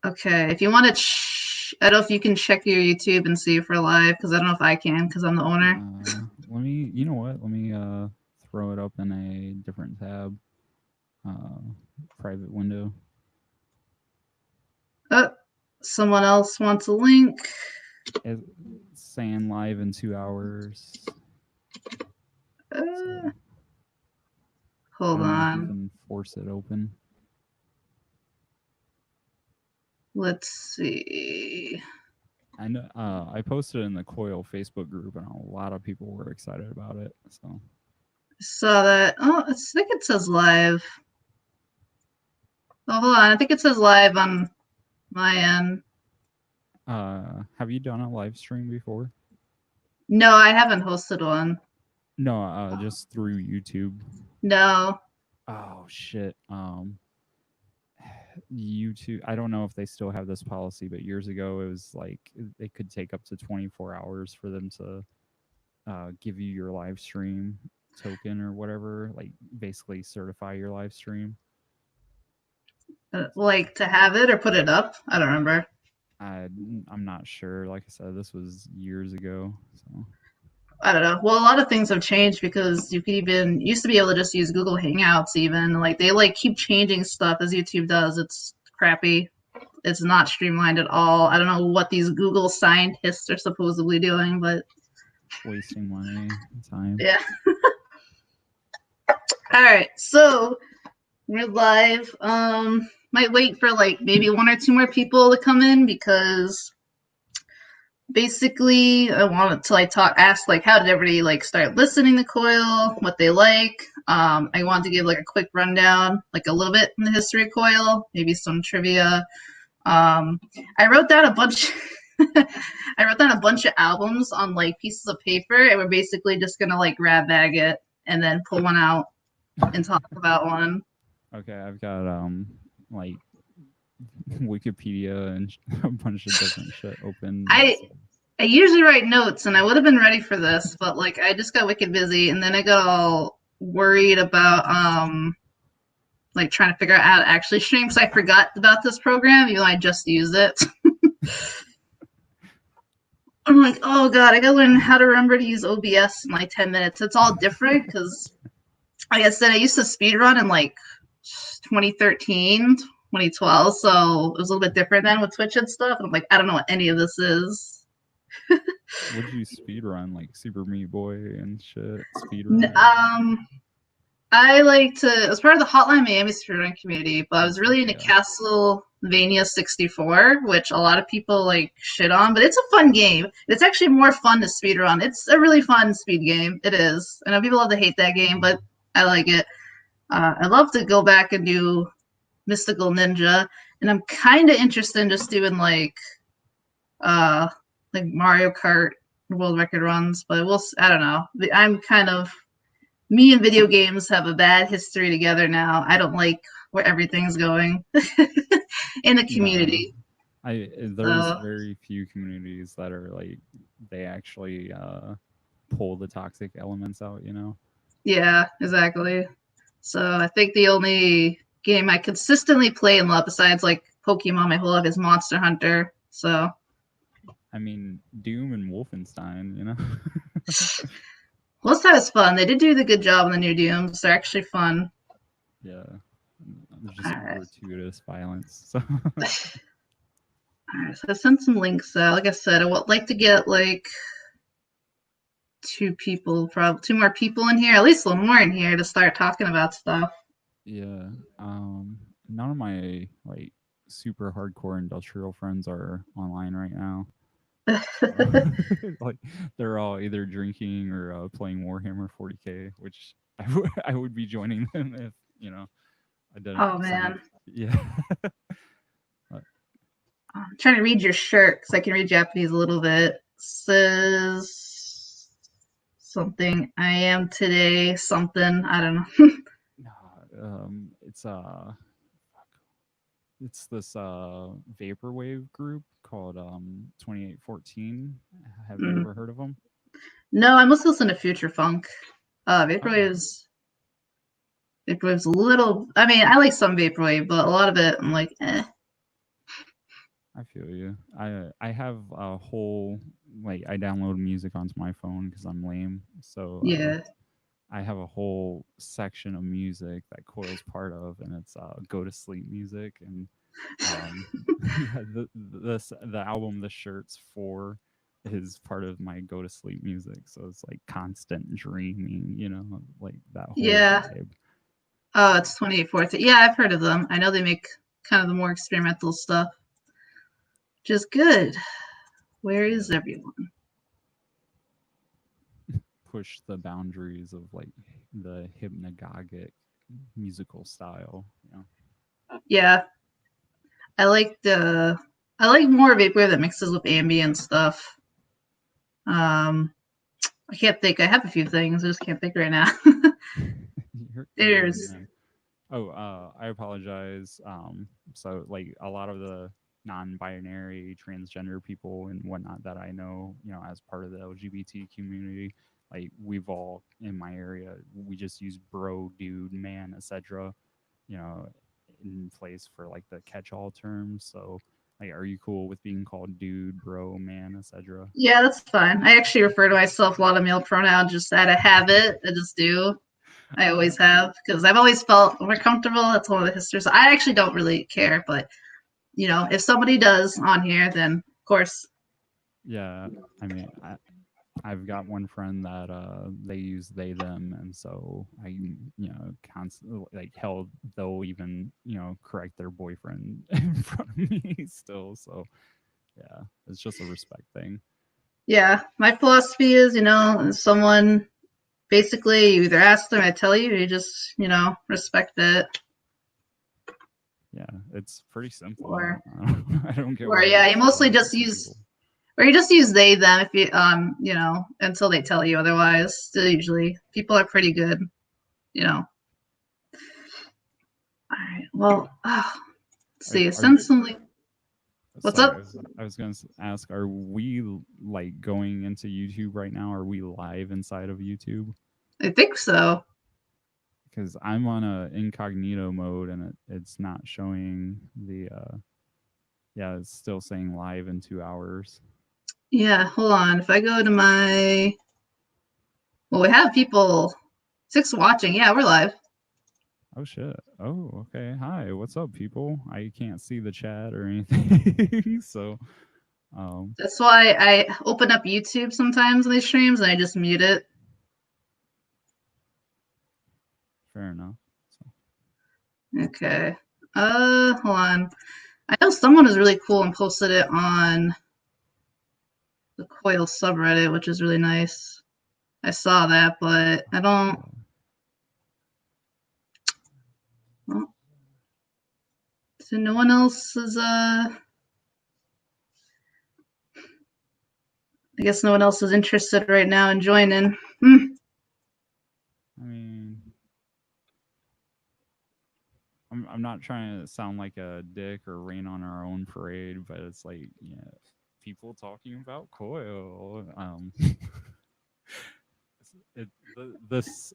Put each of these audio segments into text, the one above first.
Okay, if you want to, I don't know if you can check your YouTube and see if we're live, because I don't know if I can, because I'm the owner. Let me, you know what? Let me throw it up in a different tab, private window. Oh, someone else wants a link. It's saying live in 2 hours. So, Hold I don't know if you on. can force it open. Let's see. I know. I posted it in the Coil Facebook group, and a lot of people were excited about it. So Saw that. Oh, I think it says live. Oh, hold on. I think it says live on my end. have you done a live stream before? No, I haven't hosted one. No, just through YouTube. No. Oh shit. YouTube, I don't know if they still have this policy, but years ago it was like it could take up to 24 hours for them to give you your live stream token or whatever, like basically certify your live stream. Like to have it or put it up? I don't remember. I'm not sure. Like I said, this was years ago. So I don't know. Well, a lot of things have changed because you could even used to be able to just use Google Hangouts even. Like they like keep changing stuff as YouTube does. It's crappy. It's not streamlined at all. I don't know what these Google scientists are supposedly doing, but wasting money and time. yeah. All right. So we're live. Might wait for like maybe one or two more people to come in because basically I wanted to like ask like how did everybody like start listening to Coil, what they like. I wanted to give like a quick rundown, like a little bit in the history of Coil, maybe some trivia. I wrote down a bunch. I wrote down a bunch of albums on like pieces of paper, and we're basically just gonna like grab bag it and then pull one out and talk about one. Okay, I've got like Wikipedia and a bunch of different shit open. I usually write notes, and I would have been ready for this, but like I just got wicked busy, and then I got all worried about like trying to figure out how to actually stream because I forgot about this program, even though I just used it. I'm like, oh god, I gotta learn how to remember to use OBS in like 10 minutes. It's all different because, like I said, I used to speedrun in like 2013, 2012, so it was a little bit different then with Twitch and stuff. And I'm like, I don't know what any of this is. Would you speed run like Super Meat Boy and shit? Speed run? I like to, as part of the Hotline Miami speedrun community, but I was really into Castlevania 64, which a lot of people like shit on, but it's a fun game. It's actually more fun to speedrun. It's a really fun speed game. It is. I know people love to hate that game, but I like it. I love to go back and do Mystical Ninja, and I'm kind of interested in just doing like Mario Kart world record runs, but I don't know. I'm kind of me and video games have a bad history together now. I don't like where everything's going in the community. There's very few communities that are like they actually pull the toxic elements out, you know? Yeah, exactly. So I think the only game I consistently play and love besides like Pokemon my whole life is Monster Hunter. So I mean, Doom and Wolfenstein, you know? well, this time is fun. They did do the good job on the new Dooms. They're actually fun. Yeah. There's just gratuitous violence. So. Alright, so I sent some links out. Like I said, I would like to get like two more people in here, at least a little more in here to start talking about stuff. Yeah. None of my like super hardcore industrial friends are online right now. Like they're all either drinking or playing Warhammer 40k, which I would be joining them if you know I didn't. Oh man. Yeah. I'm trying to read your shirt because I can read Japanese a little bit. It says something. I am today something. I don't know. It's this vaporwave group called 2814. Have you ever heard of them? No, I must listen to Future Funk. Vaporwave's a little. I mean, I like some vaporwave, but a lot of it, I'm like, eh. I feel you. I have a whole like I download music onto my phone because I'm lame. So Yeah. I have a whole section of music that Coil's part of, and it's go to sleep music. And um, yeah, the album The Shirts for is part of my go to sleep music. So it's like constant dreaming, like that whole Yeah. vibe. Oh, it's 2814. Yeah, I've heard of them. I know they make kind of the more experimental stuff, which is good. Where is Yeah, everyone? push the boundaries of like the hypnagogic musical style. Yeah, I like more vaporwave that mixes with ambient stuff. Um, I can't think. I have a few things. I just can't think right now. You're good, There's man. Oh, I apologize. So like a lot of the non-binary transgender people and whatnot that I know, as part of the LGBT community, like we've all in my area, we just use bro, dude, man, etc. You know, in place for like the catch-all terms. So, like, are you cool with being called dude, bro, man, etc.? Yeah, that's fine. I actually refer to myself a lot of male pronouns just out of habit. I just do. I always have because I've always felt more comfortable. That's one of the histories. I actually don't really care, but if somebody does on here, then of course. Yeah, I mean, I've got one friend that they use they them, and so I constantly like hell they'll even correct their boyfriend in front of me still. So yeah, it's just a respect thing. Yeah, my philosophy is, someone basically you either ask them, I tell you, you just, respect it. Yeah, it's pretty simple. Or I don't get or why yeah, it's you so mostly hard for just some people. use or you just use they them if you until they tell you otherwise. Still usually people are pretty good, you know. All right. Well, let's see. Are you? Essentially, what's Sorry, up? I was going to ask. Are we like going into YouTube right now? Are we live inside of YouTube? I think so. Because I'm on a incognito mode and it's not showing the yeah, it's still saying live in 2 hours. Yeah, hold on. If I go to we have people six watching. Yeah, we're live. Oh shit. Oh, okay. Hi, what's up, people? I can't see the chat or anything. So That's why I open up YouTube sometimes in these streams and I just mute it. fair enough. So, Okay. Hold on. I know someone is really cool and posted it on the Coil subreddit, which is really nice. I saw that, but I don't. yeah. Well, so no one else is. I guess no one else is interested right now in joining. I mean, I'm not trying to sound like a dick or rain on our own parade, but it's like, yeah, people talking about Coil. it this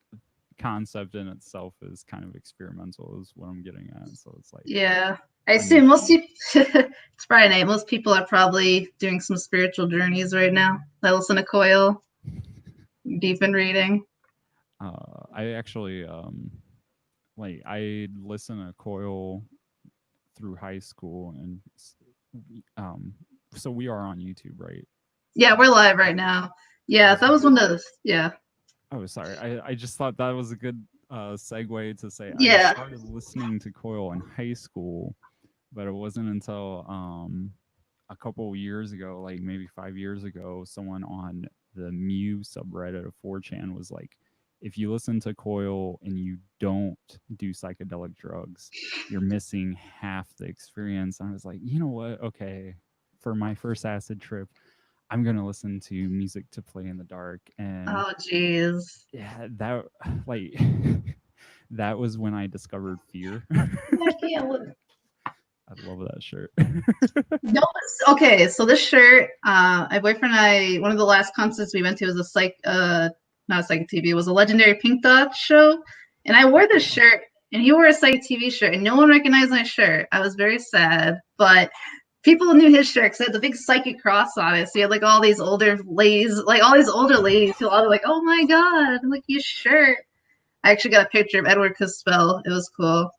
concept in itself is kind of experimental, is what I'm getting at. So it's like Yeah, I a niche. assume most people. It's Friday night. Most people are probably doing some spiritual journeys right now. I listen to Coil, deep in reading. I actually like I listen to Coil through high school, and um, so we are on YouTube, right? Yeah, we're live right now. I Yeah, was that gonna. was one of those. Yeah, Oh, sorry. I just thought that was a good segue to say I yeah. started listening to Coil in high school, but it wasn't until a couple years ago, like maybe 5 years ago, someone on the Mew subreddit of 4chan was like, if you listen to Coil and you don't do psychedelic drugs, you're missing half the experience. And I was like, you know what? Okay, for my first acid trip, I'm gonna listen to music to play in the dark. And Oh, jeez. yeah, that like that was when I discovered fear. I can't look. I love that shirt. No, okay. So this shirt, my boyfriend and I, one of the last concerts we went to was not a psych TV. It was a legendary Pink Dot show, and I wore this shirt, and he wore a psych TV shirt, and no one recognized my shirt. I was very sad, but people knew his shirt because it had the big psychic cross on it. So he had like all these older ladies, who all were like, "Oh my god, look his shirt." I actually got a picture of Edward Cospel. It was cool.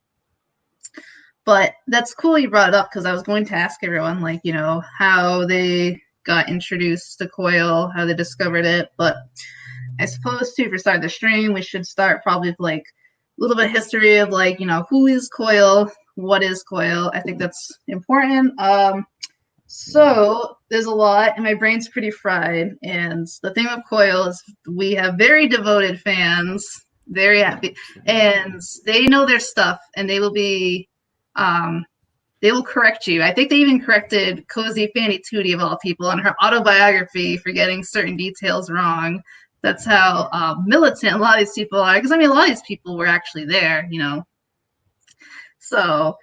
But that's cool you brought it up because I was going to ask everyone, like, how they got introduced to Coil, how they discovered it. But I suppose, too, for starting the stream, we should start probably with, like, a little bit of history of, like, who is Coil? What is Coil? I think that's important. So there's a lot, and my brain's pretty fried. And the thing with Coil is we have very devoted fans, very happy, and they know their stuff, and they will be, they will correct you. I think they even corrected Cozy Fanny Tootie of all people on her autobiography for getting certain details wrong. That's how militant a lot of these people are. Because I mean, a lot of these people were actually there, So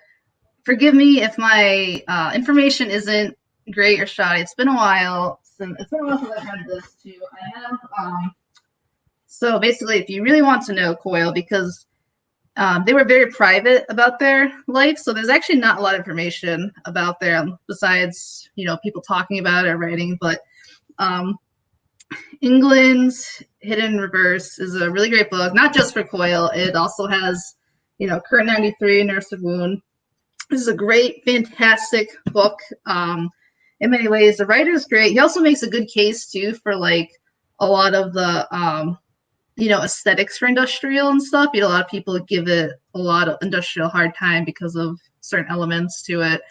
forgive me if my information isn't great or shoddy. It's been a while since I had this too. I have so basically, if you really want to know Coil, because they were very private about their life, so there's actually not a lot of information about them besides people talking about it or writing. But England's Hidden Reverse is a really great book, not just for Coil. It also has Current 93, Nurse of Wound. This is a great, fantastic book. In many ways, the writer is great. He also makes a good case too for like a lot of the aesthetics for industrial and stuff. A lot of people give it a lot of industrial hard time because of certain elements to it,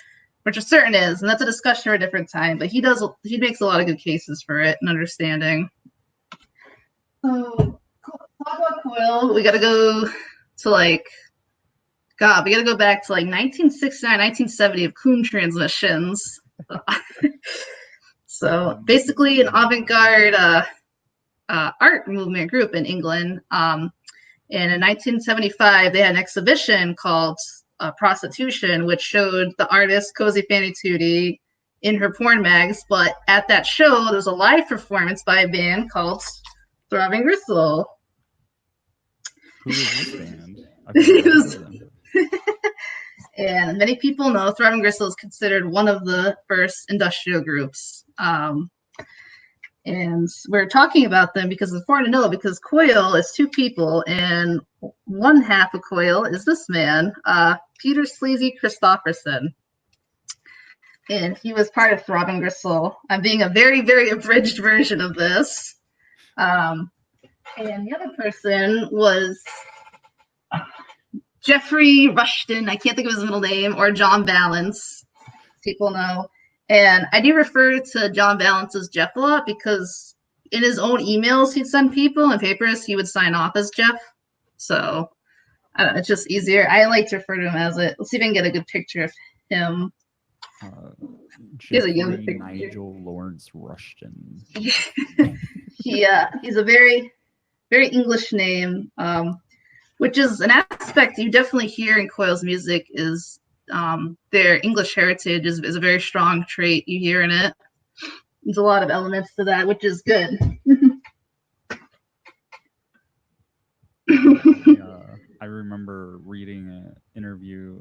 which a certain is, and that's a discussion for a different time. But he makes a lot of good cases for it and understanding. So talk about Coil. We got to go to we got to go back to 1969, 1970 of Kuhn transmissions. So basically an avant-garde art movement group in England. And in 1975, they had an exhibition called Prostitution, which showed the artist Cozy Fanny Tootie in her porn mags. But at that show, there was a live performance by a band called Throbbing Gristle. Who is this band? I've never heard of them. And many people know Throbbing Gristle is considered one of the first industrial groups. And we're talking about them because it's important to know, because Coil is two people, and one half of Coil is this man, Peter Sleazy Christopherson. And he was part of Throbbing Gristle. I'm being a very, very abridged version of this. And the other person was Jeffrey Rushton. I can't think of his middle name, or John Balance. People know. And I do refer to John Balance as Jeff a lot because in his own emails he'd send people and papers, he would sign off as Jeff. So I don't know, it's just easier. I like to refer to him as it. Let's see if I can get a good picture of him. Jeffrey Nigel Lawrence Rushton. He's a very, very English name, which is an aspect you definitely hear in Coil's music. Is their English heritage is a very strong trait you hear in it. There's a lot of elements to that, which is good. I remember reading an interview,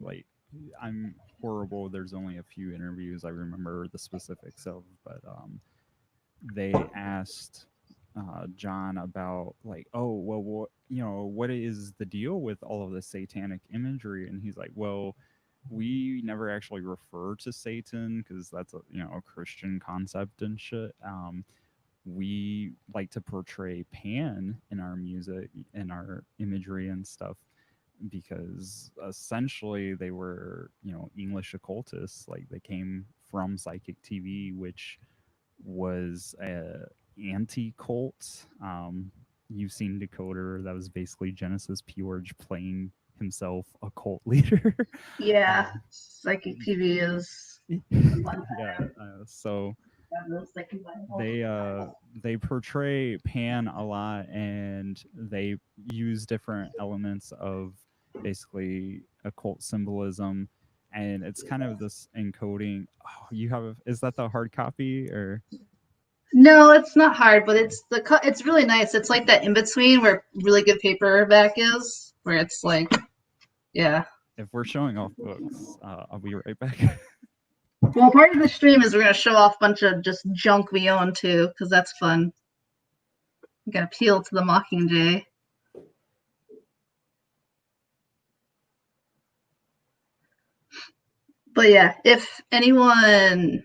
I'm horrible. There's only a few interviews I remember the specifics of, but they asked John about what is the deal with all of the satanic imagery? And he's like, well, we never actually refer to Satan because that's a Christian concept and shit. We like to portray Pan in our music, in our imagery and stuff, because essentially they were English occultists. Like, they came from Psychic TV, which was a anti-cult. You've seen Decoder. That was basically Genesis P-Orge playing himself a cult leader. Yeah, Psychic TV is so they portray Pan a lot, and they use different elements of basically occult symbolism, and it's kind of this encoding. Is that the hard copy or? No, it's not hard, but it's really nice. It's like that in between where really good paperback is, where it's like, yeah. If we're showing off books, I'll be right back. Well, part of the stream is we're gonna show off a bunch of just junk we own too, because that's fun. We can appeal to the Mockingjay. But yeah, if anyone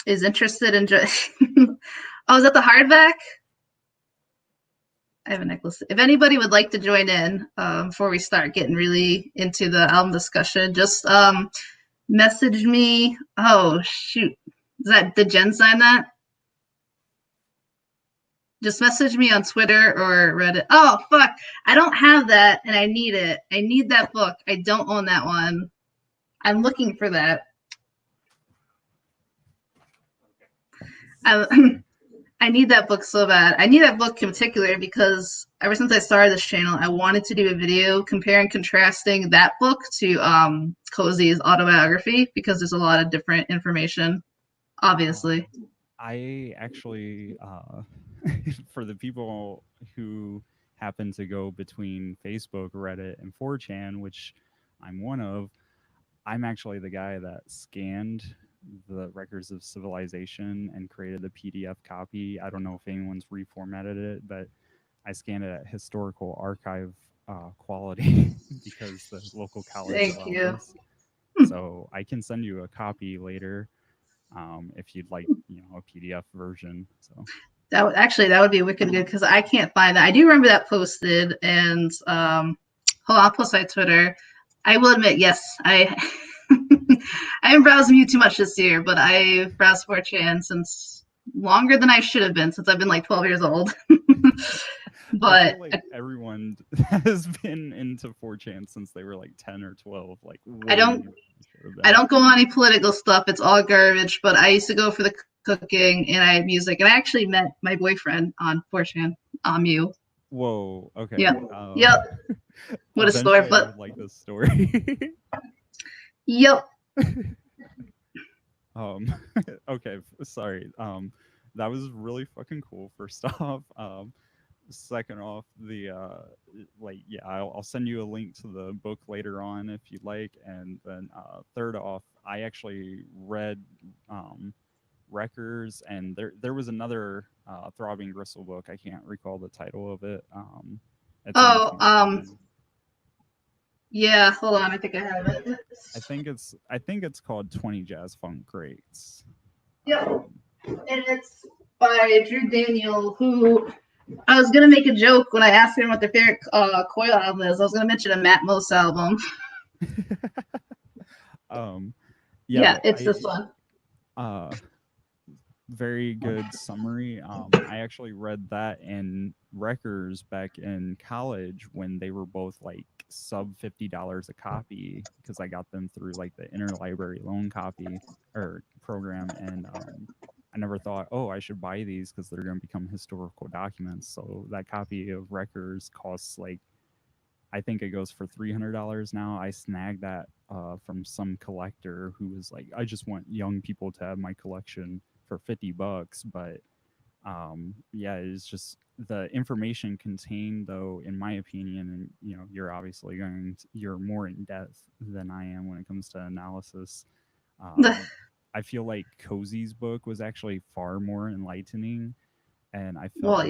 is interested in oh, is that the hardback? I have a necklace. If anybody would like to join in before we start getting really into the album discussion, just message me. Oh shoot, did Jen sign that? Just message me on Twitter or Reddit. Oh fuck, I don't have that, and I need it. I need that book. I don't own that one. I'm looking for that. I need that book so bad. I need that book in particular because ever since I started this channel, I wanted to do a video comparing, contrasting that book to Cozy's autobiography because there's a lot of different information, obviously. I actually, for the people who happen to go between Facebook, Reddit, and 4chan, which I'm one of, I'm actually the guy that scanned the Records of Civilization and created the PDF copy. I don't know if anyone's reformatted it, but I scanned it at historical archive quality because the local college allowed this. So I can send you a copy later if you'd like, a PDF version. So that would be wicked good because I can't find that. I do remember that posted, and hold on, I'll post my Twitter. I will admit, yes, I haven't browsed you too much this year, but I've browsed 4chan since longer than I should have been, since I've been like 12 years old. But I feel like everyone has been into 4chan since they were like 10 or 12. Like I don't go on any political stuff. It's all garbage. But I used to go for the cooking, and I had music, and I actually met my boyfriend on 4chan. Mew. Whoa. Okay. Yep. Yep. What a story! But like this story. Yep. Okay. Sorry. That was really fucking cool. First off. Second off, I'll send you a link to the book later on if you'd like, and then third off, I actually read Wreckers, and there was another Throbbing Gristle book. I can't recall the title of it. Yeah, hold on, I think I have it. I think it's called 20 Jazz Funk Greats. Yep. And it's by Drew Daniel, who I was gonna make a joke when I asked him what their favorite Coil album is. I was gonna mention a Matt Mose album. Yeah, it's this one. Very good summary. I actually read that in Wreckers back in college when they were both like sub $50 a copy because I got them through like the interlibrary loan copy or program, and I never thought, oh, I should buy these because they're going to become historical documents. So that copy of Wreckers costs like, I think it goes for $300 now. I snagged that from some collector who was like, I just want young people to have my collection for $50. But it's just the information contained, though, in my opinion, and you're obviously you're more in depth than I am when it comes to analysis. I feel like Cozy's book was actually far more enlightening, and I felt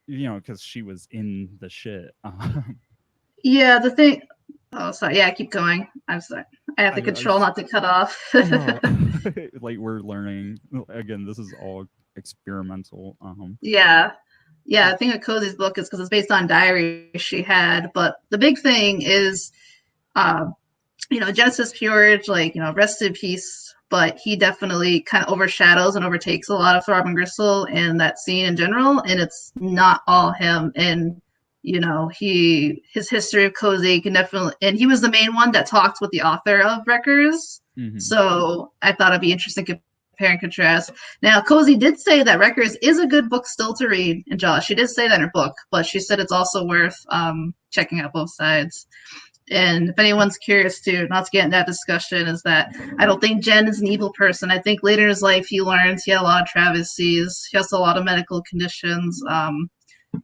because she was in the shit. Yeah, the thing. Oh, sorry. Yeah, keep going. I'm sorry. I have to control not to cut off. No, like we're learning again. This is all experimental. Yeah. I think of Cozy's book is because it's based on diaries she had. But the big thing is, Genesis Peerage, rest in peace. But he definitely kind of overshadows and overtakes a lot of Throbbing Gristle and that scene in general. And it's not all him. And his history of Cozy can definitely, and he was the main one that talked with the author of Wreckers. Mm-hmm. So I thought it'd be interesting to compare and contrast. Now, Cozy did say that Wreckers is a good book still to read, and Josh, she did say that in her book, but she said it's also worth checking out both sides. And if anyone's curious to, not to get in that discussion, is that I don't think Jen is an evil person. I think later in his life he learns he had a lot of travesties. He has a lot of medical conditions.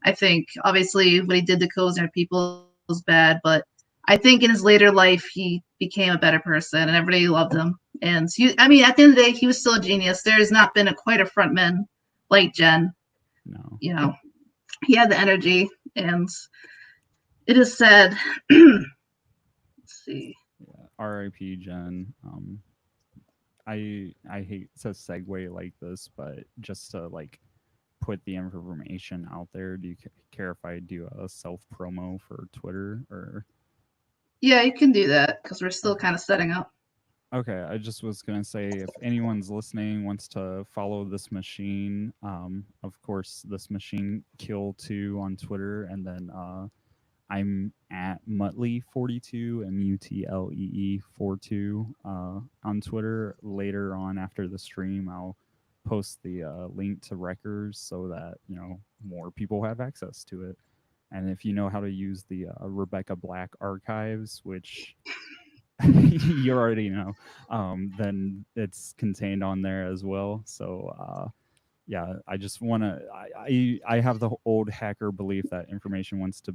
I think obviously what he did to Cozy and people was bad, but I think in his later life he became a better person, and everybody loved him. And I mean, at the end of the day, he was still a genius. There has not been quite a frontman like Jen. No. You know, he had the energy, and it is sad. Let's see. Yeah. R.I.P. Jen. I hate to segue like this, but just to like put the information out there, do you care if I do a self promo for Twitter or? Yeah, you can do that because we're still kind of setting up. Okay, I just was gonna say if anyone's listening wants to follow this machine, of course this machine kill2 on Twitter, and then I'm at Muttley42 MUTLEE42 on Twitter. Later on after the stream, I'll post the link to records so that more people have access to it. And if you know how to use the Rebecca Black archives, which you already know, then it's contained on there as well. So yeah, I just want to. I have the old hacker belief that information wants to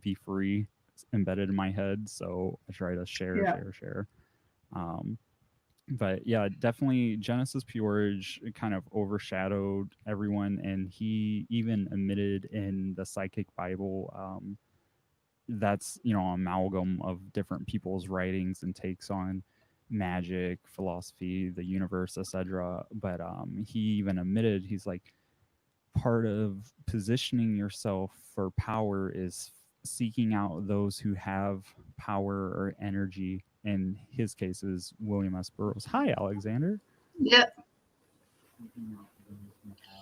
be free, embedded in my head. So I try to share. But yeah, definitely Genesis Peorage kind of overshadowed everyone, and he even admitted in the Psychic Bible. That's amalgam of different people's writings and takes on magic, philosophy, the universe, etc. But he even admitted, he's like, part of positioning yourself for power is seeking out those who have power or energy. In his case is William S. Burroughs. Hi, Alexander. Yep.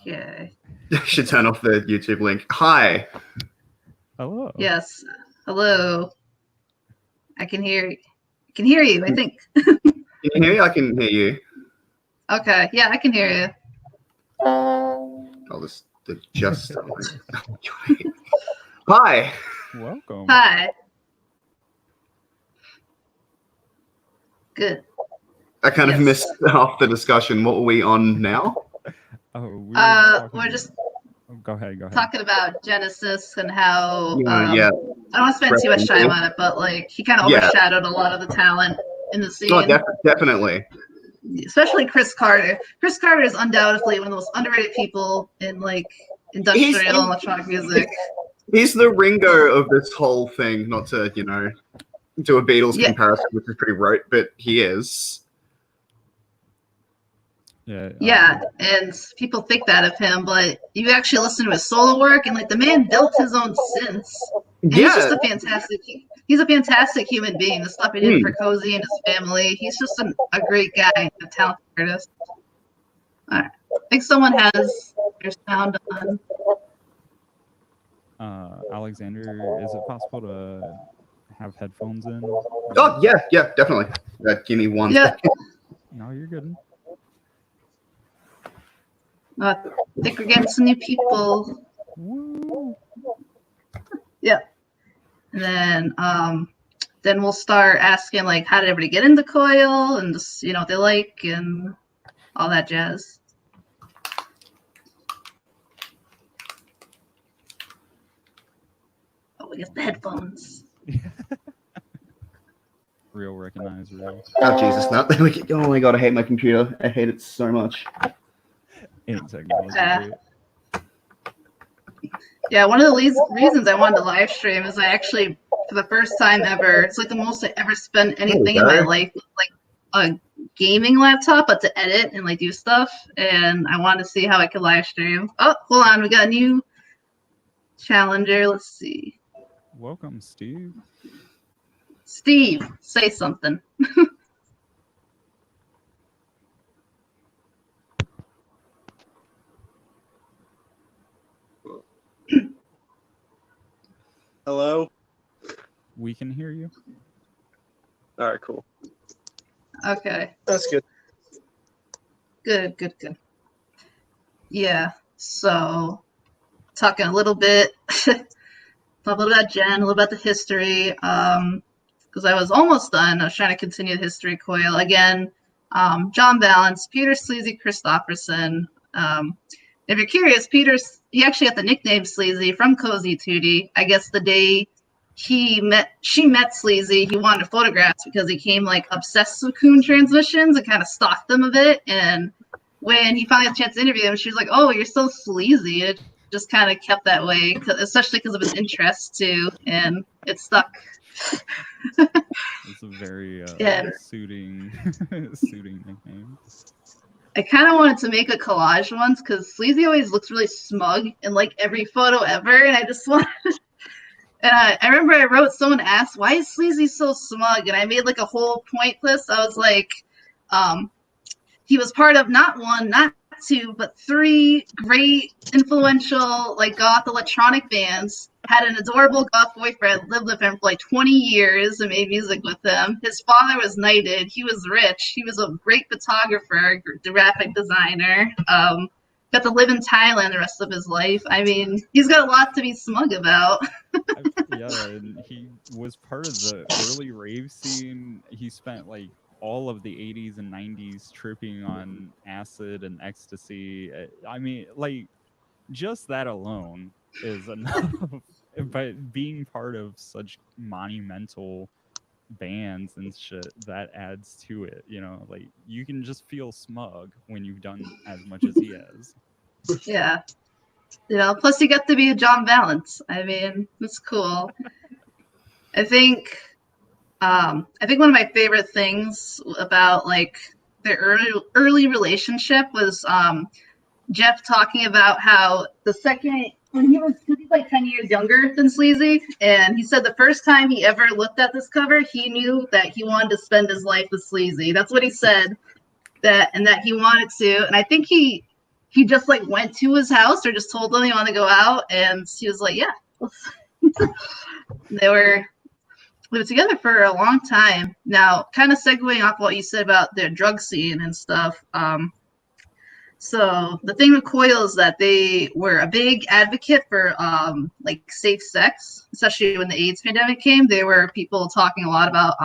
Okay. I should turn off the YouTube link. Hi. Hello. Yes. Hello. I can hear you. I can hear you, I think. Can you hear me? I can hear you. Okay. Yeah, I can hear you. I'll just adjust. Hi. Welcome. Hi. Good. I kind of missed half the discussion. What were we on now? Oh, we're just go ahead. talking about Genesis and how yeah. I don't want to spend too much time on it, but like he kind of overshadowed a lot of the talent in the scene. Oh, definitely. Especially Chris Carter. Chris Carter is undoubtedly one of the most underrated people in like industrial electronic music. He's the Ringo of this whole thing. Not to do a Beatles comparison, which is pretty rote, but he is. Yeah, and people think that of him, but you actually listen to his solo work, and like the man built his own synths. And he's just he's a fantastic human being. The stuff he did for Cozy and his family. He's just a great guy, a talented artist. All right. I think someone has their sound on. Alexander, is it possible to have headphones in? Oh yeah, definitely. Give me one. Yeah. No, you're good. I think we're getting some new people. Woo. Yeah. And then we'll start asking like how did everybody get into Coil and just what they like and all that jazz. Oh, we got the headphones. Real recognize real. Oh Jesus! No, oh my God! I hate my computer. I hate it so much. Ain't technology. Yeah, one of the reasons I wanted to live stream is I actually, for the first time ever, it's like the most I ever spent anything in my life with like a gaming laptop, but to edit and like do stuff. And I wanted to see how I could live stream. Oh, hold on, we got a new challenger. Let's see. Welcome, Steve. Steve, say something. Hello? We can hear you. All right, cool. Okay. That's good. Good. Yeah, so talking a little bit, talk a little about Jen, a little about the history, because I was almost done. I was trying to continue the history Coil. Again, John Balance, Peter Sleazy Christopherson. If you're curious, he actually got the nickname Sleazy from Cozy 2D. I guess the day she met Sleazy. He wanted photographs because he became like obsessed with Coon transmissions and kind of stalked them a bit. And when he finally had a chance to interview him, she was like, "Oh, you're so sleazy." It just kind of kept that way, especially because of his interests too, and it stuck. It's a very suiting nickname. I kind of wanted to make a collage once because Sleazy always looks really smug in like every photo ever, and I just wanted. And I remember I wrote, someone asked, "Why is Sleazy so smug?" And I made like a whole point list. I was like, he was part of not one, not two, but three great influential like goth electronic bands. Had an adorable goth boyfriend, lived with him for like 20 years and made music with him. His father was knighted. He was rich. He was a great photographer, graphic designer. Got to live in Thailand the rest of his life. I mean, he's got a lot to be smug about. Yeah, and he was part of the early rave scene. He spent like all of the 80s and 90s tripping on acid and ecstasy. I mean, like, just that alone is enough. But being part of such monumental bands and shit, that adds to it, you know? Like, you can just feel smug when you've done as much as he has. Yeah. You know, plus you got to be a John Balance. I mean, it's cool. I think one of my favorite things about like their early relationship was Jeff talking about how the second when he's like 10 years younger than Sleazy, and he said the first time he ever looked at this cover, he knew that he wanted to spend his life with Sleazy. That's what he said, that he wanted to, and I think he just like went to his house or just told him he wanted to go out, and he was like, yeah. They were together for a long time. Now, kind of segueing off what you said about their drug scene and stuff. So the thing with Coil is that they were a big advocate for like safe sex, especially when the AIDS pandemic came. They were people talking a lot about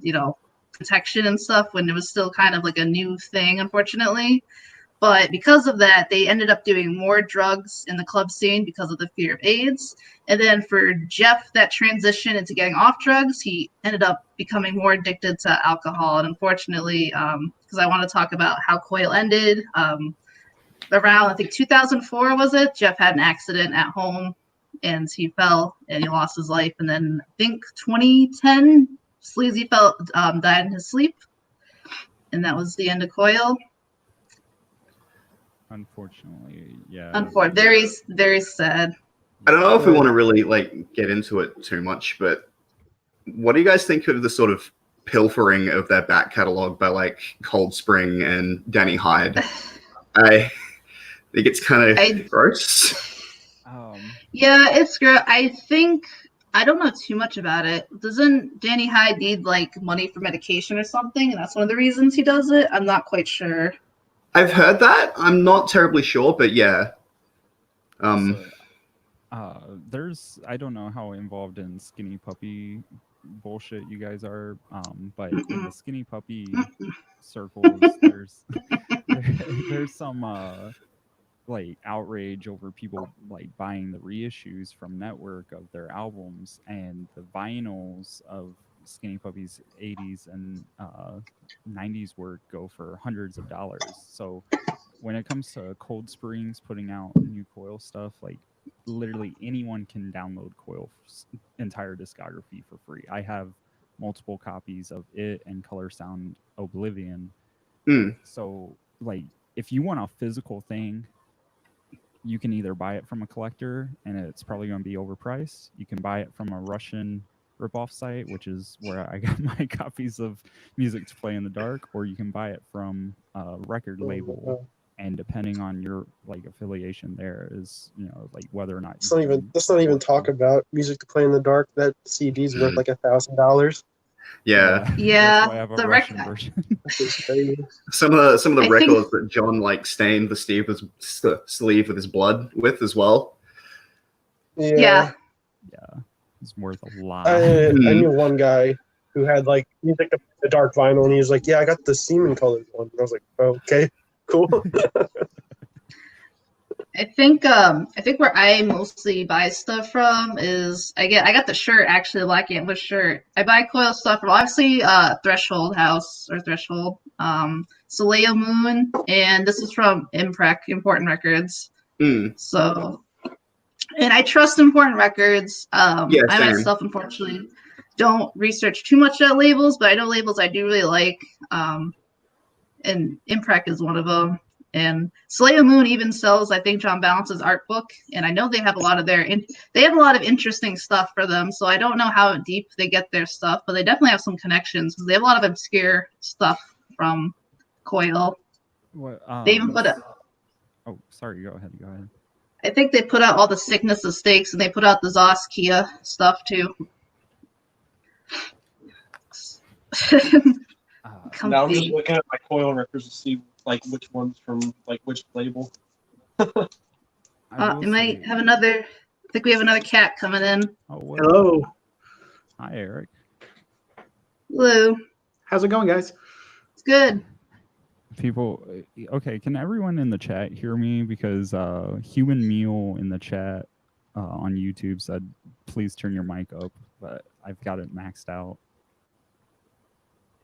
you know, protection and stuff when it was still kind of like a new thing, unfortunately. But because of that, they ended up doing more drugs in the club scene because of the fear of AIDS. And then for Jeff, that transition into getting off drugs, he ended up becoming more addicted to alcohol. And unfortunately, because I want to talk about how Coil ended, around, I think, 2004 was it? Jeff had an accident at home and he fell and he lost his life. And then I think 2010, Sleazy died in his sleep. And that was the end of Coil. Unfortunately, yeah. Very, very sad. I don't know if we want to really like get into it too much, but what do you guys think of the sort of pilfering of their back catalog by like Cold Spring and Danny Hyde? I think it's kind of gross. Yeah, it's gross. I think I don't know too much about it. Doesn't Danny Hyde need like money for medication or something, and that's one of the reasons he does it? I'm not quite sure. I've heard that. I'm not terribly sure, but yeah. There's, I don't know how involved in Skinny Puppy bullshit you guys are, but in the Skinny Puppy circles, there's some like outrage over people like buying the reissues from Network of their albums, and the vinyls of Skinny Puppy's 80s and 90s work go for hundreds of dollars. So when it comes to Cold Springs putting out new Coil stuff, like literally anyone can download Coil's entire discography for free. I have multiple copies of it and Color Sound Oblivion. So like if you want a physical thing, you can either buy it from a collector and it's probably going to be overpriced. You can buy it from a Russian ripoff site, which is where I got my copies of Music to Play in the Dark, or you can buy it from a record label. And depending on your like affiliation, there is, you know, like whether or not let's not even talk about Music to Play in the Dark. That CD's worth like $1,000. Yeah. Yeah. I have a Russian version. Some of the records that John like stained the sleeve with his blood with as well. Yeah. It's worth a lot. I knew one guy who had like Music to Play in the Dark vinyl, and he was like, "Yeah, I got the Semen Colors one." And I was like, "Oh, okay, cool." I think where I mostly buy stuff from is I got the shirt, actually, the Black Antler shirt. I buy Coil stuff from obviously Threshold House or Threshold, Soleil Moon, and this is from Imprec, Important Records. So, and I trust Important Records. I myself, unfortunately, don't research too much about labels, but I know labels I do really like, and Imprec is one of them. And Soleil Moon even sells, I think, John Balance's art book, and I know they have a lot of they have a lot of interesting stuff for them. So I don't know how deep they get their stuff, but they definitely have some connections because they have a lot of obscure stuff from Coil. What, they even put a. Oh, sorry. Go ahead. I think they put out all the Sickness of Stakes, and they put out the Zos Kia stuff too. Now I'm just looking at my Coil records to see like which one's from like which label. We might have another. I think we have another cat coming in. Oh, hello. Hi, Eric. Hello. How's it going, guys? It's good. People, okay, can everyone in the chat hear me? Because Human Meal in the chat on YouTube said, please turn your mic up, but I've got it maxed out.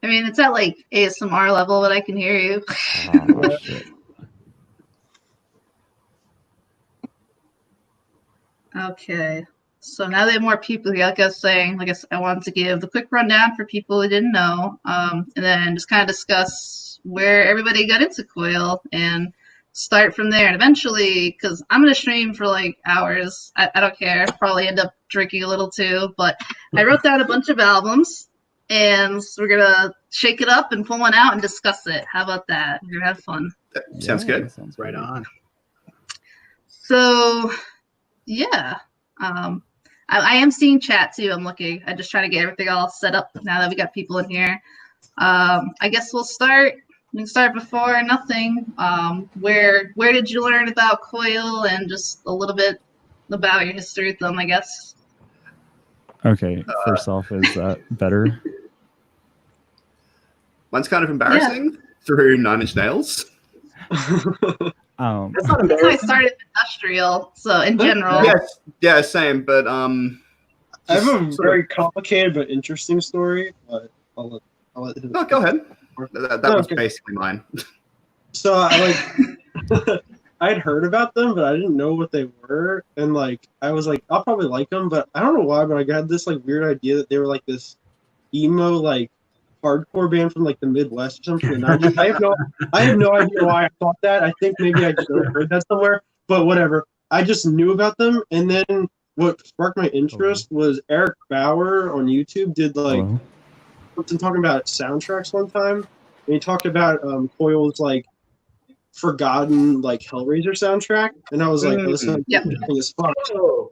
I mean, it's at like ASMR level, but I can hear you. Oh, shit. Okay. So now they have more people here. Like I was saying, I wanted to give the quick rundown for people who didn't know, and then just kind of discuss where everybody got into Coil and start from there. And eventually, because I'm going to stream for like hours, I don't care. Probably end up drinking a little too, but I wrote down a bunch of albums. And we're going to shake it up and pull one out and discuss it. How about that? We're going to have fun. That sounds good. Sounds right on. So, yeah. I am seeing chat, too. I'm looking. I just try to get everything all set up now that we got people in here. I guess we'll start. We can start before nothing. Where did you learn about Coil and just a little bit about your history with them, I guess? Okay, first off, is that better? Mine's kind of embarrassing through Nine Inch Nails. That's not That's how I embarrassing. started industrial, so in general. Yes, yeah, same. But I have a very complicated but interesting story, but I'll let him. No, go ahead. That was basically mine. So I'd heard about them, but I didn't know what they were, and like I was like, I'll probably like them, but I don't know why. But I got this like weird idea that they were like this emo like hardcore band from like the Midwest or something. And I have no idea why I thought that. I think maybe I just heard that somewhere, but whatever. I just knew about them, and then what sparked my interest was Eric Bauer on YouTube did like something talking about soundtracks one time, and he talked about Coil's like forgotten like Hellraiser soundtrack, and I was like, oh, this is interesting as fuck.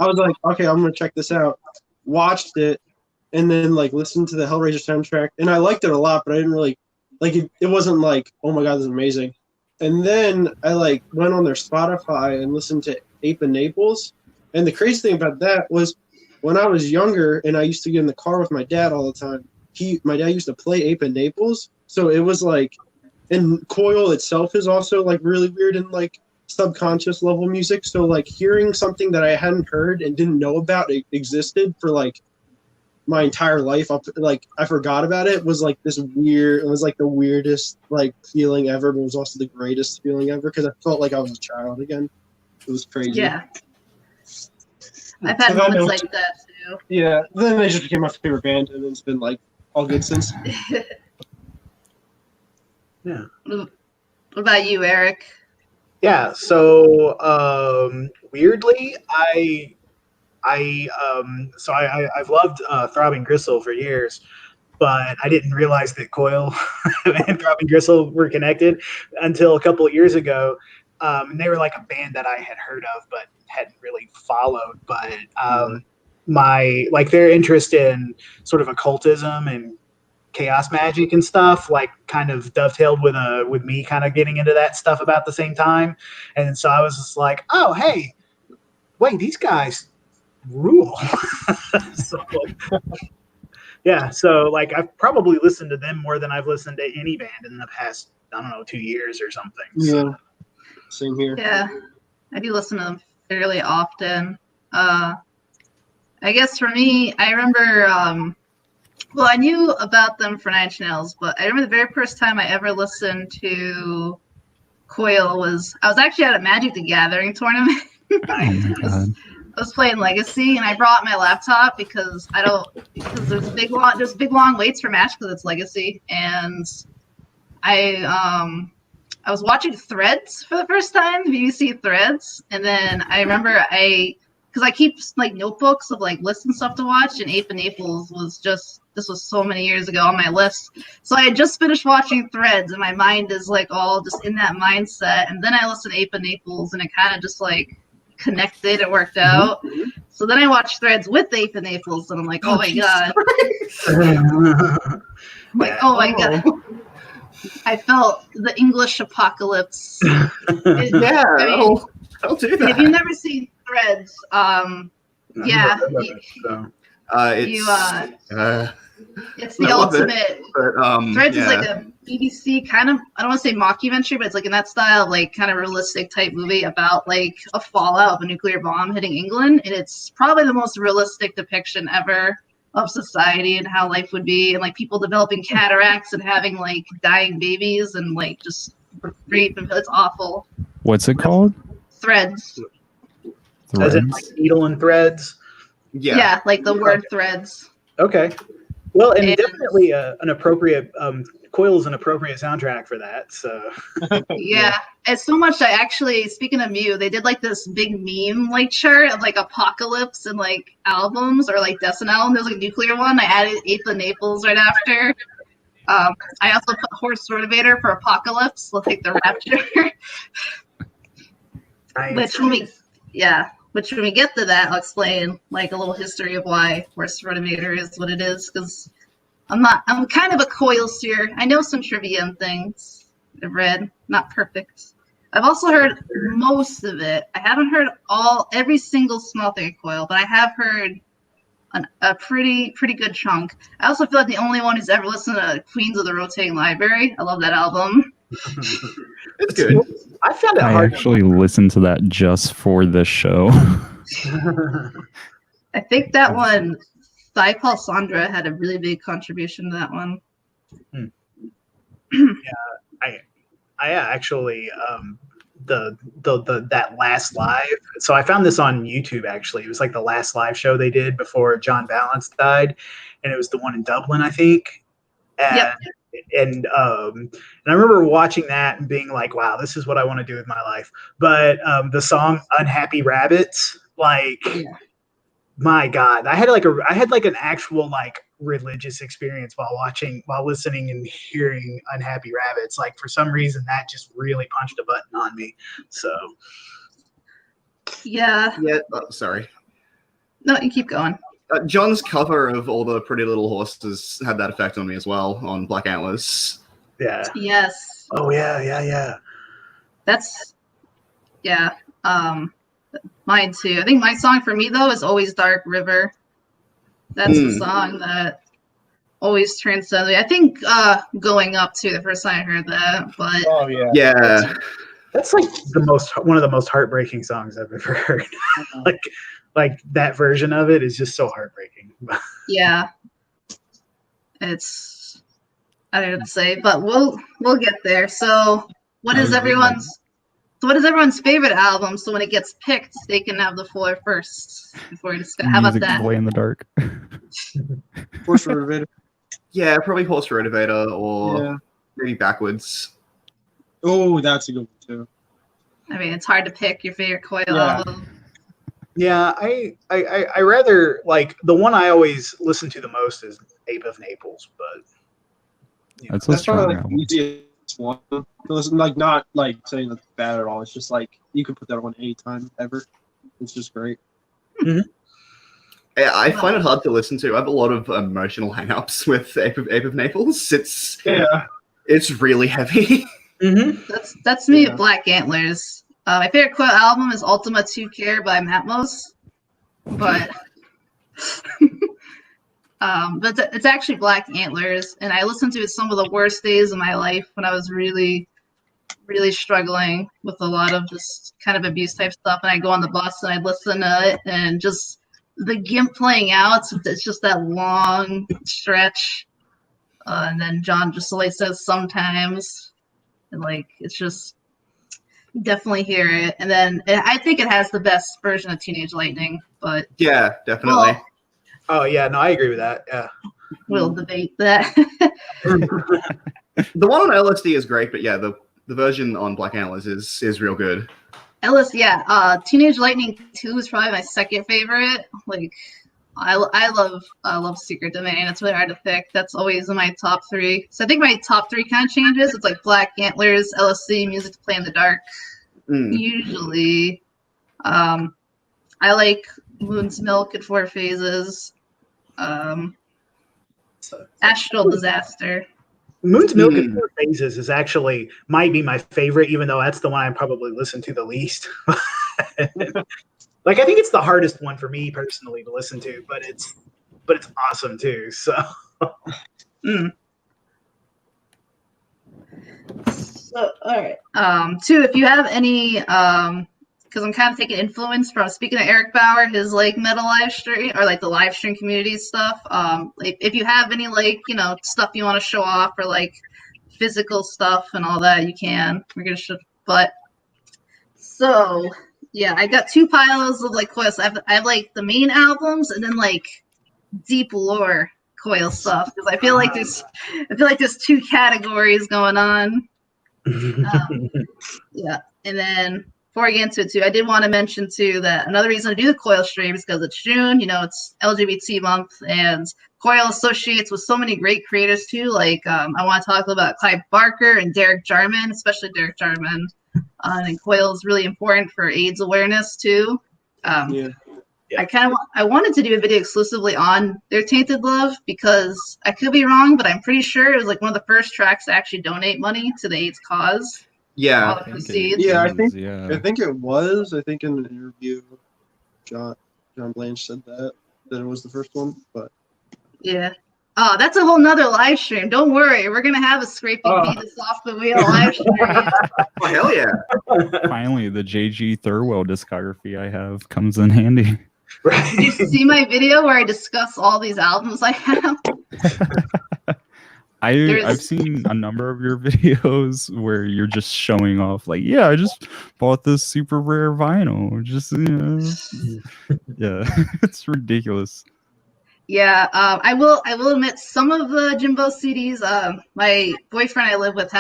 I was like, okay, I'm gonna check this out. Watched it, and then like listened to the Hellraiser soundtrack, and I liked it a lot, but I didn't really like it. It wasn't like, oh my god, this is amazing. And then I like went on their Spotify and listened to Ape of Naples, and the crazy thing about that was when I was younger and I used to get in the car with my dad all the time. My dad used to play Ape of Naples, so it was like. And Coil itself is also like really weird and like subconscious level music. So like hearing something that I hadn't heard and didn't know about it existed for like my entire life. I forgot about it. Was like this weird. It was like the weirdest like feeling ever, but it was also the greatest feeling ever because I felt like I was a child again. It was crazy. Yeah, I've had moments like that too. Yeah, then they just became my favorite band, and it's been like all good since. Yeah. What about you, Eric? Yeah. So weirdly, I've loved Throbbing Gristle for years, but I didn't realize that Coil and Throbbing Gristle were connected until a couple of years ago. And they were like a band that I had heard of, but hadn't really followed. But their interest in sort of occultism and chaos magic and stuff like kind of dovetailed with me kind of getting into that stuff about the same time. And so I was just like, oh, hey, wait, these guys rule. So like I've probably listened to them more than I've listened to any band in the past, I don't know, 2 years or something. Yeah. Same here. Yeah. I do listen to them fairly often. I guess for me, I remember. Well, I knew about them for Nine Inch Nails, but I remember the very first time I ever listened to Coil was I was actually at a Magic the Gathering tournament. Oh my god. I was playing Legacy, and I brought my laptop because there's big long waits for Match because it's Legacy, and I was watching Threads for the first time, BBC Threads, and then I remember because I keep like notebooks of like lists and stuff to watch, and Ape of Naples this was so many years ago on my list. So I had just finished watching Threads, and my mind is like all just in that mindset, and then I listened to Ape of Naples, and it kind of just like connected. It worked out. So then I watched Threads with Ape of Naples, and I'm like, oh my god. Like, oh my god. I felt the English apocalypse. Yeah, I mean, I'll do that. if you've never seen Threads, yeah, it's the I love it, ultimate. but, Threads yeah. is like a BBC kind of, I don't want to say mockumentary, but it's like in that style, like kind of realistic type movie about like a fallout of a nuclear bomb hitting England, and it's probably the most realistic depiction ever of society and how life would be, and like people developing cataracts and having like dying babies and like just rape, and it's awful. What's it called? Threads. As in like needle and threads. Yeah, like the word threads. Okay. Well, and And- definitely an appropriate Coil is an appropriate soundtrack for that. So Yeah, it's so much. I actually, speaking of Mew, they did like this big meme like chart of like apocalypse and like albums, or like Death and Album. There's like a nuclear one. I added Ape of Naples right after. I also put Horse Rotorvator for Apocalypse, like the Rapture. nice. Which when we get to that, I'll explain like a little history of why Horse Rotorvator is what it is, because I'm kind of a Coil seer. I know some trivia and things I've read, not perfect. I've also heard most of it. I haven't heard every single small thing of Coil, but I have heard a pretty good chunk. I also feel like the only one who's ever listened to Queens of the Rotating Library. I love that album. It's good. I found it I hard. actually listened to that just for this show. I think that one, Paul Sandra had a really big contribution to that one. I actually the that last live. So I found this on YouTube. Actually, it was like the last live show they did before John Balance died, and it was the one in Dublin, I think. And, Yep. And I remember watching that and being like, "Wow, this is what I want to do with my life." But the song "Unhappy Rabbits," like, my God, I had like an actual like religious experience while listening and hearing "Unhappy Rabbits." Like, for some reason, that just really punched a button on me. So Yeah. Yeah, sorry. No, you keep going. John's cover of all the Pretty Little Horses had that effect on me as well on Black Antlers. yeah. Yes. Oh yeah. That's, yeah. Mine too. I think my song for me though is always Dark River. That's the song that always transcends me. I think Going Up too, the first time I heard that. But Oh yeah. Yeah. That's like one of the most heartbreaking songs I've ever heard. like that version of it is just so heartbreaking. yeah. It's, I don't know what to say, but we'll get there. So what is everyone's favorite album? So when it gets picked, they can have the floor first before we discuss. How about Music that? Play in the dark. Horse Rotorvator. Yeah, probably Horse Rotorvator or Yeah. maybe Backwards. Oh, that's a good one too. I mean, it's hard to pick your favorite Coil Yeah. album. Yeah, I rather like the one I always listen to the most is Ape of Naples, but That's a That's strong probably like album. the easiest one. It's like not like saying that's bad at all. It's just like you can put that on any time ever. It's just great. Yeah, I find it hard to listen to. I have a lot of emotional hang-ups with Ape of Naples. It's really heavy. That's me Yeah. with Black Antlers. My favorite Coil album is Ultima 2 Care by Matmos, but it's actually Black Antlers, and I listened to it some of the worst days of my life when I was really really struggling with a lot of just kind of abuse type stuff, and I go on the bus and I listen to it, and just the GIMP playing out, it's just that long stretch, and then John just like says sometimes, and like it's just definitely hear it. And then I think it has the best version of Teenage Lightning, but Yeah, definitely. Oh yeah, no, I agree with that. Yeah. we'll debate that. The one on LSD is great, but yeah, the version on Black Analyst is real good. Ellis, yeah. Teenage Lightning 2 is probably my second favorite. Like, I love Secret Domain. It's really hard to pick. That's always in my top 3. So I think my top 3 kind of changes. It's like Black Antlers, LSD, Music to Play in the Dark. Usually, I like Moon's Milk at 4 Phases. Astral Disaster. Moon's Milk in 4 Phases is actually might be my favorite, even though that's the one I probably listen to the least. Like I think it's the hardest one for me personally to listen to, but it's awesome too. So, So all right. 2, if you have any because I'm kind of taking influence from, speaking of Eric Bauer, his like metal live stream or like the live stream community stuff. If you have any like, you know, stuff you want to show off or like physical stuff and all that, you can. We're gonna show, but so yeah, I got 2 piles of like Coil stuff. I have like the main albums and then like deep lore Coil stuff because I feel like there's 2 categories going on. Yeah, and then before I get into it too, I did want to mention too that another reason to do the Coil stream is because it's June. You know, it's LGBT month, and Coil associates with so many great creators too. Like I want to talk about Clive Barker and Derek Jarman, especially Derek Jarman. And Coil is really important for AIDS awareness too. Yeah. I wanted to do a video exclusively on their Tainted Love because I could be wrong, but I'm pretty sure it was like one of the first tracks to actually donate money to the AIDS cause. Yeah. I think it was. I think in an interview, John Blanche said that it was the first one. But yeah. Oh, that's a whole nother live stream. Don't worry, we're gonna have a scraping Venus off the wheel live stream. Oh hell yeah! Finally, the JG Thurwell discography I have comes in handy. Did you see my video where I discuss all these albums I have? I've seen a number of your videos where you're just showing off, like, yeah, I just bought this super rare vinyl. Just, you know, yeah, it's ridiculous. Yeah, I will admit some of the Jimbo CDs. My boyfriend I live with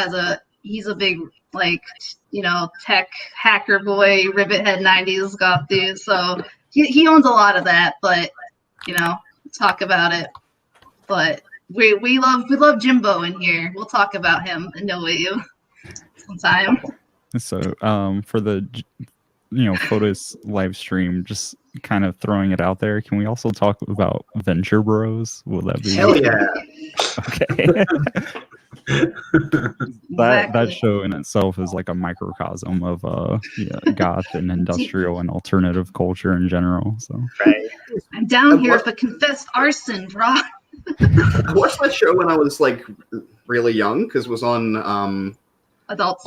he's a big like, you know, tech hacker boy, rivet head 90s goth dude. So he owns a lot of that, but you know, talk about it. But we love Jimbo in here. We'll talk about him and know you sometime. So for the Photos live stream, just kind of throwing it out there, can we also talk about Venture Bros? Will that be hell yeah? Okay. That show in itself is like a microcosm of goth and industrial and alternative culture in general. So I'm down here with a confessed arson, bro. I watched that show when I was like really young because it was on our Adult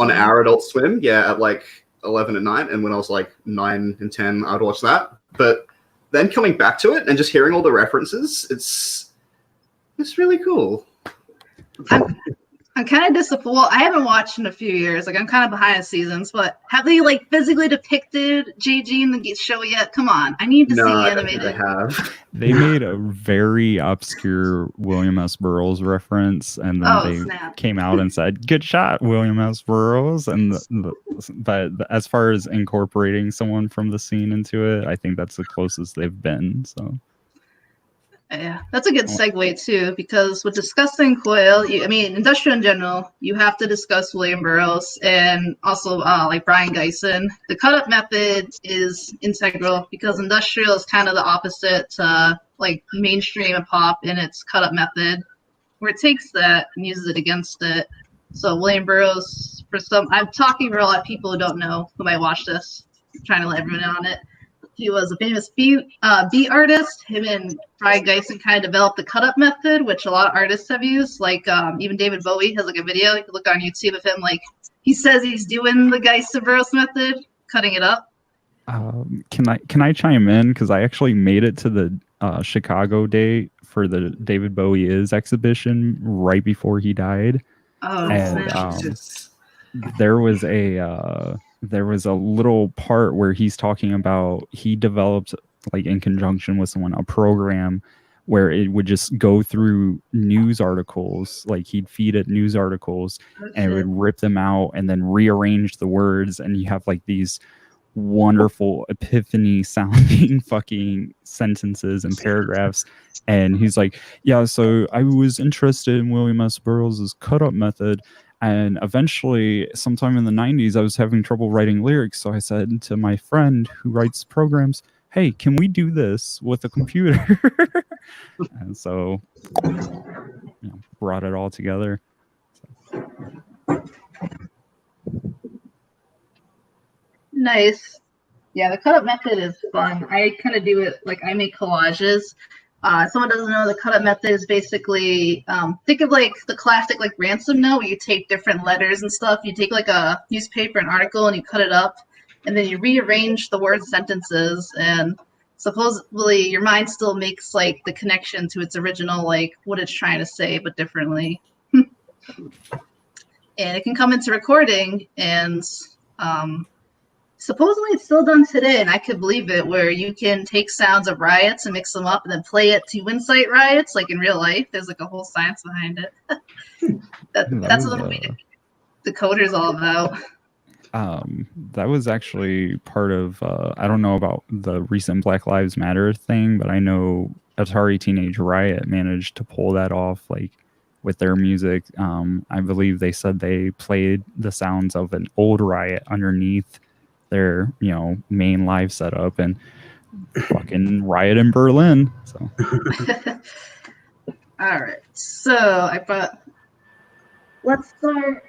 Swim, at like 11 at night, and when I was like 9 and 10, I'd watch that. But then coming back to it and just hearing all the references, it's really cool. I'm kind of disappointed. Well, I haven't watched in a few years. Like, I'm kind of behind the seasons. But have they like physically depicted JG in the show yet? Come on, I need to see animated. They have. They made a very obscure William S. Burroughs reference, and then came out and said, "Good shot, William S. Burroughs." And but as far as incorporating someone from the scene into it, I think that's the closest they've been. So. Yeah, that's a good segue too, because with discussing Coil, industrial in general, you have to discuss William Burroughs and also like Brian Geisen. The cut-up method is integral because industrial is kind of the opposite to like mainstream and pop in its cut-up method, where it takes that and uses it against it. So William Burroughs, I'm talking for a lot of people who don't know who might watch this, I'm trying to let everyone in on it. He was a famous beat artist. Him and Brian Geisen kind of developed the cut-up method, which a lot of artists have used. Like even David Bowie has like a video. You can look on YouTube of him. Like he says he's doing the Geissenbros method, cutting it up. Can I chime in, because I actually made it to the Chicago date for the David Bowie Is exhibition right before he died. Oh, and there was a little part where he's talking about he developed, like in conjunction with someone, a program where it would just go through news articles, like he'd feed it news articles and it would rip them out and then rearrange the words, and you have like these wonderful epiphany sounding fucking sentences and paragraphs. And he's like, yeah, so I was interested in William S. Burroughs' cut up method, and eventually sometime in the 90s I was having trouble writing lyrics, so I said to my friend who writes programs, hey, can we do this with a computer? And so brought it all together. Nice. Yeah, the cut up method is fun. I kind of do it like I make collages. Someone doesn't know, the cut up method is basically think of like the classic like ransom note where you take different letters and stuff. You take like a newspaper, an article, and you cut it up, and then you rearrange the words, sentences, and supposedly your mind still makes like the connection to its original, like what it's trying to say, but differently. And it can come into recording, and supposedly it's still done today, and I could believe it, where you can take sounds of riots and mix them up and then play it to incite riots, like in real life. There's like a whole science behind it. That's what the coder's all about. That was actually part of, I don't know about the recent Black Lives Matter thing, but I know Atari Teenage Riot managed to pull that off, like with their music. I believe they said they played the sounds of an old riot underneath their main live setup, and fucking riot in Berlin. So all right, so let's start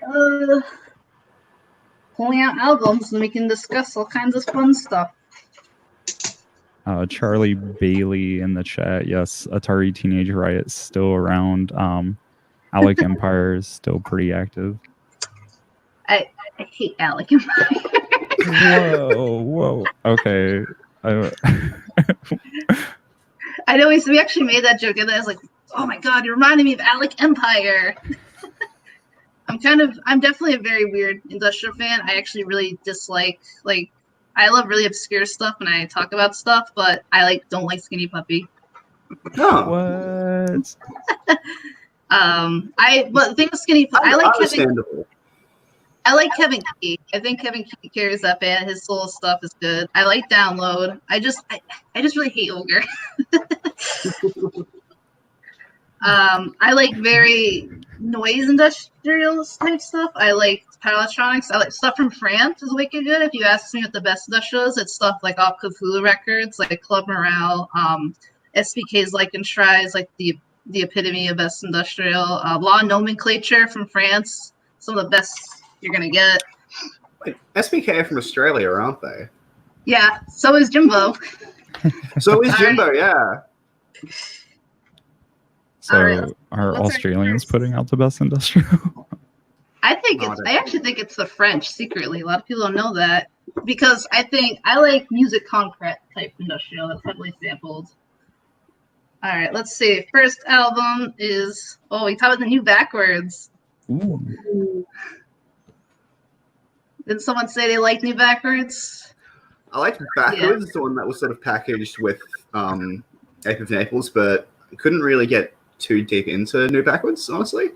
pulling out albums and we can discuss all kinds of fun stuff. Charlie Bailey in the chat, yes, Atari Teenage Riot's still around. Alec Empire is still pretty active. I hate Alec Empire. Whoa. Okay. I know we actually made that joke, and I was like, oh my god, you reminded me of Alec Empire. I'm definitely a very weird industrial fan. I actually really dislike, like, I love really obscure stuff when I talk about stuff, but I don't like Skinny Puppy. Oh. What? But the thing with Skinny Puppy, I like Kevin Key. I think Kevin Key carries that band. His solo stuff is good. I like Download. I just really hate Ogre. I like very noise industrial type stuff. I like power electronics. I like stuff from France is wicked good. If you ask me what the best industrial is, it's stuff like off Cthulhu Records, like Club Morale, SBK's Leichenstrahl is like the epitome of best industrial. Law Nomenclature from France, some of the best you're gonna get. Wait, SBK from Australia, aren't they? Yeah, so is Jimbo. So is Jimbo, yeah. So are Australians putting out the best industrial? I actually think it's the French secretly. A lot of people don't know that, because I like music concrete type industrial that's heavily sampled. All right, let's see. First album is we talked about the new Backwards. Ooh. Did someone say they like New Backwards? I liked Backwards, the one that was sort of packaged with Ape of Naples, but couldn't really get too deep into New Backwards, honestly.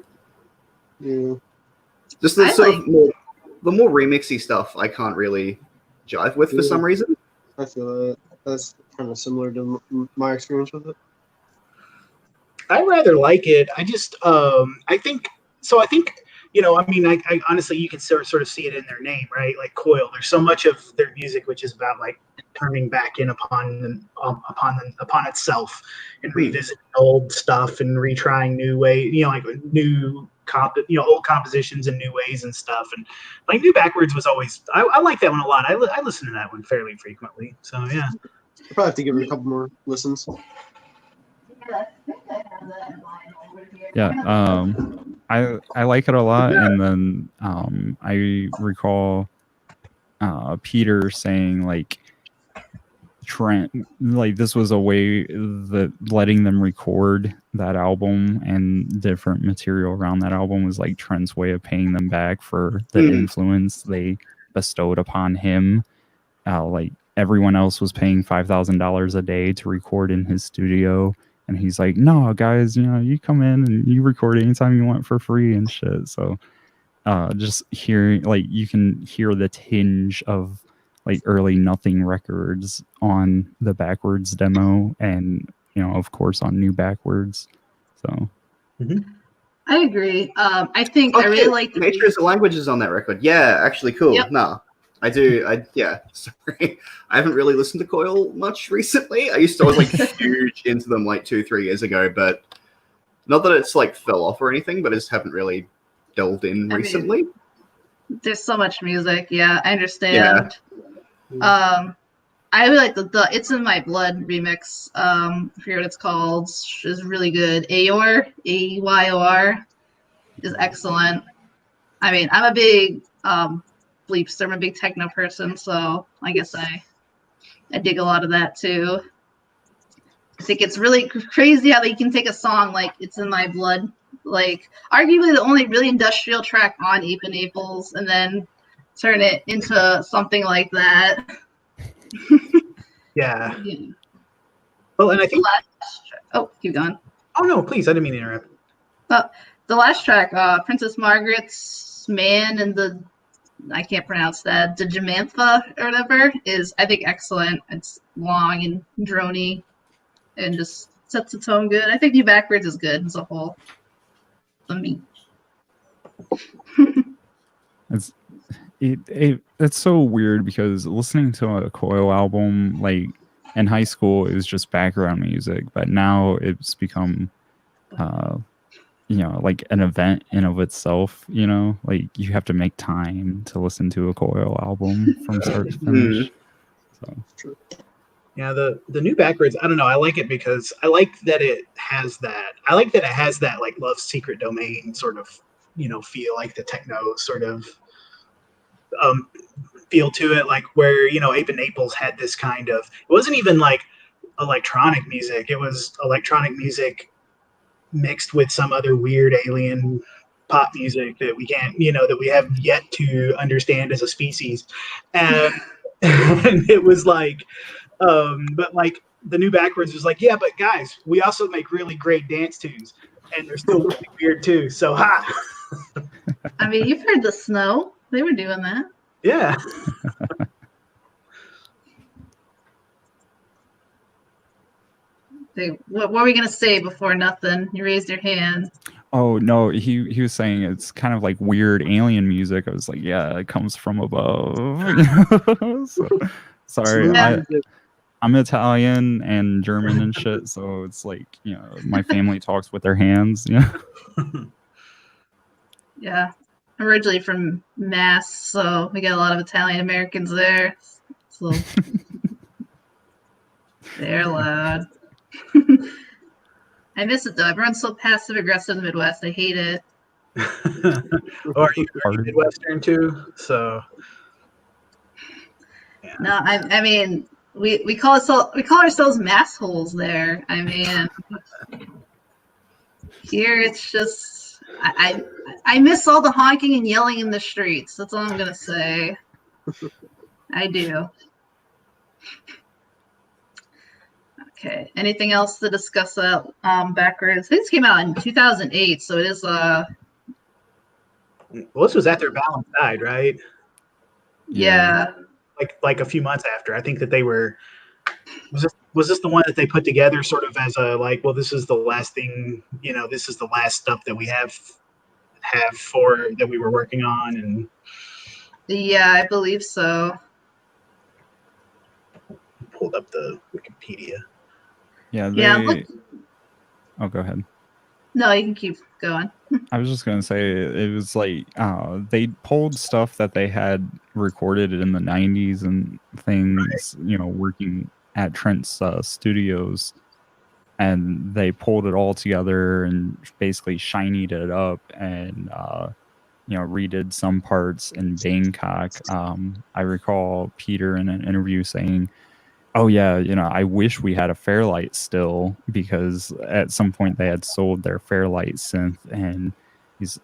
Yeah. Just the the more remixy stuff I can't really jive with for some reason. I feel that. That's kind of similar to my experience with it. I rather like it. I just, I think, I honestly, you can sort of see it in their name, right? Like Coil. There's so much of their music which is about like turning back in upon itself and revisiting old stuff and retrying new ways, like old compositions in new ways and stuff. And like New Backwards was always, I like that one a lot. I listen to that one fairly frequently. So yeah. I'll probably have to give it a couple more listens. Yeah, I like it a lot, and then I recall Peter saying like Trent, like this was a way that letting them record that album and different material around that album was like Trent's way of paying them back for the influence they bestowed upon him. Like everyone else was paying $5,000 a day to record in his studio, and he's like, "No, guys, you know, you come in and you record anytime you want for free and shit." So, just hearing, like, you can hear the tinge of like early Nothing Records on the Backwards demo, and you know, of course, on New Backwards. So, I agree. I think I really like the Nature is a Language is on that record. Yeah, actually, cool. Yep. No, I do. Yeah, sorry. I haven't really listened to Coil much recently. I used to, I was like huge into them like 2-3 years ago, but not that it's like fell off or anything, but I just haven't really delved in recently. There's so much music. Yeah, I understand. I really like the It's in My Blood remix. I forget what it's called. Is really good. Ayor, AYOR, is excellent. I mean, I'm a big bleepster. I'm a big techno person, so I guess I dig a lot of that too. I think it's really crazy how they can take a song like It's in My Blood, like arguably the only really industrial track on Ape of Naples, and then turn it into something like that. Yeah. Well, and I think. Keep going. Oh no, please! I didn't mean to interrupt. The last track, Princess Margaret's Man and the, I can't pronounce that, the Jamantha or whatever, is I think excellent. It's long and drony, and just sets the tone good. I think New Backwards is good as a whole. For me. It's so weird because listening to a Coil album like in high school is just background music, but now it's become you know, like an event in of itself, you know, like you have to make time to listen to a Coil album from start to finish. So yeah, the New Backwards, I don't know, I like it because I like that it has that. I like that it has that like Love Secret Domain sort of, you know, feel, like the techno sort of feel to it, like where, you know, Ape of Naples had this kind of, it wasn't even like electronic music, it was electronic music mixed with some other weird alien pop music that we can't, you know, that we have yet to understand as a species. And, and it was like, but like the New Backwards was like, yeah, but guys, we also make really great dance tunes, and they're still really weird too. So ha. I mean, you've heard The Snow. They were doing that. Yeah. What were we gonna say before nothing? You raised your hand. Oh no, he was saying it's kind of like weird alien music. I was like, yeah, it comes from above. So, sorry, I'm Italian and German and shit, so it's like, you know, my family talks with their hands. Yeah. Yeah, I'm originally from Mass, so we got a lot of Italian Americans there. So they're loud. I miss it though. Everyone's so passive aggressive in the Midwest. I hate it. Or you're Midwestern too, so. Yeah. No, I mean we call ourselves mass holes there. I mean, here it's just I miss all the honking and yelling in the streets. That's all I'm gonna say. I do. Okay. Anything else to discuss backwards? This came out in 2008, so it is Well, this was after Balance died, right? Yeah. Like a few months after. I think that they were. Was this the one that they put together sort of as a like, well, this is the last thing, you know, this is the last stuff that we have for that we were working on, and Yeah, I believe so. pulled up the Wikipedia. Yeah. Oh, go ahead. No, you can keep going. I was just gonna say it was like they pulled stuff that they had recorded in the 90s and things, you know, working at Trent's studios, and they pulled it all together and basically shinied it up and redid some parts in Bangkok. I recall Peter in an interview saying, "Oh yeah, I wish we had a Fairlight still, because at some point they had sold their Fairlight synth." And he's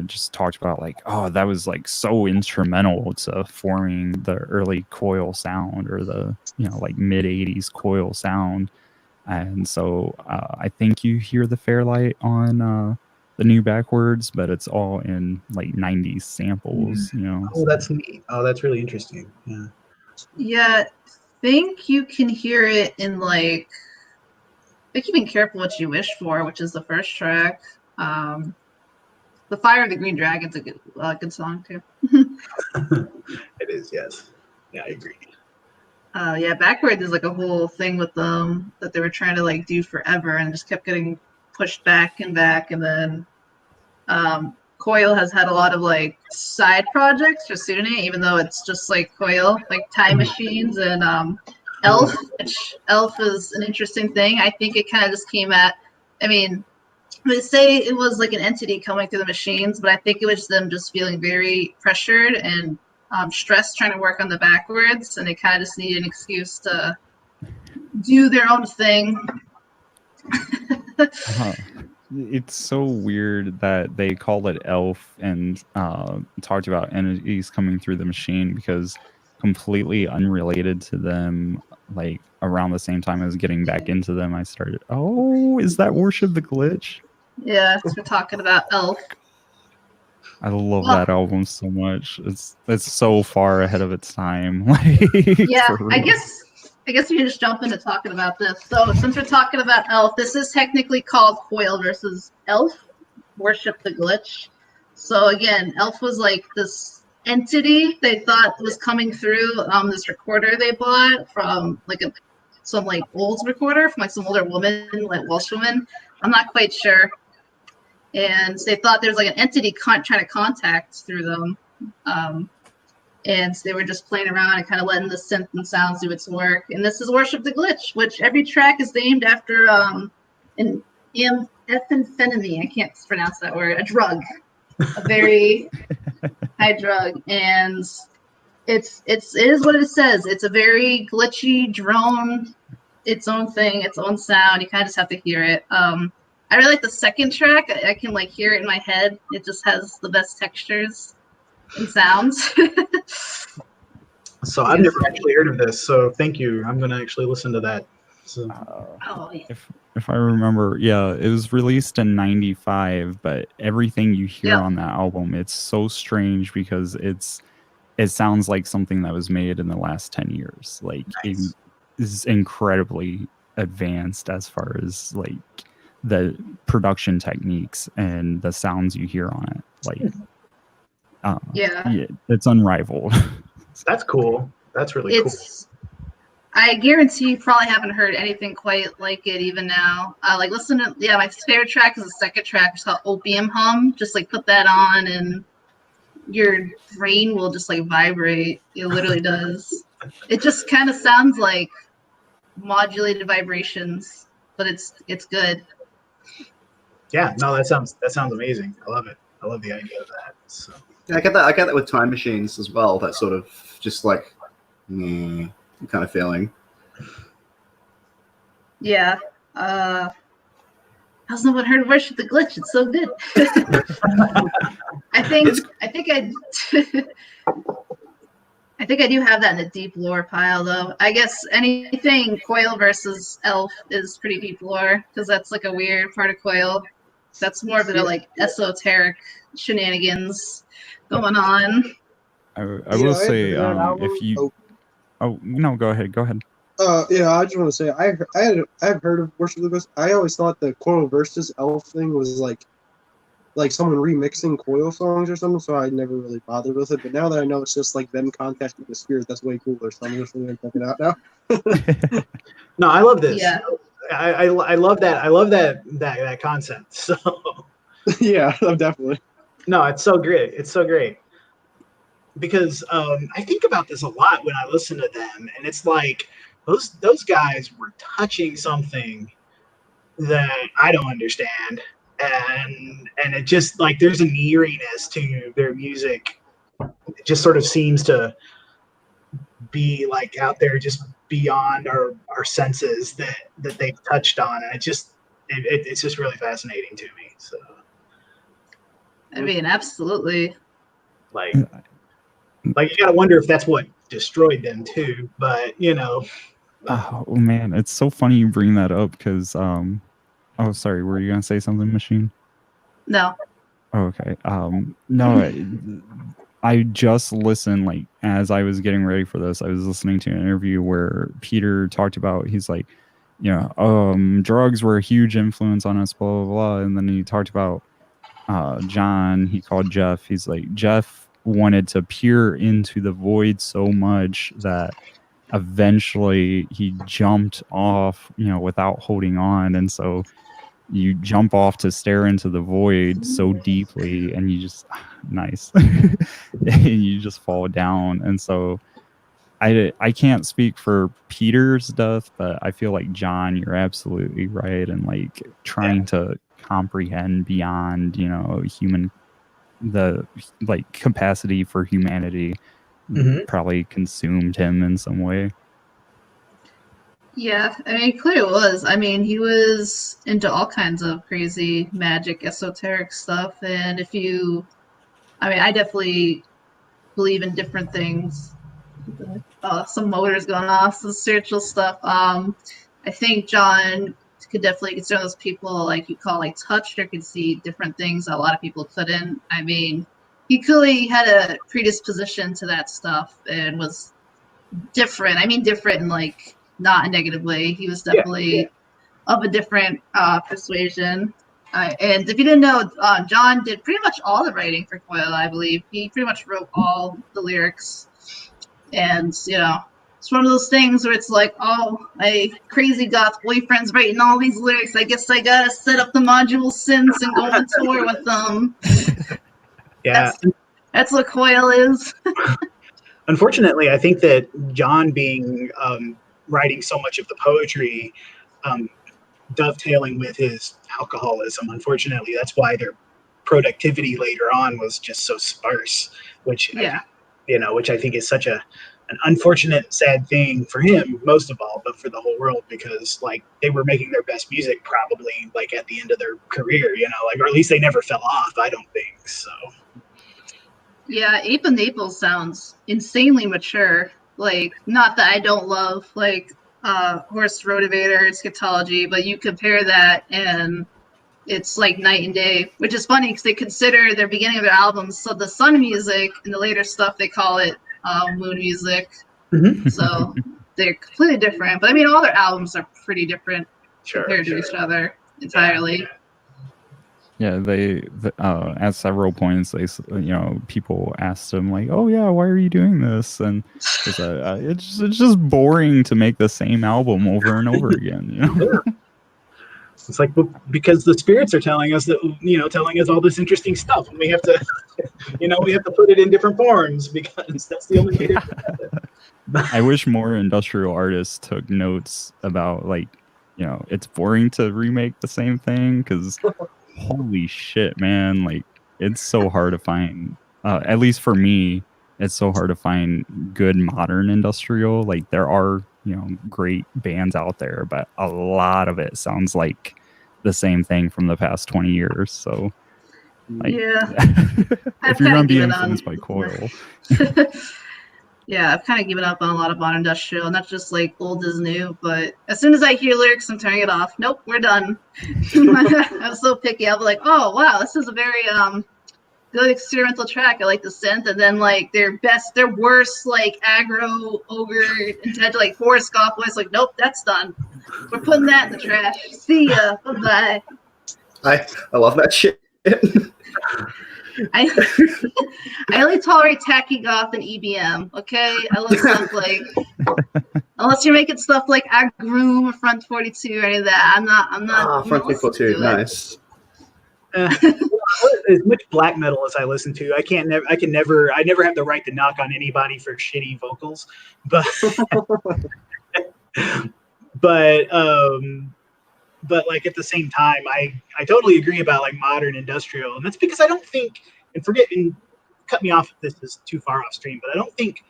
just talked about like, oh, that was like so instrumental to forming the early Coil sound, or the like mid 80s Coil sound. And so I think you hear the Fairlight on the new Backwards, but it's all in like 90s samples. Oh, that's neat. Oh, that's really interesting. Yeah. Yeah, I think you can hear it in like, I think Being Careful What You Wish For, which is the first track. The Fire of the Green Dragon's a good song too. It is, yes. Yeah, I agree. Yeah, Backwards is like a whole thing with them that they were trying to like do forever and just kept getting pushed back, and then Coil has had a lot of like side projects for Sune, even though it's just like Coil, like Time Machines and Elf, which Elf is an interesting thing. I think it kind of just came at, I mean, they say it was like an entity coming through the machines, but I think it was them just feeling very pressured and stressed trying to work on the Backwards, and they kind of just needed an excuse to do their own thing. It's so weird that they called it Elf and talked about entities coming through the machine, because completely unrelated to them, like around the same time as getting back into them, I started, oh, is that Worship the Glitch? Yeah, we're talking about Elf. I love that album so much. It's so far ahead of its time. Yeah, I guess we can just jump into talking about this. So since we're talking about Elf, this is technically called Coil versus Elf, Worship the Glitch. So again, Elf was like this entity they thought was coming through this recorder they bought from like some like old recorder from like some older woman, like Welsh woman. I'm not quite sure. And so they thought there was like an entity trying to contact through them. And so they were just playing around and kind of letting the synth and sounds do its work. And this is Worship the Glitch, which every track is named after an amphetamine. I can't pronounce that word. A drug, a very high drug, and it is what it says. It's a very glitchy drone, its own thing, its own sound. You kind of just have to hear it. I really like the second track. I can like hear it in my head. It just has the best textures and sounds. So I've never actually heard of this, so thank you. I'm gonna actually listen to that. So. Yeah. If I remember, yeah, it was released in '95, but everything you hear on that album, it's so strange because it sounds like something that was made in the last 10 years. Like it is incredibly advanced as far as like the production techniques and the sounds you hear on it. Like yeah, it's unrivaled. That's cool. That's really cool. I guarantee you probably haven't heard anything quite like it even now. Like listen to my favorite track is the second track. It's called Opium Hum. Just like put that on and your brain will just like vibrate. It literally does. It just kind of sounds like modulated vibrations, but it's good. Yeah, no, that sounds amazing. I love it. I love the idea of that. So. Yeah, I get that with Time Machines as well. That sort of just like kind of feeling. Yeah. I also haven't heard Worship the Glitch. It's so good. I think I do have that in a deep lore pile, though. I guess anything Coil versus Elf is pretty deep lore, because that's like a weird part of Coil. That's more of a like esoteric shenanigans going on. I will say, if you... Oh, no, go ahead. Yeah, I just want to say, I've heard of Worship of the Glitch. I always thought the Coil versus Elf thing was like someone remixing Coil songs or something, so I never really bothered with it. But now that I know it's just like them contacting the spirit, that's way cooler. So I'm just going to check it out now. No, I love this. Yeah. I love that. I love that concept. So yeah, definitely. No, it's so great. It's so great. Because I think about this a lot when I listen to them, and it's like those guys were touching something that I don't understand, and it just like there's an eeriness to their music. It just sort of seems to be like out there just beyond our senses that they've touched on, and it's just really fascinating to me. So I mean, absolutely. like you gotta wonder if that's what destroyed them too, but you know. Oh man, it's so funny you bring that up because oh sorry, were you gonna say something, Machine? No. Oh, okay. No, I just listened, like, as I was getting ready for this, I was listening to an interview where Peter talked about, he's like, you know, drugs were a huge influence on us, blah, blah, blah. And then he talked about John, he called Jeff. He's like, Jeff wanted to peer into the void so much that eventually he jumped off, you know, without holding on. And so you jump off to stare into the void so deeply and you just nice and you just fall down. And so I can't speak for Peter's death, but I feel like John, you're absolutely right. And like trying to comprehend beyond, you know, the like capacity for humanity probably consumed him in some way. Yeah, I mean, clearly it was. I mean, he was into all kinds of crazy magic, esoteric stuff. And I mean, I definitely believe in different things. Some motors going off, some spiritual stuff. I think John could definitely consider those people like you call like touched or could see different things that a lot of people couldn't. I mean, he clearly had a predisposition to that stuff and was different. I mean, different in like not a negative way. He was definitely of a different persuasion. And if you didn't know, John did pretty much all the writing for Coil, I believe. He pretty much wrote all the lyrics. And, you know, it's one of those things where it's like, oh, my crazy goth boyfriend's writing all these lyrics. I guess I gotta set up the module synths and go on tour with them. Yeah. That's what Coil is. Unfortunately, I think that John being writing so much of the poetry, dovetailing with his alcoholism, unfortunately, that's why their productivity later on was just so sparse, which I think is such an unfortunate, sad thing for him, most of all, but for the whole world, because like they were making their best music probably like at the end of their career, you know, like, or at least they never fell off, I don't think so. Yeah, Ape of Naples sounds insanely mature. Like, not that I don't love like Horse Rotorvator and Scatology, but you compare that and it's like night and day, which is funny because they consider their beginning of their albums so the sun music, and the later stuff they call it moon music. So they're completely different. But I mean, all their albums are pretty different compared to each other entirely. Yeah, they at several points, they, you know, people asked them like, "Oh yeah, why are you doing this?" And it's just boring to make the same album over and over again. You know, it's like because the spirits are telling us that, you know, telling us all this interesting stuff, and we have to, you know, we have to put it in different forms because that's the only way. I wish more industrial artists took notes about like, you know, it's boring to remake the same thing because. Holy shit, man, like it's so hard to find, at least for me, it's so hard to find good modern industrial. Like there are, you know, great bands out there, but a lot of it sounds like the same thing from the past 20 years. So like, if you're gonna be influenced by Coil. Yeah, I've kind of given up on a lot of modern industrial, not just like old as new, but as soon as I hear lyrics, I'm turning it off. Nope, we're done. I'm so picky. I'll be like, oh, wow, this is a very good experimental track. I like the synth. And then like their worst, like aggro, ogre, intent, like Forrest Gump voice, like, nope, that's done. We're putting that in the trash. See ya. Bye-bye. I love that shit. I only tolerate tacky goth and EBM. Okay, I love stuff like unless you're making stuff like Agroom or Front 42 or any of that. I'm not. Front 42, nice. As much black metal as I listen to, I never have the right to knock on anybody for shitty vocals, but but like at the same time, I totally agree about like modern industrial, and that's because I don't think, and cut me off if this is too far off stream, but I don't think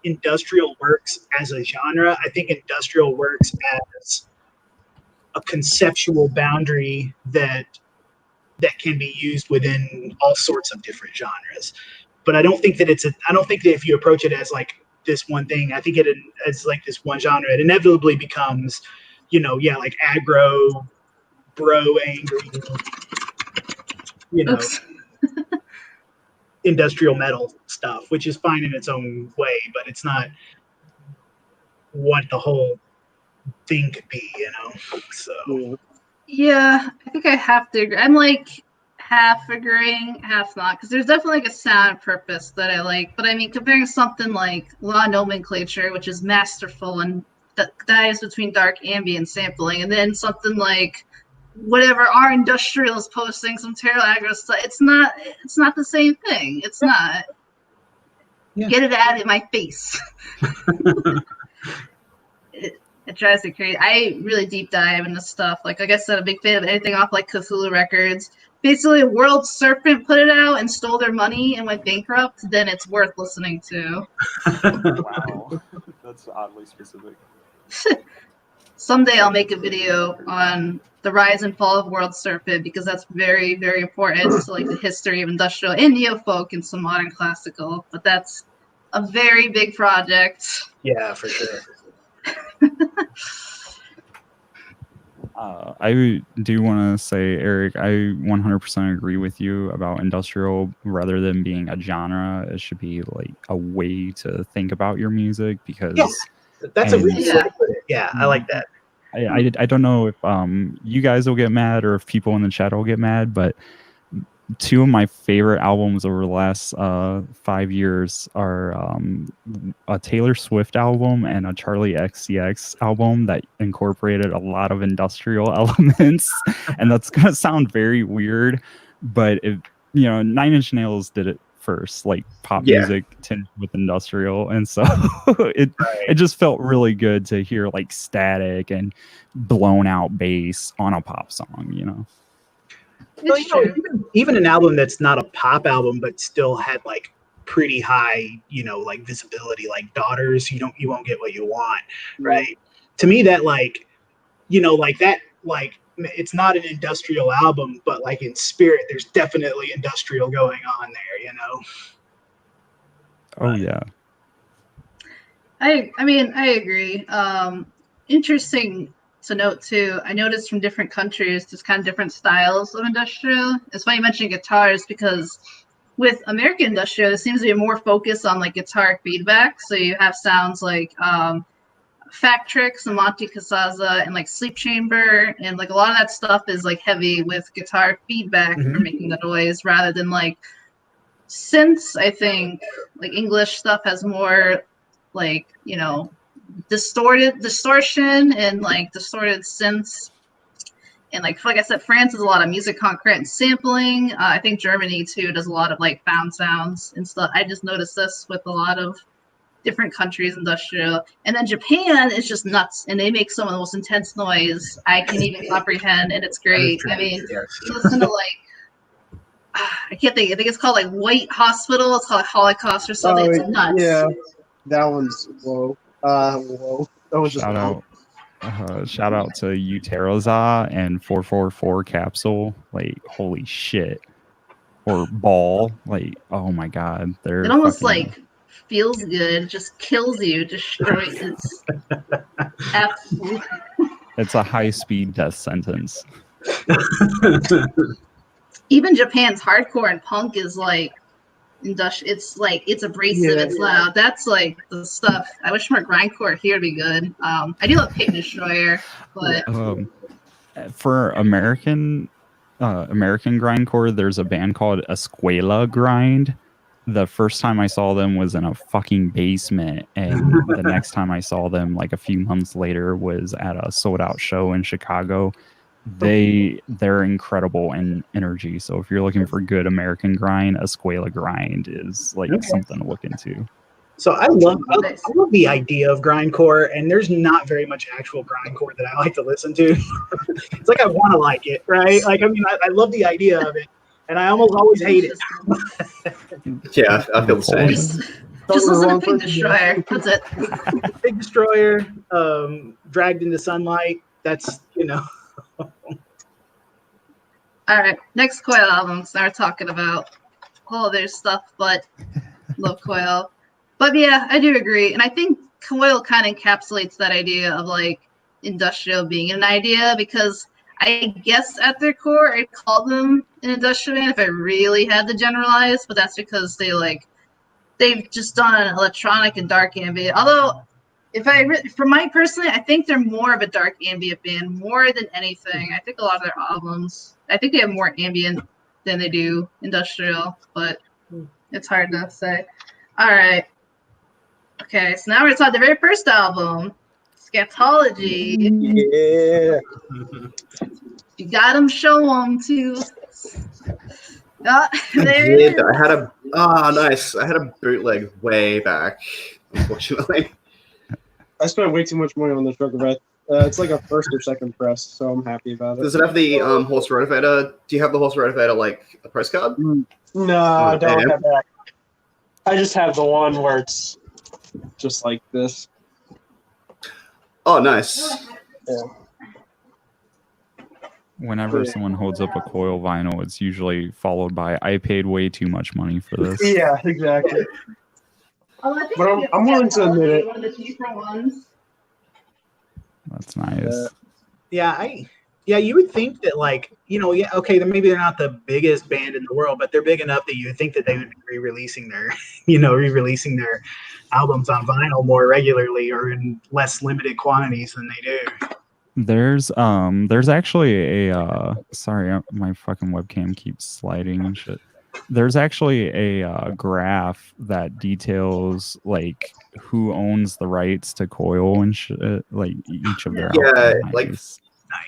industrial works as a genre. I think industrial works as a conceptual boundary that can be used within all sorts of different genres. But I don't think that I don't think that if you approach it as like this one thing, I think it as like this one genre, it inevitably becomes, like aggro, bro, angry, Oops. industrial metal stuff, which is fine in its own way, but it's not what the whole thing could be, So Yeah, I think I have to agree. I'm like half agreeing, half not, because there's definitely like a sound purpose that I like. But I mean, comparing something like Law Nomenclature, which is masterful and dives between dark ambient sampling, and then something like whatever our industrial is posting, some terrible aggro stuff. It's not the same thing. It's not. Yeah. Get it out of my face. It drives me crazy. I really deep dive into stuff. Like I said, I'm a big fan of anything off like Cthulhu Records. Basically, World Serpent put it out and stole their money and went bankrupt. Then it's worth listening to. Wow, that's oddly specific. Someday I'll make a video on the rise and fall of World Serpent because that's very, very important to like the history of industrial and neo-folk and some modern classical. But that's a very big project. Yeah, for sure. I do want to say, Eric, I 100% agree with you about industrial. Rather than being a genre, it should be like a way to think about your music, because that's a really good way to put it. Yeah, I like that. I don't know if you guys will get mad or if people in the chat will get mad, but two of my favorite albums over the last 5 years are a Taylor Swift album and a Charlie XCX album that incorporated a lot of industrial elements. And that's going to sound very weird, but Nine Inch Nails did it first, like pop music tinged with industrial, and so it just felt really good to hear like static and blown out bass on a pop song. Well, even an album that's not a pop album but still had like pretty high, like visibility, like Daughters, you won't get what you want, right? To me, that like it's not an industrial album, but like in spirit, there's definitely industrial going on there, Oh yeah. I mean, I agree. Interesting to note too, I noticed from different countries, just kind of different styles of industrial. It's funny you mentioned guitars because with American industrial, there seems to be more focus on like guitar feedback. So you have sounds like Factrix and Monte Casaza and like Sleep Chamber, and like a lot of that stuff is like heavy with guitar feedback for making the noise rather than like synths. I think like English stuff has more like distortion and like distorted synths, and like I said, France has a lot of music concrete and sampling. I think Germany too does a lot of like found sounds and stuff. I just noticed this with a lot of different countries industrial, and then Japan is just nuts, and they make some of the most intense noise I can even comprehend, and it's great. I mean, listen to like I can't think. I think it's called like White Hospital. It's called like Holocaust or something. It's nuts. Yeah, that one's whoa. Whoa. That was just shout out to Uteroza and 444 Capsule. Like, holy shit. Or Ball. Like, oh my god. It almost like feels good, just kills you, destroys. It's absolutely. It's a high-speed death sentence. Even Japan's hardcore and punk is like industrial. It's like it's abrasive, it's loud. That's like the stuff. I wish more grindcore here would be good. I do love Paint Destroyer, but for American grindcore, there's a band called Escuela Grind. The first time I saw them was in a fucking basement, and the next time I saw them, like a few months later, was at a sold-out show in Chicago. They're incredible in energy. So if you're looking for good American grind, Escuela Grind is like something to look into. So I love Nice. I love the idea of grindcore, and there's not very much actual grindcore that I like to listen to. It's like I want to like it, right? Like I mean, I love the idea of it, and I almost always hate it. Yeah, I feel the same. Just listen to Pig Destroyer. That's it. Big Destroyer, Dragged into Sunlight. That's All right, next Coil albums. Now we're talking about all other stuff, but love Coil. But yeah, I do agree, and I think Coil kind of encapsulates that idea of like industrial being an idea, because I guess at their core, I'd call them an industrial band if I really had to generalize. But that's because they've just done electronic and dark ambient. Although, for my personally, I think they're more of a dark ambient band more than anything. I think a lot of their albums, I think they have more ambient than they do industrial, but it's hard to say. All right. Okay, so now we're talking the very first album, Scatology. Yeah. You got them, show them too. Oh, there it Did. is. I had nice. I had a bootleg way back, unfortunately. I spent way too much money on this record, but it's like a first or second press, so I'm happy about it. Does it have the horse rotivator? Do you have the horse rotivator like a press card? No, I don't Okay. have that. I just have the one where it's just like this. Oh, nice. Yeah. Whenever someone holds up a Coil vinyl, it's usually followed by, I paid way too much money for this. Yeah, exactly. Oh, I think But I'm willing to admit it. One of the cheaper ones. That's nice. Yeah, you would think that okay, then maybe they're not the biggest band in the world, but they're big enough that you would think that they would be re-releasing their albums on vinyl more regularly or in less limited quantities than they do. There's actually a sorry, my fucking webcam keeps sliding and shit. There's actually a graph that details like who owns the rights to Coil and shit, like each of their albums. like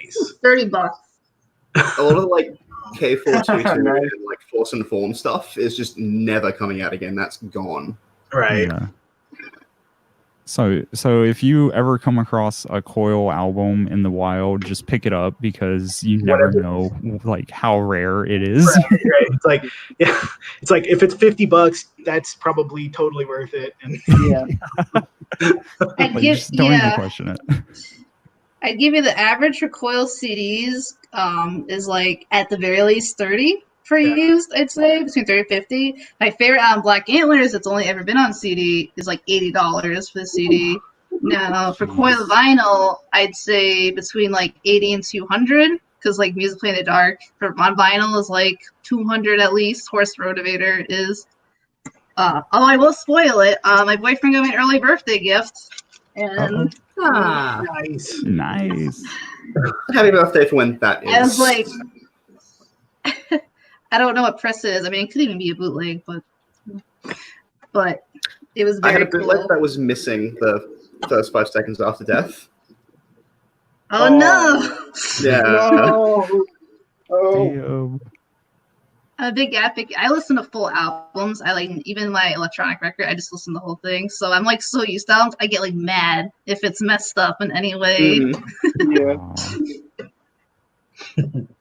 Nice. $30. a lot of the like K422 and like Force and Form stuff is just never coming out again. That's gone. Right. Yeah. So if you ever come across a Coil album in the wild, just pick it up because you never know like how rare it is. Right. It's like if it's $50, that's probably totally worth it. And Yeah. Like, just don't even question it. I'd give you the average for Coil CDs is like at the very least 30 for used, I'd say, between 30 and 50. My favorite album, Black Antlers, that's only ever been on CD, is like $80 for the CD. Now, for Coil vinyl, I'd say between like 80 and 200, because like Music Play in the Dark on vinyl is like 200 at least. Horse Rotorvator is. I will spoil it. My boyfriend got me an early birthday gift, and nice. Happy birthday for when that is. I was like, I don't know what press it is. I mean, it could even be a bootleg, but it was I had very a bootleg cool. that was missing the first 5 seconds after death. Oh no! Yeah. No. Oh. I'm a big epic. I listen to full albums. I like even my electronic record. I just listen to the whole thing. So I'm like so used to albums. I get like mad if it's messed up in any way. Yeah.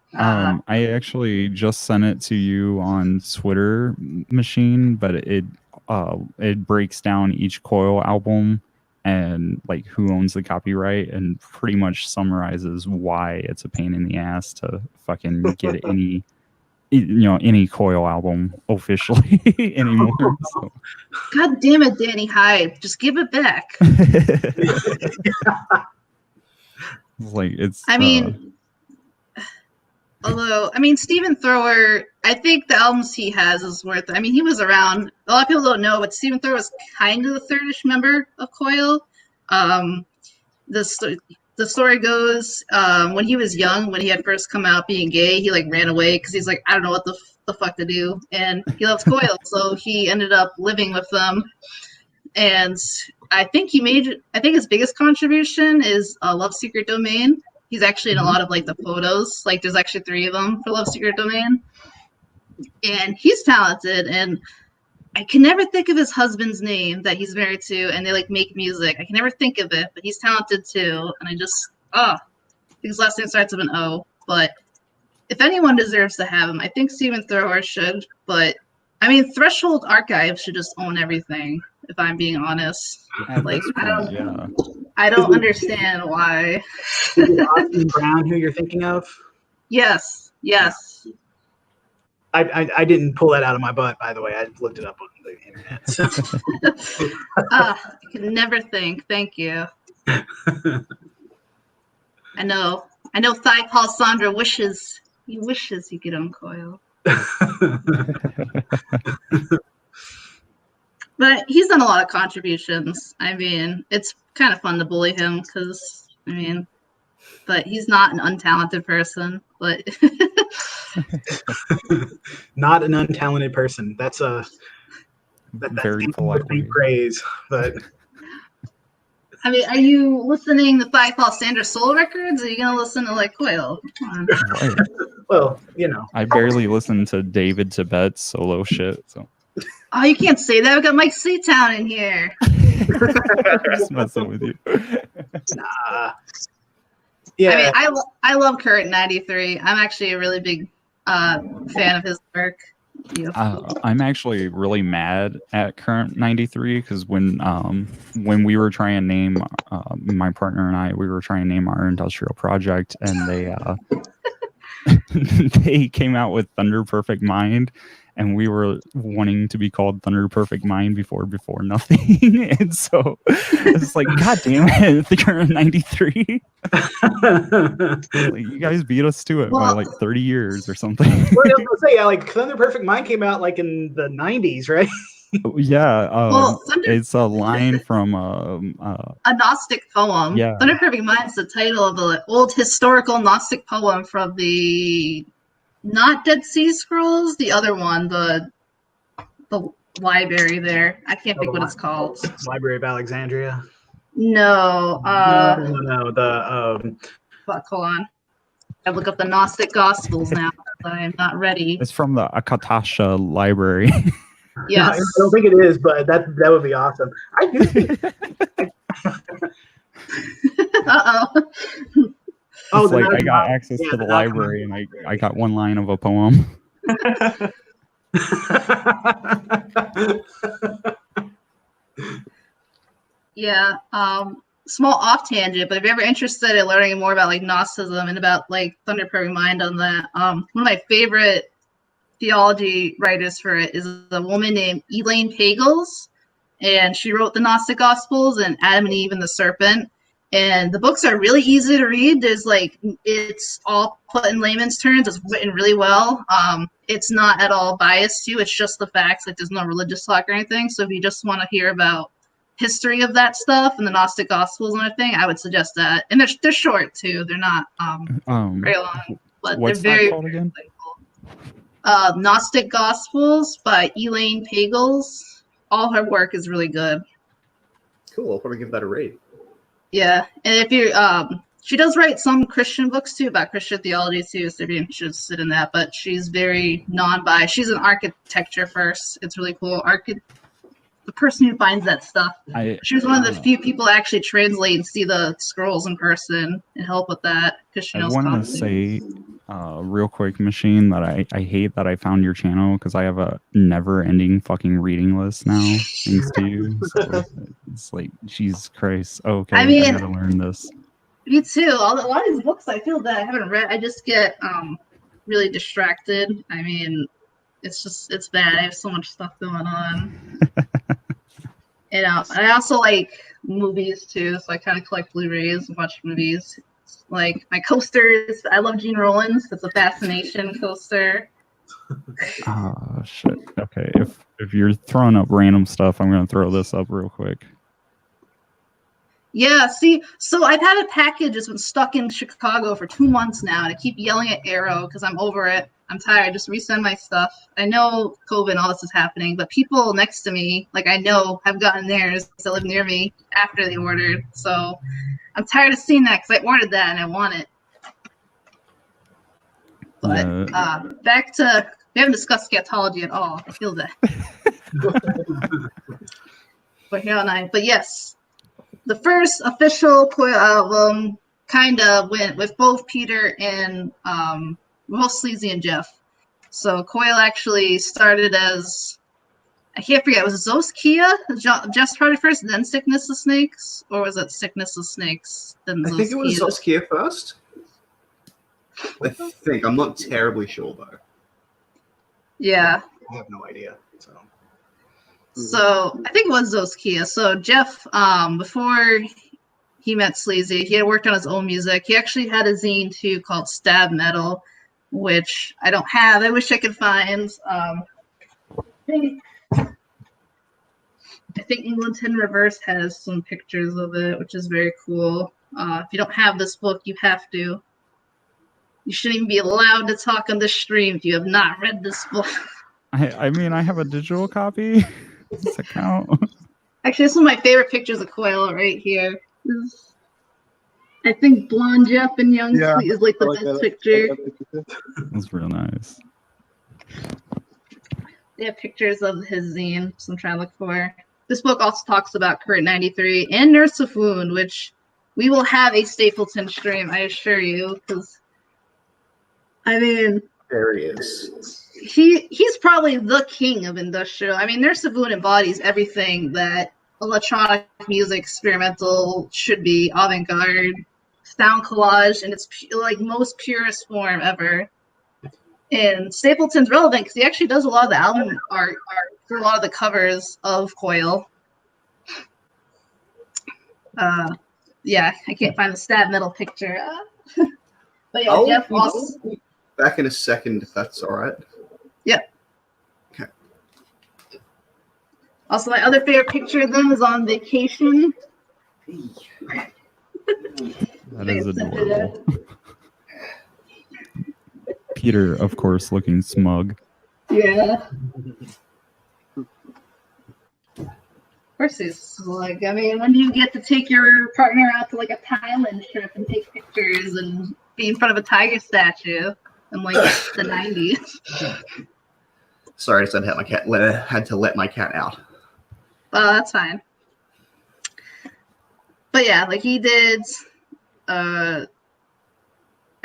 I actually just sent it to you on Twitter machine, but it breaks down each Coil album and like who owns the copyright and pretty much summarizes why it's a pain in the ass to fucking get any Coil album officially anymore. So. God damn it, Danny Hyde. Just give it back. Although, I mean, Stephen Thrower, I think the albums he has is worth it. I mean, he was around. A lot of people don't know, but Stephen Thrower was kind of the third-ish member of Coil. The story goes, when he was young, when he had first come out being gay, he like ran away because he's like, I don't know what the fuck to do, and he loves Coil, so he ended up living with them. And I think his biggest contribution is Love Secret Domain. He's actually in a lot of like the photos. Like there's actually 3 of them for Love Secret Domain, and he's talented. And I can never think of his husband's name that he's married to, and they like make music. I can never think of it, but he's talented too. And I just his last name starts with an O. But if anyone deserves to have him, I think Steven Thrower should. But I mean, Threshold Archive should just own everything. If I'm being honest, At like this point, I don't understand why. Is it Austin Brown who you're thinking of? Yes. I didn't pull that out of my butt, by the way. I looked it up on the internet. So. I can never think. Thank you. I know. Thigh Paul Sandra wishes he could own Coil. But he's done a lot of contributions. I mean, it's kind of fun to bully him because, but he's not an untalented person. But not an untalented person. That's very polite praise. But I mean, are you listening to Thigh Paul Sandra solo records? Or are you gonna listen to like Coil? Come on. Well, you know, I barely listen to David Tibet's solo shit. So. Oh, you can't say that. We got Mike Seatown in here. Just messing with you. Nah. Yeah. I mean, I love Current 93. I'm actually a really big fan of his work. I'm actually really mad at Current 93 because when we were trying to name my partner and I, we were trying to name our industrial project, and they they came out with Thunder Perfect Mind, and we were wanting to be called Thunder Perfect Mind before nothing. And so it's like, God damn it, the Current 93. Like, you guys beat us to it by like 30 years or something. Well, I was gonna say, yeah, like Thunder Perfect Mind came out like in the 90s, right? Yeah, it's a line from a Gnostic poem. Yeah. Thunder Perfect Mind is the title of an old historical Gnostic poem from the not Dead Sea Scrolls, the other one, the library there. I can't think what it's called. Library of Alexandria. No. No. The Fuck, hold on. I look up the Gnostic Gospels now. I am not ready. It's from the Akatasha library. Yes. I don't think it is, but that would be awesome. I do think. It's like I got access to the library and I got one line of a poem. Yeah. Small off tangent, but if you're ever interested in learning more about like Gnosticism and about like Thunder Perfect Mind on that, one of my favorite theology writers for it is a woman named Elaine Pagels, and she wrote the Gnostic Gospels and Adam and Eve and the Serpent. And the books are really easy to read. There's like, it's all put in layman's terms. It's written really well. It's not at all biased too. It's just the facts. Like, there's no religious talk or anything. So if you just want to hear about history of that stuff and the Gnostic Gospels and everything, I would suggest that. And they're short too. They're not very long, but what's they're very that called again? Gnostic Gospels by Elaine Pagels. All her work is really good. Cool. I'll probably give that a read. Yeah, and if you, she does write some Christian books too about Christian theology too, so if you're interested in that. But she's very non-biased. She's an architecture first. It's really cool. The person who finds that stuff. She was one of the few people to actually translate and see the scrolls in person and help with that because she knows. I want to say, real quick, Machine, that I hate that I found your channel because I have a never-ending fucking reading list now, thanks to you. So it's like, Jesus Christ. Okay, I gotta learn this. Me too. A lot of these books I feel that I haven't read, I just get really distracted. I mean, it's bad. I have so much stuff going on. And I also like movies too, so I kind of collect Blu-rays and watch movies. Like my coasters, I love Gene Rollins. It's a Fascination coaster. Oh shit. Okay, if you're throwing up random stuff, I'm gonna throw this up real quick. Yeah, see, so I've had a package that's been stuck in Chicago for 2 months now, and I keep yelling at Arrow because I'm over it. I'm tired. Just resend my stuff. I know COVID and all this is happening, but people next to me, like I know, have gotten theirs that live near me after they ordered. So I'm tired of seeing that because I ordered that and I want it. But back to, we haven't discussed scatology at all. I feel that. But yes, the first official Coil album kind of went with both Peter and both Sleazy and Jeff. So Coil actually started as, I can't forget, was it Zoskia? Jeff's project first, then Sickness of Snakes? Or was it Sickness of Snakes, then Zoskia? I think it was Zoskia first. I think. I'm not terribly sure, though. Yeah. I have no idea. So I think it was Zoskia. So Jeff, before he met Sleazy, he had worked on his own music. He actually had a zine too called Stab Metal, which I don't have. I wish I could find. I think England in Reverse has some pictures of it, which is very cool. If you don't have this book, you have to. You shouldn't even be allowed to talk on the stream if you have not read this book. I mean, I have a digital copy. Does that count? Actually, this is one of my favorite pictures of Coil right here. I think Blonde Jeff and Young Sleazy is like the best picture. That's real nice. They have pictures of his zine, so I'm trying to look for. This book also talks about Kurt 93 and Nurse of Wound, which we will have a Stapleton stream, I assure you, because I mean, There he is. He's probably the king of industrial. I mean, Nurse of Wound embodies everything that electronic music, experimental should be, avant-garde, sound collage, in its like most purest form ever. And Stapleton's relevant because he actually does a lot of the album art for a lot of the covers of Coil. Yeah, I can't find the Stab Metal picture. But yeah, Jeff also. Back in a second, if that's all right. Yep. Okay. Also, my other favorite picture of them is on vacation. That is adorable. Peter, of course, looking smug. Yeah. Of course he's smug. I mean, when do you get to take your partner out to like a Thailand trip and take pictures and be in front of a tiger statue in like the 90s? Sorry, I just had to let my cat out. Well, that's fine. But yeah, like he did. I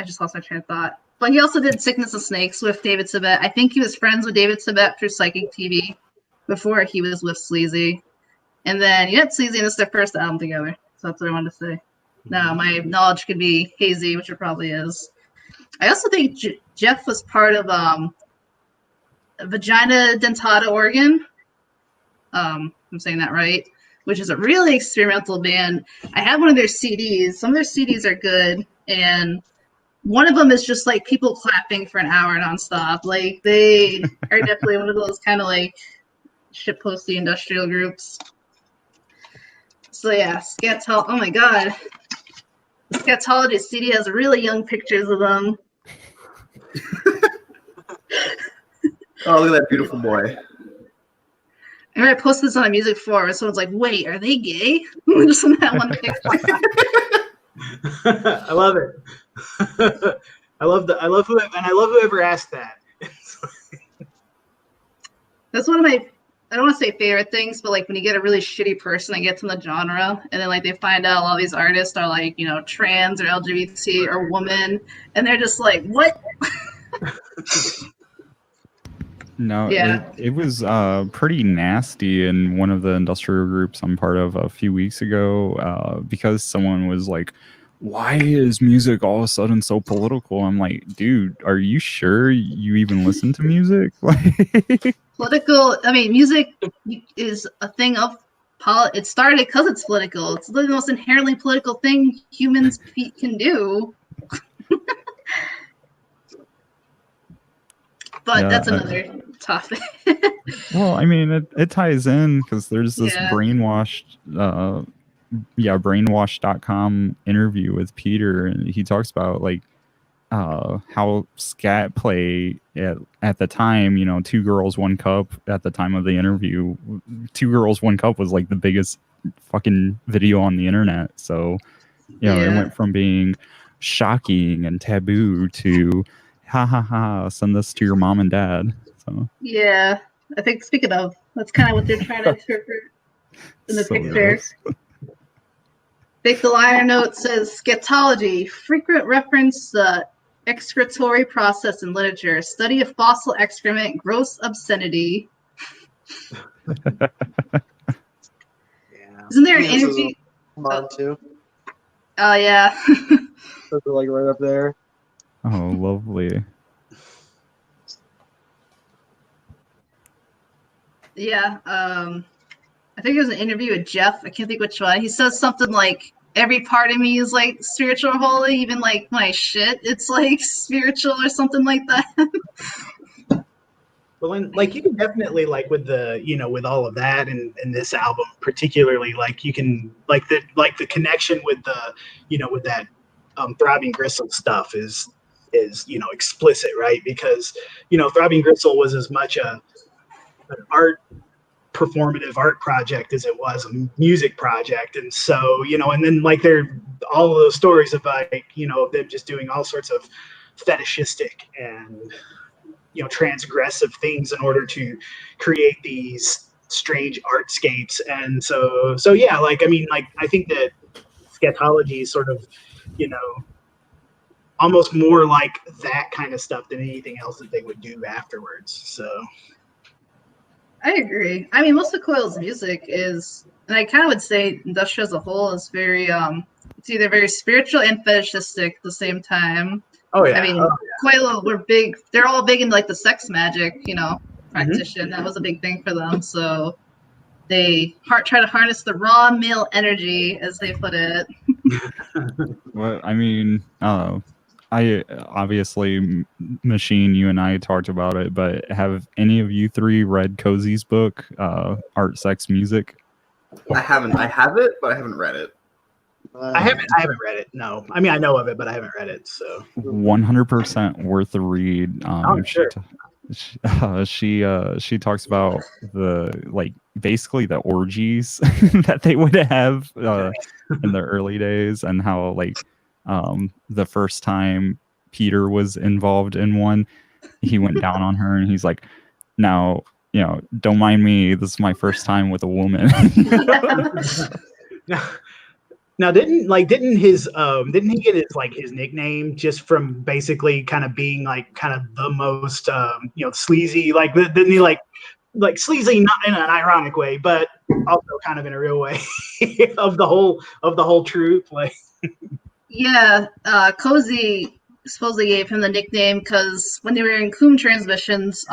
just lost my train of thought. But he also did Sickness of Snakes with David Tibet. I think he was friends with David Tibet through Psychic TV before he was with Sleazy. And then you had Sleazy and this is their first album together. So that's what I wanted to say. Now, my knowledge could be hazy, which it probably is. I also think Jeff was part of Vagina Dentata Organ. I'm saying that right. Which is a really experimental band. I have one of their CDs. Some of their CDs are good. And one of them is just like people clapping for an hour nonstop. Like they are definitely one of those kind of like shitposty industrial groups. So yeah, Scatology. Oh my god, the Scatology CD has really young pictures of them. Oh, look at that beautiful boy. I remember I posted this on a music forum, and someone's like, "Wait, are they gay?" Just in that one picture. I love it. I love whoever asked that. That's one of my, I don't want to say favorite things, but like when you get a really shitty person that gets in the genre, and then like they find out a lot of these artists are like, you know, trans or LGBT or woman, and they're just like, what? No, Yeah. it was pretty nasty in one of the industrial groups I'm part of a few weeks ago because someone was like, why is music all of a sudden so political? I'm like, dude, are you sure you even listen to music? Political, I mean, music is a thing of it started because it's political. It's the most inherently political thing humans can do. But yeah, that's another topic. Well, I mean, it ties in because there's this brainwashed, brainwash.com interview with Peter, and he talks about like how scat play at the time, you know, 2 Girls 1 Cup at the time of the interview, 2 Girls 1 Cup was like the biggest fucking video on the internet. So, you know, it went from being shocking and taboo to ha ha ha, send this to your mom and dad. So yeah, I think speaking of That's kind of what they're trying to interpret in the So picture. gross. Fake the liner note says Scatology, frequent reference the excretory process in literature, study of fossil excrement, gross obscenity. Yeah. Isn't there an Yeah, this is interview? Mine too. Oh yeah. Those are like right up there. Oh, lovely. Yeah. I think there's an interview with Jeff. I can't think which one. He says something like, "Every part of me is like spiritual and holy, even like my shit. It's like spiritual or something like that." Well, and like you can definitely like with the with all of that and this album particularly, like you can like the connection with the with that Throbbing Gristle stuff is explicit, right? Because Throbbing Gristle was as much an performative art project as it was a music project, and so and then like they're all of those stories of like of them just doing all sorts of fetishistic and transgressive things in order to create these strange artscapes. And so yeah, like I mean, like I think that Scatology is sort of almost more like that kind of stuff than anything else that they would do afterwards. So I agree. I mean, most of Coil's music is, and I kind of would say industrial as a whole is very, it's either very spiritual and fetishistic at the same time. oh yeah, I mean, Coil were big. They're all big into like the sex magic, practitioner. That was a big thing for them. So they try to harness the raw male energy, as they put it. Well, I mean, I obviously, Machine, you and I talked about it, but have any of you three read Cozy's book, Art, Sex, Music? I haven't. I have it, but I haven't read it. I haven't read it. No, I mean I know of it, but I haven't read it. So 100% worth the read. Sure. She talks about basically the orgies that they would have in the early days, and how the first time Peter was involved in one, he went down on her and he's like, "Now, don't mind me. This is my first time with a woman." Now, didn't he get his nickname just from basically kind of being like kind of the most sleazy, like didn't he like sleazy, not in an ironic way, but also kind of in a real way of the whole truth, like. Yeah, Cozy supposedly gave him the nickname because when they were in Coom transmissions,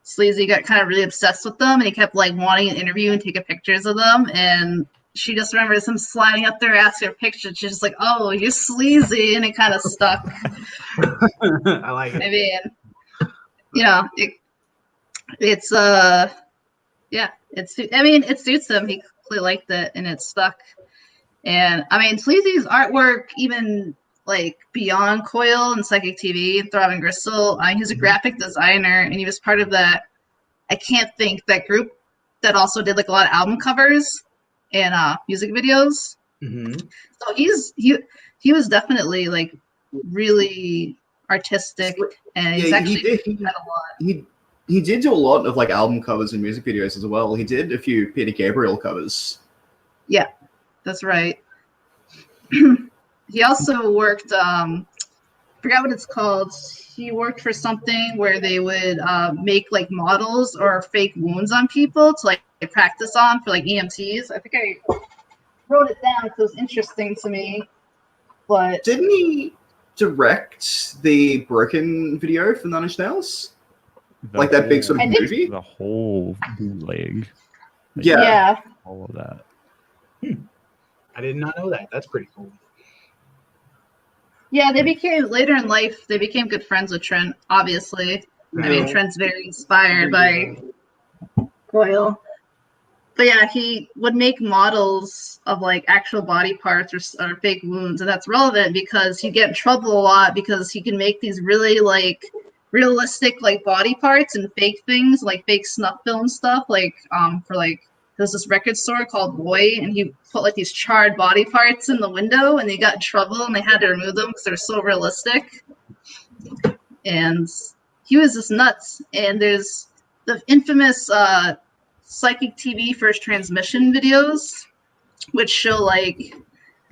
Sleazy got kind of really obsessed with them, and he kept like wanting an interview and taking pictures of them, and she just remembers him sliding up there asking her picture. She's just like, "Oh, you're sleazy," and it kind of stuck. I like it. I mean, it suits him. He clearly liked it, and it stuck. And I mean, Sleazy's artwork, even like beyond Coil and Psychic TV and Throbbing Gristle, he's a graphic designer, and he was part of that. I can't think that group that also did like a lot of album covers and music videos. Mm-hmm. So he was definitely like really artistic, and he's actually did a lot. He did do a lot of like album covers and music videos as well. He did a few Peter Gabriel covers. Yeah, that's right. He also worked, forgot what it's called. He worked for something where they would make like models or fake wounds on people to like practice on for like EMTs. I think I wrote it down because it was interesting to me. But didn't he direct the Broken video for Nine Inch Nails? Like that big sort of movie? The whole bootleg. Yeah. All of that. I did not know that. That's pretty cool. Yeah, they became, later in life, they became good friends with Trent, obviously. I mean, Trent's very inspired by Coil. But yeah, he would make models of like actual body parts or fake wounds, and that's relevant because he'd get in trouble a lot because he can make these really like realistic like body parts and fake things, like fake snuff film stuff, like for like there's this record store called Boy, and he put like these charred body parts in the window, and they got in trouble, and they had to remove them because they're so realistic. And he was just nuts. And there's the infamous psychic TV first transmission videos, which show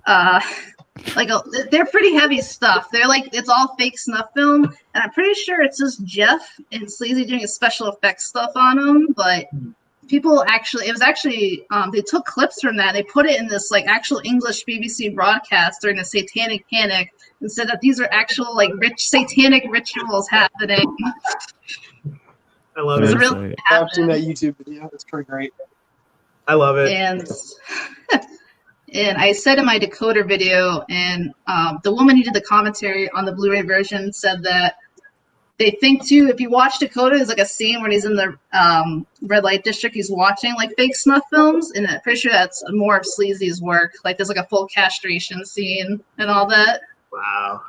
they're pretty heavy stuff. They're like, it's all fake snuff film, and I'm pretty sure it's just Jeff and Sleazy doing a special effects stuff on them. But people actually, they took clips from that. They put it in this like actual English BBC broadcast during the Satanic Panic, and said that these are actual like satanic rituals happening. I love It's it. really I've seen that YouTube video. It's pretty great. I love it. And I said in my decoder video, and the woman who did the commentary on the Blu-ray version said that they think too, if you watch Dakota, there's like a scene when he's in the red light district, he's watching like fake snuff films, and I'm pretty sure that's more of Sleazy's work. Like there's like a full castration scene and all that. Wow.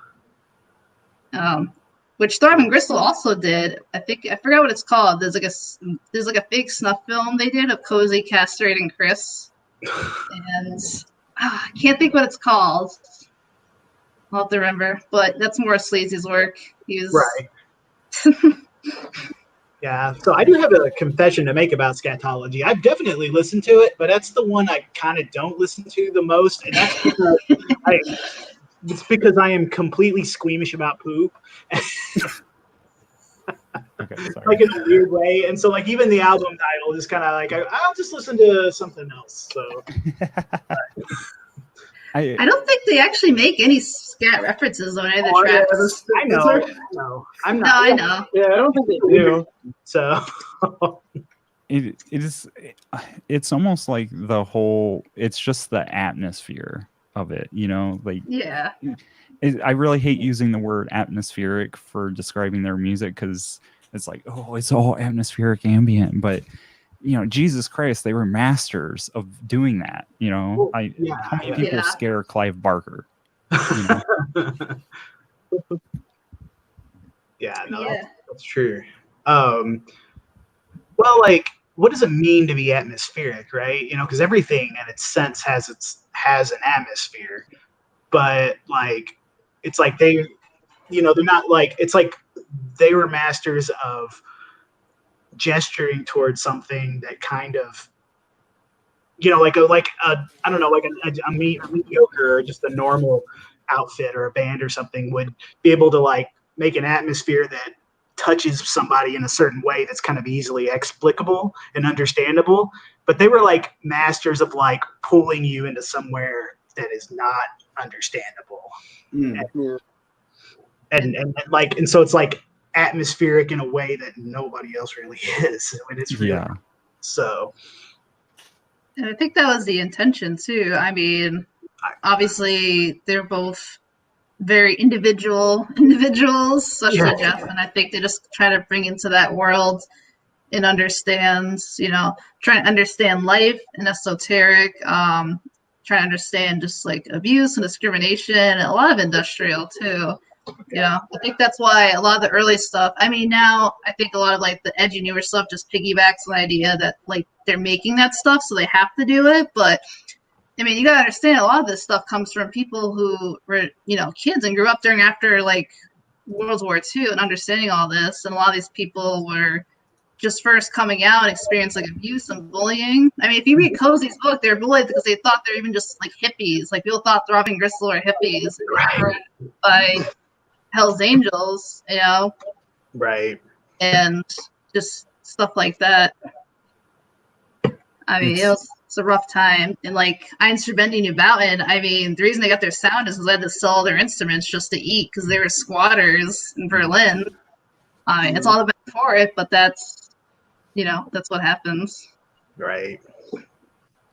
Which Throbbing Gristle also did. I forgot what it's called. There's like a fake snuff film they did of Cozy castrating Chris, and I can't think what it's called. I'll have to remember, but that's more Sleazy's work. Right. Yeah, so I do have a confession to make about Scatology. I've definitely listened to it, but that's the one I kind of don't listen to the most, and that's because I am completely squeamish about poop. Okay, sorry. Like in a weird way, and so like even the album title is kind of like I'll just listen to something else. So I don't think they actually make any scat references on any of the tracks. I know. No, I'm not. No, I know. Yeah, I don't think they do. So it's almost like it's just the atmosphere of it, you know, like Yeah. I really hate using the word atmospheric for describing their music because it's like, oh, it's all atmospheric ambient, but you know, Jesus Christ, they were masters of doing that. You know, how many people scare Clive Barker? You know? That's true. Well, like, what does it mean to be atmospheric, right? You know, because everything in its sense has an atmosphere, but like, it's like they, you know, they're not like, it's like they were masters of gesturing towards something that kind of, you know, like I don't know, like a mediocre or just a normal outfit or a band or something would be able to like make an atmosphere that touches somebody in a certain way that's kind of easily explicable and understandable. But they were like masters of like pulling you into somewhere that is not understandable. And so it's like atmospheric in a way that nobody else really is. I mean, it's real. So. And I think that was the intention too. I mean, obviously they're both very individuals, especially Jeff, and I think they just try to bring into that world and understands, you know, trying to understand life and esoteric, trying to understand just like abuse and discrimination and a lot of industrial too. You know, I think that's why a lot of the early stuff, I mean, now I think a lot of like the edgy newer stuff just piggybacks on the idea that like they're making that stuff, so they have to do it. But I mean, you gotta understand a lot of this stuff comes from people who were, you know, kids and grew up after like World War II and understanding all this. And a lot of these people were just first coming out and experienced like abuse and bullying. I mean, if you read Cozy's book, they're bullied because they thought they're even just like hippies. Like people thought Throbbing Gristle were hippies by Hell's Angels, you know? Right. And just stuff like that. I mean, it's a rough time. And like Einstürbendy New Bauten, I mean, the reason they got their sound is because they had to sell all their instruments just to eat because they were squatters in Berlin. I mean, it's all the better for it, but that's, you know, that's what happens. Right.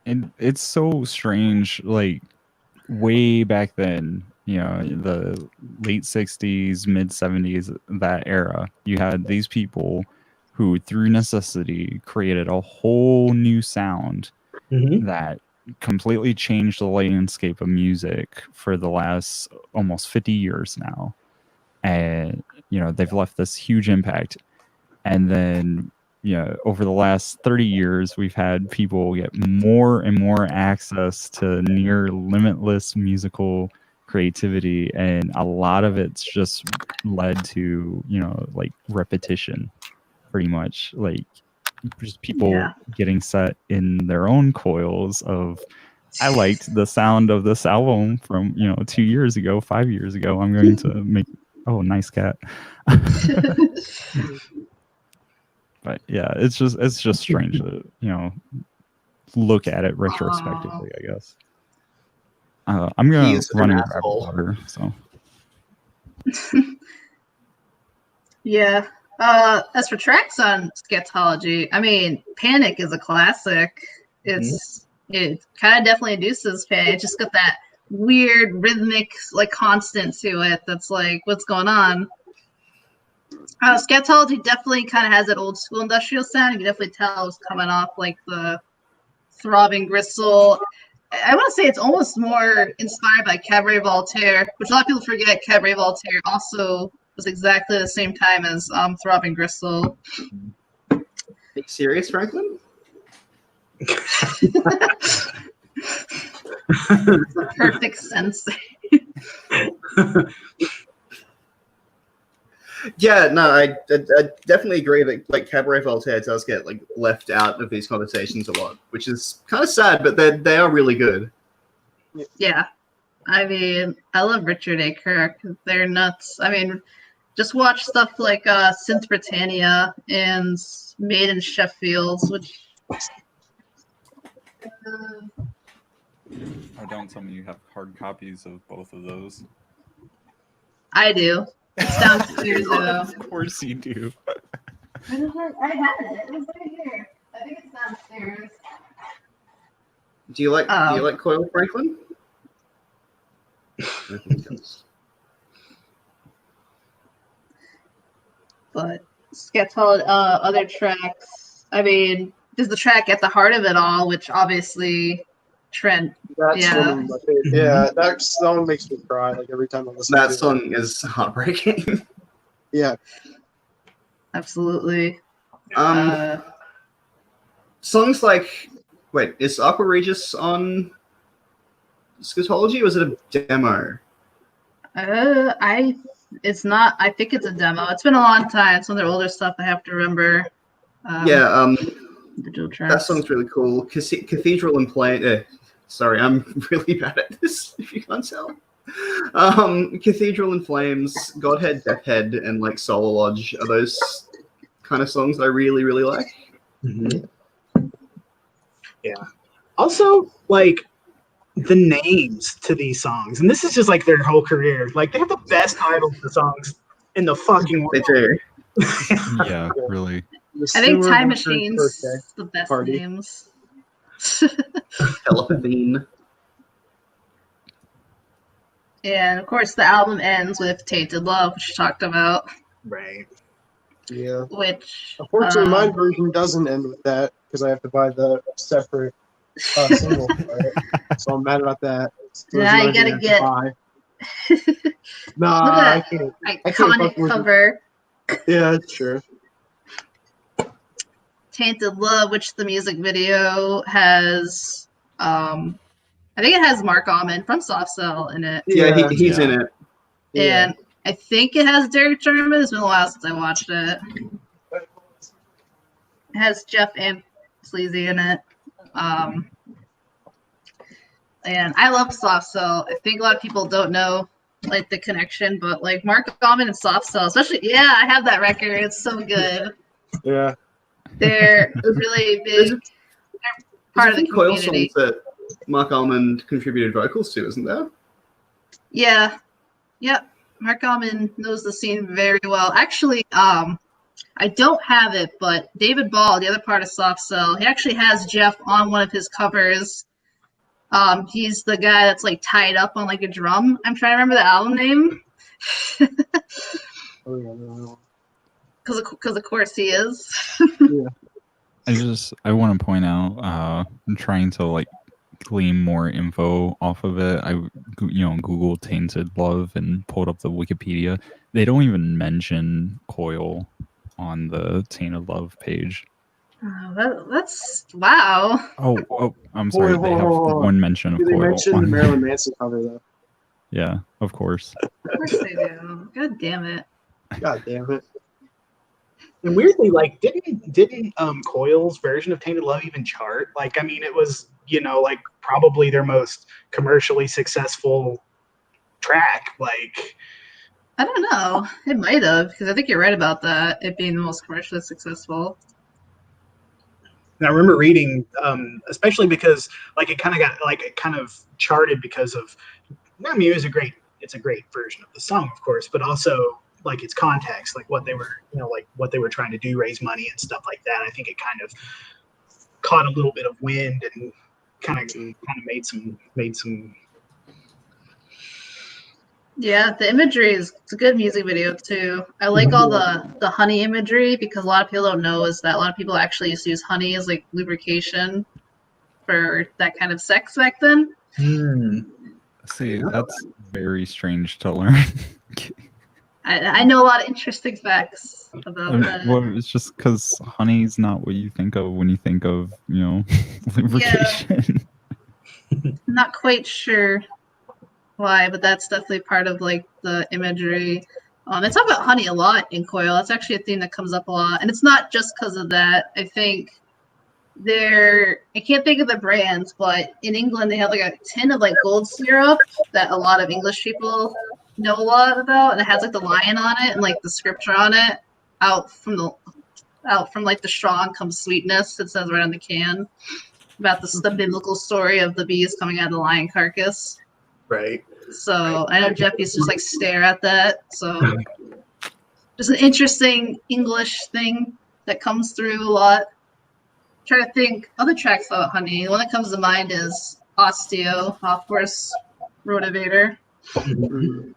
And it's so strange, like way back then, you know, the late 60s, mid 70s, that era, you had these people who through necessity created a whole new sound that completely changed the landscape of music for the last almost 50 years now. And, you know, they've left this huge impact. And then, you know, over the last 30 years, we've had people get more and more access to near limitless musical creativity. And a lot of it's just led to, you know, like repetition. pretty much. Like just people getting set in their own coils of, I liked the sound of this album from 2 years ago, 5 years ago. I'm going to make nice cat. But yeah, it's just strange to look at it retrospectively, I guess. I'm gonna run and grab water. So yeah. As for tracks on Scatology, I mean, Panic is a classic. It kind of definitely induces panic. It just got that weird rhythmic like constant to it. That's like, what's going on? Scatology definitely kind of has that old school industrial sound. You can definitely tell it's coming off like the throbbing gristle. I want to say it's almost more inspired by Cabaret Voltaire, which a lot of people forget. Cabaret Voltaire also was exactly the same time as Throbbing Gristle. Are you serious, Franklin? Perfect sense. Yeah, no, I definitely agree that like Cabaret Voltaire does get like left out of these conversations a lot, which is kind of sad, but they are really good. Yeah, I mean, I love Richard A. Kirk. They're nuts. I mean, just watch stuff like Synth Britannia and Made in Sheffield, which. don't tell me you have hard copies of both of those. I do. It's downstairs, though. Of course you do. I had it. It was right here. I think it's downstairs. Do you like Coil, Franklin? But Scatology, other tracks. I mean, there's the track At the Heart of It All, which obviously Trent. That's one of my favorite. Yeah, that song makes me cry like every time I listen to it. That song is heartbreaking. Yeah. Absolutely. Songs like, wait, is Aqua Regis on Scatology or is it a demo? It's not. I think it's a demo. It's been a long time. It's one of their older stuff. I have to remember. That song's really cool. Cathedral and Flame. Sorry, I'm really bad at this. If you can't tell. Cathedral and Flames, Godhead, Deathhead, and like Solar Lodge are those kind of songs that I really, really like. Mm-hmm. Yeah. Also, like the names to these songs, and this is just like their whole career. Like they have the best titles for songs in the fucking world. They do. Yeah, really. I think Time Machine's the best names. Telepathine. And of course, the album ends with Tainted Love, which you talked about. Right. Yeah. Which, unfortunately, my version doesn't end with that because I have to buy the separate single for it. So I'm mad about that. Now you gotta get. Nah, I can't. Iconic cover. Yeah, it's true. Tainted Love, which the music video has, I think it has Mark Almond from Soft Cell in it. Yeah, he's in it. And I think it has Derek Jarman. It's been a while since I watched it. It has Jeff and Sleazy in it. And I love Soft Cell. I think a lot of people don't know like the connection, but like Mark Almond and Soft Cell, especially, I have that record. It's so good. Yeah. They're a really big part of the Coil community. songs that Mark Almond contributed vocals to, isn't there? Yeah. Yep. Mark Almond knows the scene very well. Actually, I don't have it, but David Ball, the other part of Soft Cell, he actually has Jeff on one of his covers. He's the guy that's like tied up on like a drum. I'm trying to remember the album name. Because of course he is. I want to point out, I'm trying to like glean more info off of it. I Googled Tainted Love and pulled up the Wikipedia. They don't even mention Coil on the Tainted Love page. Oh, that's wow. Oh, I'm sorry. They have one mention of Coil. They mentioned the Marilyn Manson cover though. Yeah, of course. Of course they do. God damn it. God damn it. And weirdly, like, didn't Coil's version of Tainted Love even chart? Like, I mean, it was, like probably their most commercially successful track. Like, I don't know. It might have, because I think you're right about that. It being the most commercially successful. and I remember reading, especially because like it kind of charted because of. I mean, it's a great version of the song, of course, but also like its context, like what they were, like what they were trying to do, raise money and stuff like that. I think it kind of caught a little bit of wind and kind of made some. Yeah, the imagery it's a good music video too. I like all the honey imagery because a lot of people don't know is that a lot of people actually used to use honey as like lubrication for that kind of sex back then. See, that's very strange to learn. I know a lot of interesting facts about that. Well, it's just because honey's not what you think of when you think of, lubrication. Yeah. Not quite sure why, but that's definitely part of like the imagery. It's talk about honey a lot in Coil. That's actually a theme that comes up a lot, and it's not just because of that. I think I can't think of the brands, but in England they have like a tin of like gold syrup that a lot of English people know a lot about, and it has like the lion on it and like the scripture on it. Out from like the strong comes sweetness. It says right on the can about the biblical story of the bees coming out of the lion carcass. Right. So I know Jeff used to just like stare at that. So just an interesting English thing that comes through a lot. Trying to think other tracks about honey. The one that comes to mind is Osteo, of course, Rotorvator. Which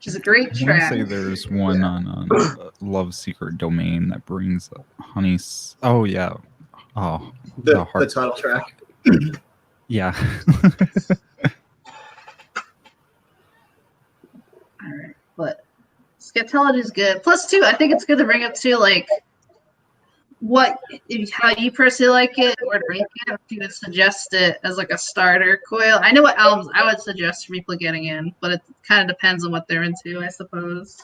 is a great I track. want to say there's one on Love Secret Domain that brings honey. Oh yeah. Oh, the title track. Yeah. Alright, but Scatology is good. Plus, too, I think it's good to bring up too, like how you personally like it, or to rank it. If you would suggest it as like a starter Coil. I know what albums I would suggest for people getting in, but it kind of depends on what they're into, I suppose.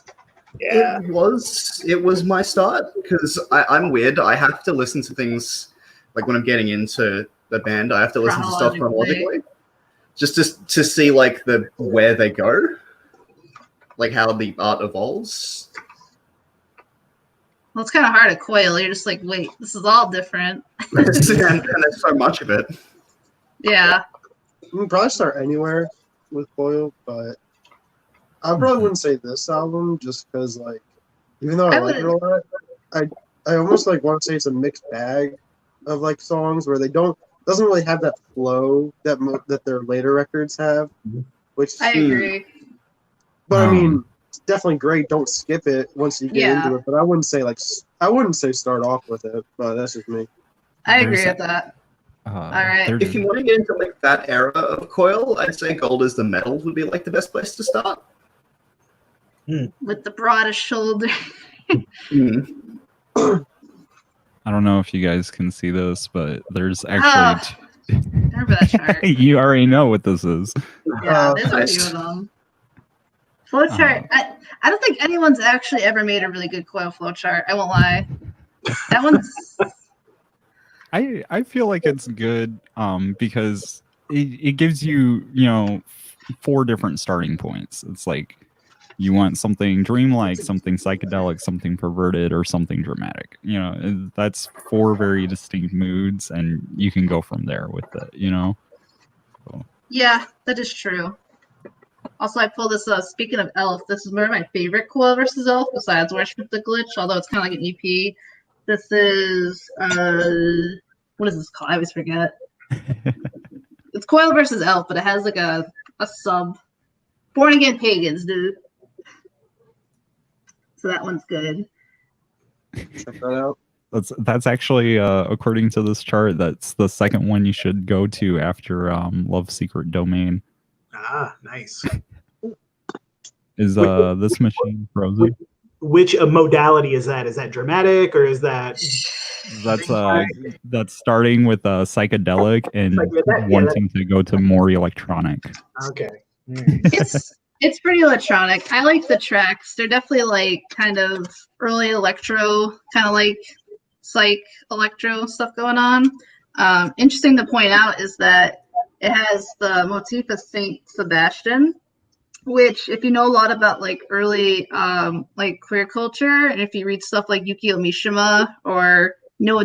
Yeah. It was my start because I'm weird. I have to listen to things like when I'm getting into the band. I have to listen to stuff chronologically, just to see like where they go, like how the art evolves. Well, it's kind of hard at Coil. You're just like, wait, this is all different. and there's so much of it. Yeah. You can probably start anywhere with Coil, but I probably wouldn't say this album just because, like, even though I like it a lot, I almost like want to say it's a mixed bag of like songs where doesn't really have that flow that their later records have. Which I agree. But I mean, it's definitely great. Don't skip it once you get into it. But I wouldn't say start off with it. But that's just me. I agree with that. All right. If you want to get into like that era of Coil, I'd say Gold is the Metal would be like the best place to start. With the broadest shoulder. I don't know if you guys can see this, but there's actually. Remember that chart. You already know what this is. Yeah, there's a few of them. Flowchart. I don't think anyone's actually ever made a really good Coil flowchart. I won't lie. That one's. I feel like it's good because it gives you 4 different starting points. It's like you want something dreamlike, something psychedelic, something perverted, or something dramatic. That's 4 very distinct moods, and you can go from there with it. So. Yeah, that is true. Also, I pulled this up. Speaking of Elf, this is one of my favorite Coil versus Elf besides Worship the Glitch, although it's kind of like an EP. This is, what is this called? I always forget. It's Coil versus Elf, but it has like a sub. Born Again Pagans, dude. So that one's good. Check that out. That's actually, according to this chart, that's the second one you should go to after Love Secret Domain. Ah, nice. Is this machine frozen? Which modality is that? Is that dramatic or is that? That's starting with psychedelic and wanting to go to more electronic. Okay. It's It's pretty electronic. I like the tracks. They're definitely like kind of early electro, kind of like psych electro stuff going on. Interesting to point out is that it has the motif of Saint Sebastian, which, if you know a lot about like early like queer culture, and if you read stuff like Yukio Mishima or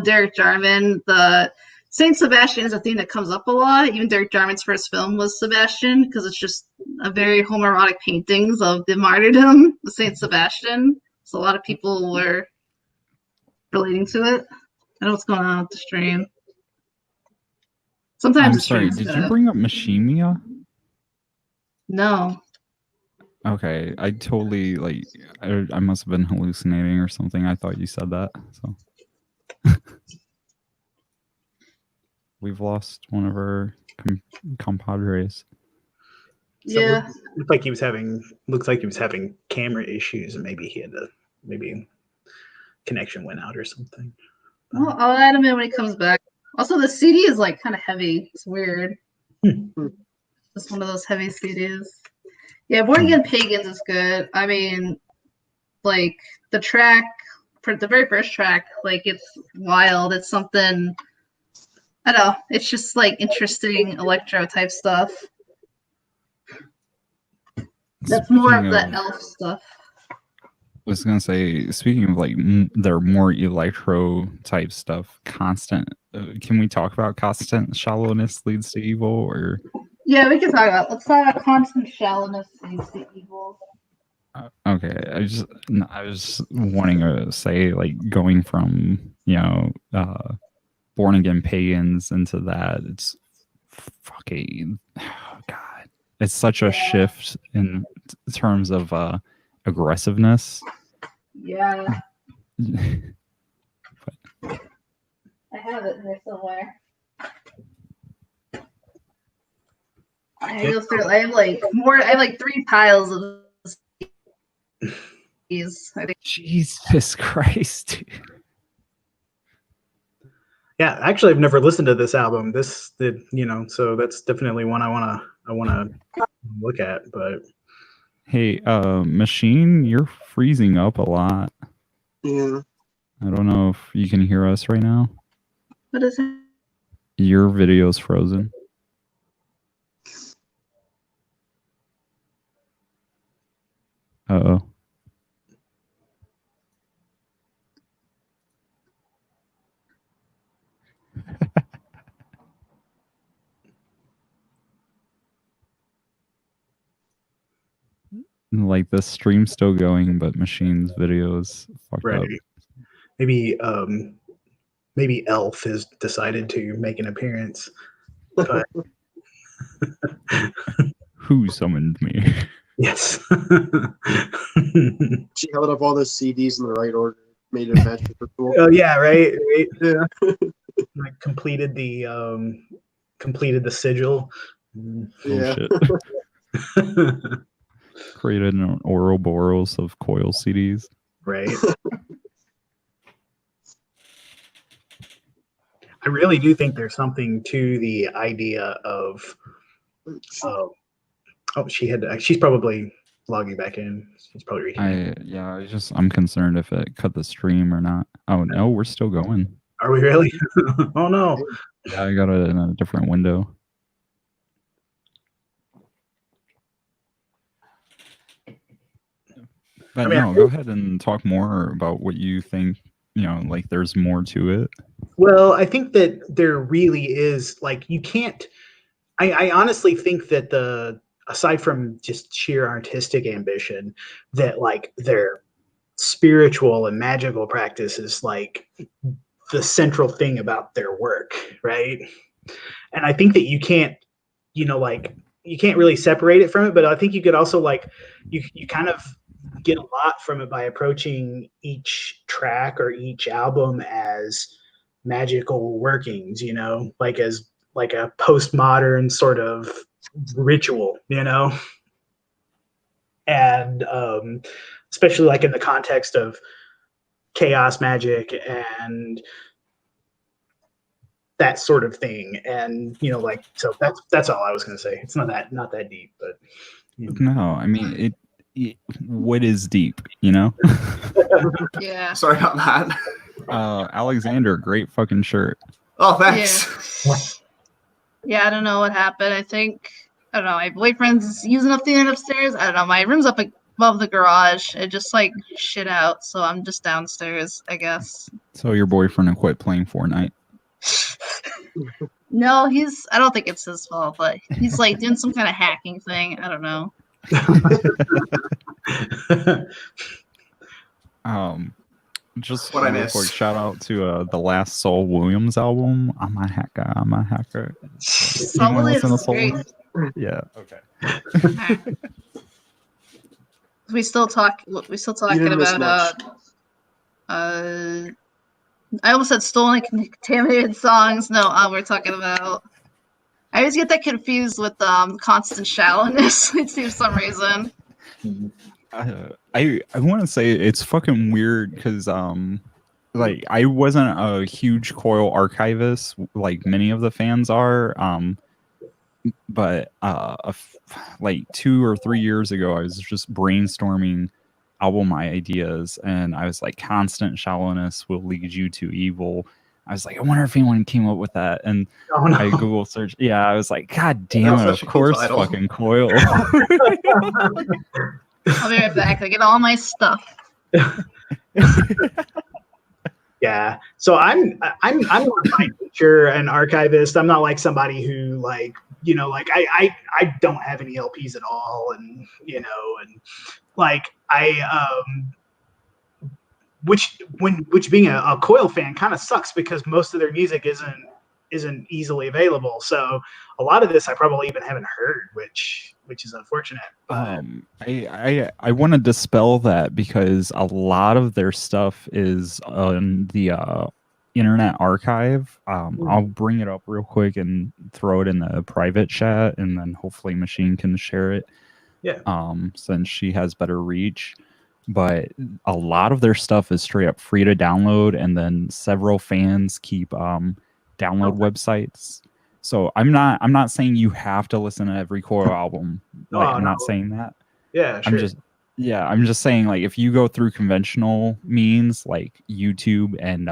Derek Jarman, the Saint Sebastian is a theme that comes up a lot. Even Derek Jarman's first film was Sebastian, because it's just a very homoerotic paintings of the martyrdom of Saint Sebastian. So a lot of people were relating to it. I know what's going on with the stream. Sometimes I'm the sorry, stream's did you bring up Mishimiya? No. Okay, I totally like. I must have been hallucinating or something. I thought you said that. So we've lost one of our compadres. So Yeah. looks like he was having camera issues, and maybe he had to connection went out or something. Well, I'll add him in when he comes back. Also, the CD is like kind of heavy. It's weird. Just one of those heavy CDs. Yeah, Born Again Pagans is good. I mean, like the track, for the very first track, like it's wild. It's something. I don't know. It's just like interesting electro type stuff. That's more of the elf stuff. I was gonna say, speaking of like their more electro type stuff, Constant. Can we talk about Constant Shallowness Leads to Evil? Or yeah, we can talk about. Let's talk about Constant Shallowness Leads to Evil. Okay, I was wanting to say, like, going from Born Again Pagans into that, it's fucking God. It's such a shift in terms of aggressiveness. Yeah. I have it there somewhere. I have like 3 piles of these. I think. Jesus Christ. Yeah, actually, I've never listened to this album. So that's definitely one I wanna look at. But hey, Machine, you're freezing up a lot. Yeah. I don't know if you can hear us right now. What is it? Your video's frozen. Uh-oh. Like the stream's still going, but Machine's video is fucked up. Maybe Elf has decided to make an appearance. But who summoned me? Yes. She held up all those CDs in the right order, made it match the ritual. Oh yeah, right. Yeah. Like completed the sigil. Yeah. Shit. Created an Ouroboros of Coil CDs. Right. I really do think there's something to the idea of. She's probably logging back in. She's probably. I'm concerned if it cut the stream or not. Oh no, we're still going. Are we really? Oh no. Yeah, I got it in a different window. But go ahead and talk more about what you think, like there's more to it. Well, I think that there really is, like, you can't, I honestly think that aside from just sheer artistic ambition, that like their spiritual and magical practice is like the central thing about their work, right? And I think that you can't, you can't really separate it from it, but I think you could also you kind of get a lot from it by approaching each track or each album as magical workings, as like a postmodern sort of ritual, and especially like in the context of chaos magic and that sort of thing. And so that's all I was going to say. It's not that deep, but No, I mean what is deep, you know? Yeah. Sorry about that. Alexander, great fucking shirt. Oh, thanks. Yeah, I don't know what happened. I don't know, my boyfriend's using up the internet upstairs. I don't know, my room's up above the garage. It just like shit out, so I'm just downstairs, I guess. So your boyfriend had quit playing Fortnite. No, I don't think it's his fault, but he's like doing some kind of hacking thing. I don't know. Just What I real missed. quick, shout out to the last Saul Williams album. I'm a hacker. Saul Anyone Williams listen to is Saul great. Williams? Yeah. Okay. Alright. We still talking didn't miss about I almost said stolen and contaminated songs. No, we're talking about. I always get that confused with constant shallowness. It seems for some reason. I want to say it's fucking weird because like I wasn't a huge Coil archivist like many of the fans are, but like 2 or 3 years ago I was just brainstorming album ideas and I was like, constant shallowness will lead you to evil. I was like, I wonder if anyone came up with that, and I Google search. Yeah, I was like, God damn it! Of course, fucking Coil. I'll be right back. I get all my stuff. Yeah. So I'm not by nature an archivist. I'm not like somebody who like, you know, like I don't have any LPs at all, and you know, and like which being a Coil fan kind of sucks because most of their music isn't easily available. So a lot of this I probably even haven't heard, which is unfortunate. I want to dispel that because a lot of their stuff is on the Internet Archive. I'll bring it up real quick and throw it in the private chat, and then hopefully Machine can share it. Yeah. Since she has better reach. But a lot of their stuff is straight up free to download, and then several fans keep download websites. So I'm not saying you have to listen to every Coil album. Like, I'm not saying that. Yeah, sure. I'm just saying, like, if you go through conventional means like YouTube and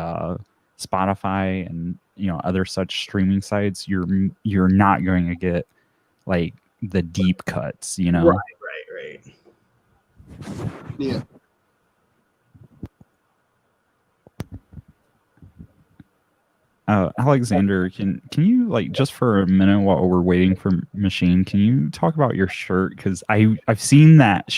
Spotify and other such streaming sites, you're not going to get like the deep cuts, Right. Yeah. Alexander, can you, like, just for a minute while we're waiting for Machine, can you talk about your shirt? Because I've seen that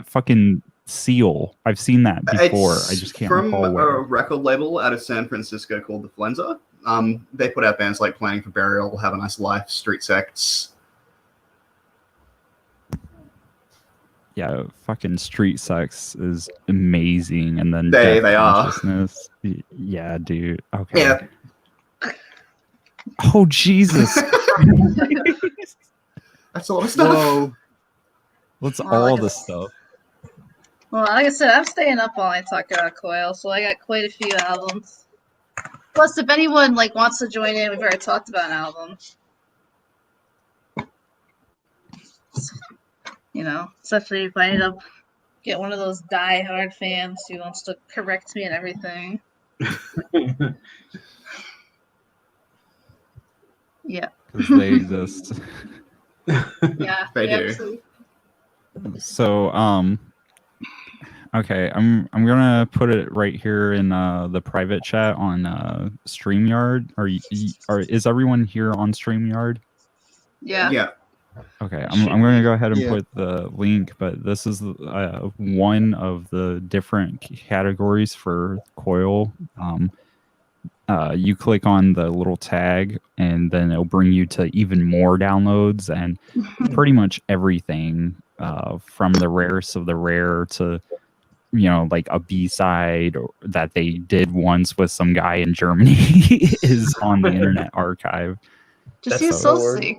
fucking seal. I've seen that before. I just can't recall from where. a record label out of San Francisco called The Flenser. They put out bands like Planning for Burial, Have a Nice Life, Street Sects. Yeah, fucking Street Sex is amazing, and then They Death are. Consciousness. Yeah, dude. Okay. Yeah. Oh Jesus! That's a lot of stuff. Whoa. What's Well, all like the stuff? Well, like I said, I'm staying up while I talk about Coil, so I got quite a few albums. Plus, if anyone like wants to join in, we've already talked about an album. Especially if I end up get one of those die-hard fans who wants to correct me and everything. Yeah. Because they exist. Yeah. They do. Absolutely. So, okay, I'm gonna put it right here in the private chat on StreamYard. Is everyone here on StreamYard? Yeah. Yeah. Okay, I'm going to go ahead and put the link, but this is one of the different categories for Coil. You click on the little tag, and then it'll bring you to even more downloads and pretty much everything from the rarest of the rare to, like a B-side that they did once with some guy in Germany is on the Internet Archive. Just use SoulSeek.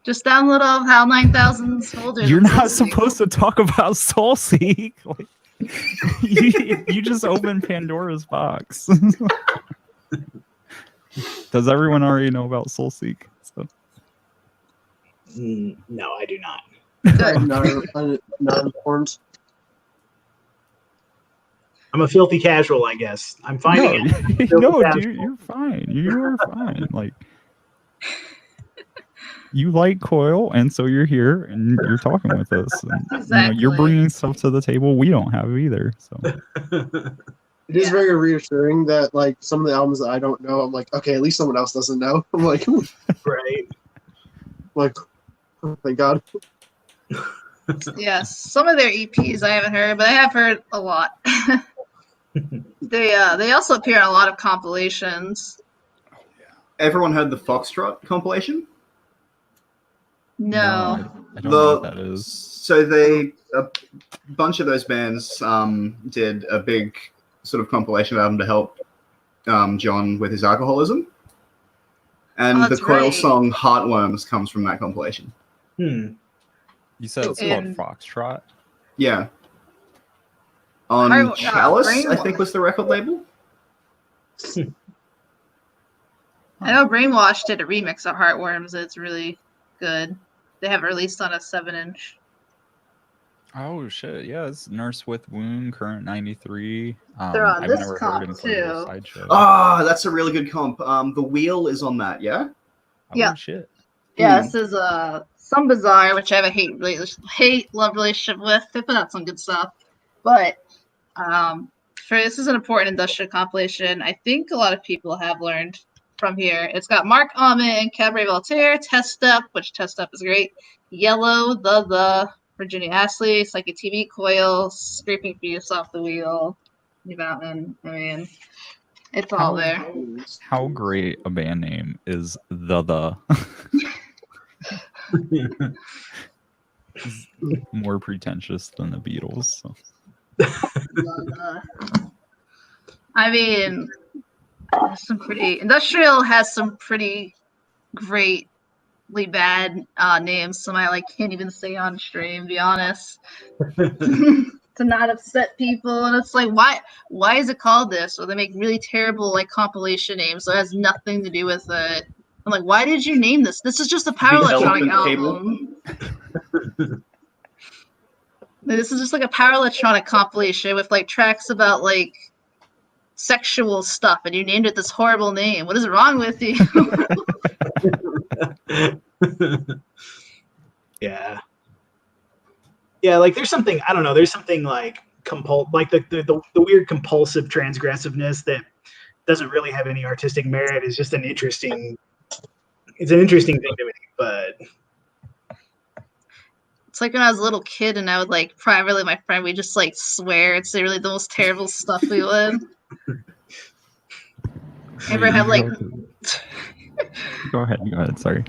Just download all HAL 9000's folders. You're not supposed to talk about SoulSeek. Like, you just opened Pandora's box. Does everyone already know about SoulSeek? So. No, I do not. Good. Non-informed. I'm a filthy casual, I guess. I'm finding it. No, dude, you're fine. You are fine. Like, you like Coil, and so you're here, and you're talking with us. And, Exactly. you're bringing stuff to the table we don't have either. So It is very reassuring that like some of the albums that I don't know, I'm like, okay, at least someone else doesn't know. I'm like, right. like, oh, thank God. Yes, some of their EPs I haven't heard, but I have heard a lot. They also appear on a lot of compilations. Everyone heard the Foxtrot compilation? No. I don't know what that is. So a bunch of those bands did a big sort of compilation album to help John with his alcoholism. And the that's Coil right. song Heartworms comes from that compilation. Hmm. You said it's And- called Foxtrot? Yeah. On Chalice, I think was the record label. I know Brainwash did a remix of Heartworms. It's really good. They have it released on a 7-inch. Oh shit! Yeah, it's Nurse with Wound, Current 93. They're on I've this never comp, heard him play the too. sideshow. Ah, that's a really good comp. The Wheel is on that, yeah? Oh, yeah. shit. Yeah, this is Some Bizarre, which I have a hate-love relationship with. They put out some good stuff. But this is an important industrial compilation. I think a lot of people have learned from here. It's got Mark Ahmet and Cabaret Voltaire, Test Step, which Test Step is great. Yellow, The, Virginia Astley, Psychic TV, Coil, Scraping Fetus Off the Wheel, New Mountain. I mean, it's all there. How great a band name is The. It's more pretentious than the Beatles. So. I mean, industrial has some pretty greatly bad names. Some I can't even say on stream, to be honest. To not upset people, and it's like, why is it called this? Or they make really terrible compilation names that has nothing to do with it. I'm like, why did you name this? This is just a power electronic album. This is just a power electronic compilation with tracks about sexual stuff, and you named it this horrible name. What is wrong with you? Yeah. Yeah, there's something, I don't know, there's something the weird compulsive transgressiveness that doesn't really have any artistic merit. Is just an interesting thing to me, but it's like when I was a little kid and I would privately, my friend, we just swear and say really the most terrible stuff we would. Ever have Go ahead, sorry.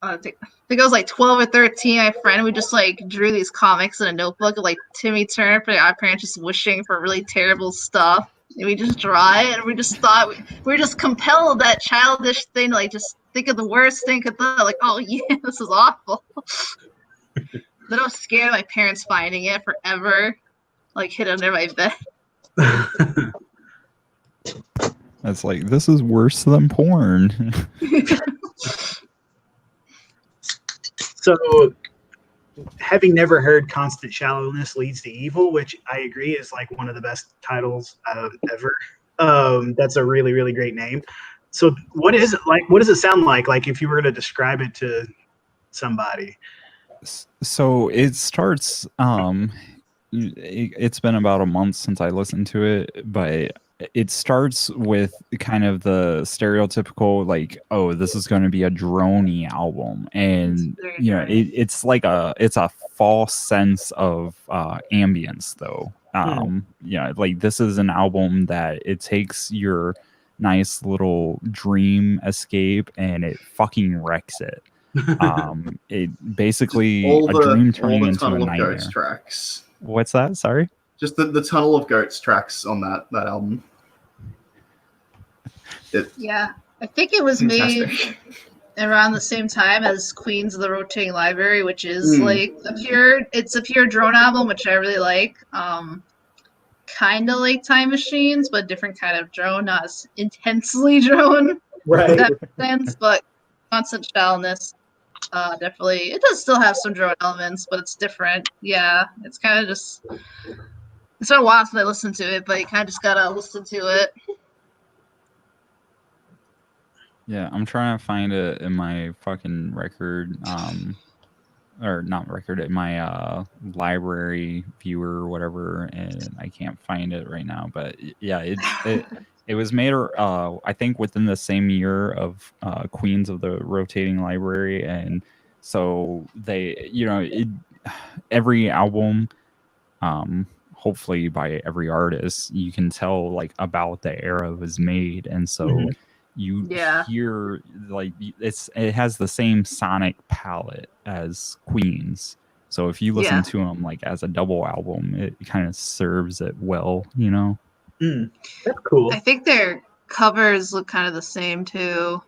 I think I was 12 or 13. My friend, we just drew these comics in a notebook of Timmy Turner, but our parents just wishing for really terrible stuff. And we just draw it, and we just thought we were just compelled that childish thing to just think of the worst thing could thought oh yeah, this is awful. Then I was scared of my parents finding it forever, hid under my bed. That's this is worse than porn. So, having never heard Constant Shallowness Leads to Evil, which I agree is one of the best titles ever. That's a really, really great name. So what is it like? What does it sound like? If you were to describe it to somebody? So it starts, it's been about a month since I listened to it, but it starts with kind of the stereotypical oh, this is going to be a droney album, and it's it's a false sense of ambience though. This is an album that it takes your nice little dream escape and it fucking wrecks it. It basically a dream turning into a nightmare. Goats tracks. What's that? Sorry. Just the Tunnel of Goats tracks on that album. Yeah, I think it was made around the same time as Queens of the Rotating Library, which is it's a pure drone album, which I really like. Kind of like Time Machines, but different kind of drone, not as intensely drone. Right. If that makes sense, but Constant Shallowness Definitely. It does still have some drone elements, but it's different. Yeah, it's kind of just. It's been a while since I listened to it, but you kind of just gotta listen to it. Yeah, I'm trying to find it in my fucking record, or not record, in my library viewer or whatever, and I can't find it right now. But yeah, it was made, I think, within the same year of Queens of the Rotating Library, and so they, every album, hopefully by every artist, you can tell like about the era it was made, and so you hear like it has the same sonic palette as Queens. So if you listen to them like as a double album, it kind of serves it well, That's cool. I think their covers look kind of the same too.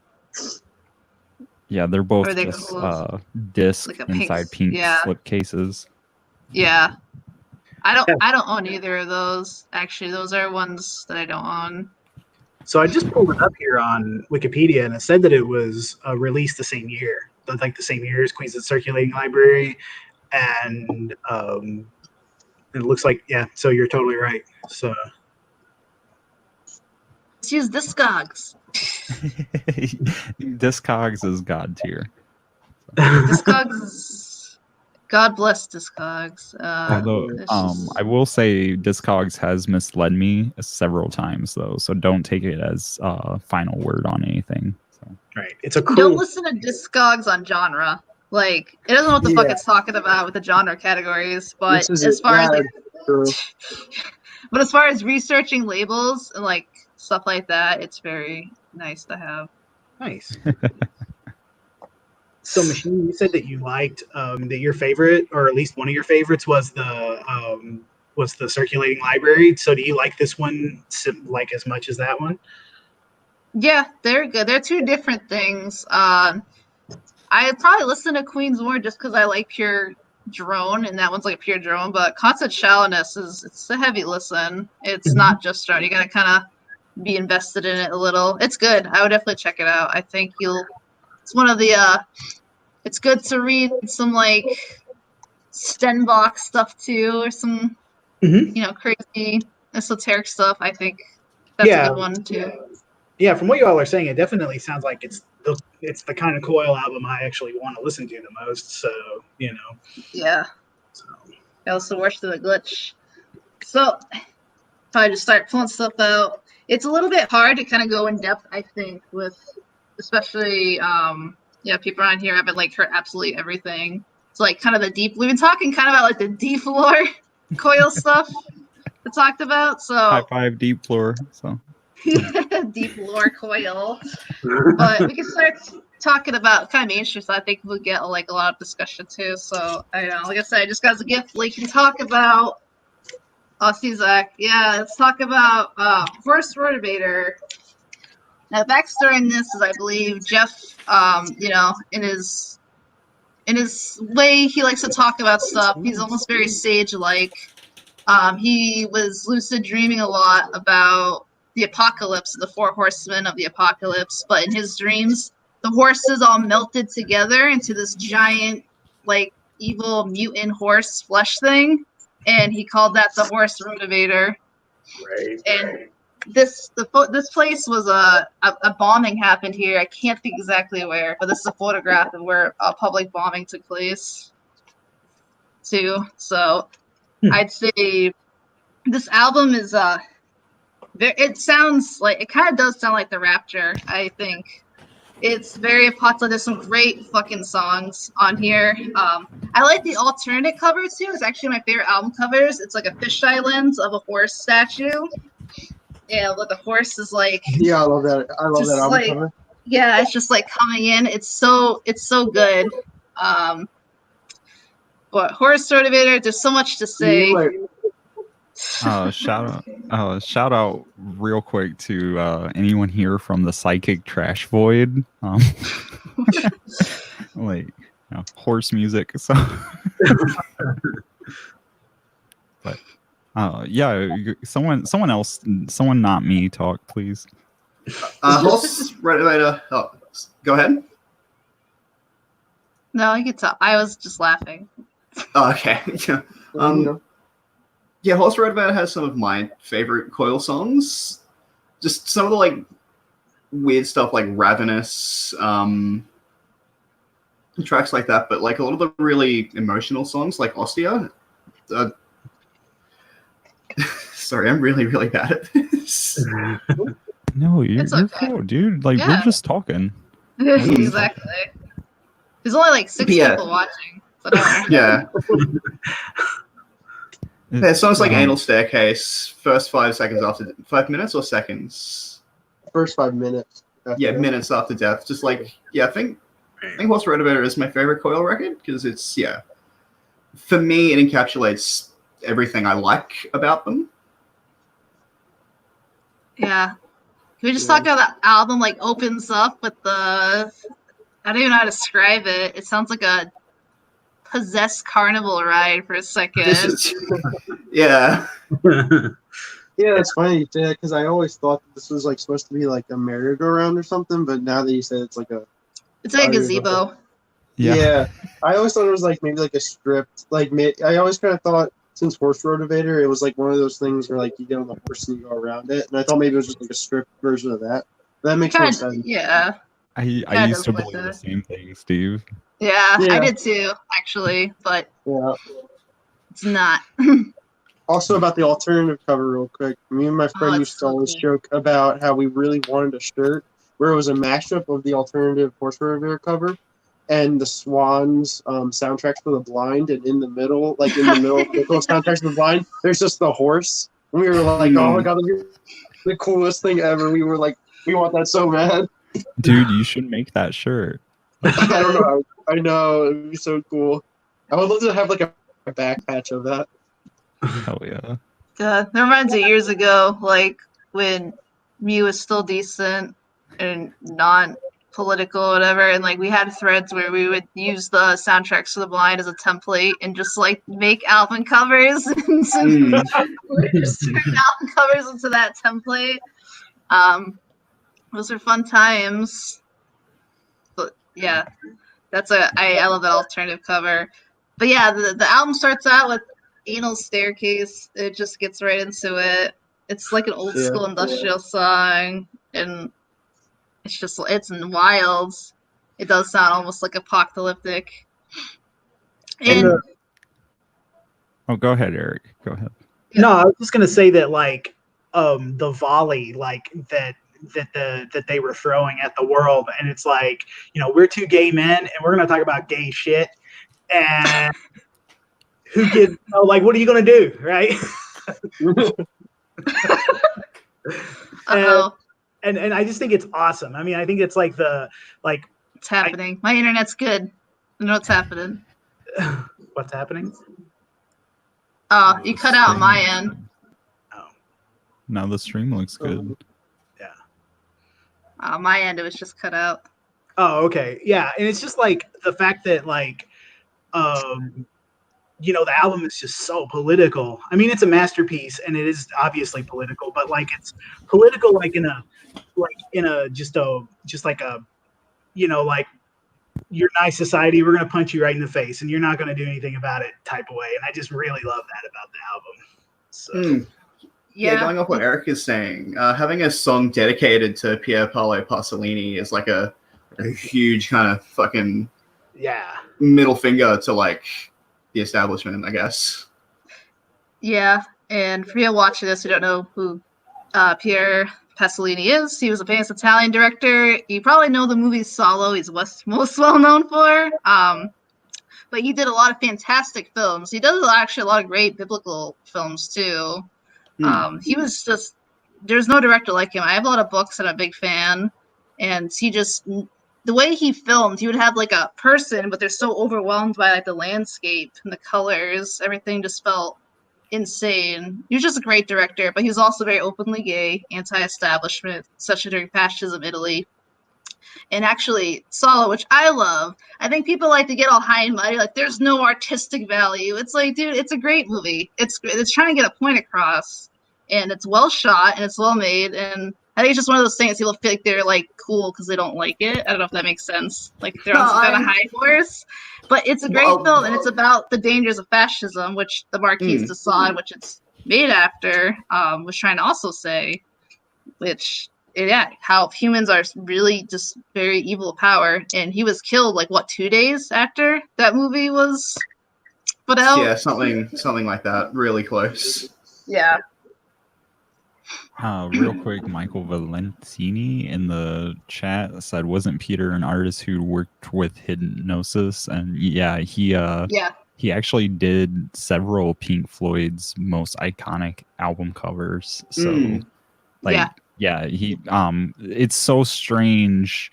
Yeah, they're both they just cool? disc Like inside pink slip cases. Yeah. I don't own either of those. Actually, those are ones that I don't own. So I just pulled it up here on Wikipedia, and it said that it was released the same year, like the same year as Queens of the Circulating Library, and it looks like So you're totally right. So let's use Discogs. Discogs is god tier. Discogs. God bless Discogs. Although, I will say Discogs has misled me several times, though, so don't take it as final word on anything. So. Right, it's a cool. Don't listen to Discogs on genre. Like, it doesn't know what the fuck it's talking about with the genre categories. But as far as researching labels and like stuff like that, it's very nice to have. Nice. So, Machine, you said that you liked that your favorite, or at least one of your favorites, was the Circulating Library. So, do you like this one like as much as that one? Yeah, they're good. They're two different things. I probably listen to Queens more just because I like pure drone, and that one's like a pure drone. But Constant Shallowness it's a heavy listen. It's not just drone. You gotta kind of be invested in it a little. It's good. I would definitely check it out. I think it's one of the it's good to read some like Stenbox stuff too, or some crazy esoteric stuff. I think that's a good one too. Yeah, from what you all are saying, it definitely sounds like it's the kind of Coil album I actually want to listen to the most. So Yeah. So I also watched the glitch. So probably just start pulling stuff out. It's a little bit hard to kind of go in depth, I think, with especially people around here haven't like heard absolutely everything. It's like kind of the deep. We've been talking kind of about like the deep lore Coil stuff we talked about. So high five deep lore. So deep lore Coil, but we can start talking about kind of mainstream. So I think we'll get like a lot of discussion too. So I know, like I said, I just got a gift. We can talk about. Oh, see Zach. Yeah, let's talk about Horse Rotorvator. Now, the backstory in this is, I believe, Jeff, in his way, he likes to talk about stuff. He's almost very sage-like. He was lucid dreaming a lot about the apocalypse, the 4 horsemen of the apocalypse. But in his dreams, the horses all melted together into this giant, like, evil mutant horse flesh thing. And he called that the Horse Rotorvator. Right. And this place was a bombing happened here. I can't think exactly where, but this is a photograph of where a public bombing took place too. So I'd say this album is it sounds like, it kind of does sound like the Rapture. I think it's very popular. There's some great fucking songs on here. I like the alternate cover too. It's actually my favorite album covers. It's like a fisheye lens of a horse statue. Yeah, but the horse is like. Yeah, I love that. I love that album cover. Yeah, it's just like coming in. It's so good. But Horse Rotorvator, there's so much to say. Shout out real quick to anyone here from the Psychic Trash Void. Like horse music. So but someone else, someone not me, talk please. Horse Rotorvator. Oh, go ahead. No, you could tell. I was just laughing. Oh, okay. Yeah. know. Yeah, Horse Rotorvator has some of my favorite Coil songs. Just some of the like weird stuff like Ravenous, tracks like that, but like a lot of the really emotional songs like Ostia. Sorry, I'm really, really bad at this. No, you're It's okay. cool, dude. Like Yeah. we're just talking. Exactly. There's only like 6 Yeah. people watching. So don't worry. Yeah. Yeah, songs like Um, Anal Staircase, first 5 seconds after 5 minutes or seconds? First 5 minutes. Yeah, minutes after death. Just like, yeah, I think Horse Rotorvator is my favorite Coil record because it's, yeah, for me, it encapsulates everything I like about them. Yeah. Can we just talk about that album like opens up with the I don't even know how to describe it. It sounds like a possessed carnival ride for a second. This is, yeah. Yeah, it's funny you say that because I always thought that this was like supposed to be like a merry-go-round or something, but now that you said it's like a It's like a gazebo. yeah. I always thought it was like maybe like a script. Like I always kind of thought since Horse Rotorvator, it was like one of those things where like you get on the horse and you go around it, and I thought maybe it was just like a script version of that. But that makes more sense. Yeah. I Yeah, it used to does believe like the that. same thing, Steve. Yeah, Yeah. I did too, actually, but Yeah. it's not. Also about the alternative cover, real quick. Me and my friend it's used to so always cool. joke about how we really wanted a shirt where it was a mashup of the alternative Horse Rotorvator cover and the Swans soundtracks for the blind, and in the middle, like in the middle of the soundtracks for the blind, there's just the horse. And we were like, oh my god, that'd be the coolest thing ever. We were like, we want that so bad. Dude, you should make that shirt. I don't know. I know, it'd be so cool. I would love to have like a back patch of that. Hell yeah. That reminds me years ago, like when Mew was still decent and non-political or whatever, and like we had threads where we would use the soundtracks for the blind as a template and just like make album covers and just turn album covers into that template. Those are fun times. But yeah, I love that alternative cover. But yeah, the album starts out with Anal Staircase. It just gets right into it. It's like an old school industrial song, and it's wild. It does sound almost like apocalyptic. And Oh, go ahead, Eric. Go ahead. No, I was just gonna say that like the volley like that they were throwing at the world, and it's like, you know, we're 2 gay men and we're gonna talk about gay shit, and who gives, oh, like, what are you gonna do, right? And I just think it's awesome. I mean, I think it's like it's happening. My internet's good. I know what's happening. What's happening? Oh, you cut out my end. Oh, Now the stream looks good. yeah. My end, it was just cut out. Oh, okay. Yeah. And it's just like the fact that like, you know, the album is just so political. I mean, it's a masterpiece and it is obviously political, but like it's political like in a just like a, you know, like you're nice society, we're gonna punch you right in the face and you're not gonna do anything about it type of way. And I just really love that about the album. So Yeah, going off what Eric is saying, having a song dedicated to Pier Paolo Pasolini is like a huge kind of fucking middle finger to like the establishment, I guess. Yeah, and for you watching this who don't know who Pier Pasolini is, he was a famous Italian director. You probably know the movie Solo. He's most well known for. But he did a lot of fantastic films. He does actually a lot of great biblical films too. He was just, there's no director like him. I have a lot of books and I'm a big fan, and he just, the way he filmed, he would have like a person, but they're so overwhelmed by like the landscape and the colors. Everything just felt insane. He was just a great director, but he was also very openly gay, anti-establishment, especially during fascism Italy. And actually, Solo, which I love, I think people like to get all high and mighty, like there's no artistic value. It's like, dude, it's a great movie. It's trying to get a point across, and it's well shot and it's well made, and I think it's just one of those things people feel like they're like cool because they don't like it. I don't know if that makes sense. Like they're on some kind of high horse. But it's a great film, and it's about the dangers of fascism, which the Marquis de Sade, which it's made after, was trying to also say, which how humans are really just very evil power. And he was killed like 2 days after that movie was put out. Yeah, something like that. Really close. Yeah. Real quick, Michael Valentini in the chat said, "Wasn't Peter an artist who worked with hypnosis?" And yeah, he actually did several Pink Floyd's most iconic album covers. So, he it's so strange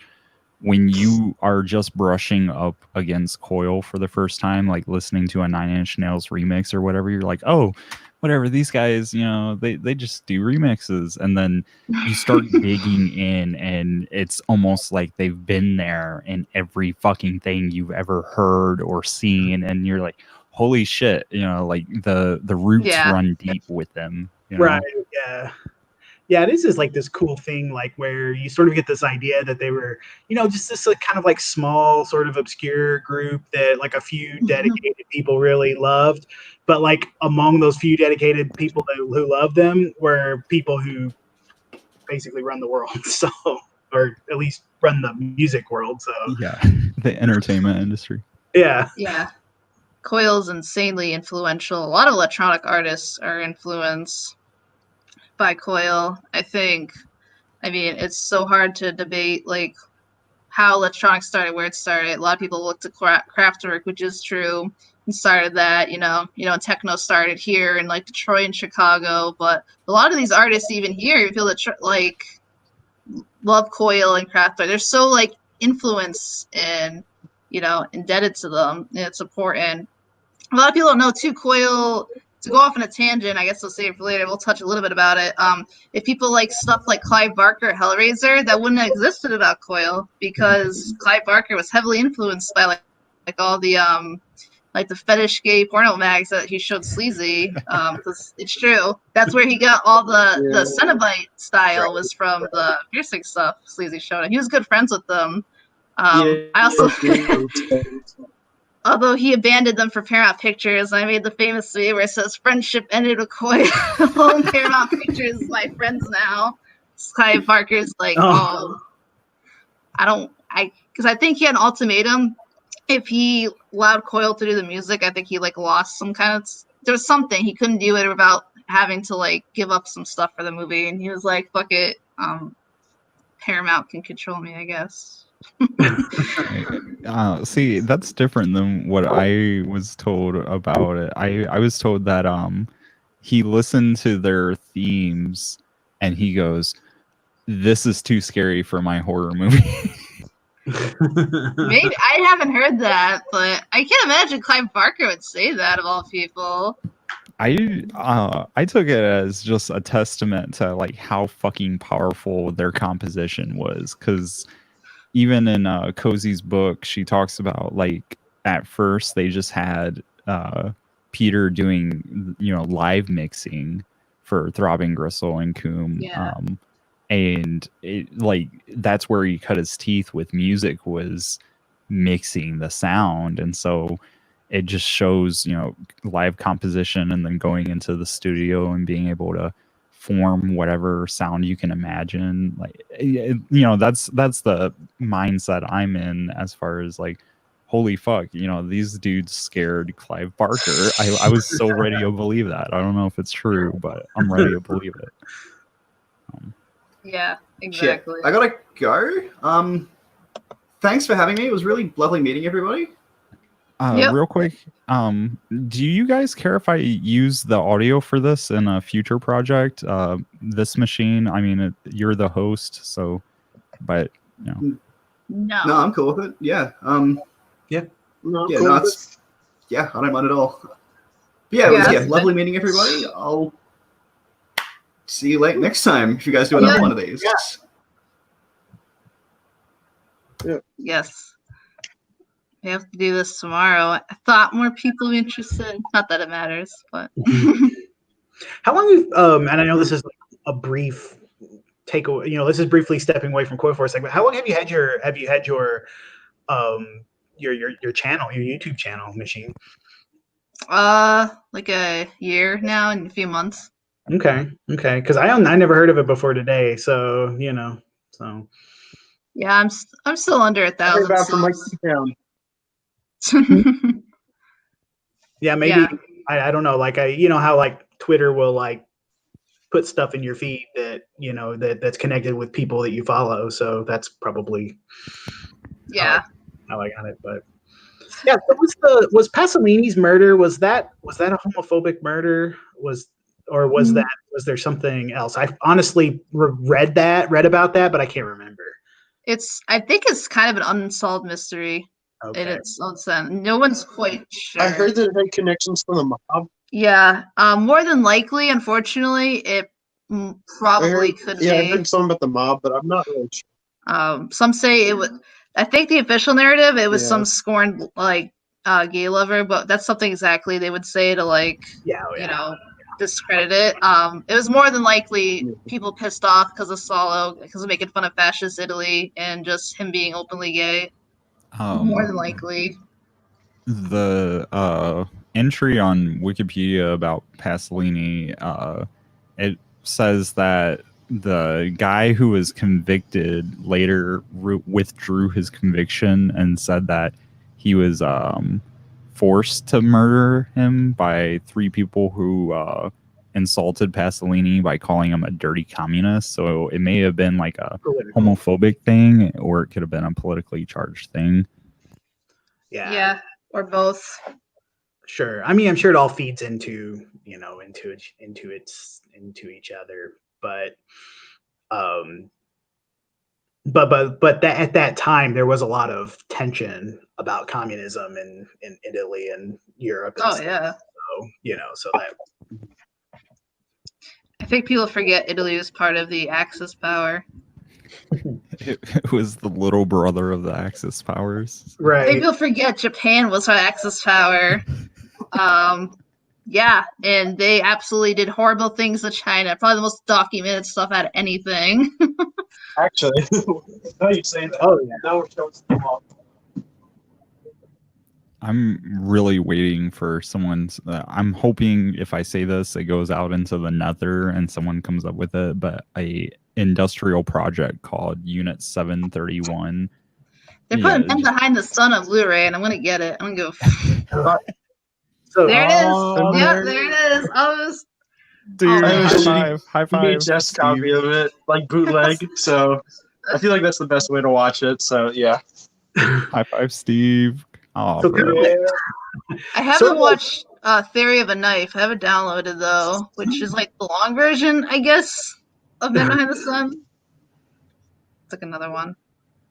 when you are just brushing up against Coil for the first time, like listening to a Nine Inch Nails remix or whatever. You're like, oh, whatever, these guys, they just do remixes. And then you start digging in, and it's almost like they've been there in every fucking thing you've ever heard or seen. And you're like, holy shit, like the roots run deep with them. Right, yeah. Yeah, this is like this cool thing, like where you sort of get this idea that they were, just this like, kind of like small, sort of obscure group that like a few dedicated people really loved. But like among those few dedicated people who loved them were people who basically run the world, so, or at least run the music world. So yeah, the entertainment industry. Yeah. Yeah. Coil's insanely influential. A lot of electronic artists are influenced by Coil. I mean, it's so hard to debate like how electronics started, where it started. A lot of people look to Kraftwerk, which is true, and started that. Techno started here in like Detroit and Chicago, but a lot of these artists even here, you feel that like love Coil and Kraftwerk. They're so like influenced and indebted to them. And it's important. A lot of people don't know too. Coil. To go off on a tangent, I guess I'll save it for later. We'll touch a little bit about it. If people like stuff like Clive Barker, Hellraiser, that wouldn't have existed without Coil, because Clive Barker was heavily influenced by like all the like the fetish gay porno mags that he showed Sleazy. Because it's true, that's where he got all the Cenobite style was from the piercing stuff Sleazy showed him. He was good friends with them. I also. Although he abandoned them for Paramount Pictures, I made the famous meme where it says, "Friendship ended with Coil." Paramount Pictures is my friends now. Clive Barker's like, because I think he had an ultimatum. If he allowed Coil to do the music, I think he like lost some kind of, there was something he couldn't do it without having to like give up some stuff for the movie, and he was like, "Fuck it, Paramount can control me, I guess." See, that's different than what I was told about it. I was told that he listened to their themes and he goes, "This is too scary for my horror movie." Maybe I haven't heard that, but I can't imagine Clive Barker would say that of all people. I took it as just a testament to like how fucking powerful their composition was, because even in Cozy's book, she talks about like at first they just had Peter doing live mixing for Throbbing Gristle and Coombe, and it, like that's where he cut his teeth with music, was mixing the sound. And so it just shows live composition, and then going into the studio and being able to form whatever sound you can imagine. Like that's the mindset I'm in, as far as like, holy fuck, these dudes scared Clive Barker. I was so ready to believe that. I don't know if it's true, but I'm ready to believe it. Yeah, exactly. Shit. I gotta go. Thanks for having me. It was really lovely meeting everybody. Real quick, do you guys care if I use the audio for this in a future project? This machine, I mean, you're the host, so, but No, I'm cool with it. Yeah. Yeah. No, yeah. cool. No, it's, yeah. I don't mind at all. But yeah, it was lovely meeting everybody. I'll see you next time if you guys do another one of these. Yeah. Yes. We have to do this tomorrow. I thought more people would be interested. Not that it matters, but How long have and I know this is like a brief take away, this is briefly stepping away from Coil for a second. How long have you had your channel, your YouTube channel, Machine? Like a year now and a few months. Okay. Because I never heard of it before today. So so. Yeah, I'm still under 1,000 about from Mike subs. Down. Yeah, maybe. Yeah. I don't know. Like how like Twitter will like put stuff in your feed that that's connected with people that you follow. So that's probably how I got it. But yeah, so was Pasolini's murder? Was that a homophobic murder? Was there something else? I honestly read about that, but I can't remember. I think it's kind of an unsolved mystery. Okay. In its own sense. No one's quite sure. I heard that it had connections to the mob. Yeah, more than likely, unfortunately, it probably could be. Yeah, I heard something about the mob, but I'm not really sure. Some say it was. I think the official narrative, it was some scorned gay lover, but that's something exactly they would say to discredit it. It was more than likely people pissed off because of making fun of fascist Italy and just him being openly gay. More than likely. The entry on Wikipedia about Pasolini, it says that the guy who was convicted later withdrew his conviction and said that he was forced to murder him by 3 people who insulted Pasolini by calling him a dirty communist. So it may have been like a homophobic thing, or it could have been a politically charged thing. Yeah, or both. Sure. I mean, I'm sure it all feeds into each other, but at that time there was a lot of tension about communism in Italy and Europe. And yeah. So that. I think people forget Italy was part of the Axis power. It was the little brother of the Axis powers. Right. I think people forget Japan was our Axis power. Yeah, and they absolutely did horrible things to China. Probably the most documented stuff out of anything. Actually, now you say that. Oh yeah. Now we're showing stuff off. I'm really waiting for someone's. I'm hoping if I say this, it goes out into the nether and someone comes up with it. But a industrial project called Unit 731. They put Men Behind the Sun on Blu-ray, and I'm gonna get it. I'm gonna go. So, there it is. Yep, there it is. Dude, high five. VHS copy of it, like bootleg. So I feel like that's the best way to watch it. So yeah. High five, Steve. Oh, so I haven't watched Theory of a Knife. I have it downloaded though, which is like the long version, I guess, of Men Behind the Sun. It's like another one.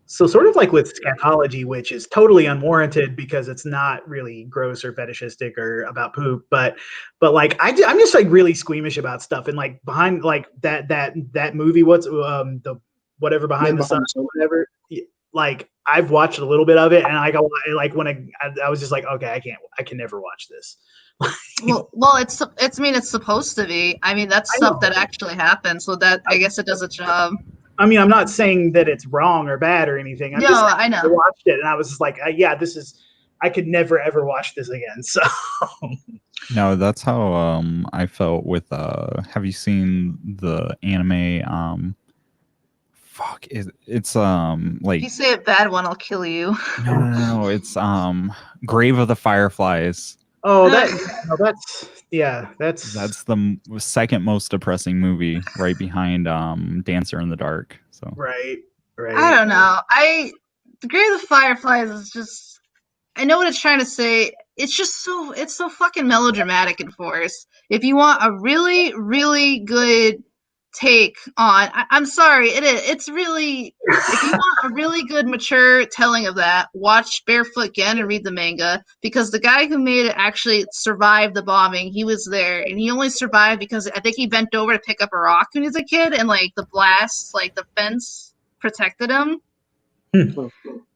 So sort of like with Scatology, which is totally unwarranted because it's not really gross or fetishistic or about poop, but like I'm just like really squeamish about stuff, and like behind like that movie, what's the whatever Behind the Sun or whatever. Like I've watched a little bit of it, and I was just like, okay, I can never watch this. well, it's supposed to be. I mean, that's stuff that actually happened, so that I guess it does a job. I mean, I'm not saying that it's wrong or bad or anything. I know. I watched it, and I was just like, yeah, this is. I could never ever watch this again. So. No, that's how I felt with. Have you seen the anime? Fuck, it's like. If you say a bad one, I'll kill you. No, it's Grave of the Fireflies. Oh, that's the second most depressing movie, right behind Dancer in the Dark. So right. I don't know. The Grave of the Fireflies is just. I know what it's trying to say. It's just so fucking melodramatic and forced. If you want a really, really good take on, I'm sorry, it's really, if you want a really good mature telling of that, watch Barefoot Gen and read the manga, because the guy who made it actually survived the bombing. He was there, and he only survived because I think he bent over to pick up a rock when he was a kid, and like the blast, like the fence protected him. What's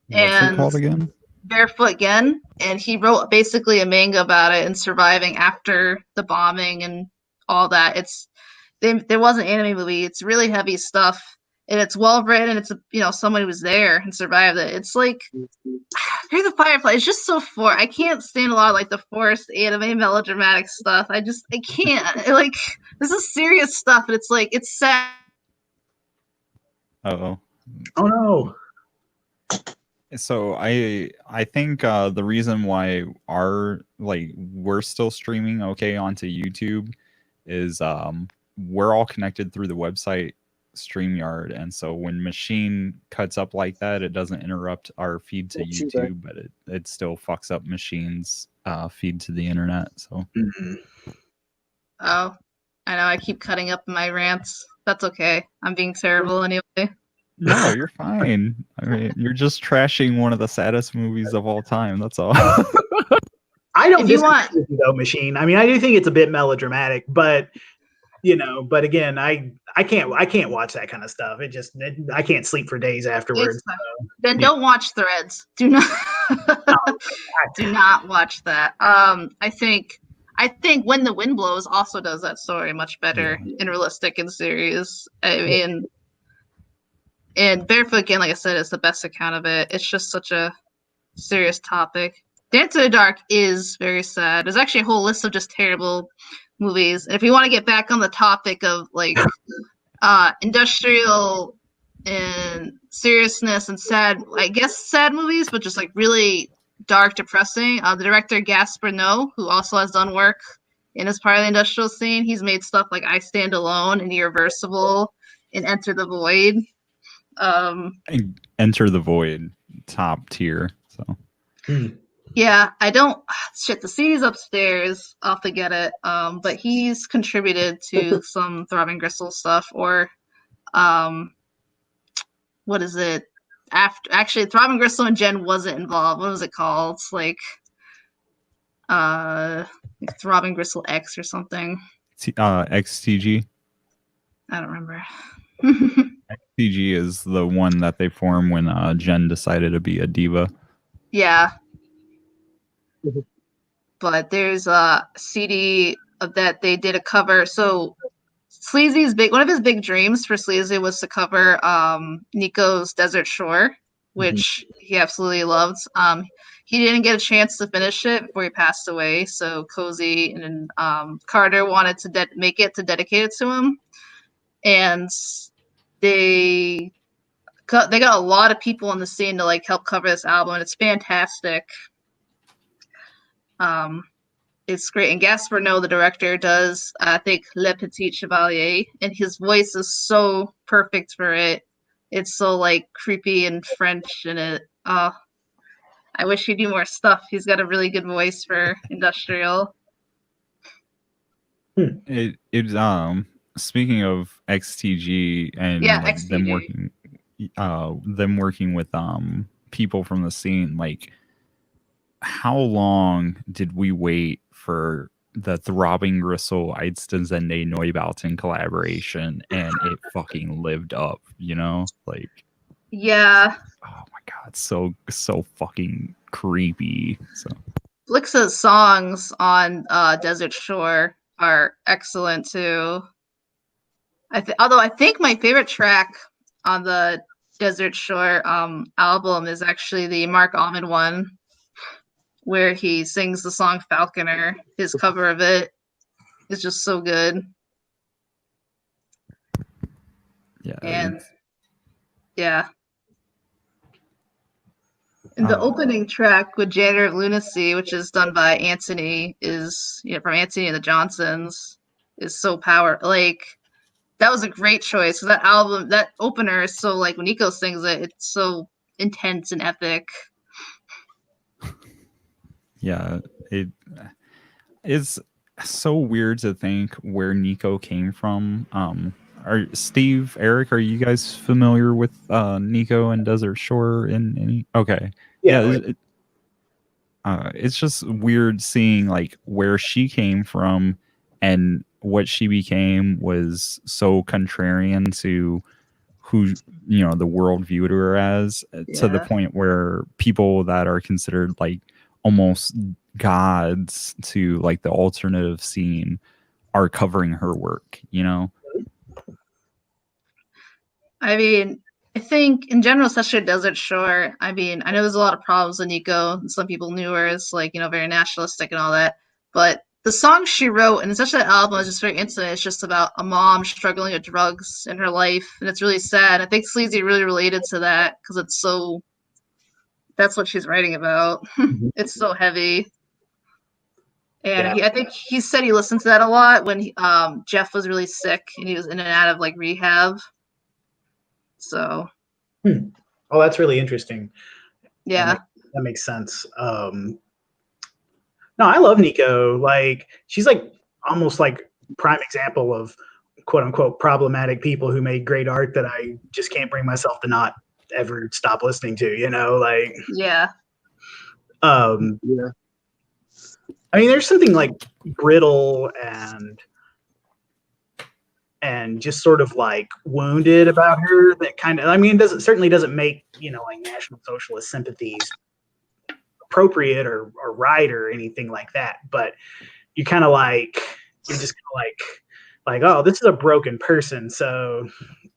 it called again? Barefoot Gen, and he wrote basically a manga about it and surviving after the bombing and all that. there was an anime movie. It's really heavy stuff, and it's well written. It's someone who was there and survived it. It's like Here's the Firefly. It's just so I can't stand a lot of like the forced anime melodramatic stuff. I can't. Like, this is serious stuff, and it's like it's sad. Oh no. So I think the reason why we're still streaming onto YouTube is we're all connected through the website StreamYard, and so when Machine cuts up like that, it doesn't interrupt our feed to YouTube, but it still fucks up Machine's feed to the internet. So Oh, I know. I keep cutting up my rants. That's okay. I'm being terrible anyway. No, you're fine. I mean, you're just trashing one of the saddest movies of all time. That's all. I don't disagree with you though, Machine. I mean, I do think it's a bit melodramatic, but but again, I can't watch that kind of stuff. I can't sleep for days afterwards. Then don't watch Threads. Do not do not watch that. I think When the Wind Blows also does that story much better and realistic and serious. I mean, and Barefoot, again, like I said, is the best account of it. It's just such a serious topic. Dance in the Dark is very sad. There's actually a whole list of just terrible movies. And if you want to get back on the topic of like industrial and seriousness and sad, I guess sad movies, but just like really dark, depressing, the director Gaspar Noé, who also has done work in his part of the industrial scene, he's made stuff like I Stand Alone and Irreversible and Enter the Void. Enter the Void, top tier. So yeah, I don't the CD's upstairs. I'll have to get it. But he's contributed to some Throbbing Gristle stuff, or what is it? Actually, Throbbing Gristle and Jen wasn't involved. What was it called? It's like Throbbing Gristle X or something. XTG. I don't remember. XTG is the one that they formed when Jen decided to be a diva. Yeah. But there's a CD of that they did a cover. So Sleazy's one of his big dreams for Sleazy was to cover Nico's Desert Shore, which he absolutely loved. He didn't get a chance to finish it before he passed away. So Cozy and Carter wanted to make it to dedicate it to him, and they got a lot of people in the scene to like help cover this album, and it's fantastic. It's great, and Gaspar Noé, the director, does I think Le Petit Chevalier, and his voice is so perfect for it. It's so like creepy and French in it. I wish he'd do more stuff. He's got a really good voice for industrial. It's speaking of XTG and XTG. Them working with people from the scene, like how long did we wait for the Throbbing Gristle Eidstenzende Neubauten collaboration, and it fucking lived up, like yeah. Oh my god, so fucking creepy. So Blixa's songs on Desert Shore are excellent too. Although I think my favorite track on the Desert Shore album is actually the Mark Almond one, where he sings the song Falconer. His cover of it is just so good. Yeah. And and the opening track with Janitor of Lunacy, which is done by Anthony, is from Anthony and the Johnsons, is so like that was a great choice. So that album, that opener is so like when Nico sings it, it's so intense and epic. Yeah, it is so weird to think where Nico came from. Steve, Eric, are you guys familiar with Nico and Desert Shore in any? Okay, yeah. It's just weird seeing like where she came from and what she became was so contrarian to who the world viewed her as, to the point where people that are considered like almost gods to like the alternative scene are covering her work, I mean, I think in general, especially Desert Shore, I mean, I know there's a lot of problems with Nico, and some people knew her as like, very nationalistic and all that. But the songs she wrote, and especially that album, is just very intimate. It's just about a mom struggling with drugs in her life, and it's really sad. I think Sleazy really related to that because that's what she's writing about. It's so heavy. And Yeah. I think he said he listened to that a lot when Jeff was really sick and he was in and out of like rehab. So. Oh, that's really interesting. Yeah. That makes sense. No, I love Nico. Like, she's like almost like prime example of quote unquote problematic people who made great art that I just can't bring myself to not ever stop listening to, like, yeah. Yeah. I mean, there's something like brittle and just sort of like wounded about her that kind of, I mean, certainly doesn't make, like National Socialist sympathies appropriate or right or anything like that. But you're just kind of like, oh, this is a broken person. So,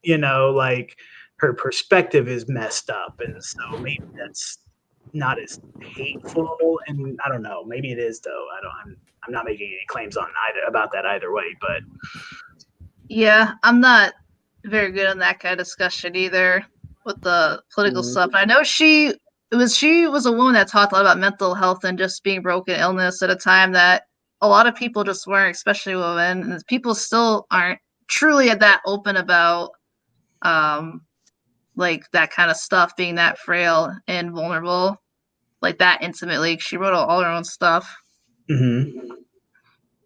like her perspective is messed up. And so maybe that's not as hateful. And I don't know, maybe it is though. I'm not making any claims about that either way, but yeah, I'm not very good on that kind of discussion either with the political stuff. I know she was a woman that talked a lot about mental health and just being broken illness at a time that a lot of people just weren't, especially women, and people still aren't truly that open about like that kind of stuff, being that frail and vulnerable, like that intimately. She wrote all her own stuff. Mm-hmm.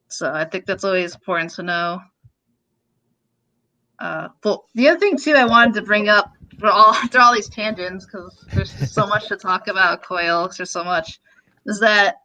So I think that's always important to know. But the other thing too I wanted to bring up through all these tangents, because there's so much to talk about Coil, there's so much, is that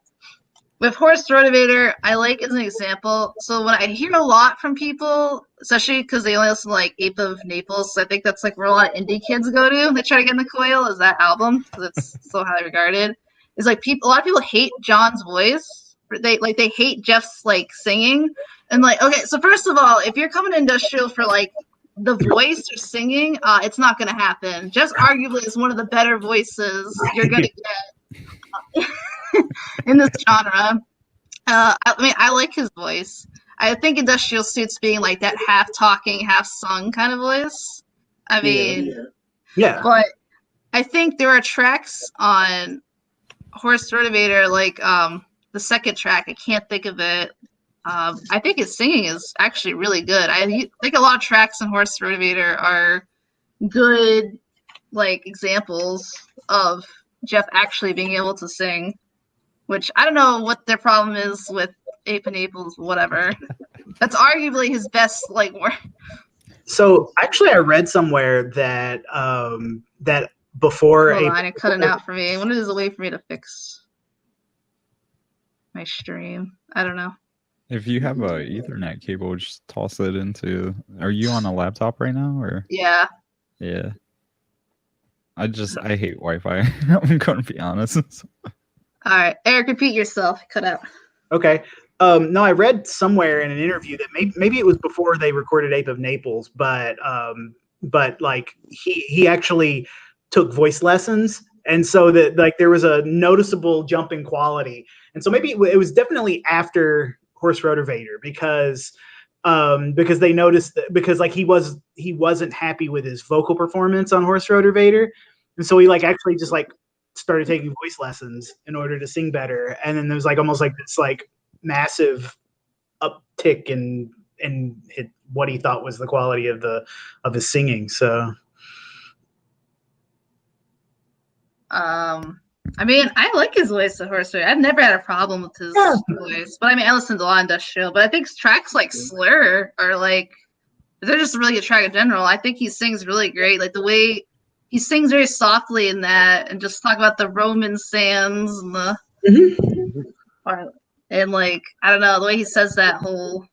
with Horse Rotorvator, I like as an example. So when I hear a lot from people, especially because they only listen to like Ape of Naples, so I think that's like where a lot of indie kids go to. They try to get into Coil, is that album because it's so highly regarded. It's like a lot of people hate John's voice. They hate Jeff's like singing, and like, okay, so first of all, if you're coming to industrial for like the voice or singing, it's not going to happen. Jeff arguably is one of the better voices you're going to get in this genre. I mean, I like his voice. I think industrial suits being like that half talking, half sung kind of voice. I mean, yeah. But I think there are tracks on Horse Rotorvator, like the second track. I can't think of it. I think his singing is actually really good. I think a lot of tracks on Horse Rotorvator are good, like examples of Jeff actually being able to sing. Which I don't know what their problem is with Ape of Naples, whatever. That's arguably his best like work. So actually, I read somewhere that that before Hold on, it cut it out for me. When is a way for me to fix my stream? I don't know. If you have a Ethernet cable, just toss it into. Are you on a laptop right now, or? Yeah. Yeah. I hate Wi-Fi. I'm going to be honest. All right, Eric, repeat yourself. Cut out. Okay. No, I read somewhere in an interview that maybe it was before they recorded Ape of Naples, but like he actually took voice lessons, and so that like there was a noticeable jump in quality, and so maybe it was definitely after Horse Rotorvator because they noticed that, because like he wasn't happy with his vocal performance on Horse Rotorvator, and so he like actually just like started taking voice lessons in order to sing better, and then there's like almost like this like massive uptick in what he thought was the quality of his singing. So I mean, I like his voice at Horse Rotorvator. I've never had a problem with his voice, but I mean, I listen to a lot of industrial, but I think tracks like Slur are like, they're just a really good track in general. I think he sings really great, like the way he sings very softly in that, and just talk about the Roman sands and the and like, I don't know, the way he says that whole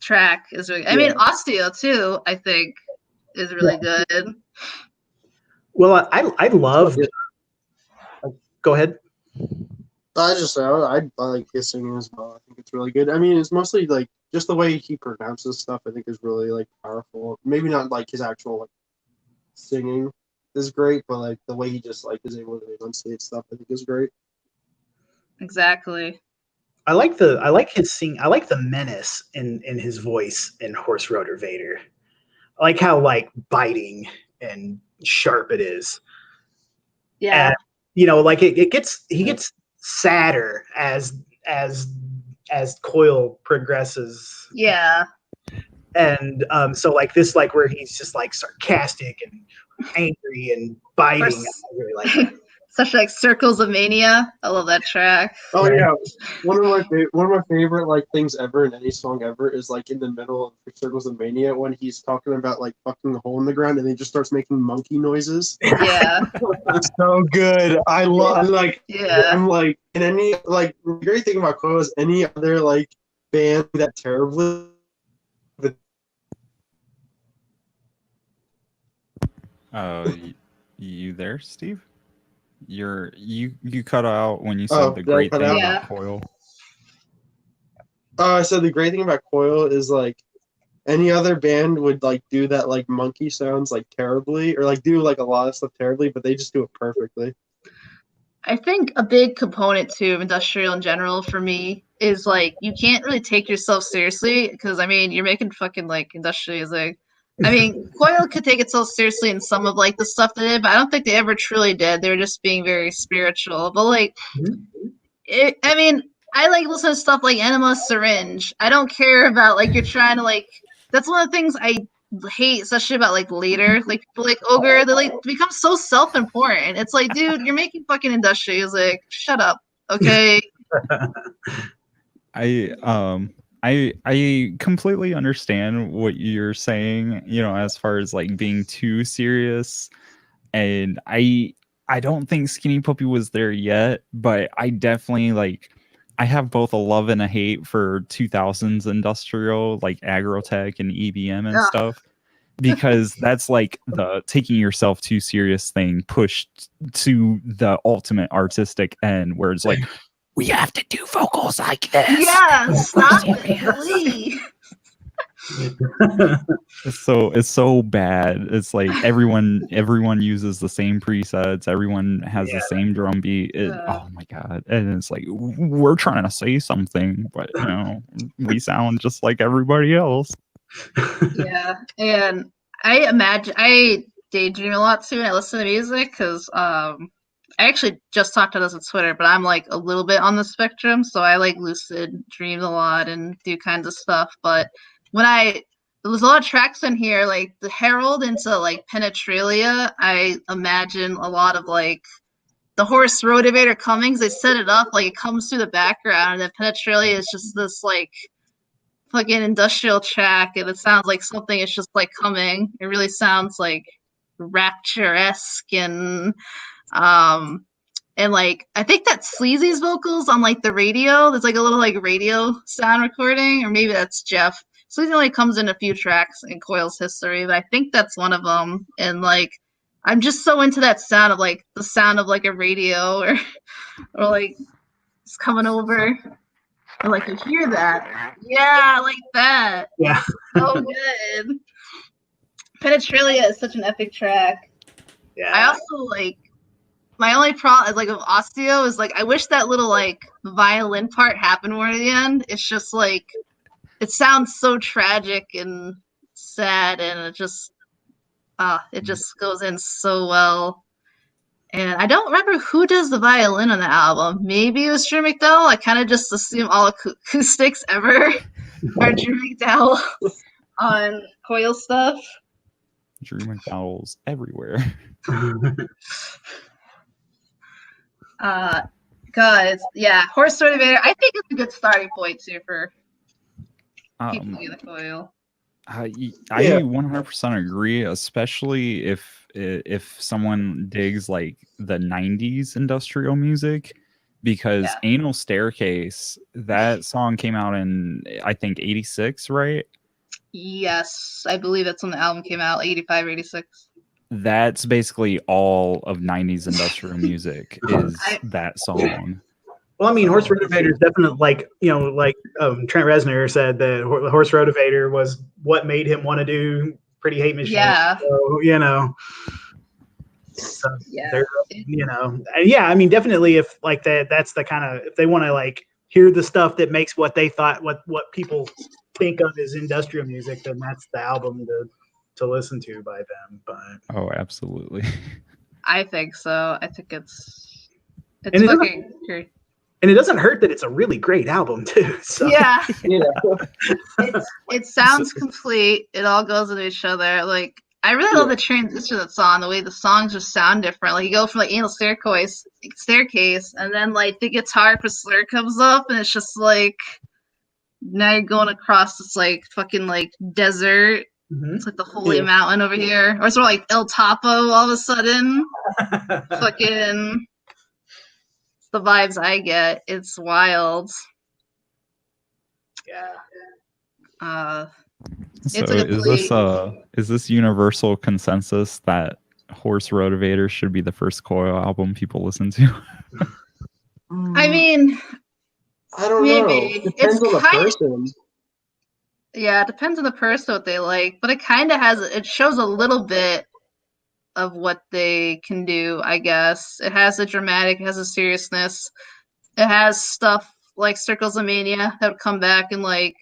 track is really, I mean, Osteo too, I think is really good. Well, I love. Go ahead. I like his singing as well. I think it's really good. I mean, it's mostly like just the way he pronounces stuff. I think is really like powerful. Maybe not like his actual like singing is great, but like the way he just like is able to enunciate stuff, I think is great. Exactly. I like the menace in his voice in Horse Rotorvator. I like how like biting and sharp it is. Yeah. And, like he gets sadder as Coil progresses. Yeah. And so like this, like where he's just like sarcastic and angry and biting. I really like that. Such like Circles of Mania. I love that track. Oh Right. yeah, one of my favorite like things ever in any song ever is like in the middle of Circles of Mania when he's talking about like fucking a hole in the ground and he just starts making monkey noises. Yeah. It's so good. I love like Yeah. I'm like in any like the great thing about Coil is any other like band that terribly. You there, Steve? You cut out when you said the did I great cut thing out? about Yeah. Coil. I said the great thing about Coil is like any other band would like do that like monkey sounds like terribly or like do like a lot of stuff terribly, but they just do it perfectly. I think a big component too of industrial in general for me is like you can't really take yourself seriously because I mean you're making fucking like industrial music. I mean, Coil could take itself seriously in some of like the stuff they did, but I don't think they ever truly did. They were just being very spiritual. But like, I mean, I like listen to stuff like Enema Syringe. I don't care about like you're trying to like. That's one of the things I hate, especially about like later, like people like Ogre. They like become so self-important. It's like, dude, you're making fucking industrial music. Shut up, okay? I completely understand what you're saying, as far as like being too serious. And I don't think Skinny Puppy was there yet, but I definitely like I have both a love and a hate for 2000s industrial like agrotech and EBM and stuff. Because that's like the taking yourself too serious thing pushed to the ultimate artistic end where it's like we have to do vocals like this. Yeah, stop it, please. It's so bad. It's like everyone uses the same presets. Everyone has the same drum beat. Oh my god! And it's like we're trying to say something, but we sound just like everybody else. Yeah, and I daydream a lot too when I listen to music because I actually just talked to this on Twitter, but I'm like a little bit on the spectrum, so I like lucid dream a lot and do kinds of stuff. But there's a lot of tracks in here, like the Herald into like Penetralia, I imagine a lot of like the Horse Rotorvator Cummings, they set it up like it comes through the background, and then Penetralia is just this like fucking industrial track, and it sounds like something is just like coming. It really sounds like rapture-esque and like I think that Sleazy's vocals on like the radio, there's like a little like radio sound recording, or maybe that's Jeff. Sleazy only comes in a few tracks in Coil's history, but I think that's one of them. And like I'm just so into that sound of like the sound of like a radio or like it's coming over. And like you hear that. Yeah, like that. Yeah. So good. Penetralia is such an epic track. Yeah. I also like my only problem is like with Osteo is like I wish that little like violin part happened more at the end. It's just like it sounds so tragic and sad, and it just goes in so well. And I don't remember who does the violin on the album. Maybe it was Drew McDowell. I kind of just assume all acoustics ever are Drew McDowell on Coil stuff. Drew McDowell's everywhere. God, Horse Rotorvator. I think it's a good starting point too for people in the Coil. I 100% agree, especially if someone digs like the 90s industrial music, because Anal Staircase, that song came out in I think 86, right? Yes, I believe that's when the album came out, 85 or 86. That's basically all of 90s industrial music is that song. Well, I mean, Horse Rotorvator is definitely like Trent Reznor said that Horse Rotorvator was what made him want to do Pretty Hate Machine. Yeah. So, you know. So Yeah. you know, and yeah, I mean, definitely if like that's the kind of, if they want to like hear the stuff that makes what they thought, what people think of as industrial music, then that's the album to listen to by them. But Oh, absolutely. I think so. I think it's And it fucking great. and it doesn't hurt that it's a really great album too. So Yeah. Yeah. It sounds complete. It all goes into each other. Like, I really love the transition of the song, the way the songs just sound different. Like, you go from like Anal Staircase, and then like the guitar for Slur comes up, and it's just like now you're going across this like fucking like desert. It's like the holy mountain over here, or it's sort of like El Topo all of a sudden. Fucking, it's the vibes I get. It's wild. Yeah. So It's a complete... is this universal consensus that Horse Rotorvator should be the first Coil album people listen to? I mean, I don't maybe. know. Depends on the person. Yeah, it depends on the person what they like, but it kind of has, it shows a little bit of what they can do, I guess. It has a dramatic, it has a seriousness. It has stuff like Circles of Mania that would come back and like,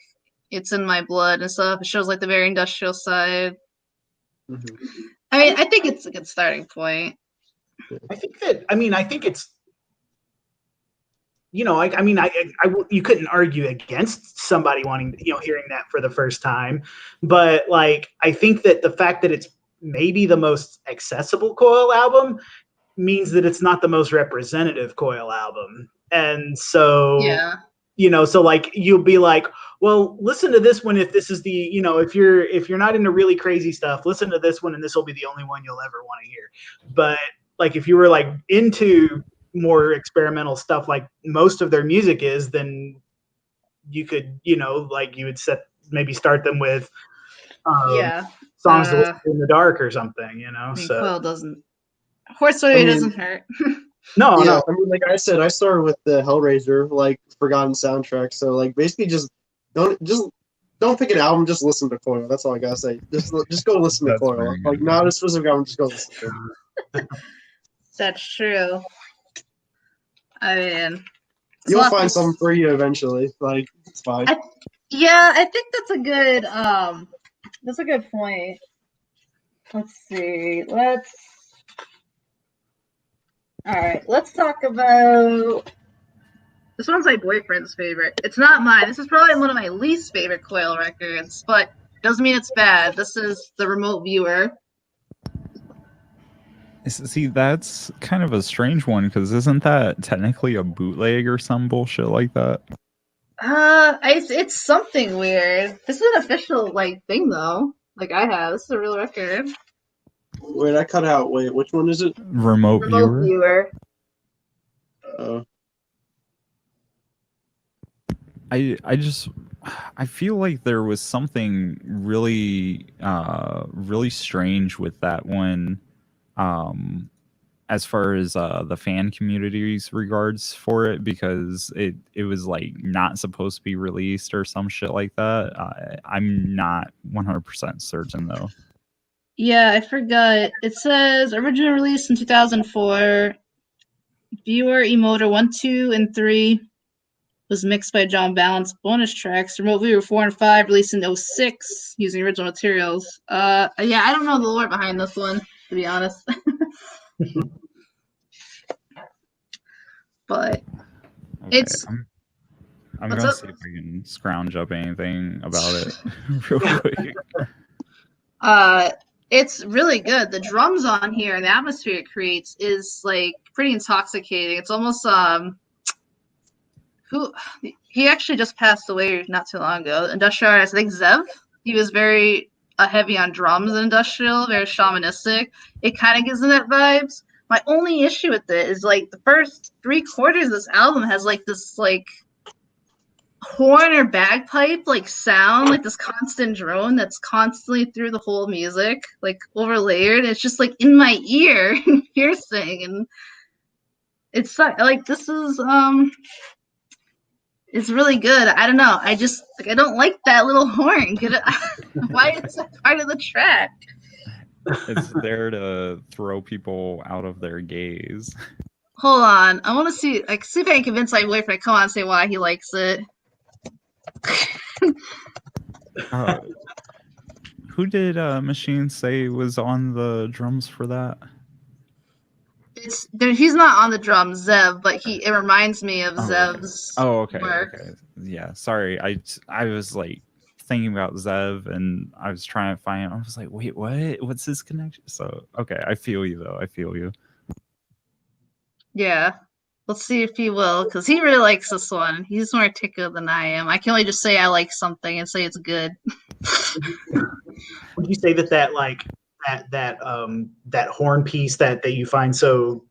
it's in my blood and stuff. It shows like the very industrial side. Mm-hmm. I mean, I think it's a good starting point. I think it's, you know, you couldn't argue against somebody wanting, you know, hearing that for the first time, but like, I think that the fact that it's maybe the most accessible Coil album means that it's not the most representative Coil album. And so, Yeah. you know, so like, you'll be like, well, listen to this one if this is the, you know, if you're not into really crazy stuff, listen to this one and this will be the only one you'll ever want to hear. But like, if you were like into more experimental stuff like most of their music is, then you could, you know, like you would maybe start them with songs to listen to in the dark or something, you know. I mean, so Coil doesn't, Horse Rotorvator doesn't hurt. no. I mean, like I said, I started with the Hellraiser, like Forgotten soundtrack. So like basically just don't pick an album, just listen to Coil. That's all I gotta say. Just go listen to Coil. Like not a specific album, just go listen to it. That's true. I mean, you'll find something for you eventually. Like, it's fine. I think that's a good point. Let's see. Let's talk about, this one's my boyfriend's favorite. It's not mine. This is probably one of my least favorite Coil records, but doesn't mean it's bad. This is The Remote Viewer. See, that's kind of a strange one, because isn't that technically a bootleg or some bullshit like that? It's something weird. This is an official like thing though. Like I have. This is a real record. Wait, I cut out. Wait, which one is it? Remote Viewer. I feel like there was something really really strange with that one, as far as the fan community's regards for it, because it was like not supposed to be released or some shit like that. I'm not 100% certain though. Yeah, I forgot. It says original release in 2004. Viewer Emoter 1, 2, and 3 was mixed by John Balance. Bonus tracks. Remote Viewer 4 and 5 released in 2006 using original materials. Yeah, I don't know the lore behind this one, to be honest. But okay, it's. I'm gonna see if we can scrounge up anything about it real quick. It's really good. The drums on here and the atmosphere it creates is like pretty intoxicating. It's almost he actually just passed away not too long ago. Industrial artist, I think Zev. He was very heavy on drums and industrial, very shamanistic. It kind of gives them that vibes. My only issue with it is like the first 3/4 of this album has like this like horn or bagpipe like sound, like this constant drone that's constantly through the whole music, like overlayered. It's just like in my ear and piercing, and it's like this is It's really good. I don't know. I just like I don't like that little horn. Why is that part of the track? It's there to throw people out of their gaze. Hold on. I want to see. Like, see if I can convince my boyfriend to come on and say why he likes it. Who did Machine say was on the drums for that? He's not on the drums, Zev, but it reminds me of Zev's okay. work. Okay. Yeah, sorry. I was like thinking about Zev and I was trying to find I was like, wait, what? What's his connection? So okay, I feel you though. I feel you. Yeah. Let's see if he will, because he really likes this one. He's more articulate than I am. I can only just say I like something and say it's good. Would you say that horn piece that you find so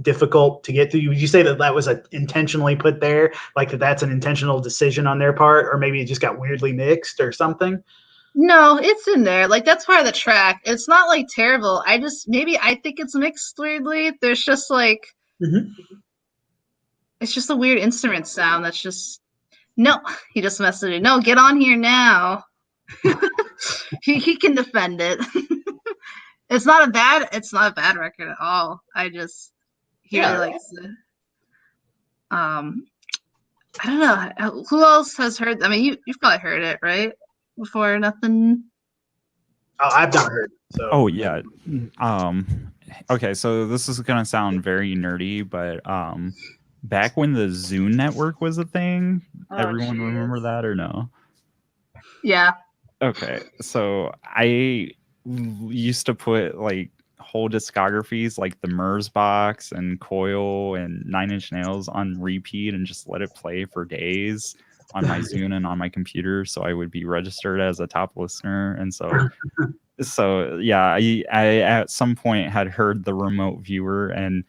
difficult to get through, would you say that was intentionally put there, like that's an intentional decision on their part, or maybe it just got weirdly mixed or something? No, it's in there. Like, that's part of the track. It's not like terrible. I think it's mixed weirdly. There's just like it's just a weird instrument sound that's just no. He just messaged me. No, get on here now. he can defend it. It's not a bad record at all. He really likes it. I don't know. Who else has heard? I mean, you've probably heard it, right? Before nothing. Oh, I've not heard it, so. Oh yeah. Okay, so this is gonna sound very nerdy, but back when the Zune network was a thing, everyone remember that or no? Yeah. Okay, so I used to put like whole discographies like the Murs box and Coil and 9 Inch Nails on repeat and just let it play for days on my Zune and on my computer, so I would be registered as a top listener. And so yeah, I at some point had heard the remote viewer, and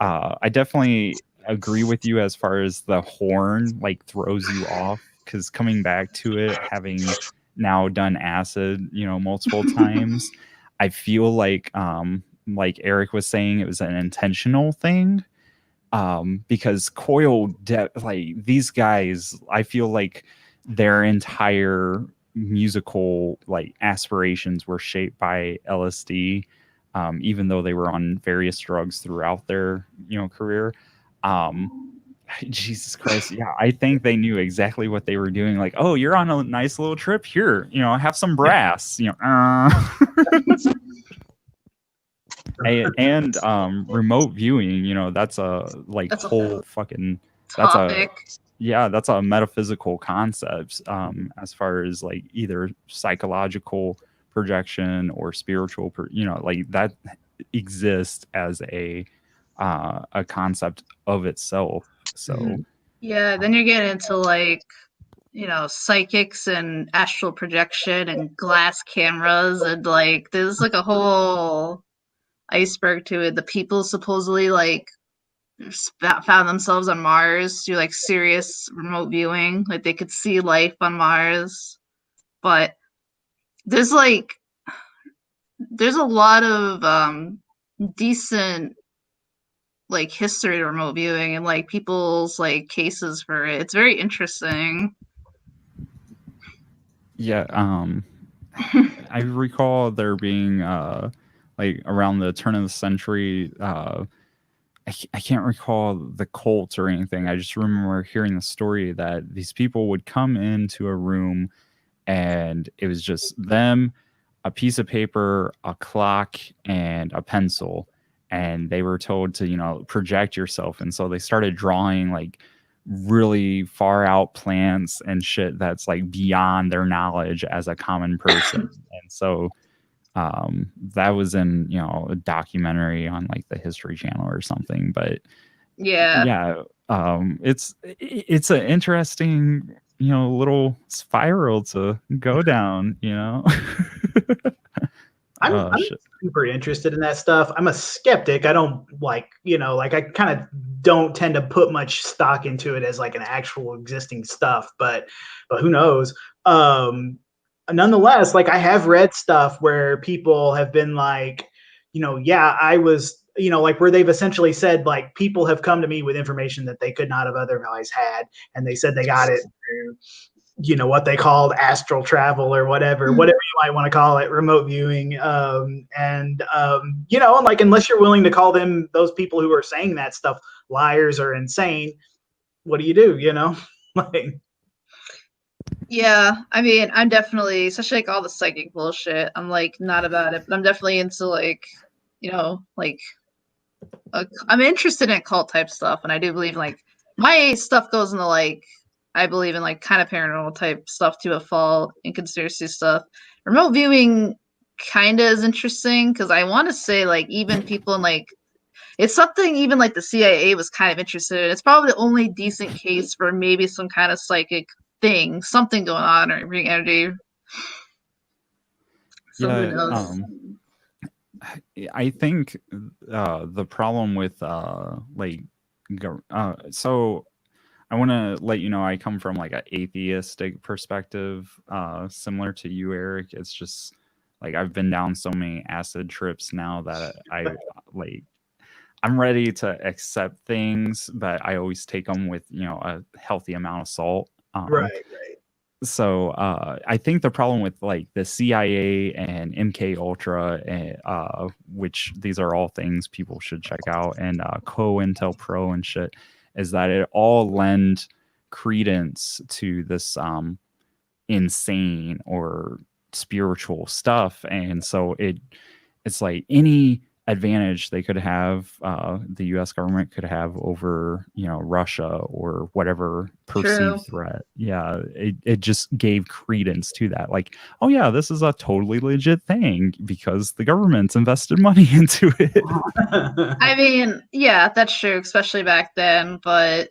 I definitely agree with you as far as the horn like throws you off, because coming back to it, having now done acid, multiple times, I feel like Eric was saying, it was an intentional thing. Because Coil, like these guys, I feel like their entire musical like aspirations were shaped by LSD, even though they were on various drugs throughout their career. Jesus Christ, yeah, I think they knew exactly what they were doing. Like, oh, you're on a nice little trip here, have some brass, and remote viewing, that's a whole fucking topic. That's a metaphysical concept, as far as like either psychological projection or spiritual like that exists as a concept of itself. So yeah, then you're getting into like psychics and astral projection and glass cameras, and like there's like a whole iceberg to it. The people supposedly like found themselves on Mars through like serious remote viewing, like they could see life on Mars. But there's a lot of decent like history to remote viewing and like people's like cases for it. It's very interesting. Yeah, I recall there being like around the turn of the century, I can't recall the cult or anything. I just remember hearing the story that these people would come into a room and it was just them, a piece of paper, a clock, and a pencil. And they were told to, project yourself. And so they started drawing like really far out plants and shit that's like beyond their knowledge as a common person. And so that was in a documentary on like the History Channel or something. But yeah, it's an interesting little spiral to go down. I'm super interested in that stuff. I'm a skeptic. I don't I kind of don't tend to put much stock into it as like an actual existing stuff, but who knows? Nonetheless, like I have read stuff where people have been like, I was like where they've essentially said, like, people have come to me with information that they could not have otherwise had, and they said they got it through, what they called astral travel or whatever you might want to call it, remote viewing. And like, unless you're willing to call those people who are saying that stuff liars or insane, what do you do? Like, yeah, I mean, I'm definitely, especially like all the psychic bullshit, I'm like not about it, but I'm definitely into like, like I'm interested in cult type stuff, and I do believe like my stuff goes into like I believe in like kind of paranormal type stuff to a fault and conspiracy stuff. Remote viewing kind of is interesting because I want to say like even people in like it's something even like the CIA was kind of interested in. It's probably the only decent case for maybe some kind of psychic thing, something going on or reading energy. So who knows? I think the problem with so I want to let you know I come from like an atheistic perspective, similar to you, Eric. It's just like I've been down so many acid trips now that I'm ready to accept things, but I always take them with a healthy amount of salt. right. So I think the problem with like the CIA and MK Ultra, which these are all things people should check out, and COINTELPRO and shit, is that it all lend credence to this insane or spiritual stuff, and so it's like any advantage they could have, the U.S. government could have over Russia or whatever perceived threat. Yeah, it just gave credence to that. Like, oh yeah, this is a totally legit thing because the government's invested money into it. I mean, yeah, that's true, especially back then. But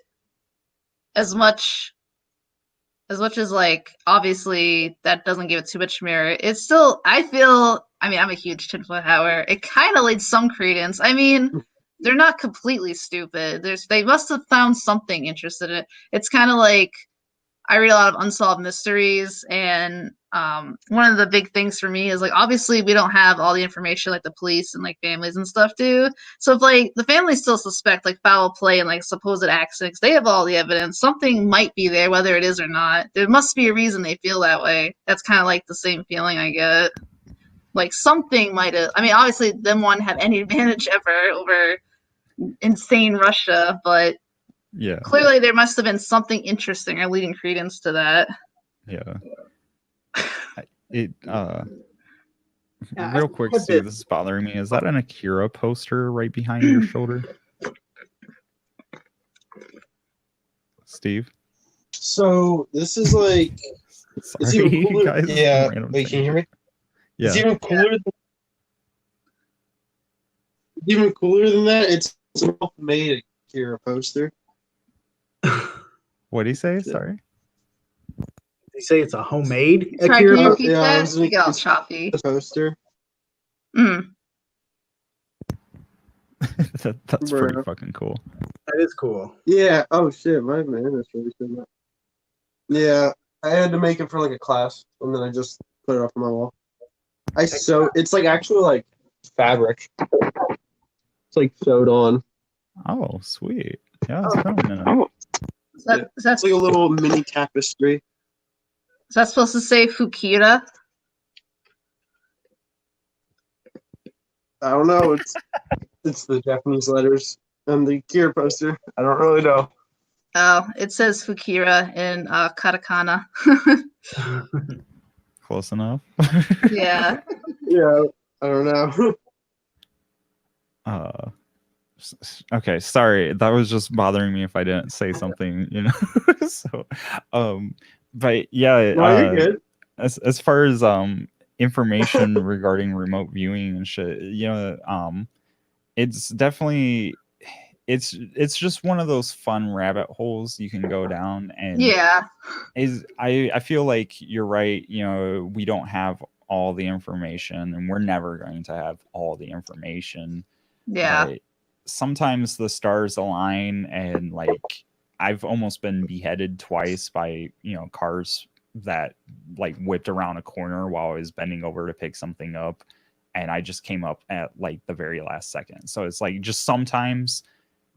as much as like obviously that doesn't give it too much merit, it's still I mean, I'm a huge tinfoil hatter. It kind of laid some credence. I mean, they're not completely stupid. They must have found something interested in it. It's kind of like I read a lot of unsolved mysteries, and one of the big things for me is like obviously we don't have all the information like the police and like families and stuff do. So if like the families still suspect like foul play and like supposed accidents, they have all the evidence. Something might be there, whether it is or not. There must be a reason they feel that way. That's kind of like the same feeling I get. Like something might have. I mean, obviously, them wouldn't have any advantage ever over insane Russia, but yeah, clearly there must have been something interesting or leading credence to that. Yeah. Real quick, Steve, this is bothering me. Is that an Akira poster right behind your shoulder? Steve? So this is like Sorry, it's even cooler. guys. Yeah. Wait, can you hear me? Yeah. It's even cooler than that. It's a self-made Akira poster. What did he say? Sorry. They say it's a homemade Sorry, Akira. can you repeat Yeah, that? You got all choppy. The poster. That's pretty fucking cool. That is cool. Yeah. Oh shit, my man, that's really cool. Yeah, I had to make it for like a class, and then I just put it up on my wall. It's like actual like fabric. It's like sewed on. Oh, sweet. Yeah, it's been a minute. That's like a little mini tapestry. Is that supposed to say Fukira? I don't know. It's the Japanese letters on the Akira poster. I don't really know. Oh, it says Fukira in katakana. Close enough. Yeah. Yeah, I don't know. Okay, sorry. That was just bothering me if I didn't say something, So, but yeah, No, you're good. As far as information regarding remote viewing and shit, it's definitely it's just one of those fun rabbit holes you can go down, and yeah, I feel like you're right. We don't have all the information, and we're never going to have all the information. Yeah. But sometimes the stars align, and like I've almost been beheaded twice by cars that like whipped around a corner while I was bending over to pick something up, and I just came up at like the very last second. So it's like just sometimes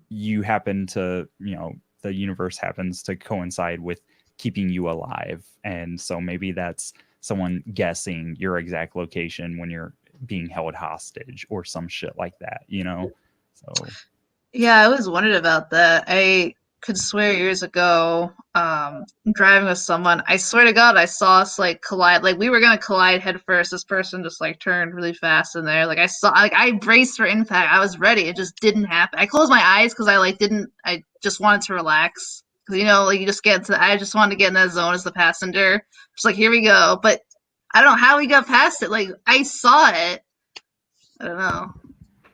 you happen to, you know, the universe happens to coincide with keeping you alive. And so maybe that's someone guessing your exact location when you're being held hostage or some shit like that, you know? So Yeah, I always wondered about that. I could swear years ago, driving with someone, I swear to God, I saw us like collide. Like we were gonna collide head first. This person just like turned really fast in there. Like I saw, like I braced for impact. I was ready. It just didn't happen. I closed my eyes because I like didn't. I just wanted to relax. Because you know, like you just get into. I just wanted to get in that zone as the passenger. Just like here we go. But I don't know how we got past it. Like I saw it. I don't know.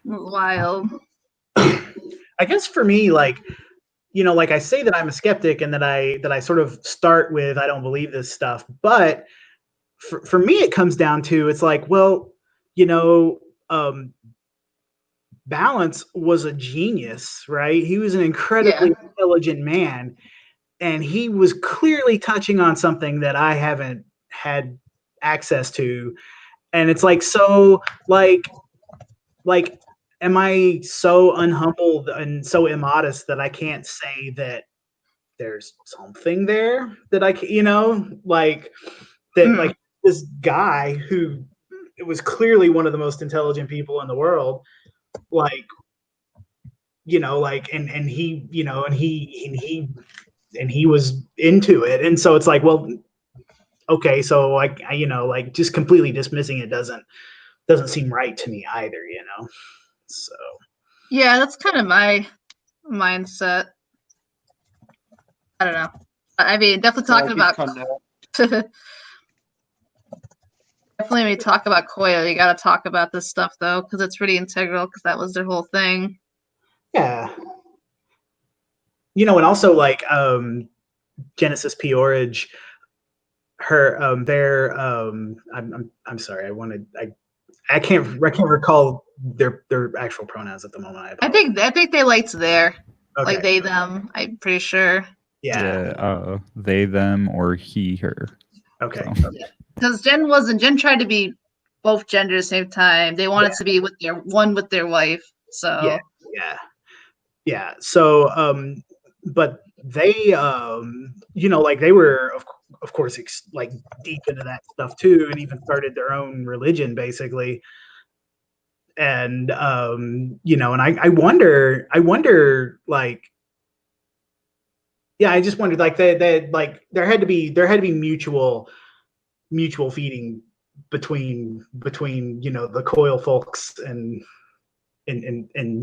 It was wild. I guess for me, like, you know, like I say that I'm a skeptic and that I sort of start with I don't believe this stuff, but for me it comes down to it's like, well, you know, Balance was a genius, right? He was an incredibly intelligent man, and he was clearly touching on something that I haven't had access to, and it's like, so like am I so unhumbled and so immodest that I can't say that there's something there that I can, you know, like that, like this guy who was clearly one of the most intelligent people in the world, like, you know, like, and he, you know, and he was into it. And so it's like, well, okay, so like, you know, like just completely dismissing it doesn't seem right to me either, you know? So. Yeah, that's kind of my mindset. I don't know. I mean, definitely talking about definitely when we talk about Coil, you got to talk about this stuff though, because it's pretty integral. Because that was their whole thing. Yeah. You know, and also like Genesis Peorage, her their I'm sorry, I can't recall their actual pronouns at the moment. I think they liked their okay. like they them. I'm pretty sure. Yeah, they them or he her. Okay. Because Jen tried to be both genders at the same time. They wanted to be with their wife. So yeah. So but they you know, like they were of course like deep into that stuff too, and even started their own religion basically. And you know, and I wonder like, yeah, I just wondered like they like there had to be mutual feeding between you know the Coil folks and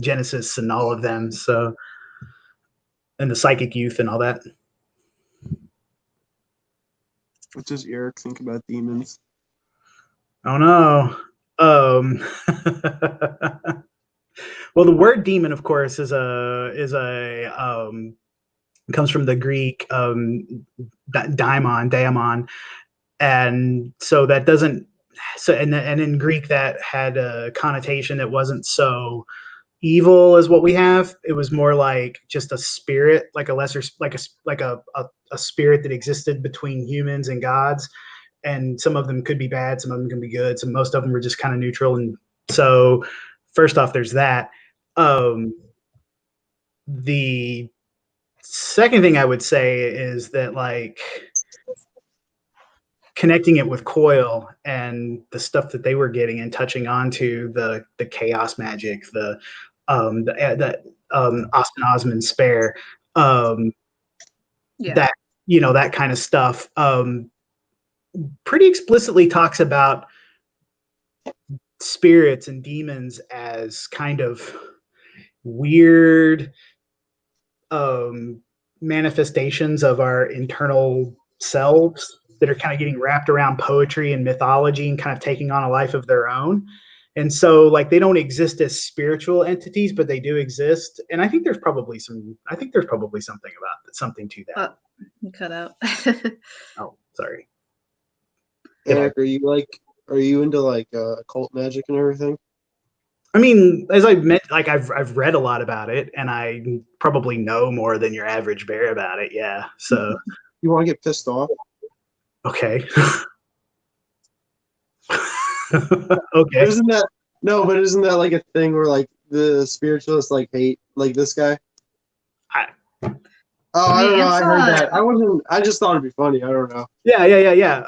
Genesis and all of them, so, and the psychic youth and all that. What does Eric think about demons? Oh no. Well, the word demon, of course, is comes from the Greek daimon, and so that doesn't. So and in Greek that had a connotation that wasn't so evil as what we have. It was more like just a spirit, like a lesser, like a spirit that existed between humans and gods. And some of them could be bad, some of them can be good. So most of them were just kind of neutral. And so, first off, there's that. The second thing I would say is that, like, connecting it with Coil and the stuff that they were getting and touching onto the chaos magic, the Austin Osman spare, that, you know, that kind of stuff, pretty explicitly talks about spirits and demons as kind of weird manifestations of our internal selves that are kind of getting wrapped around poetry and mythology and kind of taking on a life of their own. And so, like, they don't exist as spiritual entities, but they do exist. And I think there's probably something something to that. You cut out. Oh, sorry. Eric, are you into like occult magic and everything? I mean, as I meant, like I've read a lot about it, and I probably know more than your average bear about it. Yeah. So you want to get pissed off? Okay. Okay. Isn't that no? But isn't that like a thing where like the spiritualists like hate like this guy? I- I don't know. I heard Manson. that. I wasn't. I just thought it'd be funny. I don't know. Yeah.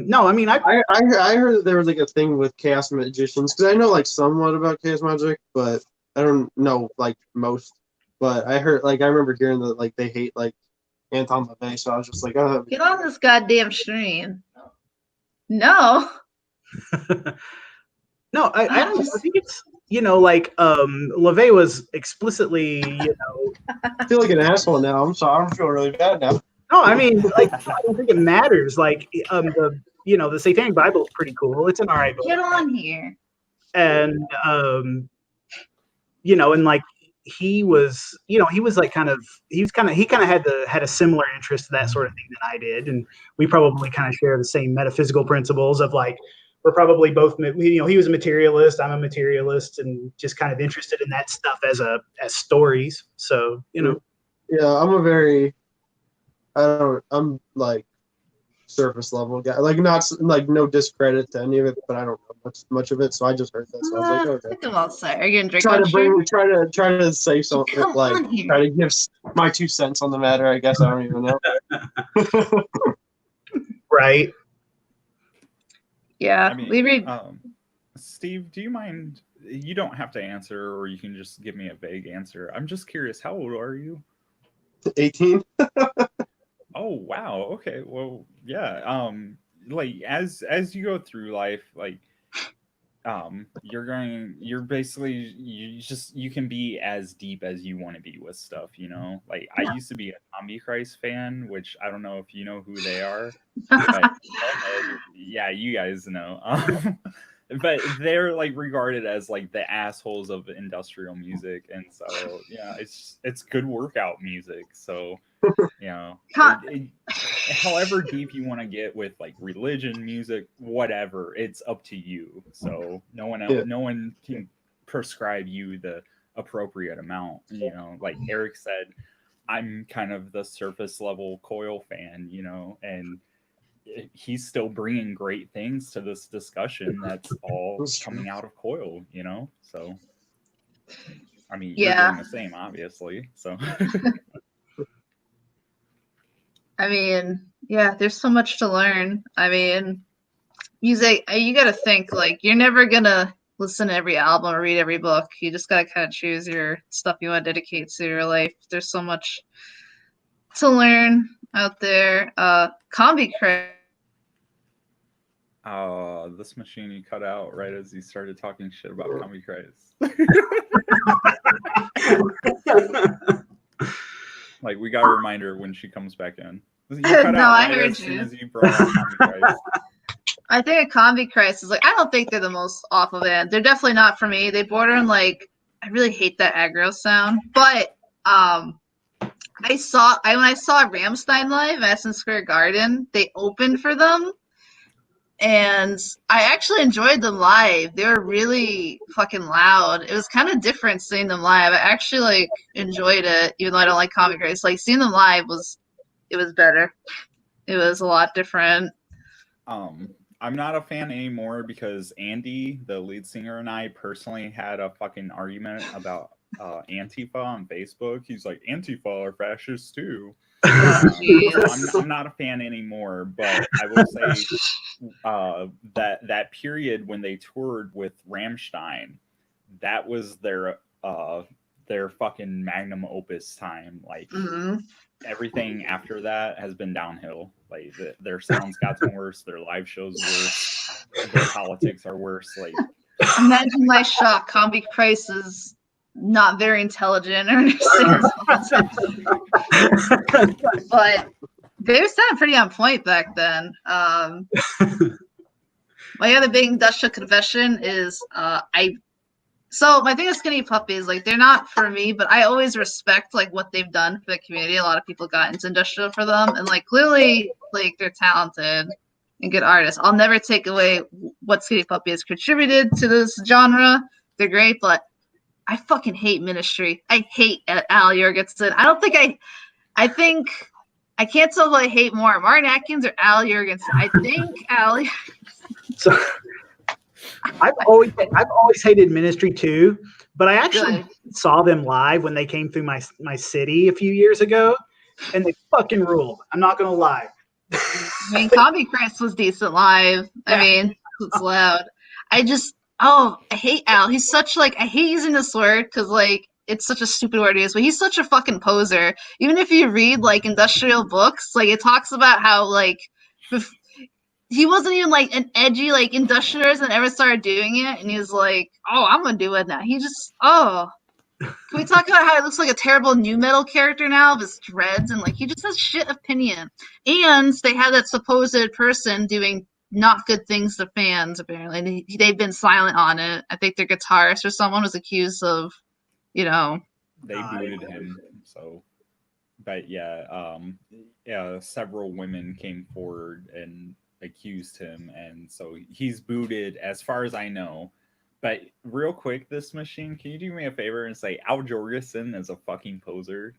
No, I mean, I heard that there was like a thing with chaos magicians because I know like somewhat about chaos magic, but I don't know like most. But I heard like I remember hearing that like they hate like Anton LaVey, so I was just like, oh, Get on this goddamn stream. No. no, I don't know. I think it's, like LaVey was explicitly, I feel like an asshole now. I'm sorry. I feel really bad now. No, I mean, like, I don't think it matters. Like, the Satanic Bible is pretty cool. It's an alright book. Get on here. And and like he was like kind of had a similar interest in that sort of thing that I did, and we probably kind of share the same metaphysical principles of like we're probably both, he was a materialist, I'm a materialist, and just kind of interested in that stuff as stories. So Yeah, I'm like surface level guy. Like not like no discredit to any of it, but I don't know much of it. So I just heard that. So I was like, okay. Think about say. Are you gonna drink Try to say something Come like on here. try to give my 2 cents on the matter. I guess I don't even know. Right. Yeah, I mean, we read. Steve, do you mind? You don't have to answer, or you can just give me a vague answer. I'm just curious. How old are you? 18. Oh wow. Okay. Well, yeah. Like as you go through life, like, you can be as deep as you want to be with stuff. Like I used to be a Zombie Christ fan, which I don't know if you know who they are. But, yeah, you guys know. But they're like regarded as like the assholes of industrial music, and so yeah, it's good workout music. So however deep you want to get with like religion, music, whatever, it's up to you. So no one can prescribe you the appropriate amount. Like Eric said, I'm kind of the surface level Coil fan, and he's still bringing great things to this discussion. That's all coming out of Coil, so I mean, you're doing the same, obviously. So I mean, yeah, there's so much to learn. I mean, music, you got to think like you're never gonna listen to every album or read every book. You just gotta kind of choose your stuff you want to dedicate to your life. There's so much to learn out there. Combi Craig. This machine you cut out right as you started talking shit about Combi Christ. Like, we got a reminder when she comes back in. You cut out I right heard as you. soon as you brought up Combi Christ. I think a Combi Christ is like, I don't think they're the most awful band. They're definitely not for me. They border on like, I really hate that aggro sound. But when I saw Rammstein live at Madison Square Garden, they opened for them. And I actually enjoyed them live. They were really fucking loud. It was kind of different seeing them live. I actually like enjoyed it, even though I don't like Combi Christ. Like seeing them live was better. It was a lot different. I'm not a fan anymore because Andy, the lead singer, and I personally had a fucking argument about Antifa on Facebook. He's like, Antifa are fascists too. So I'm not a fan anymore, but I will say that period when they toured with Rammstein, that was their fucking magnum opus time. Like everything after that has been downhill. Like their sound's gotten worse, their live shows worse, their politics are worse. Like imagine my shock. Combi Christ is not very intelligent or understands politics. But they were sounding pretty on point back then. My other big industrial confession is so my thing with Skinny Puppy is like they're not for me, but I always respect like what they've done for the community. A lot of people got into industrial for them, and like clearly like they're talented and good artists. I'll never take away what Skinny Puppy has contributed to this genre. They're great, but I fucking hate Ministry. I hate Al Jorgensen. I think I can't tell if I hate more Martin Atkins or Al Jorgensen. I think Al. I've always hated Ministry too, but I actually saw them live when they came through my city a few years ago, and they fucking ruled. I'm not gonna lie. I mean, Copy Chris was decent live. I mean, it's loud. I hate Al. He's such I hate using this word because it's such a stupid word to use, but he's such a fucking poser. Even if you read industrial books, it talks about how he wasn't even an edgy industrialist and ever started doing it, and he was like, oh, I'm gonna do it now. He just Can we talk about how he looks like a terrible new metal character now with his dreads and he just has shit opinion. And they had that supposed person doing not good things to fans, apparently. They've been silent on it. I think their guitarist or someone was accused of, They booted him, so. But several women came forward and accused him, and so he's booted as far as I know. But real quick, this machine, can you do me a favor and say Al Jorgensen is a fucking poser?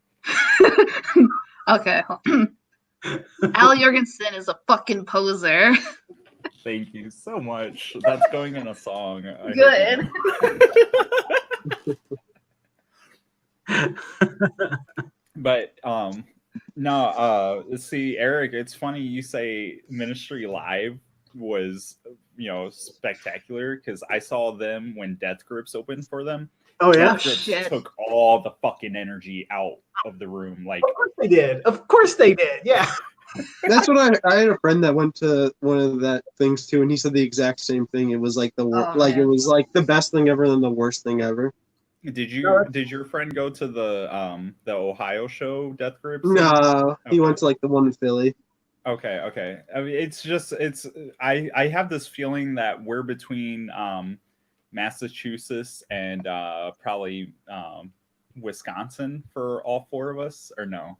Okay. Al Jorgensen is a fucking poser. Thank you so much. That's going in a song. Good. But see, Eric, it's funny you say Ministry Live was spectacular, because I saw them when Death Grips opened for them. Oh yeah, Death Grips took all the fucking energy out of the room. Of course they did. Of course they did. Yeah. That's what I had a friend that went to one of that things too, and he said the exact same thing. It was it was the best thing ever and the worst thing ever. Did your friend go to the Ohio show, Death Grips? No, he went to the one in Philly. Okay. I mean, I have this feeling that we're between Massachusetts and probably Wisconsin for all four of us, or no?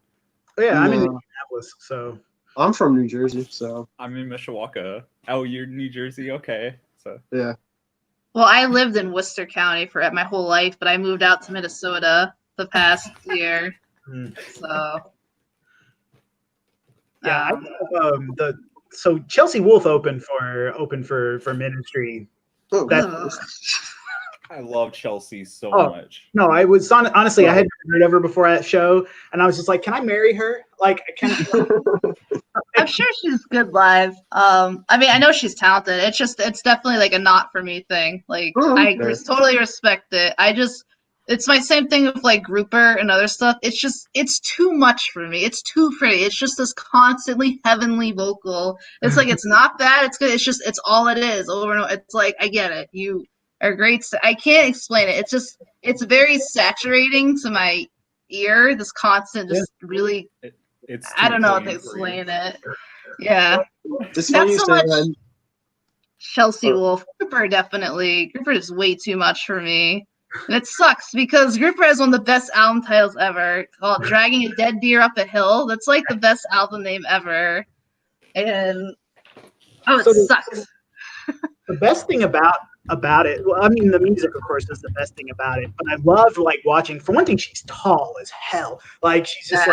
Yeah, I'm in Minneapolis, so I'm from New Jersey, so I'm in Mishawaka. Oh, you're New Jersey, okay? So yeah. Well, I lived in Worcester County for my whole life, but I moved out to Minnesota the past year. So yeah, so Chelsea Wolfe opened for Ministry. I love Chelsea so much. No, I was honestly, I had heard of her before that show, and I was just like, can I marry her? I'm sure she's good live. I mean, I know she's talented. It's definitely a not for me thing. I totally respect it. It's my same thing with Grouper and other stuff. It's too much for me. It's too pretty. It's just this constantly heavenly vocal. It's it's not bad. It's good. It's all it is over and over. It's I get it. You are great. I can't explain it. It's very saturating to my ear. This constant, just really. I don't know how to explain it. Yeah. It's not funny so much that. Chelsea Wolfe. Grouper definitely. Grouper is way too much for me. And it sucks because Grouper has one of the best album titles ever, called Dragging a Dead Deer Up a Hill. That's the best album name ever. And it sucks. The best thing about it, well, I mean, the music, of course, is the best thing about it, but I love watching. For one thing, she's tall as hell. She's just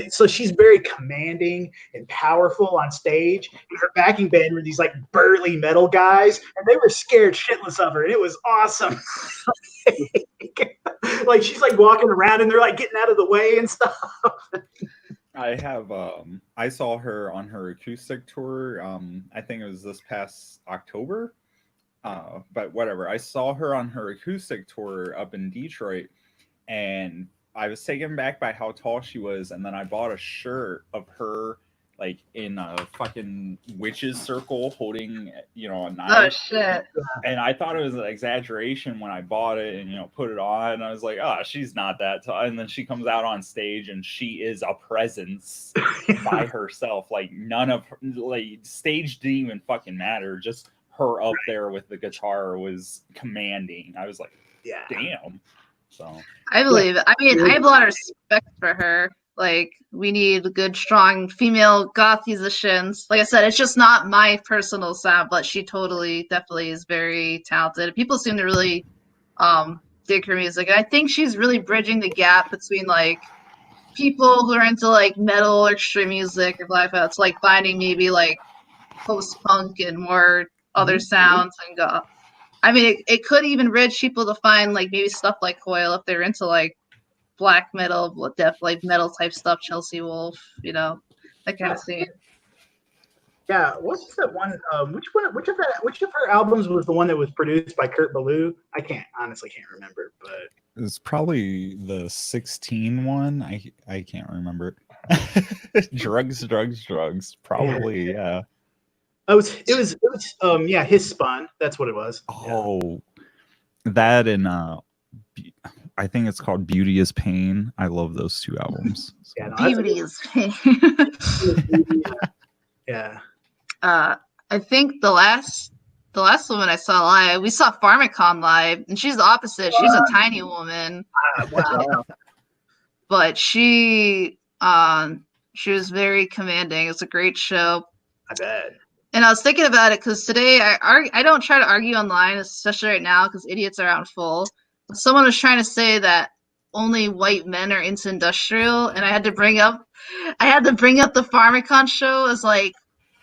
so she's very commanding and powerful on stage. And her backing band were these burly metal guys, and they were scared shitless of her, and it was awesome. She's walking around, and they're getting out of the way and stuff. I saw her on her acoustic tour. I think it was this past October. But whatever. I saw her on her acoustic tour up in Detroit, and I was taken back by how tall she was. And then I bought a shirt of her, in a fucking witch's circle, holding, a knife. Oh shit! And I thought it was an exaggeration when I bought it and put it on. And I was like, oh, she's not that tall. And then she comes out on stage, and she is a presence by herself. None of her, stage didn't even fucking matter. Just her up there with the guitar was commanding. I was like, yeah, damn. So I believe it. I mean, I have a lot of respect for her. We need good, strong female goth musicians. Like I said, it's just not my personal sound, but she definitely is very talented. People seem to really dig her music. And I think she's really bridging the gap between people who are into metal or extreme music or black metal. It's finding maybe post-punk and more other sounds and goth. I mean, it could even bridge people to find like maybe stuff like Coil if they're into like black metal, like metal type stuff. Chelsea Wolf, that kind of scene. Yeah, what's that one? Which of her albums was the one that was produced by Kurt Ballou? I honestly can't remember, but It's probably the 16 one. I can't remember. drugs. Probably, yeah. it was His Spun. That's what it was. Oh, that and I think it's called Beauty is Pain. I love those two albums. Yeah, no, Beauty is Pain. Yeah. I think the last woman I saw live, we saw Pharmacon live, and she's the opposite. She's a tiny woman. Wow. But she was very commanding. It's a great show. I bet. And I was thinking about it because today I don't try to argue online, especially right now because idiots are out in full. Someone was trying to say that only white men are into industrial, and I had to bring up the Pharmacon show as like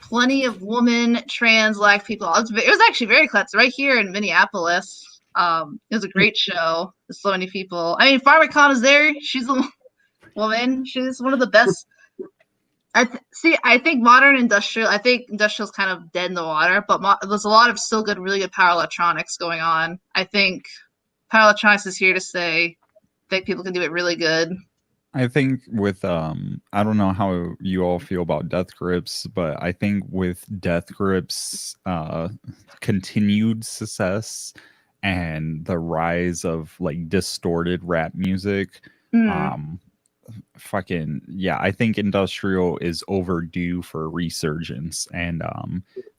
plenty of women, trans, black people. It was actually very classy right here in Minneapolis. It was a great show. There's so many people. I mean, Pharmacon is there. She's a woman. She's one of the best. I think modern industrial. I think industrial's kind of dead in the water, but there's a lot of still good, really good power electronics going on. I think power electronics is here to stay. I think people can do it really good. I think with I don't know how you all feel about Death Grips, but I think with Death Grips continued success and the rise of like distorted rap music, I think industrial is overdue for a resurgence, and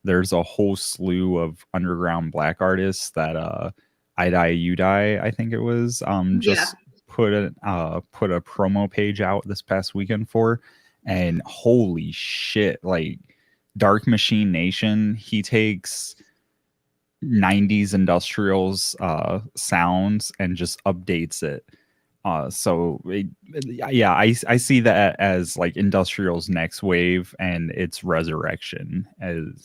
there's a whole slew of underground black artists that I Die You Die, I think it was, just put a promo page out this past weekend for, and holy shit, like Dark Machine Nation, he takes 90s industrials sounds and just updates it. I see that as like industrial's next wave and its resurrection. I'd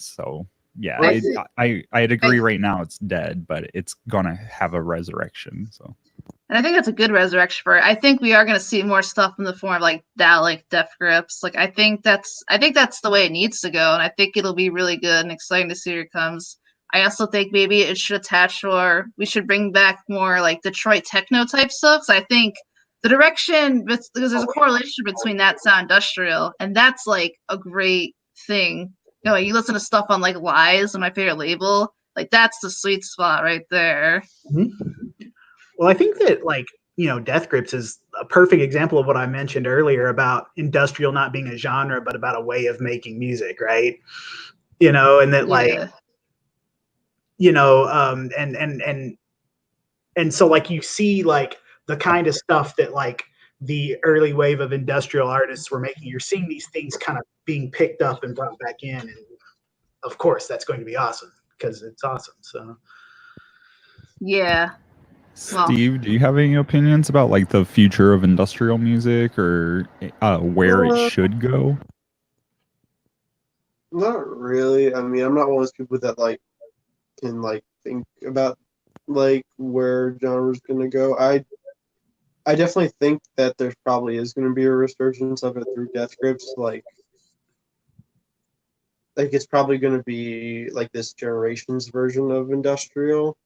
agree right now it's dead, but it's gonna have a resurrection. So, and I think that's a good resurrection for it. I think we are going to see more stuff in the form of like that, like Death Grips. Like I think that's the way it needs to go, and I think it'll be really good and exciting to see where it comes. I also think maybe it should attach, or we should bring back more like Detroit techno type stuff. So I think the direction, because there's a correlation between that sound industrial, and that's like a great thing. You listen to stuff on like Lies, my favorite label. Like that's the sweet spot right there. Mm-hmm. Well, I think that Death Grips is a perfect example of what I mentioned earlier about industrial not being a genre, but about a way of making music, right? And that and so like you see like the kind of stuff that like the early wave of industrial artists were making. You're seeing these things kind of being picked up and brought back in, and of course that's going to be awesome because it's awesome. So yeah. Steve, do you have any opinions about like the future of industrial music or where it should go? Not really. I mean, I'm not one of those people that like can like think about like where genre's gonna go. I definitely think that there probably is gonna be a resurgence of it through Death Grips. Like it's probably gonna be like this generation's version of industrial.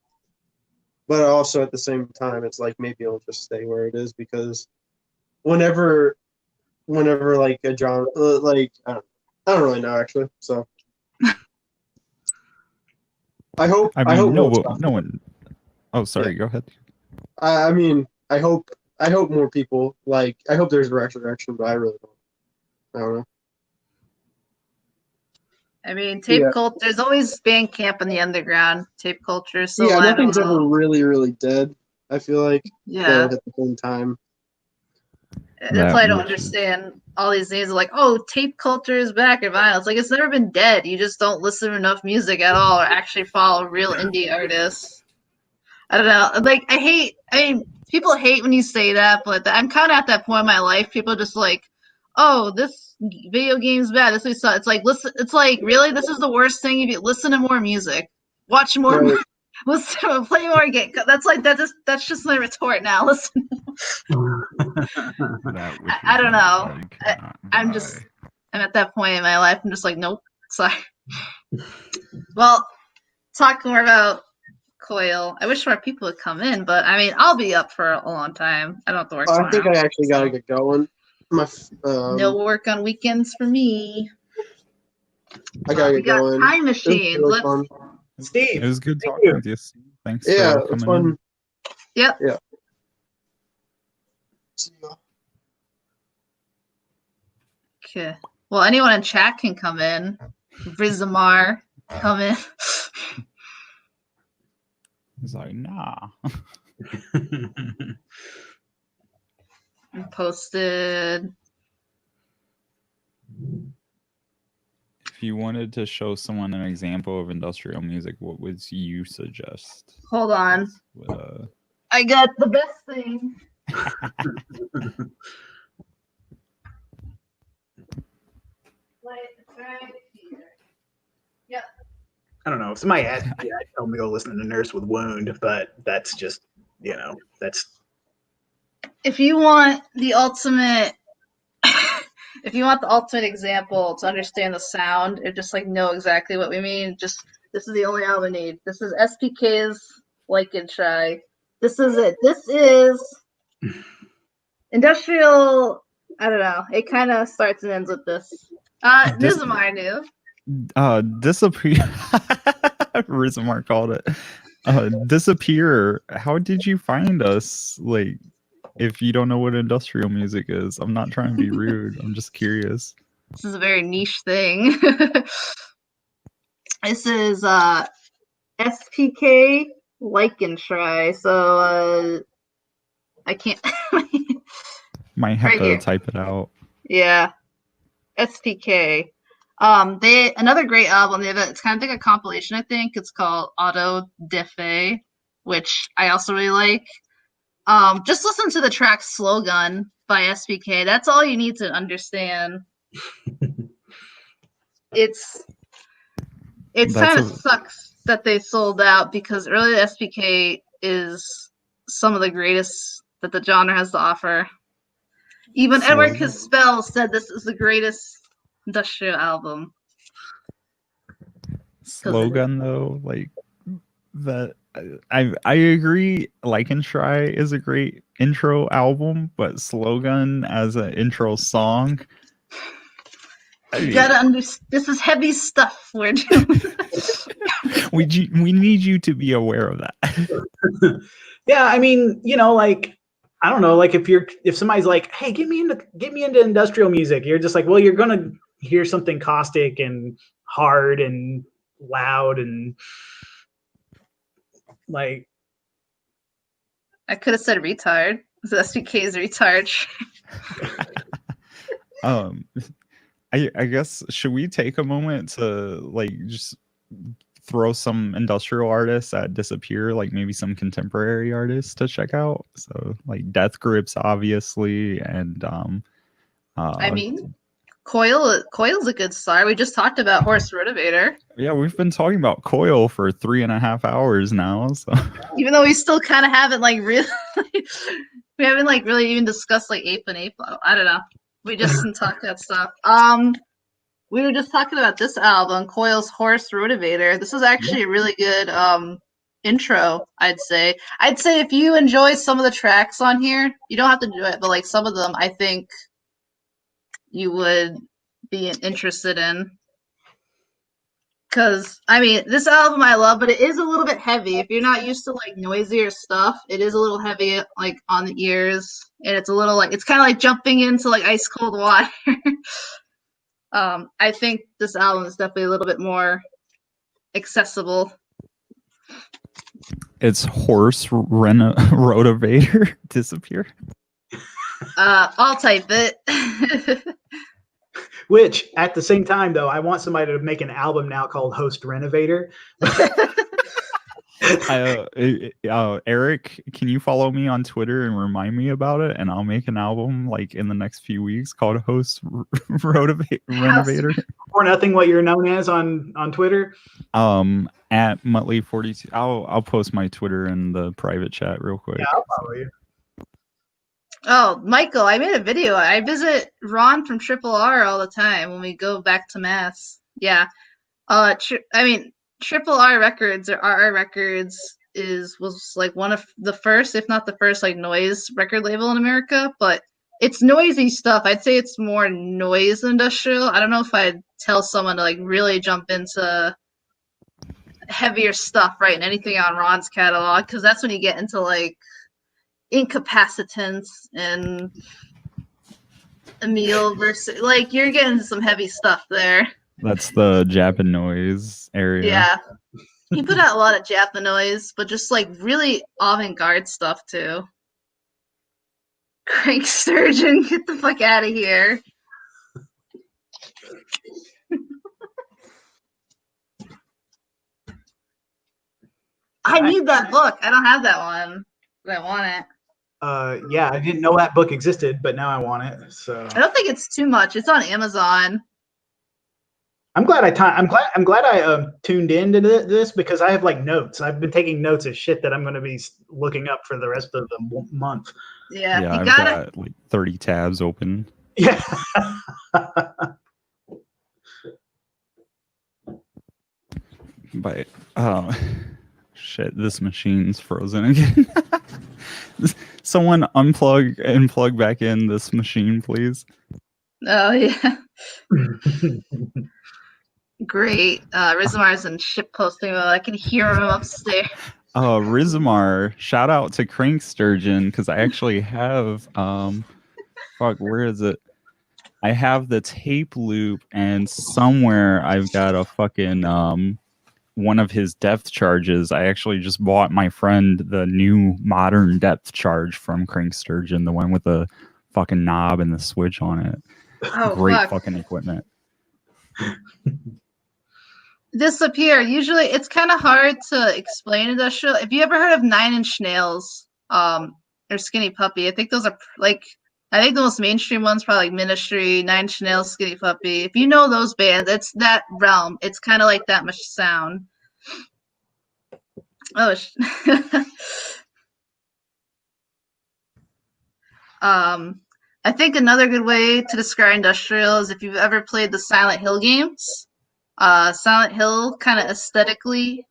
But also at the same time, it's like maybe it'll just stay where it is because whenever like a genre, like I don't really know actually. So I hope no one. Oh, sorry. Yeah. Go ahead. I mean, I hope more people like. I hope there's a resurrection, but I really don't. I don't know. I mean, tape culture. There's always Bandcamp in the underground. Tape culture. So nothing's ever really, really dead. I feel like. Yeah. At the same time. That's why I don't understand all these names. Like, oh, tape culture is back in vinyl. It's like it's never been dead. You just don't listen to enough music at all, or actually follow real indie artists. I don't know. Like, people hate when you say that, but I'm kind of at that point in my life. People are just like, oh, this video game's bad. This is so. It's like, listen. It's like, really, this is the worst thing. You listen to more music, watch more. Right. Listen, play more game. That's just my retort now. Listen, That which I is don't not know. dead cannot I'm die. at that point in my life. I'm just like, nope. Sorry. Well, talk more about Coil. I wish more people would come in, but I mean, I'll be up for a long time. I don't have to work I think tomorrow. I actually gotta get going. No work on weekends for me. I gotta We get got going. time It was machines. really Let's. fun. Steve, It was good thank talking you. with you. Steve. Thanks Yeah, for it was coming in. fun. Yep. Yeah. Okay. Well, anyone in chat can come in. Rizamar, come in. He's like, nah. Posted. If you wanted to show someone an example of industrial music, what would you suggest? Hold on. Would, I got the best thing. Right here. Yep. I don't know. If somebody asked me, I'd tell them to go listen to Nurse with Wound, but that's just, that's. If you want the ultimate, if you want the ultimate example to understand the sound and just like know exactly what we mean, just this is the only album I need. This is SPK's Like and Try. This is it. This is industrial. I don't know. It kind of starts and ends with this. Nizamar knew. Disappear. Rizamar called it. Disappear. How did you find us? Like, if you don't know what industrial music is, I'm not trying to be rude. I'm just curious. This is a very niche thing. This is SPK Like and Try. So I can't. Might have Right to here. type it out. Yeah, SPK. They another great album. They have it's kind of like a compilation. I think it's called Auto Defe, which I also really like. Just listen to the track "Slow Gun" by SPK. That's all you need to understand. It kind of sucks that they sold out because early SPK is some of the greatest that the genre has to offer. Even Edward Caspell said this is the greatest industrial album. Slogan though, like that. I agree. Like and Try is a great intro album, but Slogan as an intro song. You gotta understand. This is heavy stuff we're doing. we need you to be aware of that. Yeah, I mean, like, I don't know, like if somebody's like, hey, get me into industrial music, you're just like, well, you're gonna hear something caustic and hard and loud and like. I could have said retard. SPK is retard. I guess should we take a moment to like just throw some industrial artists that disappear, like maybe some contemporary artists to check out? So like Death Grips, obviously, and I mean, Coil's a good start. We just talked about Horse Rotorvator. Yeah, we've been talking about Coil for 3.5 hours now. So even though we still kind of haven't like really, we haven't like really even discussed like Ape of Naples. I don't know. We just talked that stuff. We were just talking about this album, Coil's Horse Rotorvator. This is actually a really good intro, I'd say. I'd say if you enjoy some of the tracks on here, you don't have to do it, but like some of them, I think you would be interested in. Because, I mean, this album I love, but it is a little bit heavy. If you're not used to, like, noisier stuff, it is a little heavy, like, on the ears. And it's a little, like, it's kind of like jumping into, like, ice cold water. I think this album is definitely a little bit more accessible. It's Horse Rotorvator disappear. I'll type it. Which, at the same time, though, I want somebody to make an album now called Host Renovator. Eric, can you follow me on Twitter and remind me about it? And I'll make an album like in the next few weeks called Host Renovator. for nothing what you're known as on Twitter? At Muttley42. I'll post my Twitter in the private chat real quick. Yeah, I'll follow you. Oh, Michael, I made a video. I visit Ron from Triple R all the time when we go back to Mass. Yeah. Triple R Records or RR Records was like one of the first, if not the first, like noise record label in America, but it's noisy stuff. I'd say it's more noise industrial. I don't know if I'd tell someone to like really jump into heavier stuff, right? And anything on Ron's catalog, because that's when you get into like incapacitants and Emil versus, like, you're getting some heavy stuff there. That's the Japanoise area. Yeah. He put out a lot of Japanoise, but just like really avant-garde stuff too. Crank Sturgeon, get the fuck out of here. I need that book. I don't have that one, but I want it. Yeah, I didn't know that book existed, but now I want it. So I don't think it's too much. It's on Amazon. I'm glad I tuned into this because I have like notes. I've been taking notes of shit that I'm going to be looking up for the rest of the month. Yeah, I've got like 30 tabs open. Yeah. But shit, this machine's frozen again. Someone unplug and plug back in this machine, please. Oh yeah. Great. Rizamar's in ship posting mode. I can hear him upstairs. Rizmar, shout out to Crank Sturgeon, because I actually have where is it? I have the tape loop, and somewhere I've got a fucking one of his depth charges. I actually just bought my friend the new modern depth charge from Crank Sturgeon, the one with the fucking knob and the switch on it. Oh, great fucking equipment. Disappear. Usually it's kind of hard to explain industrial. If you ever heard of 9 Inch Nails or Skinny Puppy, I think those are like, I think the most mainstream ones probably like Ministry, 9 Inch Nails, Skinny Puppy. If you know those bands, it's that realm. It's kind of like that much sound. Oh, I think another good way to describe industrial is if you've ever played the Silent Hill games. Silent Hill kind of aesthetically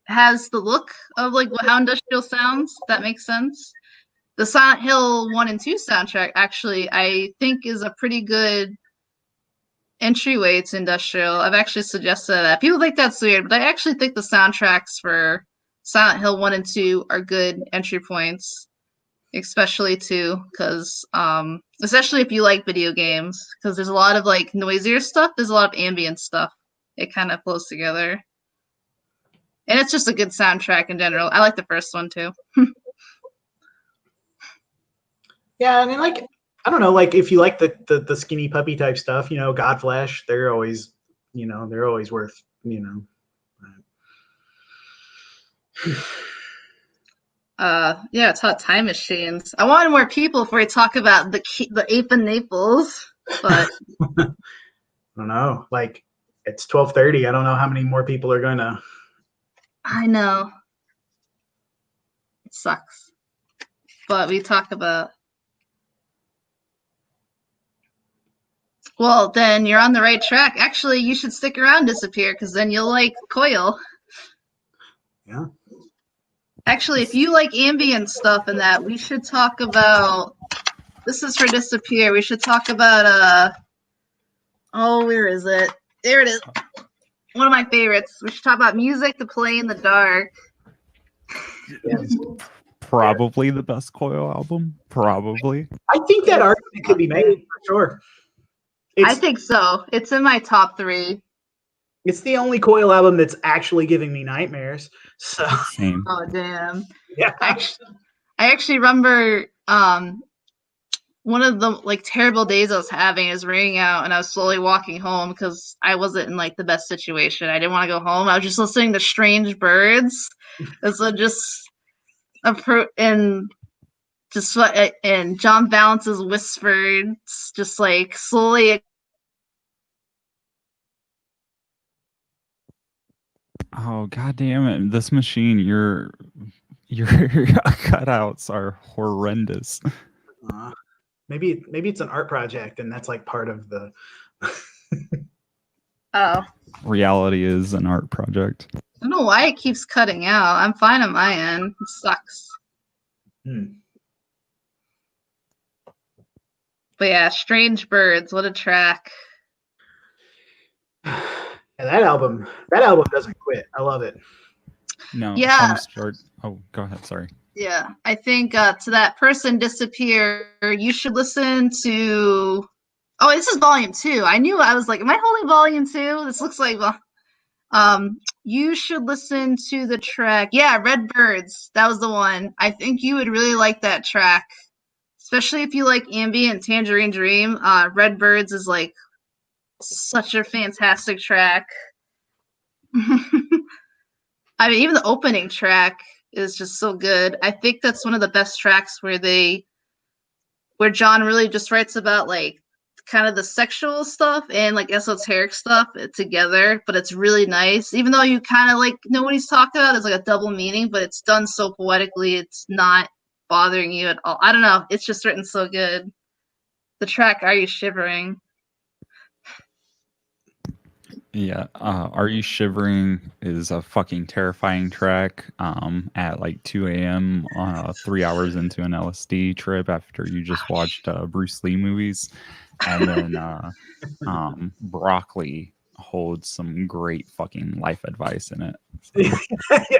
has the look of like how industrial sounds. If that makes sense. The Silent Hill 1 and 2 soundtrack actually, I think, is a pretty good entryway to industrial. I've actually suggested that. People think that's weird, but I actually think the soundtracks for Silent Hill 1 and 2 are good entry points, especially 2, because especially if you like video games, because there's a lot of like noisier stuff. There's a lot of ambient stuff. It kind of flows together. And it's just a good soundtrack in general. I like the first one too. Yeah, I mean, like, I don't know, like if you like the Skinny Puppy type stuff, you know, Godflesh, they're always worth, you know. Yeah, it's Hot Time Machines. I wanted more people before we talk about the Ape of Naples, but I don't know. Like, it's 12:30. I don't know how many more people are gonna. I know it sucks, but we talk about. Well, then you're on the right track. Actually, you should stick around, Disappear, because then you'll like Coil. Yeah. Actually, if you like ambient stuff and that, we should talk about. This is for Disappear. We should talk about where is it? There it is. One of my favorites. We should talk about music to play in the dark. Yes. Probably the best Coil album. Probably. I think that argument could be made for sure. I think so. It's in my top 3. It's the only Coil album that's actually giving me nightmares. So. Same. Oh damn. Yeah. I actually remember one of the like terrible days I was having is ringing out, and I was slowly walking home because I wasn't in like the best situation. I didn't want to go home. I was just listening to Strange Birds, and so and John Valance's Whispered, just like slowly Oh god damn it! This machine, your cutouts are horrendous. Maybe it's an art project, and that's like part of the. Oh. Reality is an art project. I don't know why it keeps cutting out. I'm fine on my end. It sucks. But yeah, Strange Birds, what a track. And that album doesn't quit. I love it. No, Yeah. Oh, go ahead. Sorry. Yeah, I think to that person disappear, you should listen to. Oh, this is volume 2. I was like, am I holding volume 2? This looks like. You should listen to the track. Yeah, Red Birds. That was the one. I think you would really like that track, especially if you like ambient Tangerine Dream. Red Birds is like such a fantastic track. I mean, even the opening track is just so good. I think that's one of the best tracks where John really just writes about like kind of the sexual stuff and like esoteric stuff together, but it's really nice. Even though you kind of like know what he's talking about, there's like a double meaning, but it's done so poetically, it's not bothering you at all. I don't know. It's just written so good. The track "Are You Shivering?" Yeah, Are You Shivering is a fucking terrifying track at like 2 a.m. 3 hours into an LSD trip after you just watched Bruce Lee movies. And then Broccoli holds some great fucking life advice in it. So.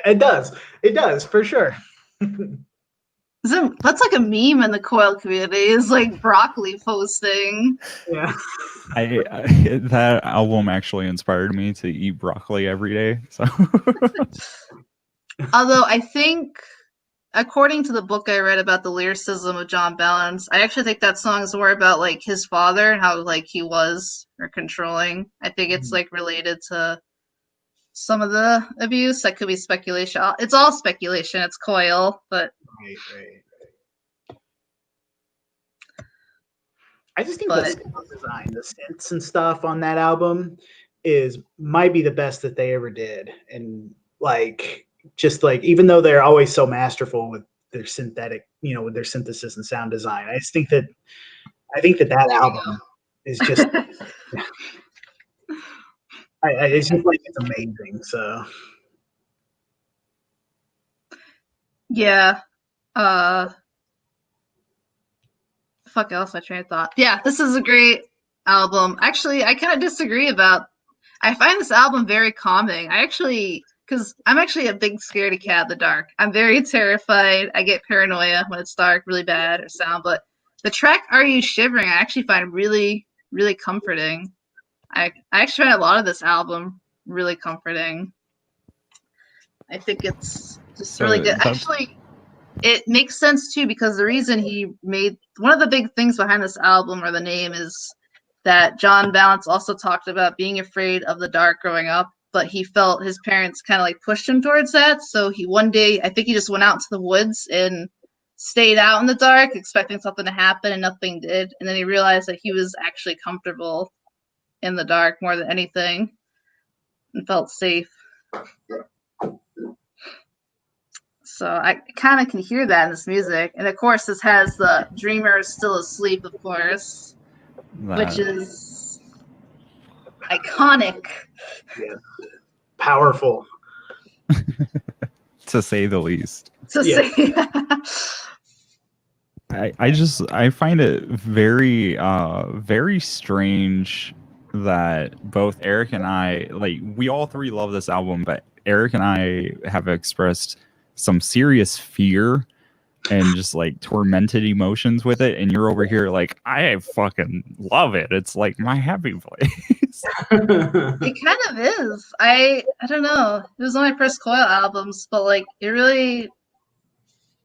It does for sure. That's like a meme in the Coil community. Is like Broccoli posting. Yeah. That album actually inspired me to eat broccoli every day. So, although I think, according to the book I read about the lyricism of John Balance, I actually think that song is more about like his father and how like he was or controlling. I think it's like related to some of the abuse. That could be speculation. It's all speculation. It's Coil, but right. I just think the sound design, the synths and stuff on that album might be the best that they ever did. And like, just like, even though they're always so masterful with their synthetic, with their synthesis and sound design, I think that album is just, it's just like, it's amazing. So. Yeah. Fuck else, my train of thought. Yeah, this is a great album. Actually, I kind of disagree about. I find this album very calming. Because I'm actually a big scaredy cat in the dark. I'm very terrified. I get paranoia when it's dark, really bad or sound. But the track "Are You Shivering" I actually find really, really comforting. I actually find a lot of this album really comforting. I think it's just really good. Actually, it makes sense too because the reason he made one of the big things behind this album or the name is that John Balance also talked about being afraid of the dark growing up, but he felt his parents kind of like pushed him towards that. So one day, I think he just went out into the woods and stayed out in the dark, expecting something to happen, and nothing did. And then he realized that he was actually comfortable in the dark more than anything and felt safe. So I kind of can hear that in this music. And of course, this has the Dreamer is Still Asleep, of course, which is iconic. Yeah. Powerful. To say the least. I find it very, very strange that both Eric and I, like, we all three love this album, but Eric and I have expressed some serious fear and just like tormented emotions with it, and you're over here like, I fucking love it. It's like my happy place. It kind of is. I don't know. It was one of my first Coil albums, but like it really,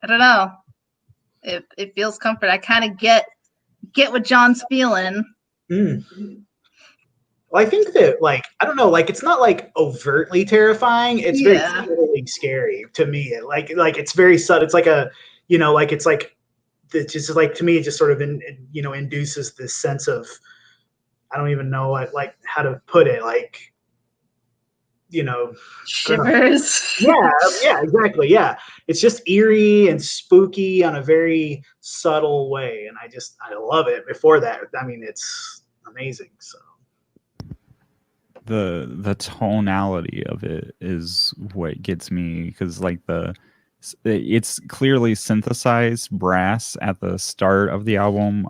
I don't know. It feels comfort. I kind of get what John's feeling. Well, I think that, like, I don't know, like, it's not like overtly terrifying. It's very subtly scary to me. Like it's very subtle. It's like it's just like, to me, it just sort of induces this sense of, I don't even know how to put it. Like, you know, Shivers. yeah, exactly. Yeah. It's just eerie and spooky on a very subtle way. And I love it. Before that, I mean, it's amazing. So the tonality of it is what gets me, because like it's clearly synthesized brass at the start of the album.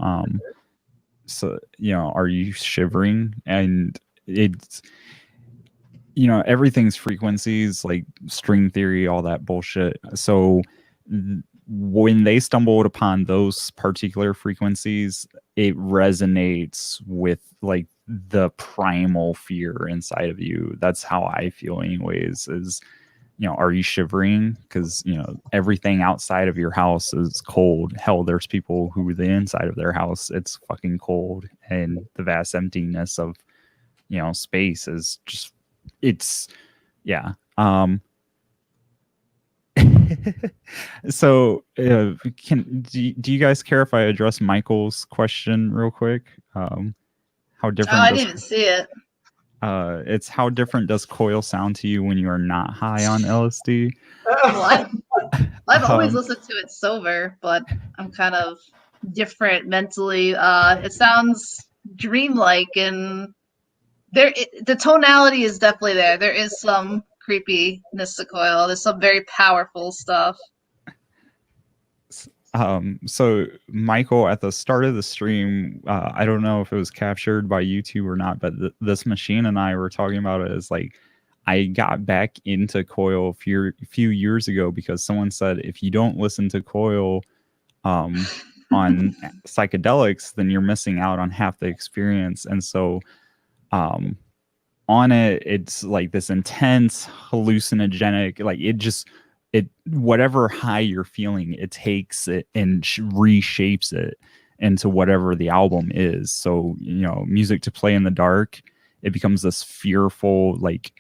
So Are You Shivering? And it's everything's frequencies, like string theory, all that bullshit. So when they stumbled upon those particular frequencies, it resonates with like the primal fear inside of you. That's how I feel anyways, is are you shivering? Because everything outside of your house is cold. Hell, there's people who the inside of their house, it's fucking cold, and the vast emptiness of space is just, it's, yeah. So do you guys care if I address Michael's question real quick? How different I didn't even see it. It's how different does Coil sound to you when you are not high on LSD? Well, I've always listened to it sober, but I'm kind of different mentally. It sounds dreamlike, and the tonality is definitely there. There is some creepiness to Coil. There's some very powerful stuff. So Michael, at the start of the stream, I don't know if it was captured by YouTube or not, but this machine and I were talking about it as like, I got back into Coil a few years ago because someone said, if you don't listen to Coil on psychedelics, then you're missing out on half the experience. And so on it, it's like this intense hallucinogenic, like it whatever high you're feeling, it takes it and reshapes it into whatever the album is. So music to play in the dark, it becomes this fearful, like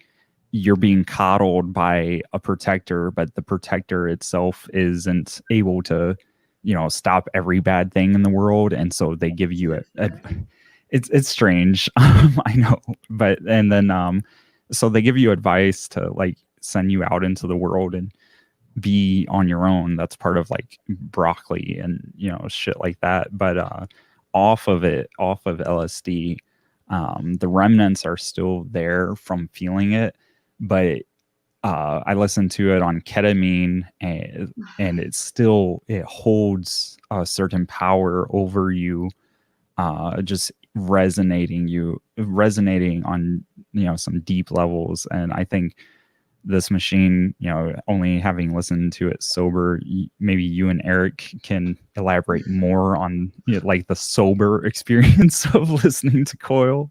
you're being coddled by a protector, but the protector itself isn't able to stop every bad thing in the world, and so they give you it's strange. I know, but and then so they give you advice to like send you out into the world and be on your own. That's part of like broccoli and shit like that. But off of LSD, the remnants are still there from feeling it, but I listened to it on ketamine, and it holds a certain power over you, just resonating on some deep levels. And I think this machine, only having listened to it sober, maybe you and Eric can elaborate more on like the sober experience of listening to Coil.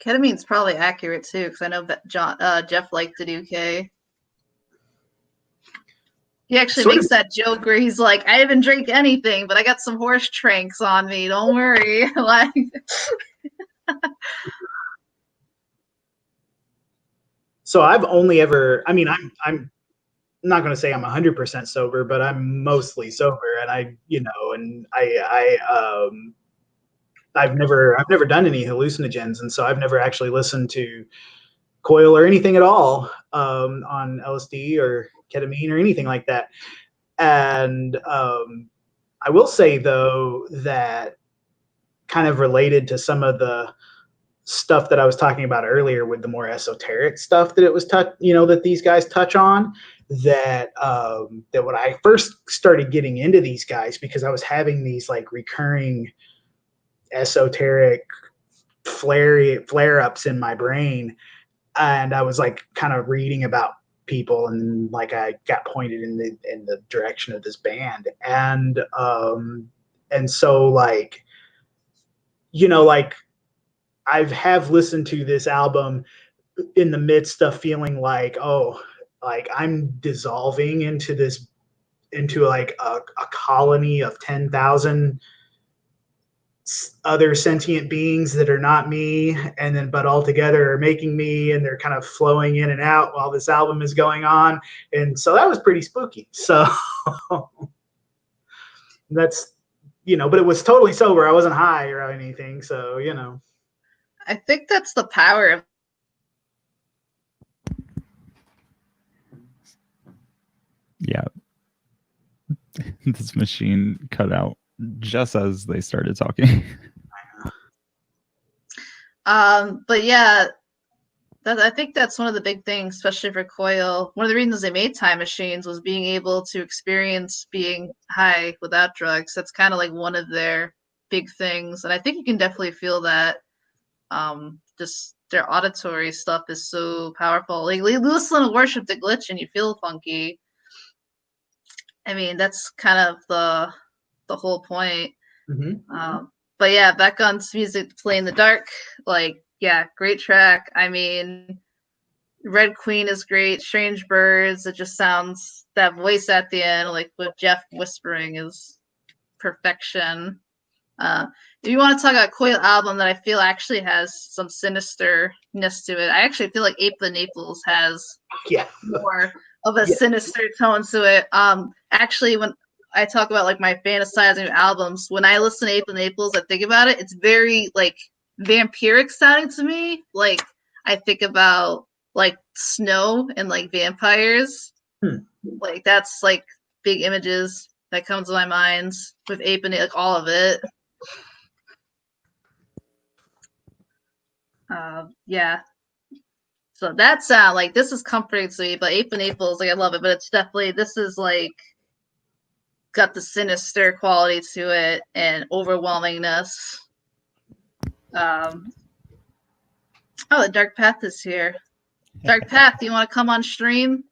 Ketamine's probably accurate too, because I know that Jeff liked to do K. He actually makes that joke where he's like, I haven't drank anything, but I got some horse tranks on me. Don't worry. Like, so I've only ever, I mean, I'm not going to say I'm 100% sober, but I'm mostly sober. And I've never done any hallucinogens. And so I've never actually listened to Coil or anything at all on LSD or ketamine or anything like that. And I will say, though, that kind of related to some of the stuff that I was talking about earlier with the more esoteric stuff that it was that these guys touch on, that when I first started getting into these guys, because I was having these like recurring esoteric flare-ups in my brain, and I was like kind of reading about people, and like I got pointed in the direction of this band, and so like I have listened to this album in the midst of feeling like, oh, like I'm dissolving into like a colony of 10,000 other sentient beings that are not me, and then but all together are making me, and they're kind of flowing in and out while this album is going on. And so that was pretty spooky. So that's but it was totally sober. I wasn't high or anything, so I think that's the power of Yeah. This machine cut out just as they started talking. But yeah, I think that's one of the big things, especially for Coil. One of the reasons they made time machines was being able to experience being high without drugs. That's kind of like one of their big things, and I think you can definitely feel that. Just their auditory stuff is so powerful. Like you listen to Worship the Glitch and you feel funky. I mean, that's kind of the whole point. But yeah, Beckon's music, Play in the Dark, like, yeah, great track. I mean, Red Queen is great. Strange Birds, it just sounds, that voice at the end, like with Jeff whispering, is perfection. If you want to talk about Coil album that I feel actually has some sinisterness to it, I actually feel like Ape of Naples has more of a sinister tone to it. Actually, when I talk about like my fantasizing albums, when I listen to Ape of Naples, I think about it. It's very like vampiric sounding to me. Like I think about like snow and like vampires. Like that's like big images that comes to my mind with Ape and like all of it. Yeah. So that sound like this is comforting to me, but Ape of Naples, like I love it, but it's definitely, this is like got the sinister quality to it and overwhelmingness. Oh, the Dark Path is here. Dark Path, do you want to come on stream?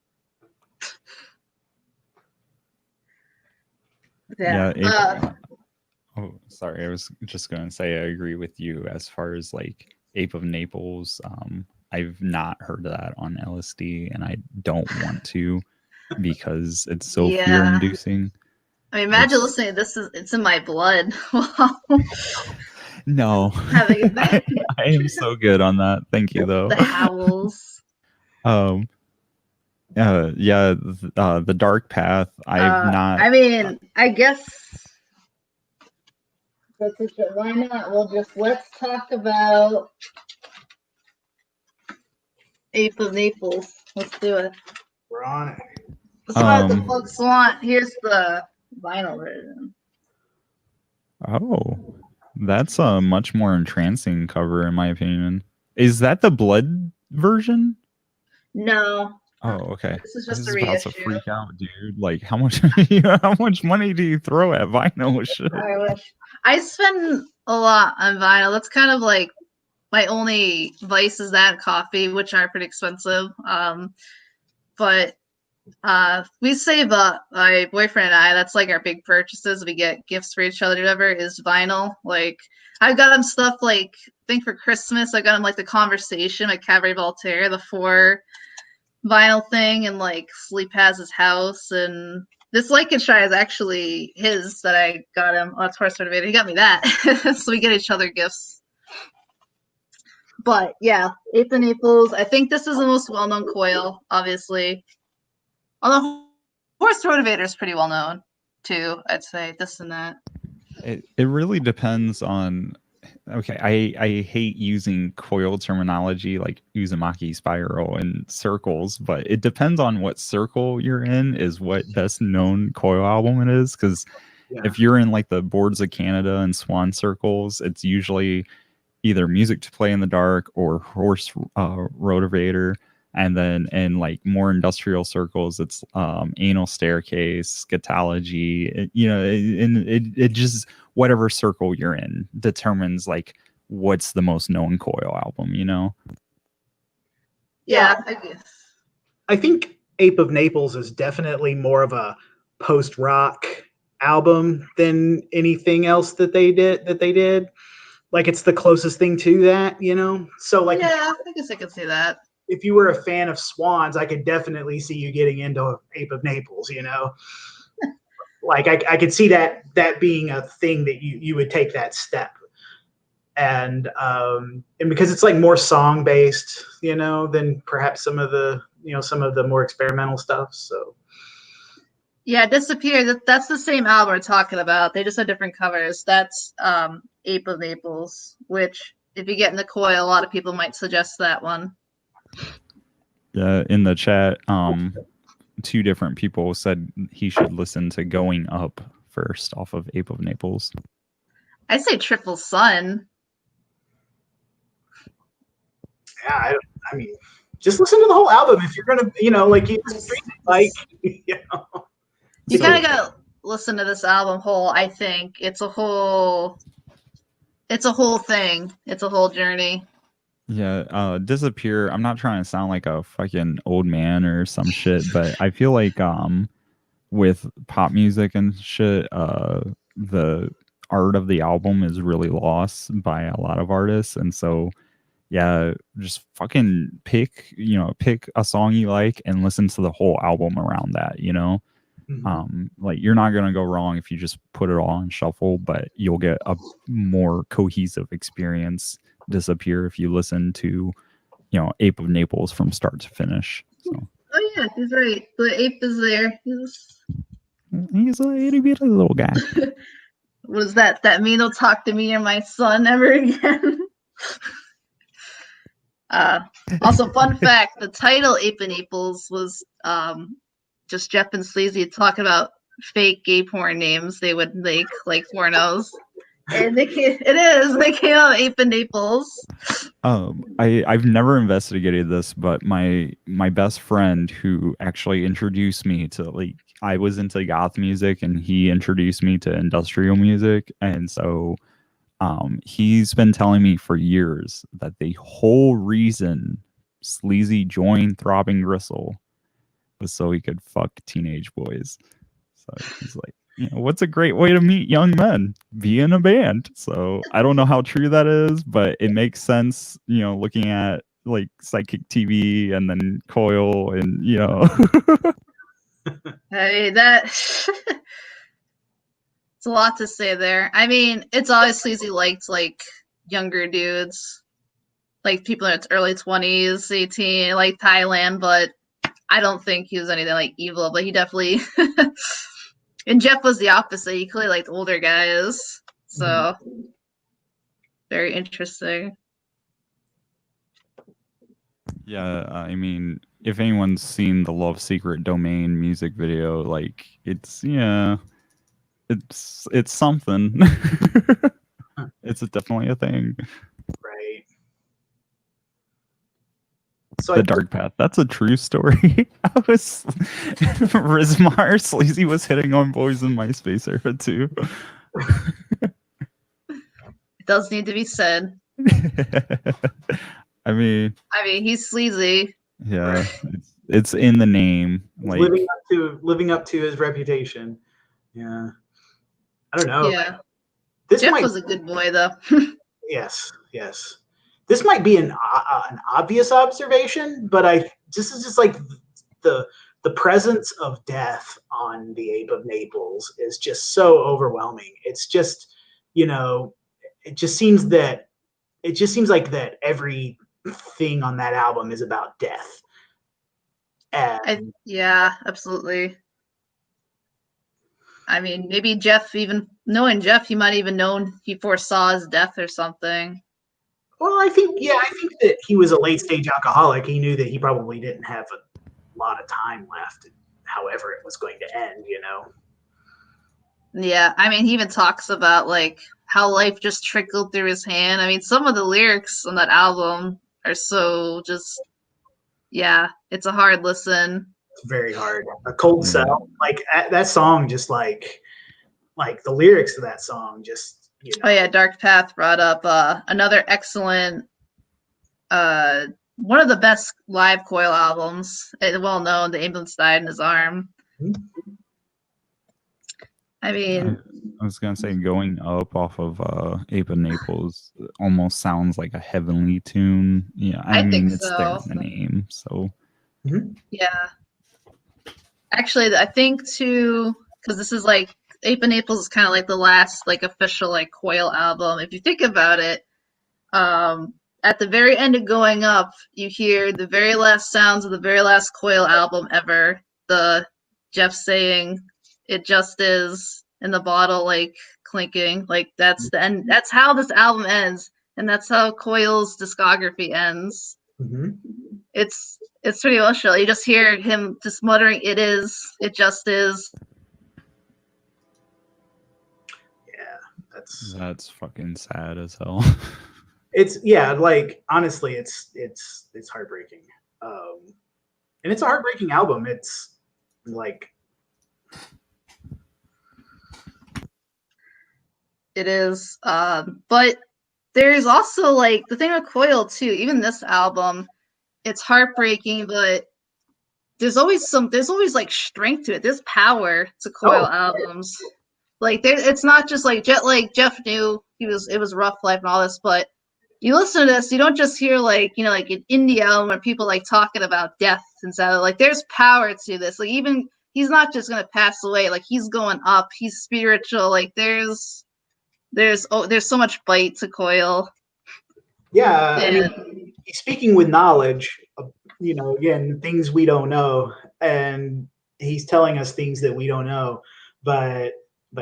Oh, sorry. I was just going to say I agree with you as far as like Ape of Naples. I've not heard that on LSD, and I don't want to because it's so fear-inducing. I mean, imagine listening to this. It's in my blood. No. I am so good on that. Thank you, though. The howls. The Dark Path. I've not. I mean, I guess. Why not? Let's talk about Ape of Naples. Let's do it. We're on it. That's what the folks want. Here's the vinyl version. Oh, that's a much more entrancing cover, in my opinion. Is that the blood version? No. Oh, okay. This is just a about reissue. to freak out, dude. Like, how much money do you throw at vinyl shit? I wish. I spend a lot on vinyl. That's kind of like my only vice is that coffee, which are pretty expensive. But we save up. My boyfriend and I, that's like our big purchases. We get gifts for each other, whatever, is vinyl. Like I've got him stuff like I think for Christmas I got him like The Conversation by Cabaret Voltaire, the 4 vinyl thing, and like Sleep Has His House, and this Lycanshire is actually his that I got him. Oh, it's Horse Rotorvator. He got me that. So we get each other gifts. But yeah, Ape of Naples. I think this is the most well-known Coil, obviously. Although Horse Rotorvator is pretty well-known too, I'd say. This and that. It really depends on. Okay, I hate using Coil terminology like Uzumaki spiral and circles, but it depends on what circle you're in is what best known Coil album it is. Because if you're in like the Boards of Canada and Swan circles, it's usually either Music to Play in the Dark or Horse Rotorvator. And then in like more industrial circles, it's Anal Staircase, Scatology. It just whatever circle you're in determines like what's the most known Coil album. Yeah, I guess. I think Ape of Naples is definitely more of a post-rock album than anything else that they did. Like it's the closest thing to that, So like, yeah, I guess I could say that. If you were a fan of Swans, I could definitely see you getting into Ape of Naples, Like I could see that being a thing that you would take that step. And because it's like more song based, than perhaps some of the more experimental stuff. So yeah, Disappear. That's the same album we're talking about. They just have different covers. That's Ape of Naples, which if you get in the Coil, a lot of people might suggest that one. In the chat, two different people said he should listen to Going Up first off of Ape of Naples. I say Triple Sun. Yeah, I mean, just listen to the whole album if you're gonna, like you You kind of gotta listen to this album whole. I think it's a whole thing. It's a whole journey. Yeah, Disappear. I'm not trying to sound like a fucking old man or some shit, but I feel like with pop music and shit, the art of the album is really lost by a lot of artists, and so yeah, just fucking pick a song you like and listen to the whole album around that, like you're not gonna go wrong if you just put it all on shuffle, but you'll get a more cohesive experience. Disappear if you listen to Ape of Naples from start to finish. So Oh yeah, he's right. The ape is there. he's a itty bitty little guy. Was that mean don't talk to me or my son ever again? Also, fun fact: the title "Ape of Naples" was just Jeff and Sleazy talking about fake gay porn names they would make, like pornos. And they came out Ape of Naples. I've never investigated this, but my best friend who actually introduced me to I was into goth music and he introduced me to industrial music, and so he's been telling me for years that the whole reason Sleazy joined Throbbing Gristle was so he could fuck teenage boys. So he's like, what's a great way to meet young men? Be in a band. So I don't know how true that is, but it makes sense, looking at like Psychic TV and then Coil and, I mean, that it's a lot to say there. I mean, it's obviously he liked like younger dudes, like people in its early 20s, 18, like Thailand, but I don't think he was anything like evil, but he definitely and Jeff was the opposite. He clearly liked older guys. So very interesting. Yeah, I mean, if anyone's seen the Love Secret Domain music video, like it's something. It's definitely a thing. Right. So The Dark Path. That's a true story. I was Rizmar Sleazy was hitting on boys in MySpace era too. It does need to be said. I mean, he's sleazy. Yeah, it's in the name. Like living up to his reputation. Yeah, I don't know. Yeah, This Jeff was a good boy though. Yes. This might be an obvious observation, but this is just like the presence of death on the Ape of Naples is just so overwhelming. It's just, it just seems like that everything on that album is about death. And yeah, absolutely. I mean, maybe Jeff, even knowing Jeff, he might even known he foresaw his death or something. Well, I think that he was a late stage alcoholic. He knew that he probably didn't have a lot of time left, however it was going to end, Yeah, I mean, he even talks about like how life just trickled through his hand. I mean, some of the lyrics on that album are so just, yeah, it's a hard listen. It's very hard. A Cold Cell, like that song, just like the lyrics of that song, just. Oh yeah, Dark Path brought up another excellent, one of the best live Coil albums. Well known, The Ambulance Died in His Arm. I mean, I was gonna say Going Up off of Ape of Naples almost sounds like a heavenly tune. Yeah, I mean it's so. there in the name, so Yeah. Actually, I think too, because this is like Ape of Naples is kind of like the last like official like Coil album. If you think about it, at the very end of Going Up, you hear the very last sounds of the very last Coil album ever. The Jeff saying, "It just is," in the bottle, like clinking. Like that's the end. That's how this album ends, and that's how Coil's discography ends. It's It's pretty emotional. You just hear him just muttering, "It is. It just is." Yeah, That's fucking sad as hell. it's like honestly, it's heartbreaking. And it's a heartbreaking album. It's like it is. But there's also like the thing with Coil too. Even this album, it's heartbreaking, but there's always like strength to it. There's power to Coil albums. Like it's not just like Jeff knew it was rough life and all this, but you listen to this, you don't just hear like like an indie album where people like talking about death and stuff. Like there's power to this. Like even he's not just gonna pass away. Like he's going up. He's spiritual. Like there's so much bite to Coil. Yeah, I mean, he's speaking with knowledge. Again, things we don't know, and he's telling us things that we don't know. But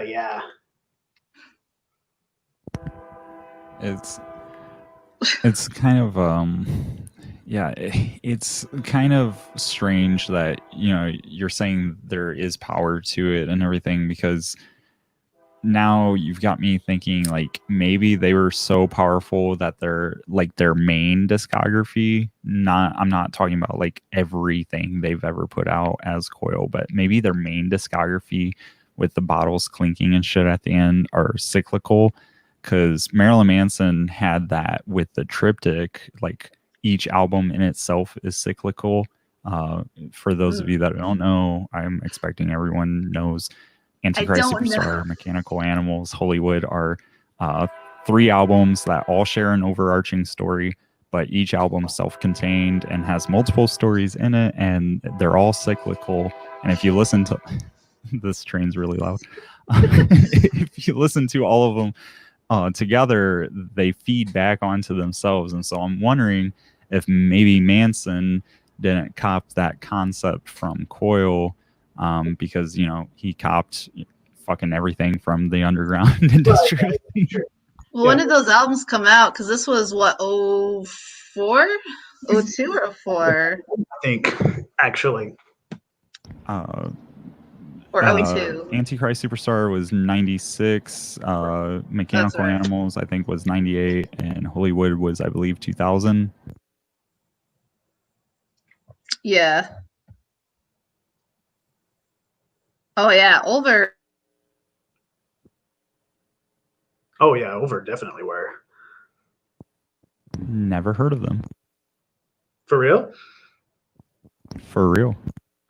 yeah, it's kind of it's kind of strange that you're saying there is power to it and everything, because now you've got me thinking like maybe they were so powerful that they're like their main discography, I'm not talking about like everything they've ever put out as Coil, but maybe their main discography with the bottles clinking and shit at the end are cyclical, because Marilyn Manson had that with the triptych. Like each album in itself is cyclical. For those of you that don't know, I'm expecting everyone knows. Antichrist Superstar, Mechanical Animals, Hollywood are 3 albums that all share an overarching story, but each album self-contained and has multiple stories in it, and they're all cyclical. And if you listen to this train's really loud. If you listen to all of them together, they feed back onto themselves. And so I'm wondering if maybe Manson didn't cop that concept from Coil, because he copped fucking everything from the underground industry. Well, when did those albums come out? Because this was what, 04? 02 or 04? I think actually. Or 02. Antichrist Superstar was 96. Mechanical Animals, I think, was 98. And Hollywood was, I believe, 2000. Yeah. Oh, yeah. Over. Oh, yeah. Over definitely were. Never heard of them. For real? For real.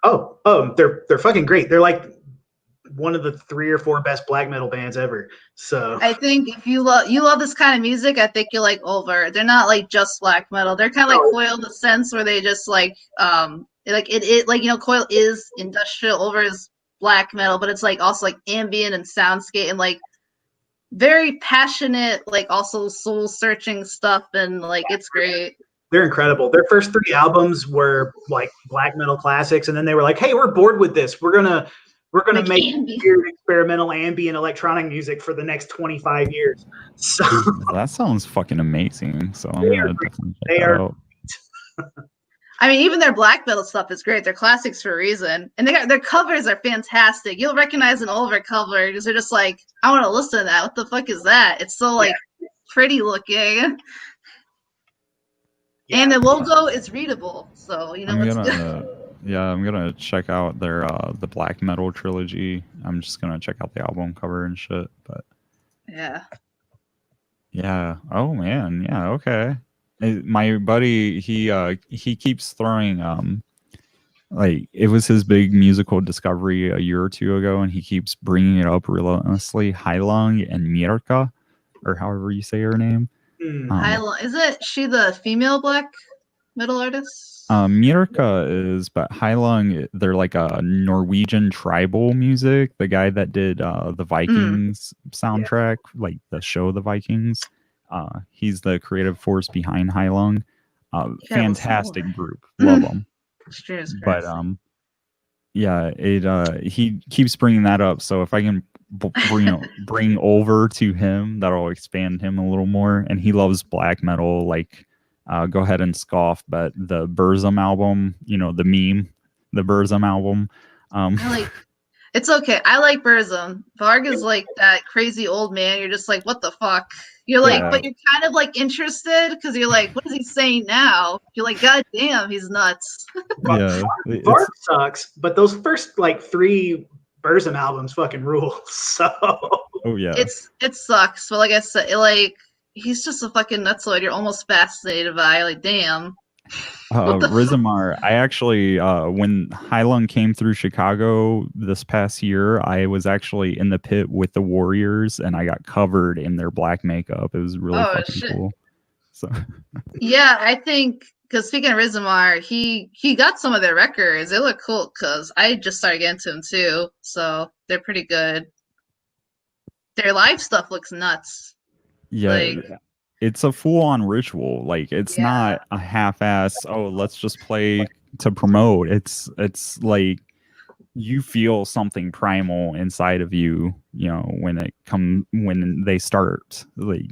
Oh, they're fucking great. They're like one of the 3 or 4 best black metal bands ever. So I think if you love this kind of music, I think you like Over. They're not like just black metal. They're kind of like Coil in the sense where they just like Coil is industrial, Over is black metal, but it's like also like ambient and soundscape and like very passionate, like also soul searching stuff, and like it's great. They're incredible. Their first 3 albums were like black metal classics, and then they were like, "Hey, we're bored with this. We're gonna like make weird experimental ambient electronic music for the next 25 years." So that sounds fucking amazing. So I'm gonna definitely check that out. I mean, even their black metal stuff is great. They're classics for a reason, and their covers are fantastic. You'll recognize an Over cover because they're just like, I want to listen to that. What the fuck is that? It's so like pretty looking. And the logo is readable, so I'm gonna check out their the black metal trilogy. I'm just gonna check out the album cover and shit. But yeah. Oh man, yeah. Okay. My buddy, he keeps throwing like it was his big musical discovery a year or 2 ago, and he keeps bringing it up relentlessly. Hailong and Mirka, or however you say her name. Is she the female black metal artist? Mirka is, but Hailong, they're like a Norwegian tribal music. The guy that did the Vikings soundtrack, like the show The Vikings, he's the creative force behind Hailong. Fantastic group, love them. But he keeps bringing that up. So if I can bring Over to him, that'll expand him a little more. And he loves black metal, like go ahead and scoff, but the Burzum album, the meme, the Burzum album. It's okay. I like Burzum. Varg is like that crazy old man. You're just like, what the fuck? You're like, but you're kind of like interested because you're like, what is he saying now? You're like, God damn, he's nuts. Yeah, Varg sucks, but those first like 3 Burzum albums fucking rule. So oh yeah, it sucks. But like I said, he's just a fucking nutsoid. You're almost fascinated by. Like, damn. Rizamar, I actually, when Hylung came through Chicago this past year, I was actually in the pit with the Warriors, and I got covered in their black makeup. It was really fucking cool. So yeah, I think because speaking of Rizamar, he got some of their records. They look cool because I just started getting to them too, so they're pretty good. Their live stuff looks nuts. Yeah. It's a full-on ritual. Like, it's not a half-ass, let's just play to promote. It's like you feel something primal inside of you, when they start. Like,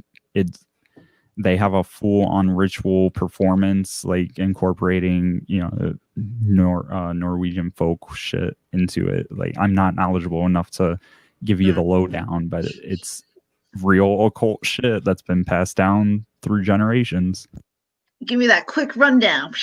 they have a full-on ritual performance, like incorporating, Norwegian folk shit into it. Like, I'm not knowledgeable enough to give you the lowdown, but it's real occult shit that's been passed down through generations. Give me that quick rundown.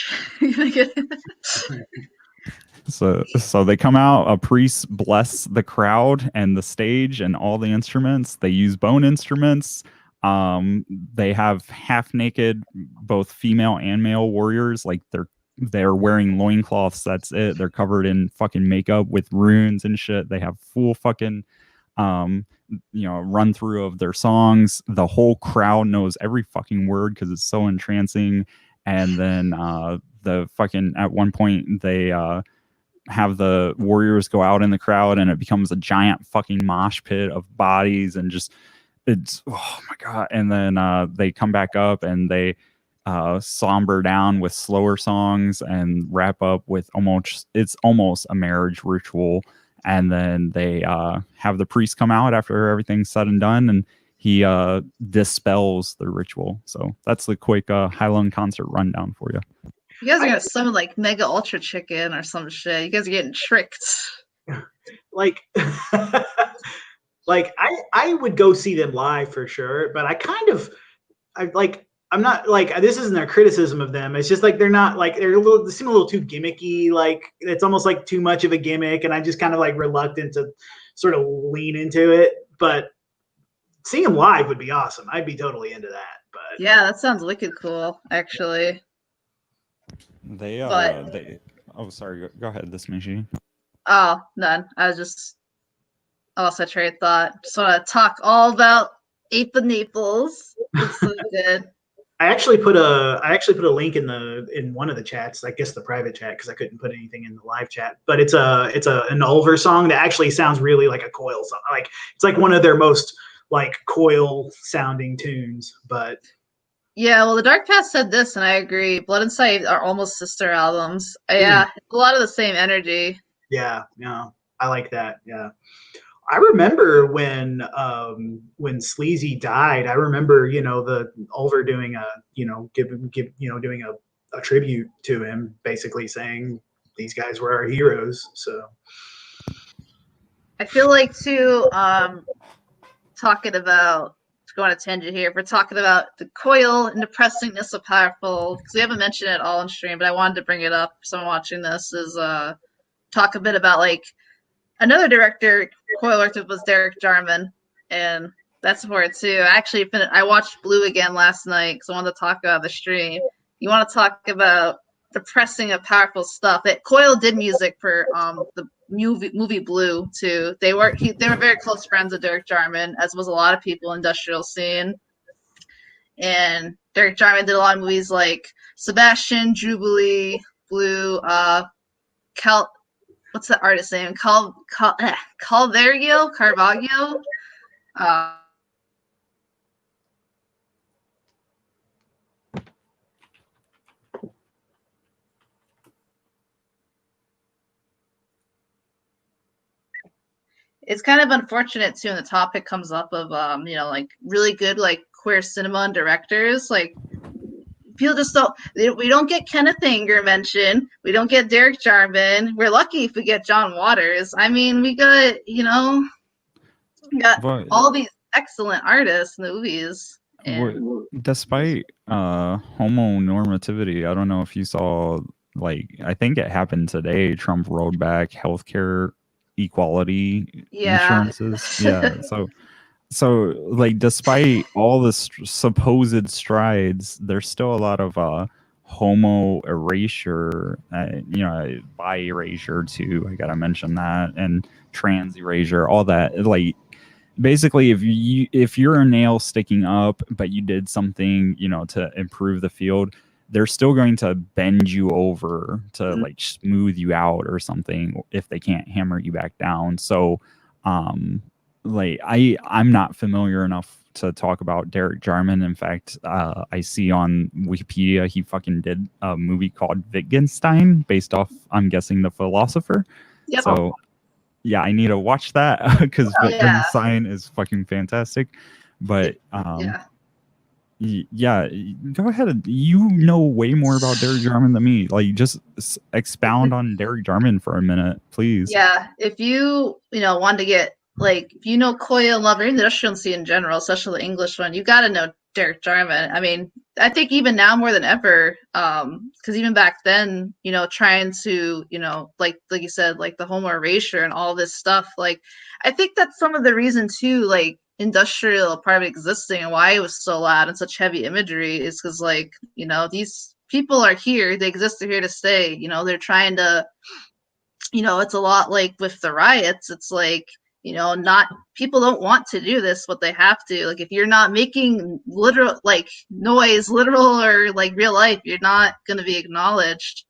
So they come out, a priest bless the crowd and the stage and all the instruments. They use bone instruments. They have half naked, both female and male warriors. Like, they're wearing loincloths. That's it. They're covered in fucking makeup with runes and shit. They have full fucking run through of their songs. The whole crowd knows every fucking word because it's so entrancing. And then at one point they have the warriors go out in the crowd, and it becomes a giant fucking mosh pit of bodies, and just it's, oh my god. And then they come back up, and they somber down with slower songs and wrap up with almost a marriage ritual. And then they have the priest come out after everything's said and done, and he dispels the ritual. So that's the quick Hylung concert rundown for you. You guys are gonna summon like Mega Ultra Chicken or some shit. You guys are getting tricked. Like, I would go see them live for sure, but I'm not like, this isn't a criticism of them. It's just like they seem a little too gimmicky. Like, it's almost like too much of a gimmick, and I'm just kind of like reluctant to sort of lean into it. But seeing them live would be awesome. I'd be totally into that. But yeah, that sounds wicked cool, actually. Sorry, go ahead, this machine. Oh, none. I lost my train of thought. Just want to talk all about Ape of Naples. It's so good. I actually put a link in one of the chats, I guess the private chat, because I couldn't put anything in the live chat. But it's an Ulver song that actually sounds really like a Coil song. Like, it's like one of their most like Coil sounding tunes. But yeah, well, the Dark Path said this, and I agree. Blood and Sight are almost sister albums. Yeah, a lot of the same energy. Yeah, I like that. Yeah. I remember when Sleazy died. I remember, the Ulver doing doing a tribute to him, basically saying these guys were our heroes. So I feel like too, talking about, to go on a tangent here, if we're talking about the Coil and depressingness of Powerful, because we haven't mentioned it all on stream, but I wanted to bring it up for someone watching this, is talk a bit about like another director Coil worked with was Derek Jarman, and that's for it too. I watched Blue again last night because I wanted to talk about the stream. You want to talk about depressing and powerful stuff. Coil did music for the movie Blue too. They were very close friends with Derek Jarman, as was a lot of people in the industrial scene. And Derek Jarman did a lot of movies like Sebastian, Jubilee, Blue, what's the artist name? Caravaggio. It's kind of unfortunate too, when the topic comes up of like really good like queer cinema and directors. Like, people just don't. We don't get Kenneth Anger mentioned. We don't get Derek Jarman. We're lucky if we get John Waters. I mean, we got But all these excellent artists in the movies. And despite homonormativity, I don't know if you saw, like, I think it happened today. Trump rolled back healthcare equality insurances. Yeah. So like, despite all the supposed strides, there's still a lot of homo erasure, bi erasure too. I gotta mention that, and trans erasure, all that. Like, basically, if you're a nail sticking up, but you did something, to improve the field, they're still going to bend you over to like smooth you out or something if they can't hammer you back down. So, like, I'm not familiar enough to talk about Derek Jarman. In fact, I see on Wikipedia he fucking did a movie called Wittgenstein based off, I'm guessing, The Philosopher. Yep. So yeah, I need to watch that because Wittgenstein is fucking fantastic. But yeah, go ahead. You know way more about Derek Jarman than me. Like, just expound on Derek Jarman for a minute, please. Yeah, if you want to get, like, if you know Coil, Love, or the industrial scene in general, especially the English one, you got to know Derek Jarman. I mean, I think even now more than ever, because even back then, trying to, like you said, like the homo erasure and all this stuff, like, I think that's some of the reason too, like, industrial part of existing and why it was so loud and such heavy imagery is because, like, these people are here, they exist, they're here to stay, they're trying to, it's a lot like with the riots, it's like, not, people don't want to do this, but they have to. Like, if you're not making literal, like, noise, literal or like real life, you're not going to be acknowledged.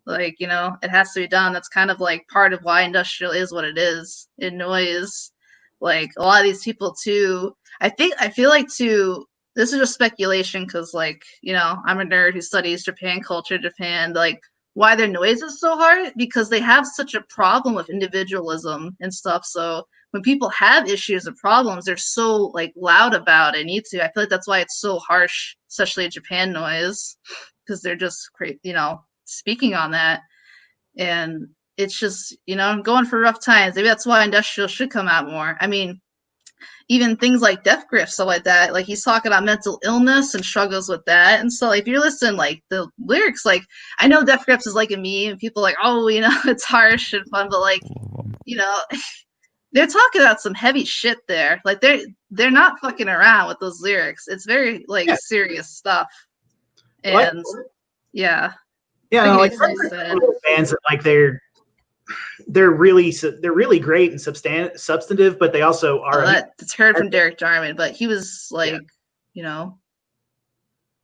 Like, it has to be done. That's kind of like part of why industrial is what it is in noise. Like, a lot of these people too, I feel like too, this is just speculation because, like, I'm a nerd who studies Japan culture, Japan, like, why their noise is so hard, because they have such a problem with individualism and stuff. So when people have issues or problems, they're so, like, loud about it. Need to. I feel like that's why it's so harsh, especially Japan noise, because they're just speaking on that. And it's just, going for rough times. Maybe that's why industrial should come out more. I mean, even things like Death Grips, stuff like that. Like, he's talking about mental illness and struggles with that. And so, like, if you're listening, like, the lyrics, like, I know Death Grips is like a meme, and people are like, oh, it's harsh and fun, but, like, they're talking about some heavy shit there. Like, they're not fucking around with those lyrics. It's very, like, serious stuff. And like bands that, like, they're really great and substantive, but they also are. It's heard from Derek Jarman, but he was like, he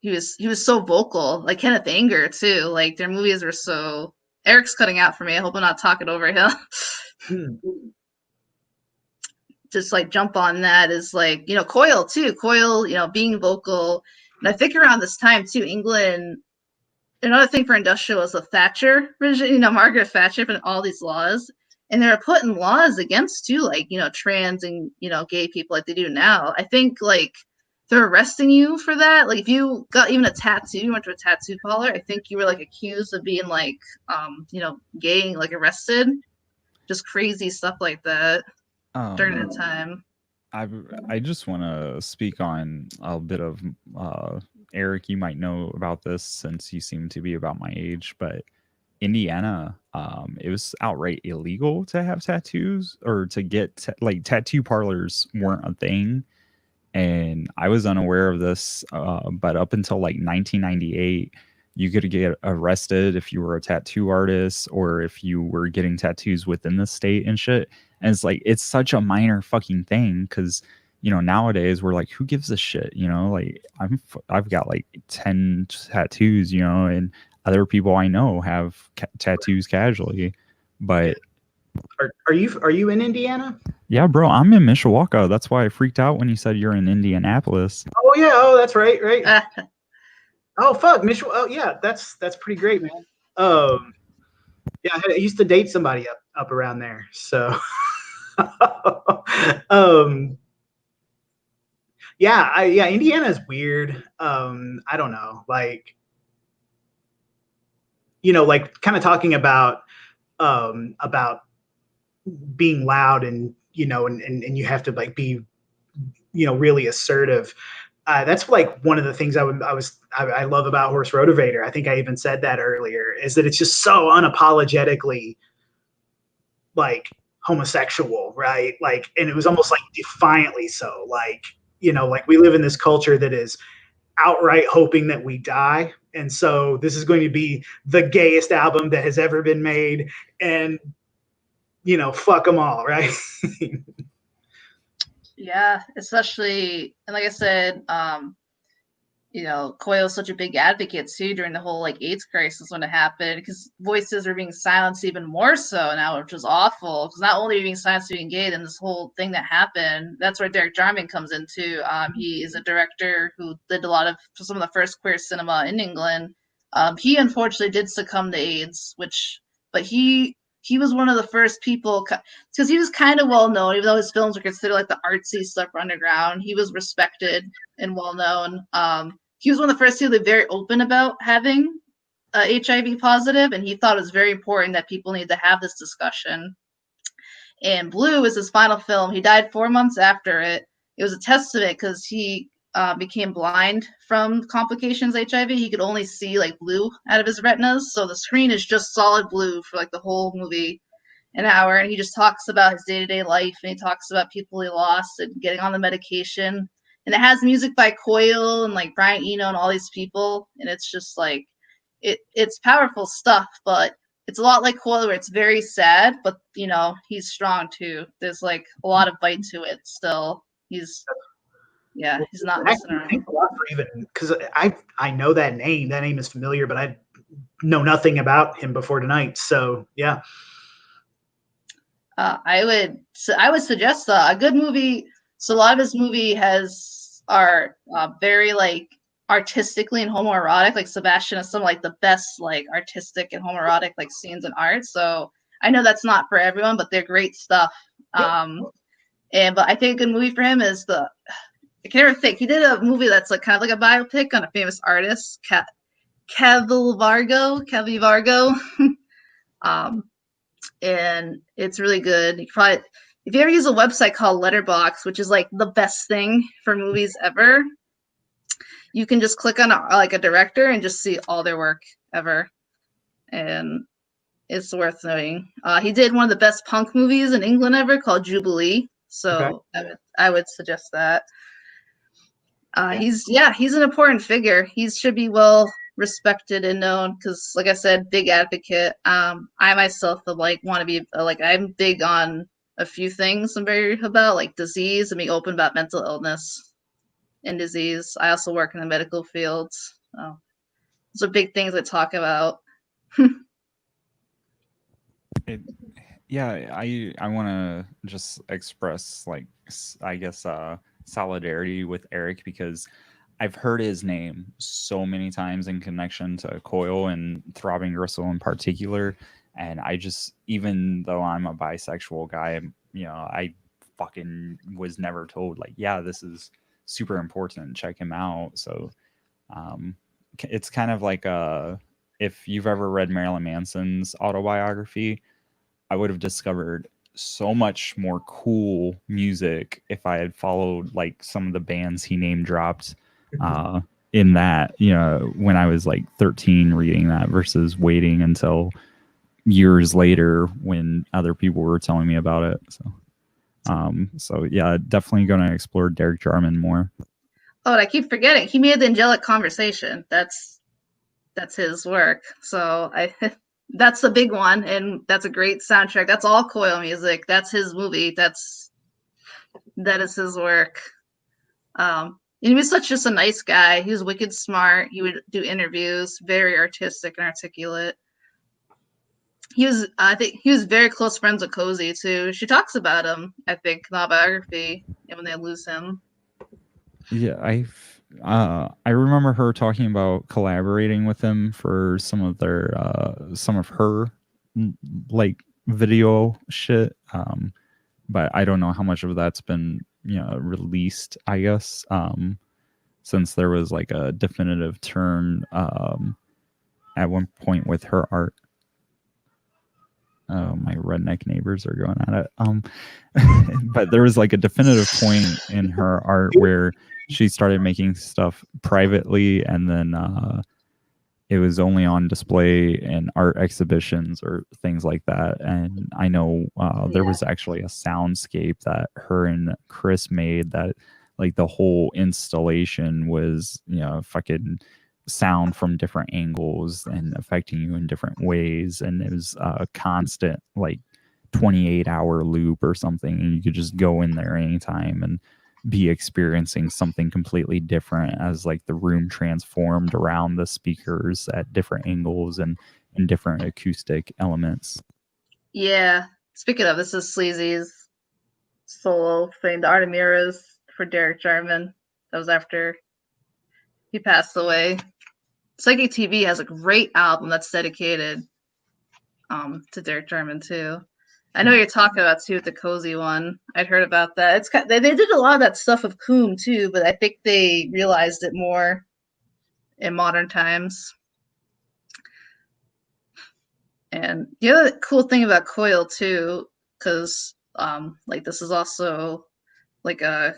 was so vocal. Like Kenneth Anger too. Like, their movies were so. Eric's cutting out for me. I hope I'm not talking over him. Just like jump on that is like, Coil too. Coil, being vocal, and I think around this time too, England. Another thing for industrial was the Thatcher regime, Margaret Thatcher and all these laws. And they were putting laws against too, like, trans and, gay people like they do now. I think, like, they're arresting you for that. Like, if you got even a tattoo, you went to a tattoo parlor, I think you were, like, accused of being, like, gay and, like, arrested. Just crazy stuff like that during that time. I just want to speak on a bit of Eric. You might know about this since you seem to be about my age, but Indiana, it was outright illegal to have tattoos or to get like tattoo parlors weren't a thing, and I was unaware of this. But up until like 1998, you could get arrested if you were a tattoo artist or if you were getting tattoos within the state and shit. And it's like, it's such a minor fucking thing because, nowadays we're like, who gives a shit? Like, I've got like 10 tattoos, and other people I know have tattoos casually. But are you in Indiana? Yeah, bro, I'm in Mishawaka. That's why I freaked out when you said you're in Indianapolis. Oh yeah, that's right. Oh fuck, Oh yeah, that's pretty great, man. Yeah, I used to date somebody up around there, so. Yeah, Indiana's weird. I don't know. Like, like kind of talking about being loud and and you have to like be really assertive. That's like one of the things I love about Horse Rotorvator. I think I even said that earlier, is that it's just so unapologetically like homosexual, right? Like, and it was almost like defiantly so. Like, like we live in this culture that is outright hoping that we die, and so this is going to be the gayest album that has ever been made, and fuck them all, right? Yeah, especially, and like I said, Coil is such a big advocate too during the whole like AIDS crisis when it happened, because voices are being silenced even more so now, which was awful. Because not only are you being silenced being gay, then this whole thing that happened, that's where Derek Jarman comes in too. He is a director who did a lot of some of the first queer cinema in England. He unfortunately did succumb to AIDS, but he was one of the first people, because he was kind of well known, even though his films were considered like the artsy stuff underground. He was respected and well known. He was one of the first people to be very open about having HIV positive, and he thought it was very important that people need to have this discussion. And Blue is his final film. He died 4 months after it. It was a testament because he became blind from complications of HIV. He could only see like blue out of his retinas, so the screen is just solid blue for like the whole movie, an hour. And he just talks about his day-to-day life, and he talks about people he lost and getting on the medication. And it has music by Coil and like Brian Eno and all these people, and it's just like it's powerful stuff, but it's a lot like Coil where it's very sad, but he's strong too. There's like a lot of bite to it still. He's not messing around. Thanks a lot for even, because I know that name. That name is familiar, but I know nothing about him before tonight. So yeah. I would suggest a good movie. So a lot of his movie are very like artistically and homoerotic. Like Sebastian has some like the best like artistic and homoerotic like scenes in art. So I know that's not for everyone, but they're great stuff. But I think a good movie for him is I can never think. He did a movie that's like kind of like a biopic on a famous artist, Cavivargo. And it's really good. If you ever use a website called Letterboxd, which is like the best thing for movies ever, you can just click on a director and just see all their work ever, and it's worth noting. He did one of the best punk movies in England ever called Jubilee, so okay. I would suggest that. He's an important figure. He should be well respected and known because, like I said, big advocate. I myself want to be I'm big on a few things I'm very about, like disease and being open about mental illness and disease. I also work in the medical field. Those are big things I talk about. I want to just express solidarity with Eric, because I've heard his name so many times in connection to Coil and Throbbing Gristle in particular. And I just, even though I'm a bisexual guy, I fucking was never told this is super important, check him out. So it's kind of like if you've ever read Marilyn Manson's autobiography, I would have discovered so much more cool music if I had followed some of the bands he name dropped in that, when I was 13 reading that versus waiting until years later when other people were telling me about it. So definitely going to explore Derek Jarman more. Oh, and I keep forgetting, he made the Angelic Conversation. That's his work. So that's the big one, and that's a great soundtrack. That's all Coil music. That's his movie. That is his work. And he was just a nice guy. He was wicked smart. He would do interviews, very artistic and articulate. I think he was very close friends with Cozy too. She talks about him, I think, in the biography, and when they lose him. Yeah, I remember her talking about collaborating with him for some of her video shit. But I don't know how much of that's been released, I guess, since there was a definitive turn at one point with her art. Oh, my redneck neighbors are going at it. But there was like a definitive point in her art where she started making stuff privately, and then it was only on display in art exhibitions or things like that. And I know there was actually a soundscape that her and Chris made that, like, the whole installation was, fucking sound from different angles and affecting you in different ways. And it was a constant, like, 28-hour loop or something. And you could just go in there anytime and be experiencing something completely different as, like, the room transformed around the speakers at different angles and in different acoustic elements. Yeah. Speaking of, this is Sleazy's solo thing, the Artemiras for Derek Jarman. That was after he passed away. Psychic TV has a great album that's dedicated to Derek Jarman too. I know you're talking about too with the cozy one. I'd heard about that. It's they did a lot of that stuff with Coombe too, but I think they realized it more in modern times. And the other cool thing about Coil too, because like this is also like a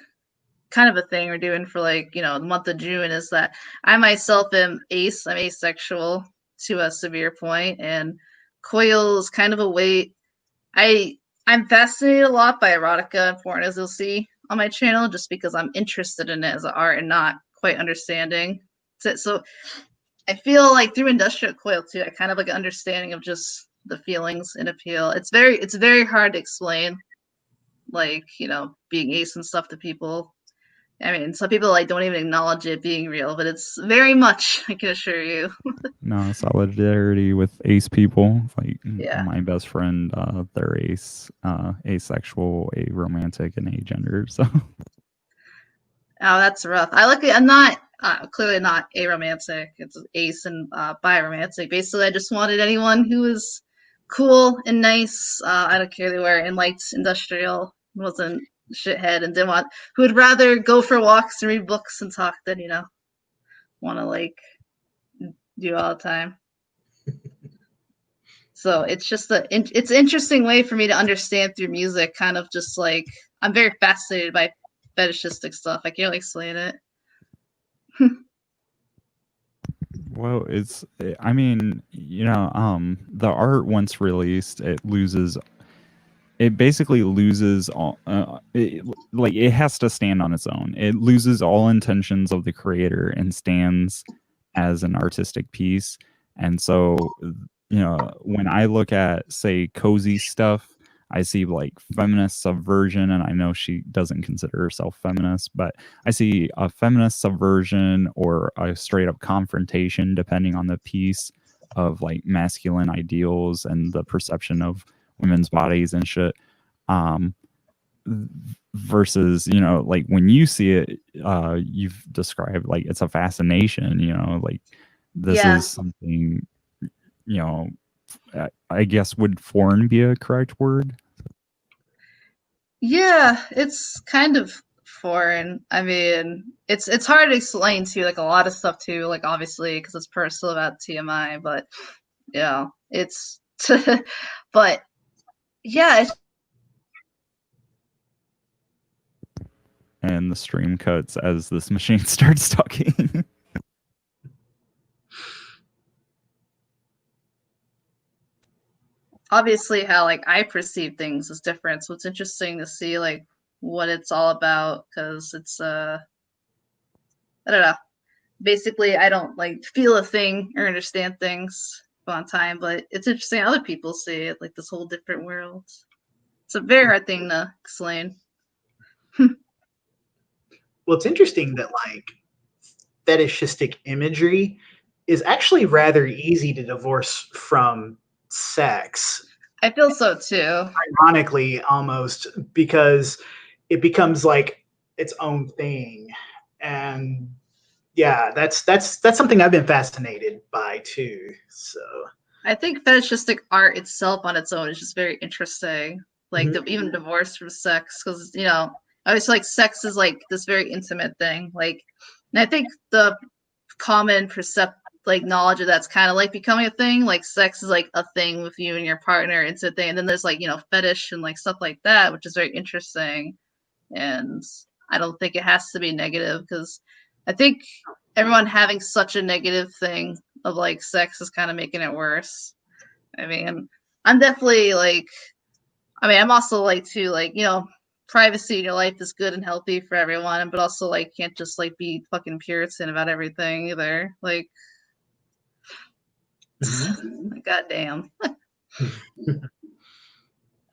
kind of a thing we're doing for, like, the month of June, is that I myself am ace. I'm asexual to a severe point, and Coil is kind of a way. I'm fascinated a lot by erotica and porn, as you'll see on my channel, just because I'm interested in it as an art and not quite understanding. So I feel like through Industrial Coil too, I kind of like an understanding of just the feelings and appeal. It's very hard to explain, like, being ace and stuff to people. I mean, some people like don't even acknowledge it being real, but it's very much, I can assure you. No, solidarity with ace people. Like, Yeah. my best friend, they're ace, asexual, aromantic, and agender. So Oh, that's rough. I'm not clearly not aromantic. It's ace and biromantic. Basically, I just wanted anyone who was cool and nice. I don't care who they were, and liked industrial, wasn't shithead, and didn't want, who would rather go for walks and read books and talk than want to like do all the time. So it's just it's an interesting way for me to understand through music. Kind of just like, I'm very fascinated by fetishistic stuff. I can't really explain it. well, I mean, the art, once released, it basically loses all, it has to stand on its own. It loses all intentions of the creator and stands as an artistic piece. And so, when I look at, say, cozy stuff, I see like feminist subversion, and I know she doesn't consider herself feminist, but I see a feminist subversion or a straight up confrontation, depending on the piece, of like masculine ideals and the perception of women's bodies and shit. Versus, like, when you see it, you've described, like, it's a fascination, like, this is something, I guess, would foreign be a correct word? Yeah, it's kind of foreign. I mean, it's hard to explain too, like a lot of stuff too, like obviously because it's personal about TMI, but it's but yeah, it's And the stream cuts as this machine starts talking. obviously how like I perceive things is different. So it's interesting to see like what it's all about, because it's I don't know. Basically, I don't like feel a thing or understand things on time, but it's interesting how other people see it, like this whole different world. It's a very hard thing to explain. Well, it's interesting that, like, fetishistic imagery is actually rather easy to divorce from sex. I feel so too. Ironically, almost, because it becomes like its own thing. And yeah, that's something I've been fascinated by too. So I think fetishistic art itself on its own is just very interesting. Like even divorced from sex, because obviously like sex is like this very intimate thing. Like, and I think the common like knowledge of that's kind of like becoming a thing. Like sex is like a thing with you and your partner. It's a thing, and then there's like fetish and like stuff like that, which is very interesting. And I don't think it has to be negative because I think everyone having such a negative thing of like sex is kind of making it worse. I mean, I'm definitely like, I'm also like too like privacy in your life is good and healthy for everyone, but also like can't just like be fucking Puritan about everything either. Like, goddamn.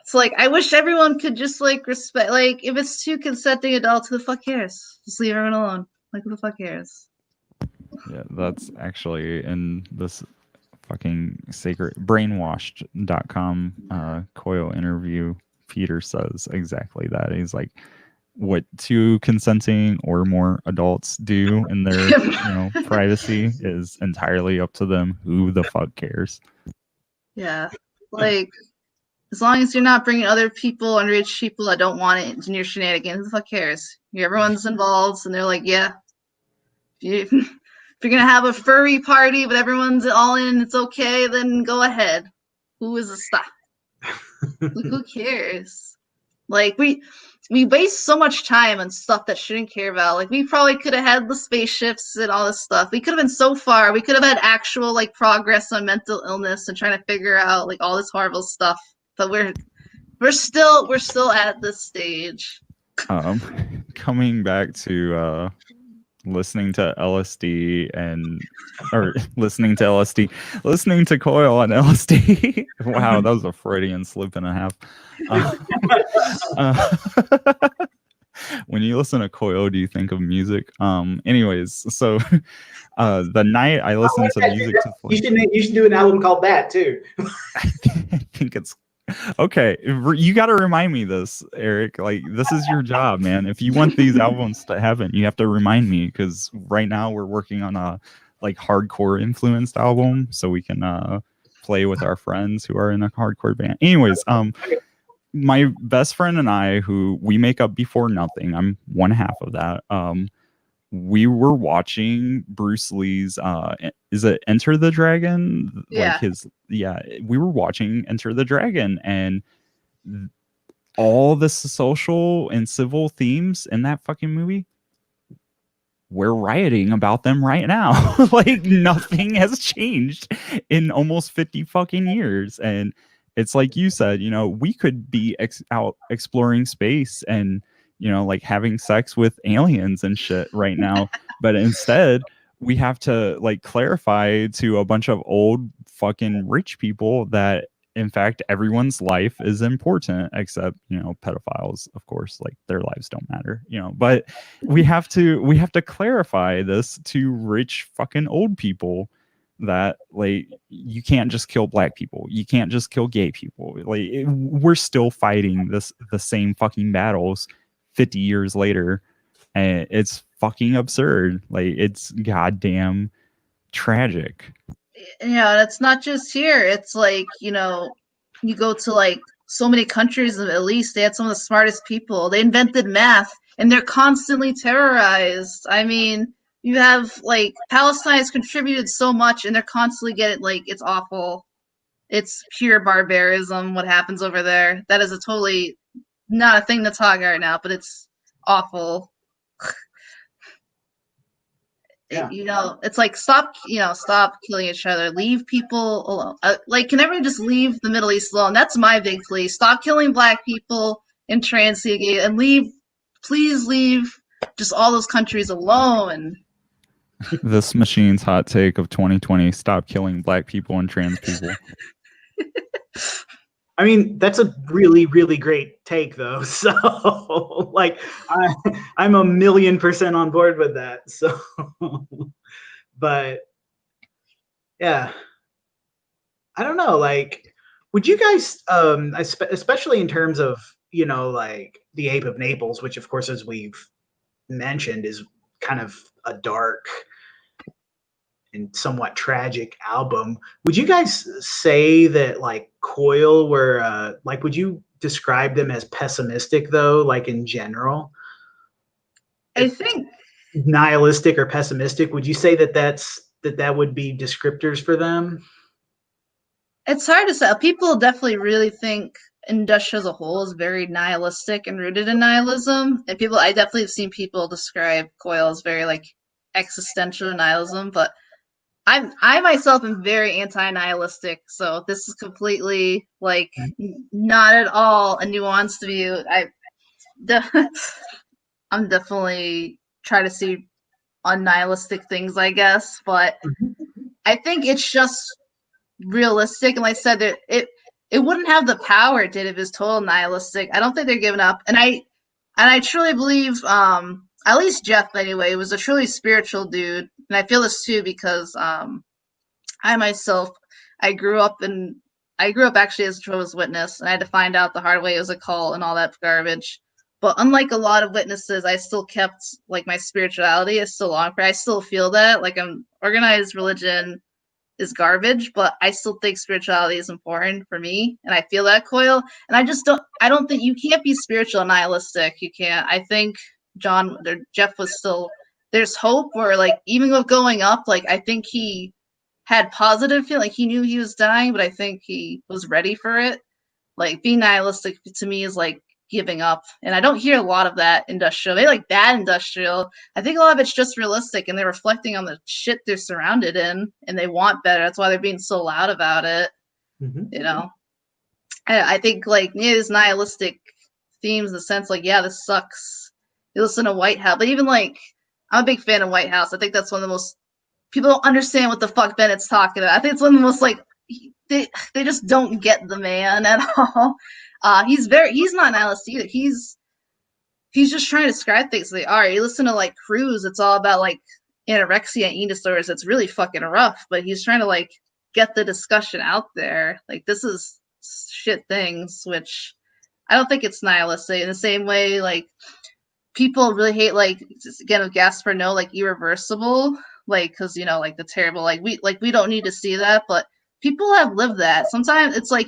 It's like I wish everyone could just like respect. Like, if it's two consenting adults, who the fuck cares? Just leave everyone alone. Like, who the fuck cares? Yeah, that's actually in this fucking sacred brainwashed.com Coil interview. Peter says exactly that. He's like, what two consenting or more adults do in their privacy is entirely up to them. Who the fuck cares? Yeah, like as long as you're not bringing other people, underage people that don't want it into your shenanigans, who the fuck cares? Everyone's involved, and they're like, yeah, if you're gonna have a furry party, but everyone's all in, it's okay, then go ahead. Who is a stop? Like, who cares? Like, we waste so much time on stuff that shouldn't care about. Like, we probably could have had the spaceships and all this stuff. We could have been so far. We could have had actual like progress on mental illness and trying to figure out like all this horrible stuff. But we're still at this stage. Coming back to listening to LSD listening to Coil on LSD. Wow, that was a Freudian slip and a half. When you listen to Coil, do you think of music? Anyways, so the night I listened to music to you should do an album called that too. I think it's okay. You got to remind me this, Eric. Like, this is your job, man. If you want these albums to happen, you have to remind me, because right now we're working on a like hardcore influenced album, so we can play with our friends who are in a hardcore band. Anyways, my best friend and I, who we make up before nothing, I'm one half of that. We were watching Bruce Lee's is it Enter the Dragon? Yeah. We were watching Enter the Dragon, and all the social and civil themes in that fucking movie, we're rioting about them right now. Like, nothing has changed in almost 50 fucking years. And it's like you said, we could be out exploring space and like having sex with aliens and shit right now. But instead, we have to like clarify to a bunch of old fucking rich people that in fact everyone's life is important, except pedophiles, of course. Like, their lives don't matter, but we have to clarify this to rich fucking old people that like you can't just kill black people, you can't just kill gay people. Like, we're still fighting the same fucking battles 50 years later, and it's fucking absurd. Like, it's goddamn tragic. It's not just here. It's like, you go to like so many countries in the Middle East, they had some of the smartest people. They invented math, and they're constantly terrorized. I mean, you have like Palestine has contributed so much, and they're constantly getting like, it's awful. It's pure barbarism what happens over there. That is a totally not a thing to talk right now, but it's awful. Yeah. It's like, stop killing each other. Leave people alone. Like, can everyone just leave the Middle East alone? That's my big plea. Stop killing black people and trans people, and please leave just all those countries alone. This machine's hot take of 2020: stop killing black people and trans people. I mean, that's a really, really great take, though. So, like, I'm 1,000,000% on board with that. So, but yeah, I don't know. Like, would you guys, especially in terms of like the Ape of Naples, which of course, as we've mentioned, is kind of a dark and somewhat tragic album. Would you guys say that like Coil were like, would you describe them as pessimistic though, like in general? I think Nihilistic or pessimistic? Would you say that that's that would be descriptors for them? It's hard to say. People definitely really think industrial as a whole is very nihilistic and rooted in nihilism. And I definitely have seen people describe Coil as very like existential nihilism, but I myself am very anti-nihilistic, so this is completely like not at all a nuanced view. I'm definitely trying to see unnihilistic things, I guess, but I think it's just realistic. And like I said, it wouldn't have the power it did if it was total nihilistic. I don't think they're giving up, and I truly believe, at least Jeff anyway, was a truly spiritual dude, and I feel this too because I myself, I grew up actually as a Jehovah's Witness, and I had to find out the hard way it was a cult and all that garbage. But unlike a lot of witnesses, I still kept like my spirituality is still on for. I still feel that like organized religion is garbage, but I still think spirituality is important for me, and I feel that Coil. And I don't think you can't be spiritual and nihilistic. You can't. I think Jeff was still. There's hope, where like even with going up, like I think he had positive feel, like he knew he was dying, but I think he was ready for it. Like being nihilistic to me is like giving up, and I don't hear a lot of that industrial. They like bad industrial. I think a lot of it's just realistic, and they're reflecting on the shit they're surrounded in, and they want better. That's why they're being so loud about it. You know, I think like these nihilistic themes, in the sense like, yeah, this sucks. You listen to White House, but even like I'm a big fan of White House. I think that's one of the most people don't understand what the fuck Bennett's talking about. I think it's one of the most like they just don't get the man at all. He's not nihilistic either. He's just trying to describe things they are. You listen to like Cruz, it's all about like anorexia and eating disorders. It's really fucking rough, but he's trying to like get the discussion out there. Like this is shit things, which I don't think it's nihilistic in the same way like people really hate like again with Gaspar Noé, like Irreversible, like because you know like the terrible like we don't need to see that, but people have lived that. Sometimes it's like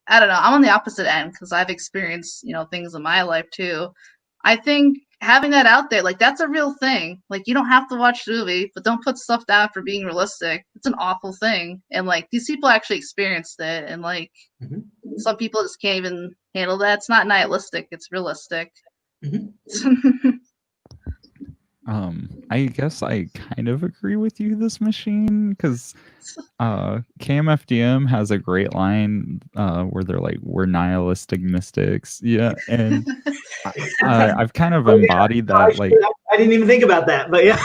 I don't know, I'm on the opposite end because I've experienced you know things in my life too. I think having that out there, like that's a real thing. Like you don't have to watch the movie, but don't put stuff down for being realistic. It's an awful thing, and like these people actually experienced it, and like some people just can't even handle that. It's not nihilistic, it's realistic. I guess I kind of agree with you, this machine, because KMFDM has a great line where they're like, we're nihilistic mystics. Yeah, and I've kind of embodied that. Like, I didn't even think about that, but yeah.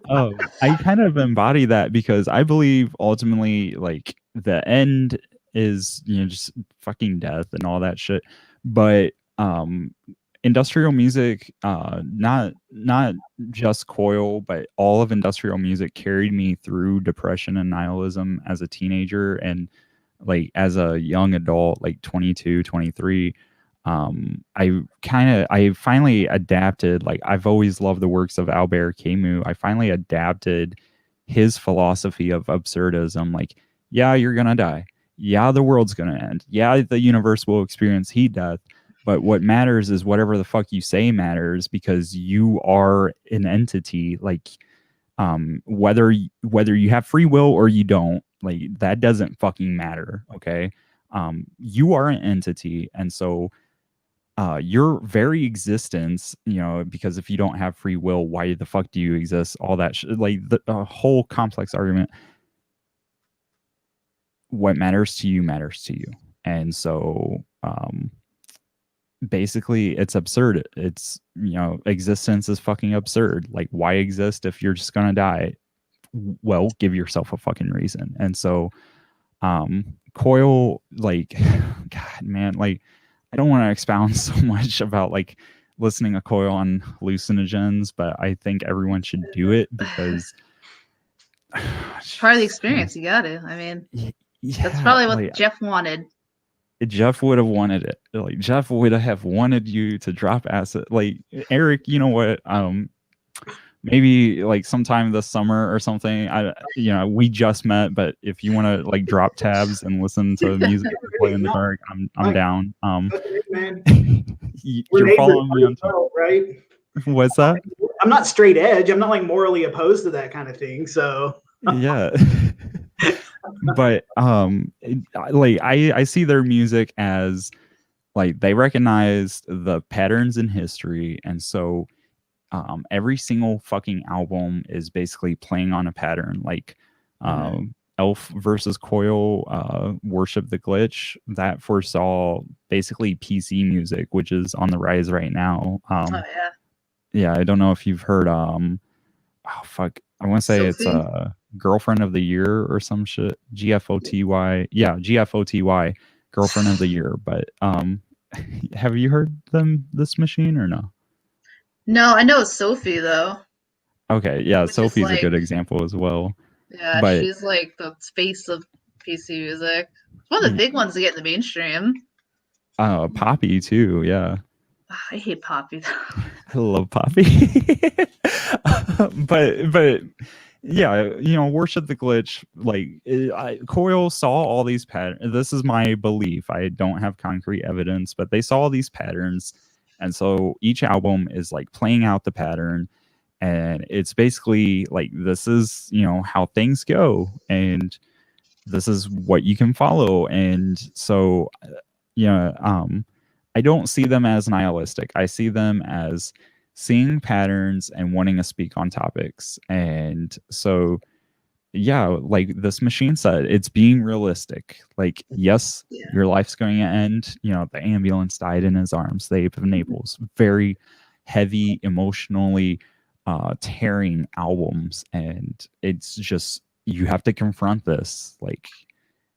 I kind of embody that because I believe ultimately like the end is, you know, just fucking death and all that shit. But industrial music, not just Coil, but all of industrial music carried me through depression and nihilism as a teenager, and like as a young adult, like 22, 23. I finally adapted. Like I've always loved the works of Albert Camus. I finally adapted his philosophy of absurdism. Like, yeah, you're gonna die. Yeah, the world's gonna end. Yeah, the universe will experience heat death. But what matters is whatever the fuck you say matters, because you are an entity. Like, whether you have free will or you don't, like that doesn't fucking matter. Okay, you are an entity, and so your very existence, you know, because if you don't have free will, why the fuck do you exist? All that like the whole complex argument. What matters to you matters to you, and so basically it's absurd. It's, you know, existence is fucking absurd. Like, why exist if you're just gonna die? Well, give yourself a fucking reason. And so Coil, like, God, man, like I don't want to expound so much about like listening to Coil on hallucinogens, but I think everyone should do it because it's part of the experience. You got to. I mean, yeah, that's probably what like, Jeff wanted. Jeff would have wanted it. Like Jeff would have wanted you to drop acid. Like Eric, you know what? Maybe like sometime this summer or something. We just met, but if you want to like drop tabs and listen to music play in the dark, I'm down. You're following me on Twitter, right? What's that? I'm not straight edge. I'm not like morally opposed to that kind of thing. So Yeah. But I see their music as like they recognize the patterns in history, and so every single fucking album is basically playing on a pattern. Like Elf versus Coil, Worship the Glitch, that foresaw basically PC music, which is on the rise right now. Oh yeah. Yeah, I don't know if you've heard oh fuck, I want to say it's Sophie? Girlfriend of the Year or some shit. GFOTY. Yeah, GFOTY, Girlfriend of the Year. But have you heard this machine or no? No, I know it's Sophie though. Okay, yeah, Which is Sophie's a like, good example as well. yeah, But she's like the face of PC music. It's one of the big ones to get in the mainstream. Poppy too, yeah. I hate Poppy though. I love Poppy. but yeah, Worship the Glitch, like Coil saw all these patterns. This is my belief. I don't have concrete evidence, but they saw all these patterns, and so each album is like playing out the pattern, and it's basically like, this is how things go, and this is what you can follow. And so I don't see them as nihilistic. I see them as seeing patterns and wanting to speak on topics. And so, yeah, like this machine said, it's being realistic. Like, yes, your life's going to end. The ambulance died in his arms. The Ape of Naples, very heavy, emotionally tearing albums. And it's just, you have to confront this. Like,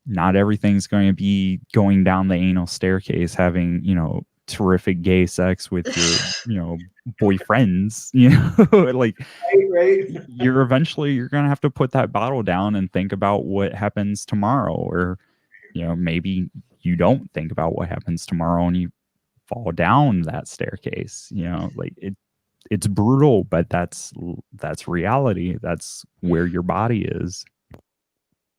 not everything's going to be going down the anal staircase, having, terrific gay sex with your, boyfriends, like Right. you're going to have to put that bottle down and think about what happens tomorrow. Or, maybe you don't think about what happens tomorrow and you fall down that staircase, like it's brutal, but that's reality. That's where your body is.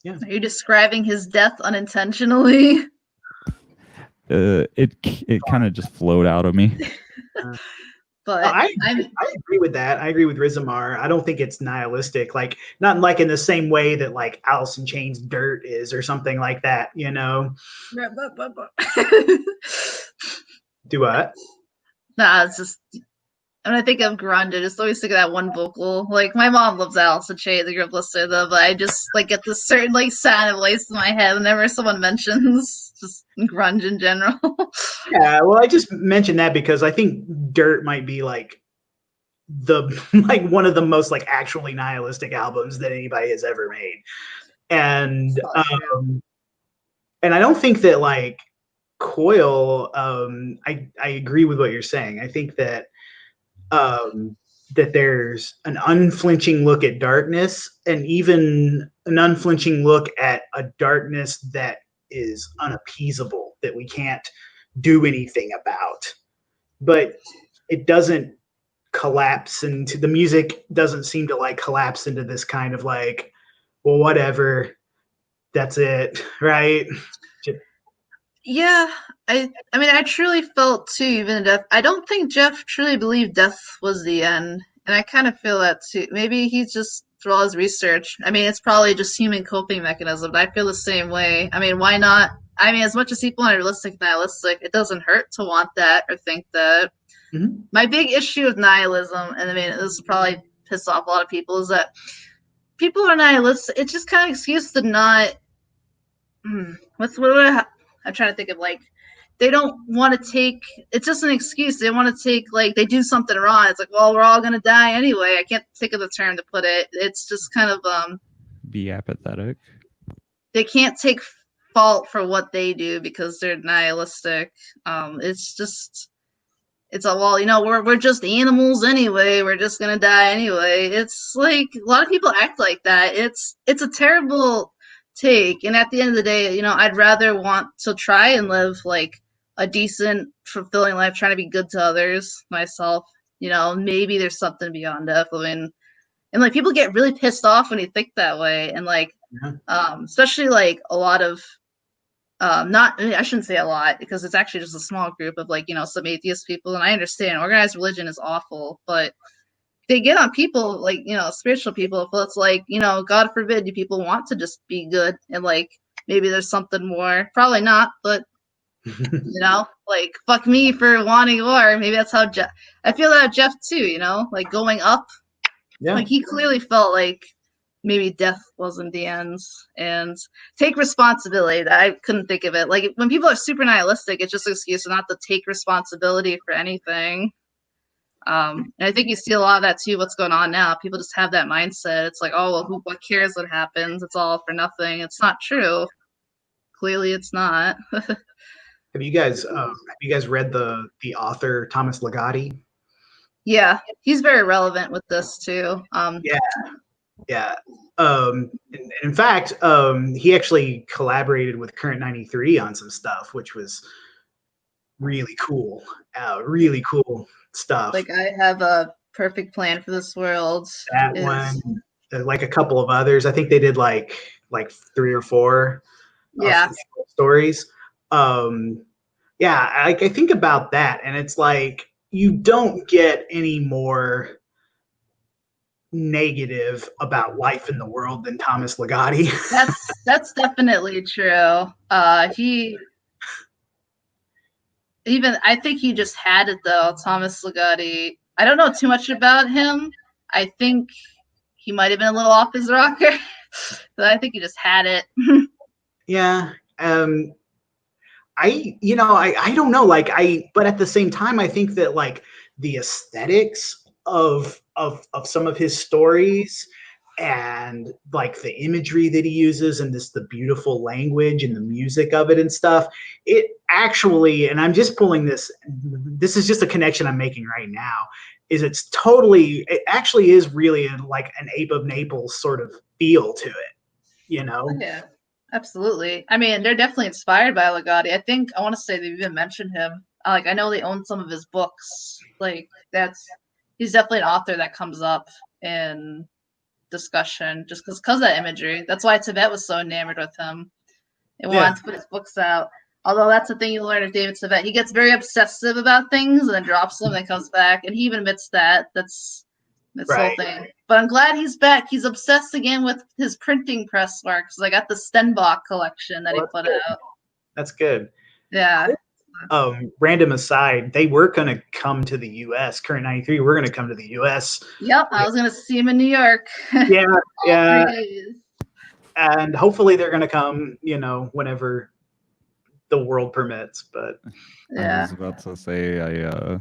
Yeah. Are you describing his death unintentionally? It kind of just flowed out of me. But I agree with that. I agree with Rizamar. I don't think it's nihilistic, like not like in the same way that like Alice in Chains' Dirt is or something like that, Do what? Nah, it's just, when I think of grunge, I just always think of that one vocal. Like, my mom loves Alice in Chains, I grew up listening to them, but I just like get this certain like sound voice in my head whenever someone mentions just grunge in general. Yeah, well, I just mentioned that because I think Dirt might be like like one of the most like actually nihilistic albums that anybody has ever made. And and I don't think that like Coil, I agree with what you're saying. I think that that there's an unflinching look at darkness, and even an unflinching look at a darkness that is unappeasable, that we can't do anything about. But it doesn't collapse into, the music doesn't seem to like collapse into this kind of like, well, whatever, that's it, right? Yeah, I mean, I truly felt too, even death. I don't think Jeff truly believed death was the end, and I kind of feel that too. Maybe he's just, through all his research, I mean, it's probably just human coping mechanism, but I feel the same way. I mean, why not? I mean, as much as people are realistic, nihilistic, it doesn't hurt to want that or think that. Mm-hmm. My big issue with nihilism, and I mean, this will probably piss off a lot of people, is that people are nihilistic. It's just kind of an excuse to not. I'm trying to think of, like, they don't want to take, it's just an excuse. They want to take, like, they do something wrong. It's like, well, we're all going to die anyway. I can't think of the term to put it. It's just kind of, Be apathetic. they can't take fault for what they do because they're nihilistic. It's just, it's a, well, we're just animals anyway. We're just going to die anyway. It's like, a lot of people act like that. It's a terrible take, and at the end of the day, I'd rather want to try and live like a decent, fulfilling life, trying to be good to others, myself. Maybe there's something beyond death. I mean, and like, people get really pissed off when you think that way, and like, especially like a lot of, not, I shouldn't say a lot, because it's actually just a small group of like, some atheist people, and I understand organized religion is awful, but they get on people, like, spiritual people. If it's like, God forbid, do people want to just be good and like maybe there's something more? Probably not, but like fuck me for wanting war. Maybe that's how Jeff. I feel that Jeff too. Like going up. Yeah. Like he clearly felt like maybe death wasn't the end, and take responsibility. I couldn't think of it. Like when people are super nihilistic, it's just an excuse not to take responsibility for anything. And I think you see a lot of that too. What's going on now? People just have that mindset. It's like, oh well, what cares what happens? It's all for nothing. It's not true. Clearly, it's not. Have you guys read the author Thomas Ligotti? Yeah, he's very relevant with this too. Yeah. In fact, he actually collaborated with Current 93 on some stuff, which was really cool. Really cool stuff. Like I have a perfect plan for this world. That one, like a couple of others. I think they did like 3 or 4 stories. I think about that, and it's like you don't get any more negative about life in the world than Thomas Ligotti. That's definitely true. I think he just had it though. Thomas Ligotti. I don't know too much about him. I think he might have been a little off his rocker, but I think he just had it. Yeah. I don't know, but at the same time, I think that like the aesthetics of some of his stories and like the imagery that he uses and the beautiful language and the music of it and stuff, it actually, and I'm just pulling this is just a connection I'm making right now, it actually is really like an Ape of Naples sort of feel to it, Yeah. Absolutely. I mean, they're definitely inspired by Ligotti. I want to say they've even mentioned him. I know they own some of his books. Like he's definitely an author that comes up in discussion just because of that imagery. That's why Tibet was so enamored with him and wanted to put his books out. Although that's the thing you learn of David Tibet. He gets very obsessive about things and then drops them and comes back. And he even admits that. That's right. Whole thing. But I'm glad he's back. He's obsessed again with his printing press works. I got the Stenbock collection that he put out. That's good. Yeah. Random aside, they were going to come to the U.S. Current 93, we're going to come to the U.S. Yep, I was going to see him in New York. Yeah. And hopefully they're going to come, whenever the world permits. But I was about to say,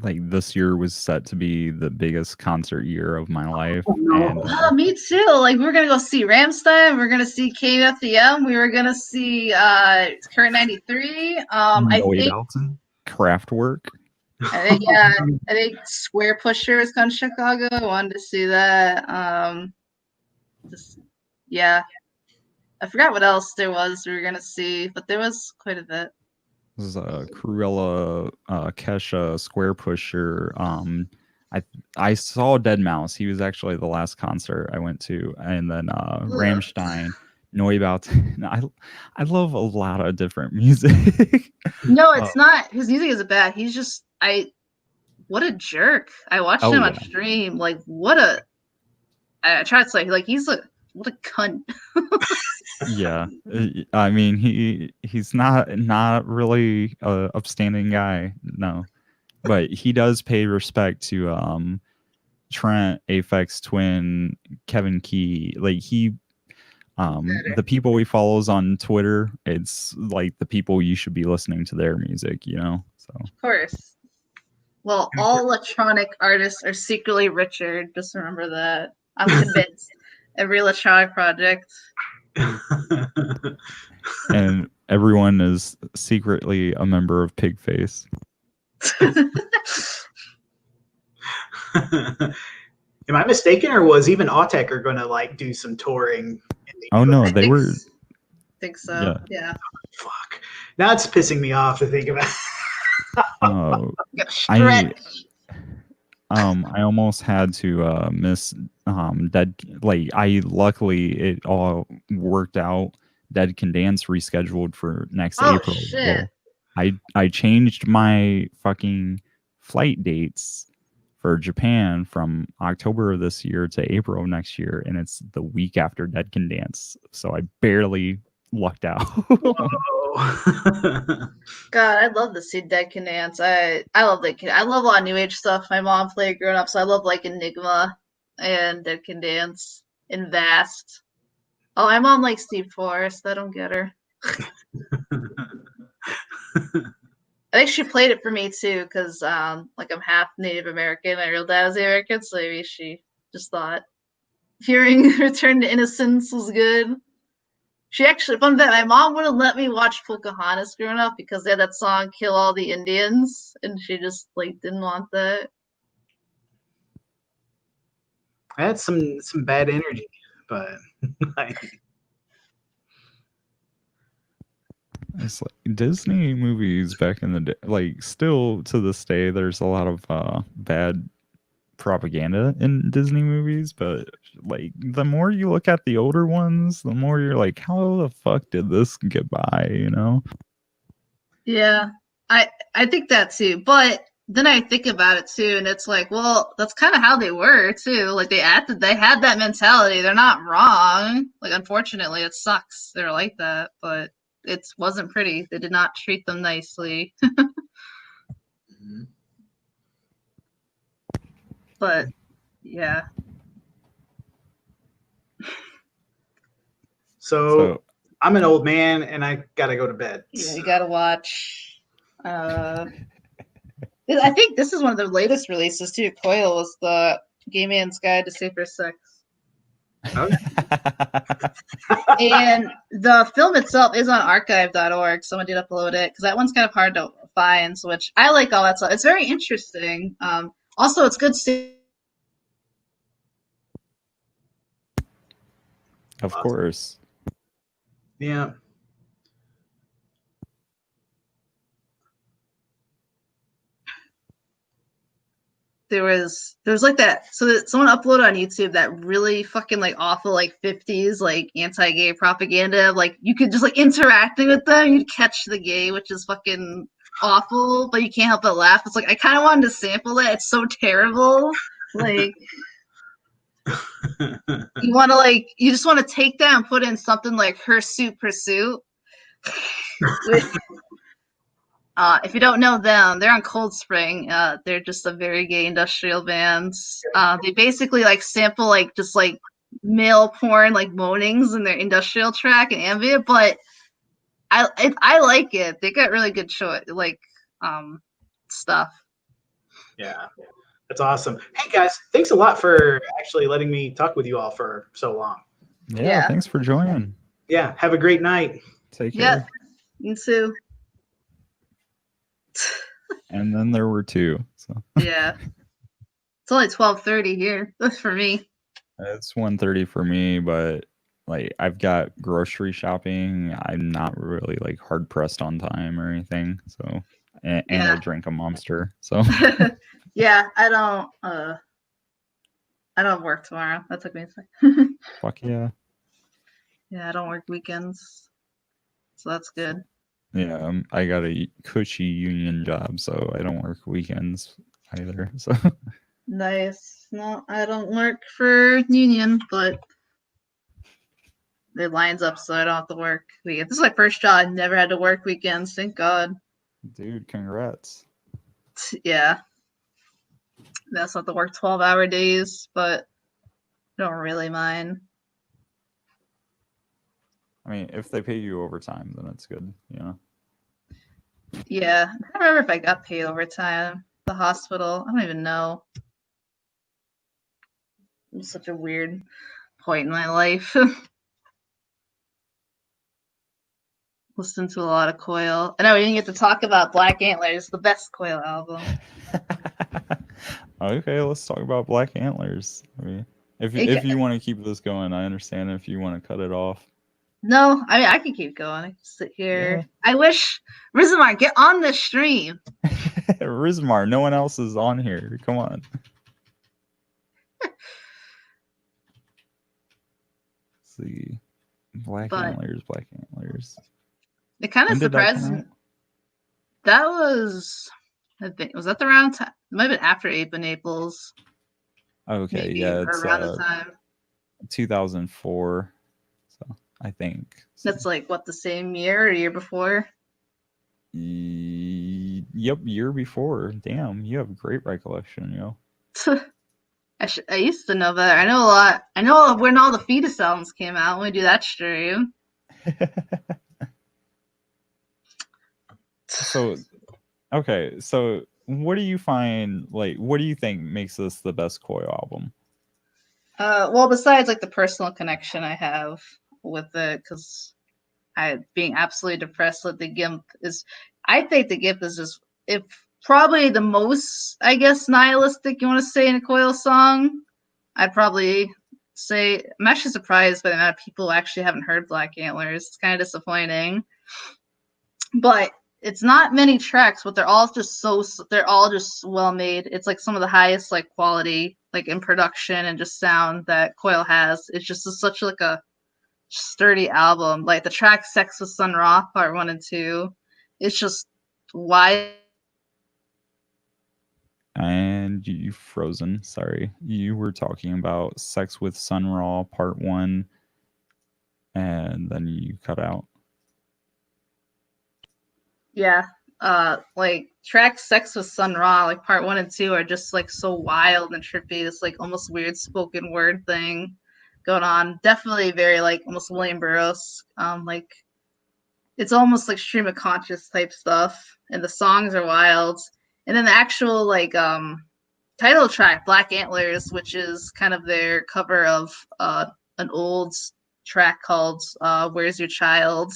this year was set to be the biggest concert year of my life. Me too. Like, we were gonna go see Rammstein, we were gonna see KFDM, we were gonna see Current 93. I think Kraftwerk. I think Square Pusher is coming to Chicago. I wanted to see that. I forgot what else there was we were gonna see, but there was quite a bit. This is Cruella, Kesha, Square Pusher. I saw Deadmau5. He was actually the last concert I went to, and then Rammstein, Neubauten. I love a lot of different music. No, it's not. His music isn't bad. He's just what a jerk. I watched him on stream. Like I tried to say like what a cunt. Yeah, I mean he's not really a upstanding guy, no, but he does pay respect to Trent, Aphex Twin, Kevin Key. Like the people he follows on Twitter, it's like the people you should be listening to their music, So of course. Well, all electronic artists are secretly Richard. Just remember that. I'm convinced. Every electronic project. And everyone is secretly a member of Pigface. Am I mistaken, or was even Autek going to do some touring? No, they were. I think so. Yeah. Fuck. Now it's pissing me off to think about. I almost had to miss Dead. Luckily it all worked out. Dead Can Dance rescheduled for next April. Shit. I changed my fucking flight dates for Japan from October of this year to April of next year, and it's the week after Dead Can Dance. So I barely lucked out. Oh. God, I'd love to see Dead Can Dance. I love Dead Can. I love a lot of new age stuff. My mom played growing up, so I love like Enigma and Dead Can Dance and Vast. Oh, my mom likes Steve Forrest. I don't get her. I think she played it for me too, because like I'm half Native American. My real dad was American, so maybe she just thought hearing Return to Innocence was good. She actually, fun fact, my mom wouldn't let me watch Pocahontas growing up because they had that song "Kill All the Indians," and she just like didn't want that. I had some bad energy, but It's like Disney movies back in the day, like still to this day, there's a lot of bad propaganda in Disney movies, but like the more you look at the older ones, the more you're like, how the fuck did this get by, you know? Yeah, I think that too, but then I think about it too, and it's like, well, that's kind of how they were too. Like they acted, they had that mentality. They're not wrong. Like unfortunately, it sucks. They're like that, but it wasn't pretty. They did not treat them nicely. But yeah. so I'm an old man and I gotta go to bed. Yeah, you gotta watch. I think this is one of the latest releases too. Coil was the Gay Man's Guide to Safer Sex. Okay. And the film itself is on archive.org. Someone did upload it because that one's kind of hard to find, so which I like all that stuff. It's very interesting. Also, it's good to Of course. Yeah. there's like that, so that someone uploaded on YouTube that really fucking like awful like 50s like anti-gay propaganda, like you could just like interacting with them, you'd catch the gay, which is fucking awful, but you can't help but laugh. It's like I kind of wanted to sample that. It's so terrible. Like you want to like, you just want to take that and put in something like Hirsute Pursuit. If you don't know them, they're on Cold Spring. They're just a very gay industrial band. They basically like sample like just like male porn like moanings in their industrial track and ambient, but I like it. They got really good stuff. Yeah, that's awesome. Hey guys, thanks a lot for actually letting me talk with you all for so long. Yeah. Thanks for joining. Yeah, have a great night. Take care. Yeah, you too. And then there were two. So Yeah, it's only 12:30 here. That's for me. it's 1:30 for me, but like I've got grocery shopping. I'm not really like hard pressed on time or anything. So and I drink a Monster. So yeah, I don't work tomorrow. That took me a second. fuck yeah. Yeah, I don't work weekends, so that's good. Yeah, I got a cushy union job, so I don't work weekends either. So Nice. No, I don't work for union, but it lines up so I don't have to work weekends. This is my first job. I never had to work weekends. Thank God. dude, congrats. Yeah. That's not to work 12-hour days, but I don't really mind. I mean, if they pay you overtime, then it's good, you know. Yeah. I don't remember if I got paid overtime. The hospital. I don't even know. It was such a weird point in my life. Listened to a lot of Coil. I know we didn't get to talk about Black Antlers, the best Coil album. Okay, let's talk about Black Antlers. I mean, if you want to keep this going, I understand. If you want to cut it off, no, I mean I can keep going. I can sit here. Yeah. I wish Rizamar get on the stream. Rizmar, no one else is on here. Come on. Let's see, Black Antlers. It kind of surprised me. That was I think was that the round time? It might have been after Ape of Naples. Okay, Maybe, yeah, or it's around the time. 2004. So I think That's like what, the same year or year before? Yep, year before. Damn, you have great recollection, yo. I used to know better. I know a lot. I know when all the Fetus albums came out when we do that stream. So, okay, so what do you find, like, what do you think makes this the best Coil album? Well, besides like the personal connection I have with it, because I being absolutely depressed with the GIMP is, I think the GIMP is just if probably the most, I guess, nihilistic you want to say in a Coil song. I'd probably say I'm actually surprised by the amount of people who actually haven't heard Black Antlers. It's kind of disappointing, but it's not many tracks, but they're all just well made. It's like some of the highest like quality like in production and just sound that Coil has. It's just such like a sturdy album. Like the track "Sex with Sun Ra" Part 1 and 2. It's just why. And you frozen. Sorry, you were talking about "Sex with Sun Ra" Part 1, and then you cut out. Yeah, like track "Sex with Sun Ra," like Part 1 and 2 are just like so wild and trippy. This like almost weird spoken word thing going on. Definitely very like almost William Burroughs. Like it's almost like stream of conscious type stuff, and the songs are wild. And then the actual like title track, "Black Antlers," which is kind of their cover of an old track called "Where's Your Child."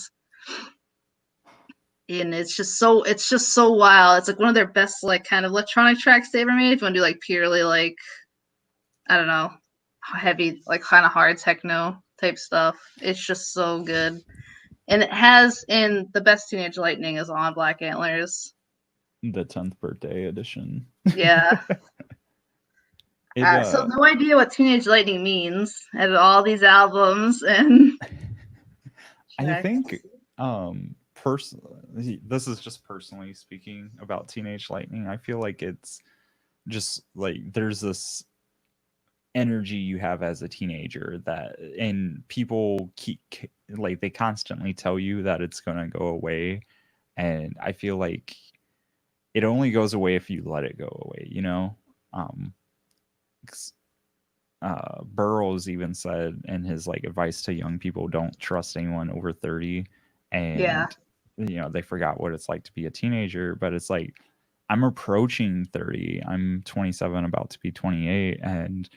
And it's just so wild. It's like one of their best like kind of electronic tracks they ever made. If you want to do like purely like, I don't know, heavy like kind of hard techno type stuff, it's just so good. And it has in the best Teenage Lightning is on Black Antlers. The 10th birthday edition. Yeah. So no idea what Teenage Lightning means out of all these albums and I think this is just personally speaking about Teenage Lightning. I feel like it's just like there's this energy you have as a teenager that, and people keep like they constantly tell you that it's gonna go away, and I feel like it only goes away if you let it go away, you know. Burroughs even said in his like advice to young people, don't trust anyone over 30. And yeah, you know, they forgot what it's like to be a teenager. But it's like I'm approaching 30. I'm 27, about to be 28, and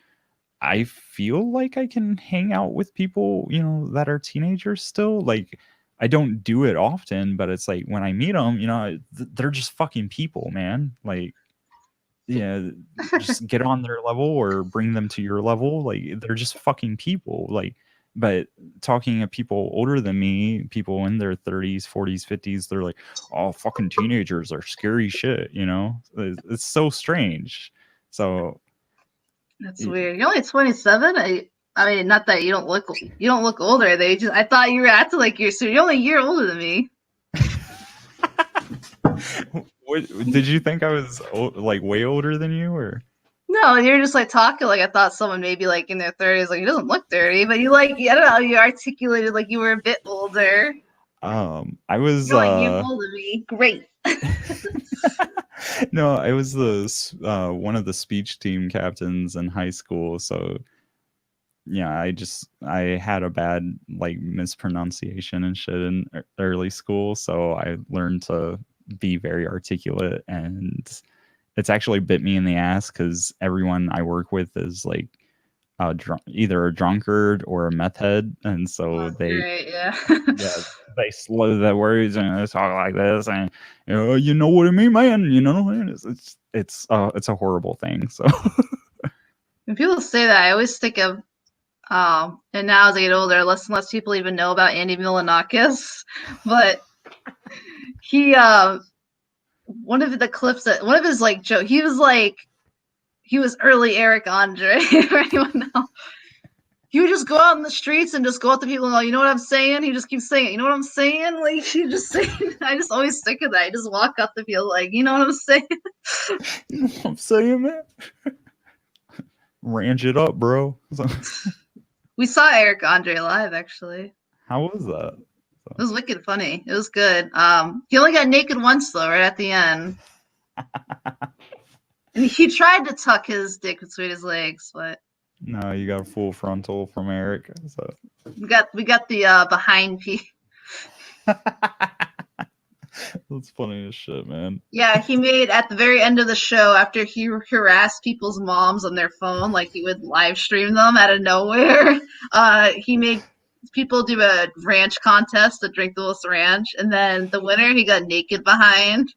I feel like I can hang out with people, you know, that are teenagers still. Like I don't do it often, but it's like when I meet them, you know, they're just fucking people, man. Like, yeah, just get on their level or bring them to your level. Like they're just fucking people. Like, but talking to people older than me, people in their 30s, 40s, 50s, they're like, oh, fucking teenagers are scary shit, you know? It's so strange. So that's weird. You're only 27. I mean, not that you don't look older. I thought you were acting like you're only a year older than me. What, did you think I was like way older than you, or? No, you're just like talking like I thought someone maybe like in their 30s. Like he doesn't look 30, but you like I don't know. You articulated like you were a bit older. I was You're like you're older than me. Great. No, I was one of the speech team captains in high school, so yeah, I had a bad like mispronunciation and shit in early school, so I learned to be very articulate, and it's actually bit me in the ass because everyone I work with is like either a drunkard or a meth head, and so great, yeah. They slow the words and they talk like this, and you know what I mean, man. You know, it's a horrible thing. So when people say that, I always think of and now as I get older, less and less people even know about Andy Milonakis, but he one of his like joke, he was early Eric Andre for anyone know. he would just go out in the streets and just go up to people and like, you know what I'm saying? He just keeps saying, you know what I'm saying? Like, he just saying, I just always think of that. I just walk up to people like, you know what I'm saying? You know what I'm saying, man? Ranch it up, bro. We saw Eric Andre live, actually. How was that? It was wicked funny. It was good. He only got naked once, though, right at the end. And he tried to tuck his dick between his legs, but No, you got a full frontal from Eric. So. we got the behind piece. That's funny as shit, man. Yeah, he made at the very end of the show, after he harassed people's moms on their phone, like he would live stream them out of nowhere. He made people do a ranch contest to drink the most ranch, and then the winner he got naked behind.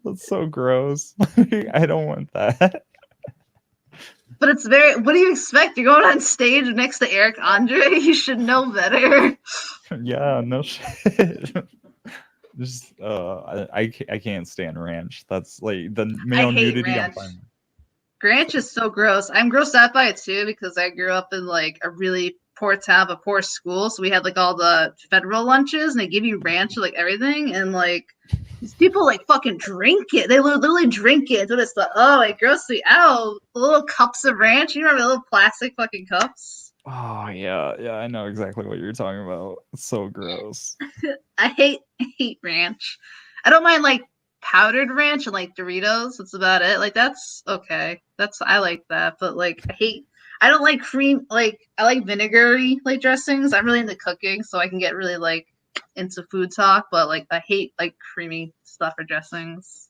That's so gross. I don't want that. But it's very. What do you expect? You're going on stage next to Eric Andre. You should know better. Yeah, no shit. Just I can't stand ranch. That's like the male nudity. Ranch. Ranch is so gross. I'm grossed out by it too because I grew up in like a really poor town, a poor school. So we had like all the federal lunches, and they give you ranch with like everything, and like these people like fucking drink it. They literally drink it. So it's like, oh, it grosses me out. The little cups of ranch. You remember the little plastic fucking cups? Oh yeah, I know exactly what you're talking about. It's so gross. I hate ranch. I don't mind like powdered ranch and like Doritos. That's about it. Like that's okay. I like that. But like I don't like cream. Like I like vinegary like dressings. I'm really into cooking, so I can get really like into food talk. But like I hate like creamy stuff or dressings.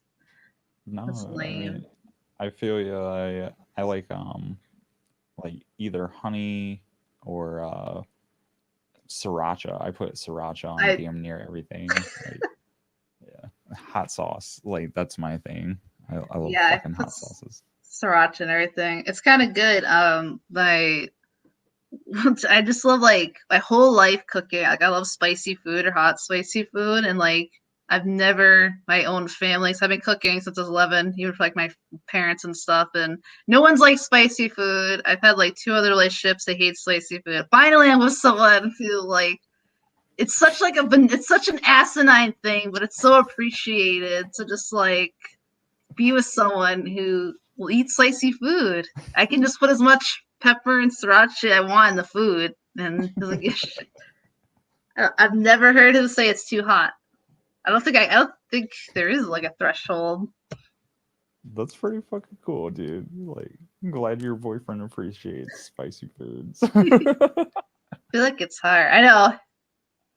No, That's lame. I feel you. I like either honey or sriracha. I put sriracha on damn near everything. Like, yeah, hot sauce. Like that's my thing. I love fucking hot sauces. Sriracha and everything. It's kind of good. I just love like my whole life cooking. Like I love spicy food or hot spicy food, and like I've never my own family. So I've been cooking since I was 11, even for like my parents and stuff. And no one's like spicy food. I've had like 2 other relationships that hate spicy food. Finally, I'm with someone who like it's such an asinine thing, but it's so appreciated to just like be with someone who will eat spicy food. I can just put as much pepper and sriracha I want in the food, and doesn't give a shit. I've never heard him say it's too hot. I don't think there is like a threshold. That's pretty fucking cool, dude. Like, I'm glad your boyfriend appreciates spicy foods. I feel like it's hard. I know.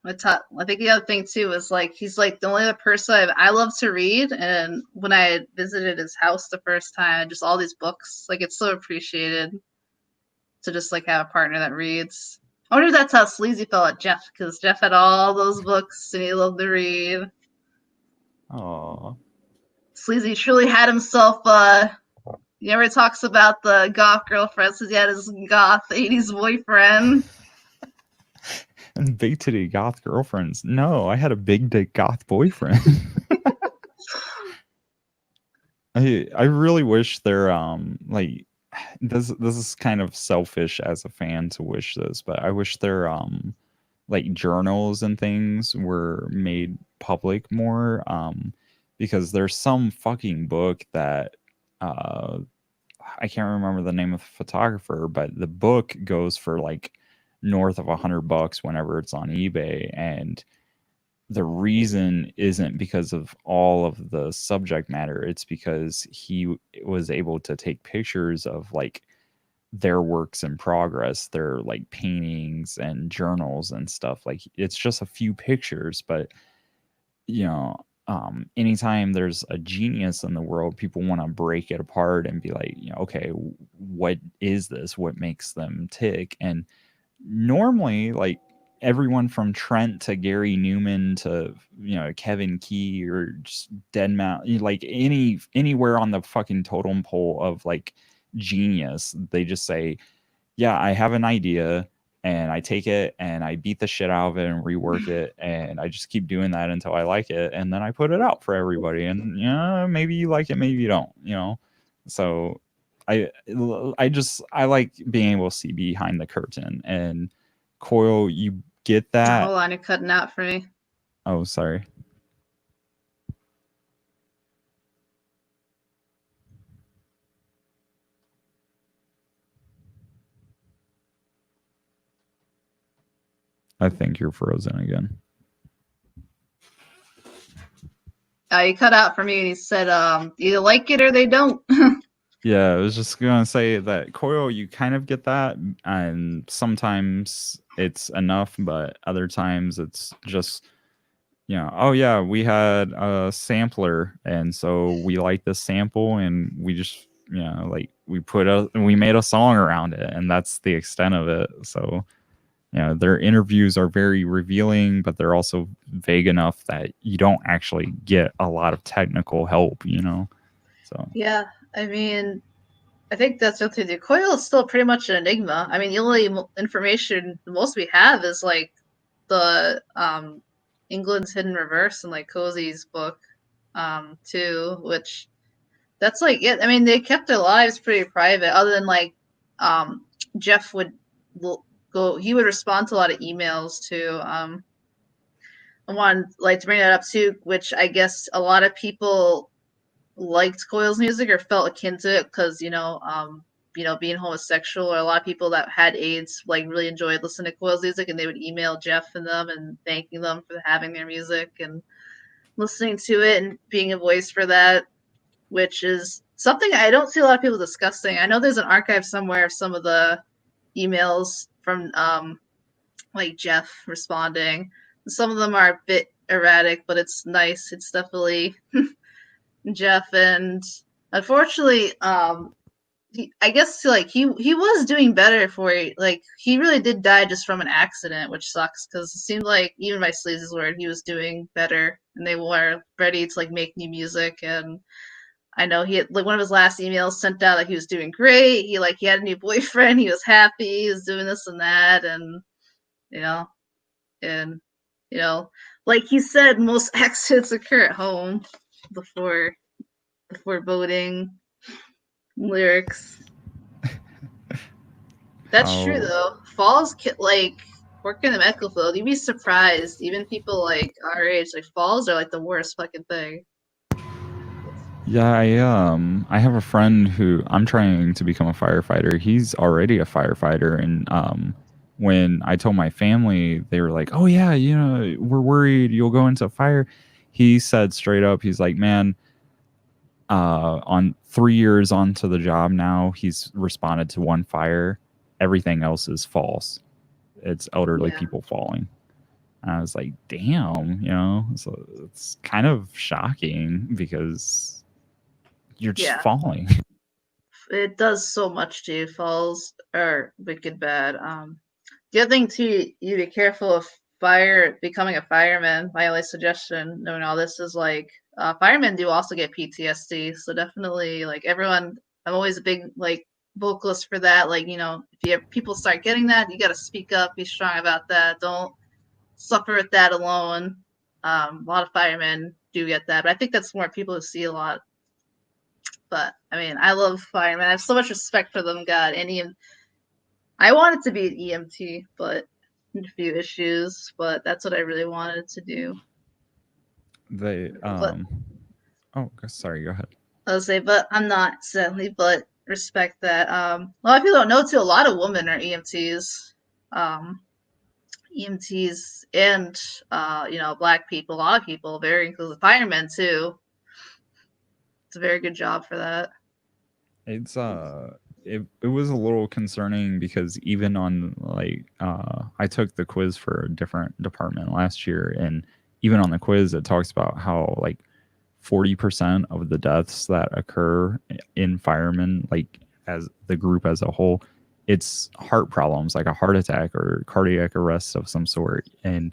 I think the other thing too is like he's like the only other person I love to read, and when I visited his house the first time, just all these books, like it's so appreciated to just like have a partner that reads. I wonder if that's how Sleazy felt at Jeff, because Jeff had all those books and he loved to read. Aww. Sleazy truly had himself. He never talks about the goth girlfriend, because he had his goth 80s boyfriend. And big titty goth girlfriends. No, I had a big dick goth boyfriend. I really wish there like this is kind of selfish as a fan to wish this, but I wish their like journals and things were made public more, because there's some fucking book that I can't remember the name of the photographer, but the book goes for like north of $100 whenever it's on eBay, and the reason isn't because of all of the subject matter. It's because he was able to take pictures of like their works in progress, their like paintings and journals and stuff. Like it's just a few pictures, but you know, anytime there's a genius in the world, people want to break it apart and be like, you know, okay, what is this? What makes them tick? And normally, like everyone from Trent to Gary Newman to, you know, Kevin Key or just Deadmau5, like anywhere on the fucking totem pole of like genius, they just say, yeah, I have an idea and I take it and I beat the shit out of it and rework it, and I just keep doing that until I like it, and then I put it out for everybody, and you know, maybe you like it, maybe you don't, you know. So I like being able to see behind the curtain. And Coil, you get that. Hold on, you're cutting out for me. Oh, sorry. I think you're frozen again. You cut out for me, and he said, either like it or they don't. Yeah, I was just gonna say that Coil, you kind of get that, and sometimes it's enough, but other times it's just, oh yeah, we had a sampler, and so we like this sample, and we just, like we made a song around it, and that's the extent of it. So, their interviews are very revealing, but they're also vague enough that you don't actually get a lot of technical help, So Yeah, I mean, I think that's what they do. Coil is still pretty much an enigma. I mean, the only information most we have is like the England's Hidden Reverse and like Cozy's book too, which that's like it. I mean, they kept their lives pretty private, other than like Jeff would he would respond to a lot of emails too. I wanted like to bring that up too, which I guess a lot of people liked Coil's music or felt akin to it because being homosexual, or a lot of people that had AIDS like really enjoyed listening to Coil's music, and they would email Jeff and them and thanking them for having their music and listening to it and being a voice for that, which is something I don't see a lot of people discussing. I know there's an archive somewhere of some of the emails from like Jeff responding. Some of them are a bit erratic, but it's nice. It's definitely Jeff, and unfortunately, I guess like he was doing better for like he really did die just from an accident, which sucks because it seemed like even by Sleazy's word he was doing better, and they were ready to like make new music. And I know he had like one of his last emails sent out like he was doing great. He had a new boyfriend. He was happy. He was doing this and that, and like he said, most accidents occur at home before voting lyrics. That's true though. Falls like working in the medical field, you'd be surprised. Even people like our age, like falls are like the worst fucking thing. Yeah, I have a friend who I'm trying to become a firefighter. He's already a firefighter, and when I told my family, they were like, "Oh yeah, we're worried you'll go into fire." He said straight up, he's like, "Man, on 3 years onto the job now, he's responded to one fire. Everything else is false. It's elderly people falling." And I was like, "Damn, so it's kind of shocking because you're just falling." It does so much to you. Falls are wicked bad. The other thing too, you be careful of becoming a fireman. My only suggestion, knowing all this, is like firemen do also get PTSD. So definitely, like everyone, I'm always a big like vocalist for that. Like if people start getting that, you got to speak up, be strong about that. Don't suffer with that alone. A lot of firemen do get that, but I think that's more people who see a lot. But I mean, I love firemen. I have so much respect for them. God, I wanted to be an EMT, but a few issues. But that's what I really wanted to do. Sorry, go ahead. I'll say, but I'm not sadly. But respect that. A lot of people don't know too. A lot of women are EMTs. EMTs and Black people. A lot of people, very inclusive. Firemen too. It's a very good job for that. It's it was a little concerning because even on like I took the quiz for a different department last year, and even on the quiz it talks about how like 40% of the deaths that occur in firemen, like as the group as a whole, it's heart problems, like a heart attack or cardiac arrest of some sort. And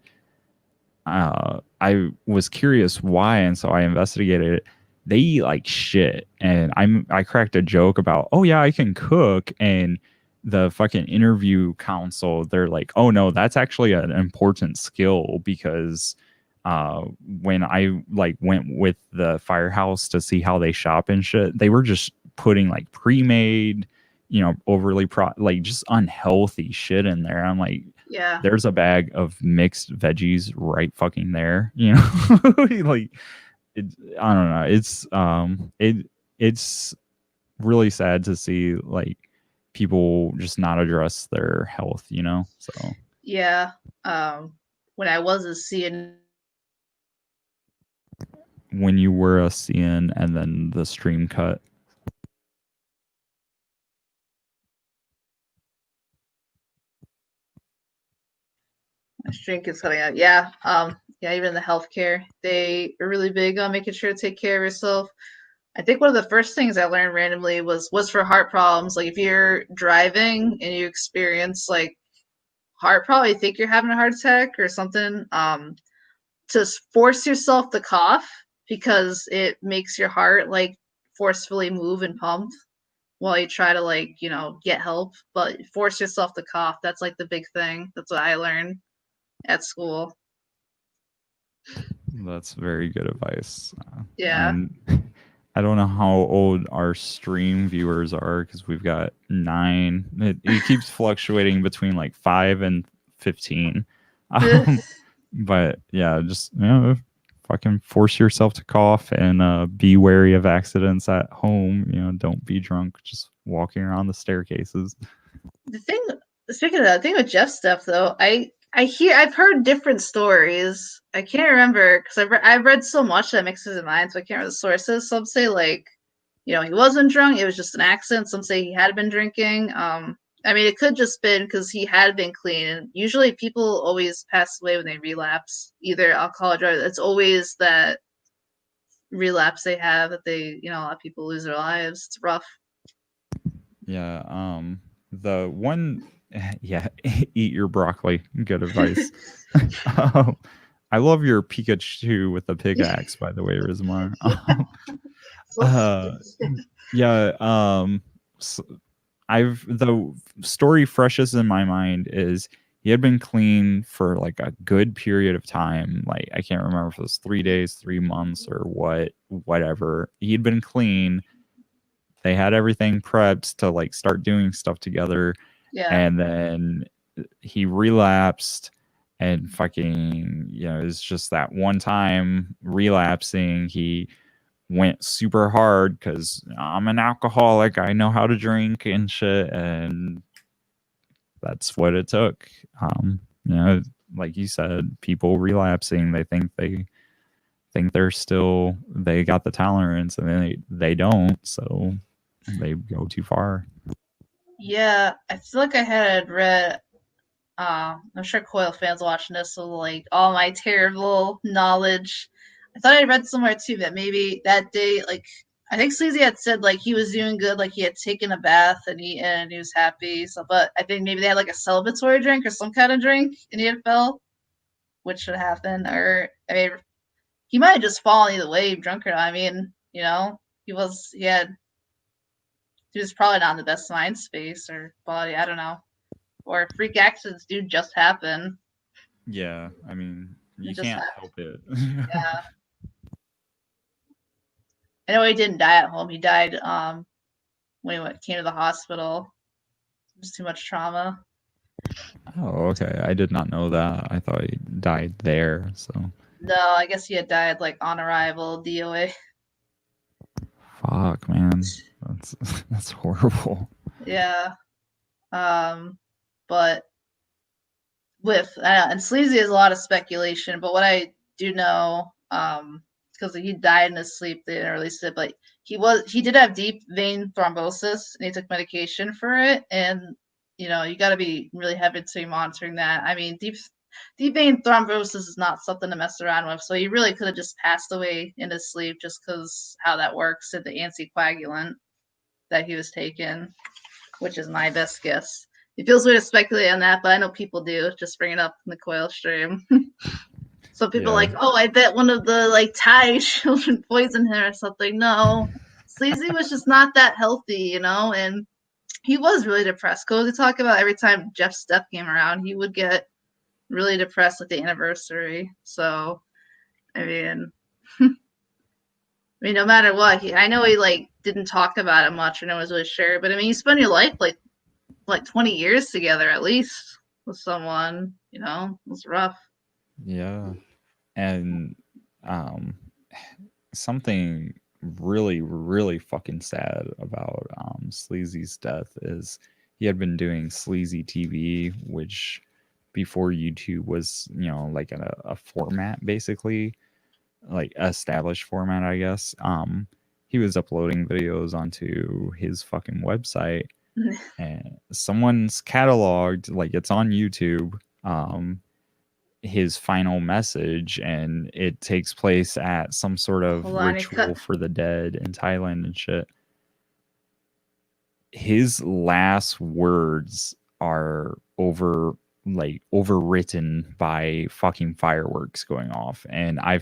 I was curious why, and so I investigated it. They eat like shit, and I cracked a joke about, oh yeah, I can cook, and the fucking interview council, they're like, oh no, that's actually an important skill, because when I like went with the firehouse to see how they shop and shit, they were just putting like pre-made, you know, overly like just unhealthy shit in there. I'm like, Yeah. there's a bag of mixed veggies right fucking there, you know. Like I don't know, it's really sad to see like people just not address their health, you know. So yeah, when I was a CN, when you were a CN and then the stream cut. my drink is cutting out. Yeah, yeah, even the healthcare, they are really big on making sure to take care of yourself. I think one of the first things I learned randomly was for heart problems. Like if you're driving and you experience like heart problem, you think you're having a heart attack or something, to force yourself to cough because it makes your heart like forcefully move and pump while you try to like, you know, get help, but force yourself to cough. That's like the big thing. That's what I learned at school. That's very good advice. Yeah. And I don't know how old our stream viewers are because we've got 9. It keeps fluctuating between like 5 and 15. But yeah, just, you know, fucking force yourself to cough and be wary of accidents at home. You know, don't be drunk just walking around the staircases. The thing, speaking of that, the thing with Jeff's stuff though, I've heard different stories. I can't remember because I've read so much that mixes in mind, so I can't remember the sources. Some say like, you know, he wasn't drunk; it was just an accident. Some say he had been drinking. I mean, it could just been because he had been clean. And usually, people always pass away when they relapse, either alcohol or drugs. It's always that relapse they have that they, you know, a lot of people lose their lives. It's rough. Yeah. The one, yeah, eat your broccoli. Good advice. I love your Pikachu with the pickaxe, by the way, Rizmar. Yeah. So the story freshest in my mind is he had been clean for like a good period of time. Like I can't remember if it was 3 days, 3 months, or whatever. He'd been clean. They had everything prepped to like start doing stuff together. Yeah. And then he relapsed and fucking, you know, it's just that one time relapsing. He went super hard because I'm an alcoholic. I know how to drink and shit. And that's what it took. You know, like you said, people relapsing, they think they got the tolerance and then they don't. So they go too far. Yeah, I feel like I had read. I'm sure Coil fans watching this will like all my terrible knowledge. I thought I read somewhere too that maybe that day, like I think Sleazy had said like he was doing good, like he had taken a bath and he was happy. So, but I think maybe they had like a celebratory drink or some kind of drink and he had fell, which should happen. Or I mean, he might have just fallen either way, drunk or not. I mean, you know, he was probably not in the best mind space or body. I don't know. Or freak accidents do just happen. Yeah, I mean, you It just can't happened. help it. Yeah. I know he didn't die at home. He died when he came to the hospital. Just too much trauma. Oh, okay. I did not know that. I thought he died there. So No, I guess he had died like on arrival, DOA. fuck, man. That's horrible. Yeah. But with and Sleazy is a lot of speculation, but what I do know, because he died in his sleep, they didn't release it, but he did have deep vein thrombosis and he took medication for it, and you know, you gotta be really heavily monitoring that. I mean, deep vein thrombosis is not something to mess around with, so he really could have just passed away in his sleep just because how that works and the anticoagulant that he was taking, which is my best guess. It feels weird to speculate on that, but I know people do. Just bring it up in the Coil stream. Some people are like, oh, I bet one of the like Thai children poisoned him or something. No, Sleazy was just not that healthy, you know, and he was really depressed. Because they talk about every time Jeff's death came around, he would get really depressed at the anniversary. So, I mean, I mean, no matter what, I know he like didn't talk about it much, or no one was really sure. But I mean, you spend your life like 20 years together at least with someone. You know, it's rough. Yeah. And something really, really fucking sad about Sleazy's death is he had been doing Sleazy TV, which before YouTube was, you know, like a format, basically, like established format, I guess. He was uploading videos onto his fucking website, and someone's cataloged, like it's on YouTube, his final message, and it takes place at some sort of Hold on, ritual for the dead in Thailand and shit. His last words are overwritten by fucking fireworks going off, and I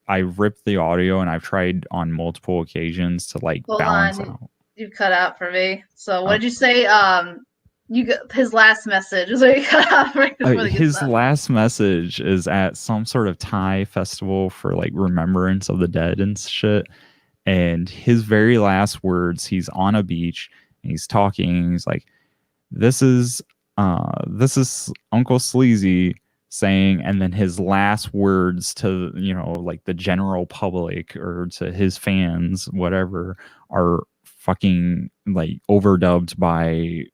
ripped the audio, and I've tried on multiple occasions to like Hold balance on. out. You cut out for me. So what did you say? You got his last message is what you cut out right before the His last message is at some sort of Thai festival for like remembrance of the dead and shit. And his very last words, he's on a beach and he's talking. And he's like, this is Uncle Sleazy saying, and then his last words to, you know, like the general public or to his fans, whatever, are fucking like overdubbed by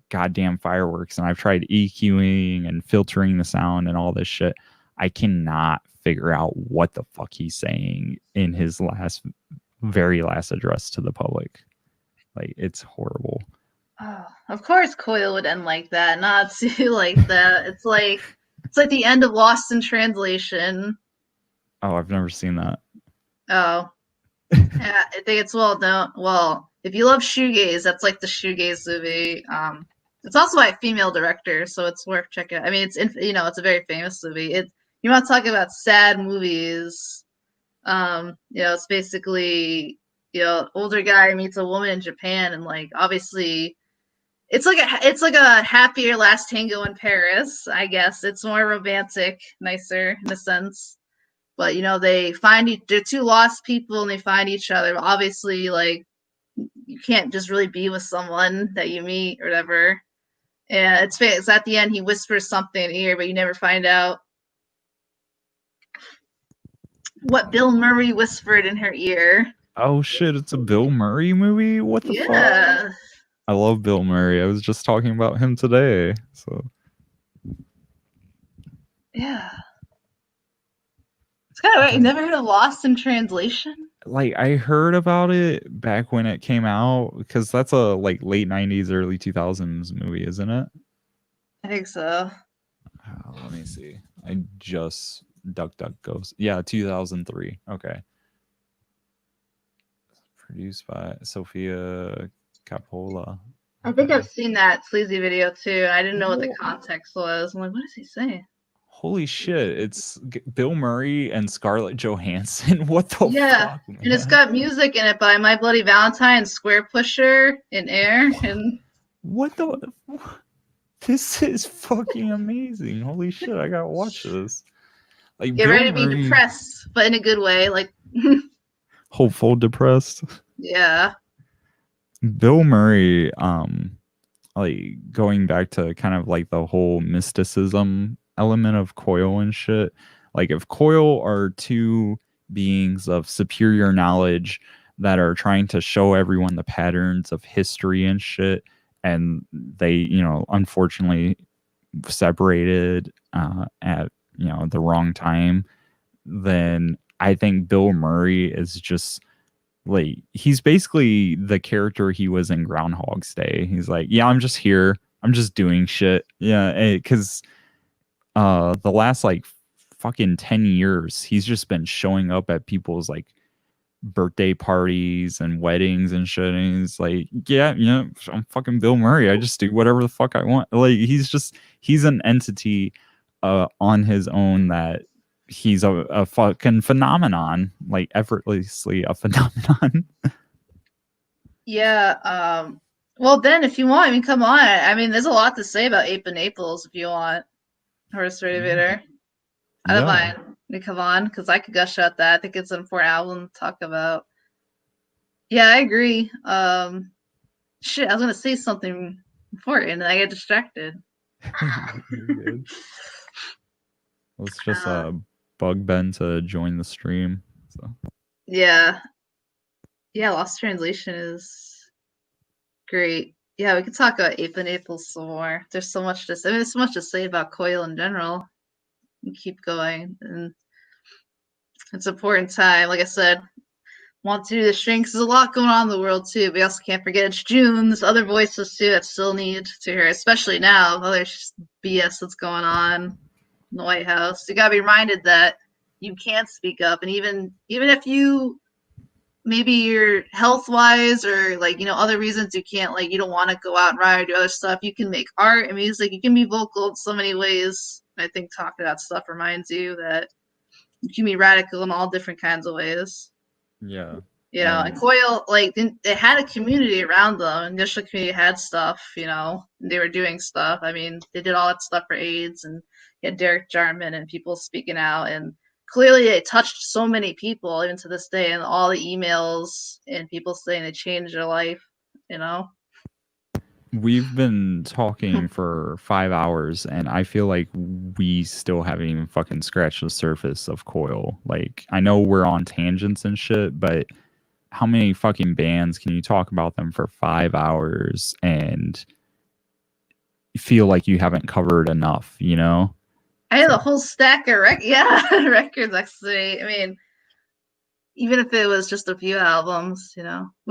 goddamn fireworks. And I've tried EQing and filtering the sound and all this shit. I cannot figure out what the fuck he's saying in his very last address to the public. Like, it's horrible. Oh, of course Coil would end like that, not to like that. It's like the end of Lost in Translation. Oh, I've never seen that. Oh. Yeah, I think it's well known. Well, if you love shoegaze, that's like the shoegaze movie. It's also by a female director, so it's worth checking out. I mean, it's a very famous movie. You want to talk about sad movies? It's basically older guy meets a woman in Japan, and like obviously, it's like a happier last tango in Paris. I guess it's more romantic, nicer in a sense. But they're two lost people and they find each other. But obviously, like you can't just really be with someone that you meet or whatever. And it's at the end he whispers something in the ear, but you never find out what Bill Murray whispered in her ear. Oh shit, it's a Bill Murray movie? What the fuck? I love Bill Murray. I was just talking about him today. So yeah. It's kind of right. You never heard of Lost in Translation? Like, I heard about it back when it came out, because that's a like late 90s, early 2000s movie, isn't it? I think so. Let me see. I just DuckDuckGo. Yeah, 2003. Okay. Produced by Sofia Coppola. I think I've seen that sleazy video too. I didn't know what the context was. I'm like, what does he say? Holy shit, it's Bill Murray and Scarlett Johansson. What the fuck? Yeah, and it's got music in it by My Bloody Valentine, Square Pusher, and Air. And what the? This is fucking amazing. Holy shit, I gotta watch this. Like, get ready to be depressed, but in a good way. Like hopeful depressed. Yeah. Bill Murray, like going back to kind of like the whole mysticism element of Coil and shit. Like, if Coil are two beings of superior knowledge that are trying to show everyone the patterns of history and shit, and they, unfortunately separated at, the wrong time, then I think Bill Murray is just like, he's basically the character he was in Groundhog's Day. He's like, yeah, I'm just here. I'm just doing shit. Yeah, because the last like fucking 10 years, he's just been showing up at people's like birthday parties and weddings and shit. And he's like, yeah, I'm fucking Bill Murray. I just do whatever the fuck I want. Like, he's an entity on his own, that he's a fucking phenomenon, like effortlessly a phenomenon. Yeah. Well, then if you want, I mean, come on. I mean, there's a lot to say about Ape of Naples if you want. Rotorvator. I don't mind. come on, because I could gush at that. I think it's an important album to talk about. Yeah, I agree. Shit, I was gonna say something important and I get distracted. You're good. Let's just bug Ben to join the stream. So yeah, Lost Translation is great. Yeah, we could talk about Ape of Naples some more. There's so much to say. I mean, there's so much to say about Coil in general. We keep going, and it's an important time. Like I said, want to do the stream because there's a lot going on in the world too. We also can't forget it's June. There's other voices too that still need to hear, especially now. Other BS that's going on in the White House. You gotta be reminded that you can't speak up, and even if you maybe you're health wise or like other reasons you can't, like you don't want to go out and ride or do other stuff, you can make art and music. You can be vocal in so many ways. I think talking about stuff reminds you that you can be radical in all different kinds of ways. yeah. And Coil, like, they had a community around them. And initial community had stuff, and they were doing stuff. I mean, they did all that stuff for AIDS, and you had Derek Jarman and people speaking out. And clearly it touched so many people, even to this day, and all the emails and people saying they changed their life, We've been talking for 5 hours, and I feel like we still haven't even fucking scratched the surface of Coil. Like, I know we're on tangents and shit, but how many fucking bands can you talk about them for 5 hours and feel like you haven't covered enough, I had a whole stack of records, actually. I mean, even if it was just a few albums, we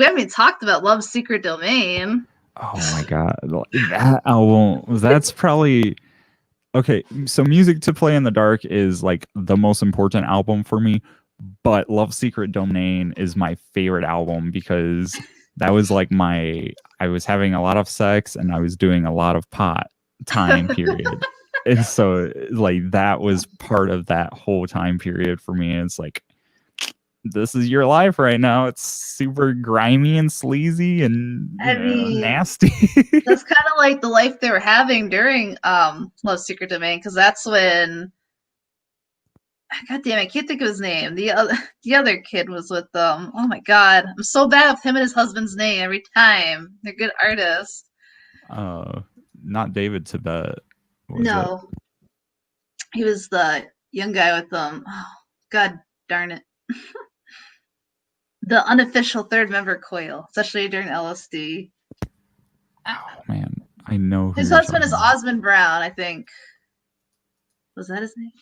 haven't even talked about Love's Secret Domain. Oh my god, that album, that's probably okay. So Music to Play in the Dark is like the most important album for me, but Love's Secret Domain is my favorite album because that was like I was having a lot of sex and I was doing a lot of pot time period. And so like that was part of that whole time period for me. And it's like, this is your life right now. It's super grimy and sleazy and nasty. That's kind of like the life they were having during Love's Secret Domain, because that's when, god damn it, I can't think of his name. The other kid was with them. Oh my god, I'm so bad with him and his husband's name every time. They're good artists. Not David Tibet. No, he was the young guy with them. Oh, god darn it. The unofficial third member Coil, especially during LSD. Oh man, I know his husband is Osmond Brown, I think. Was that his name?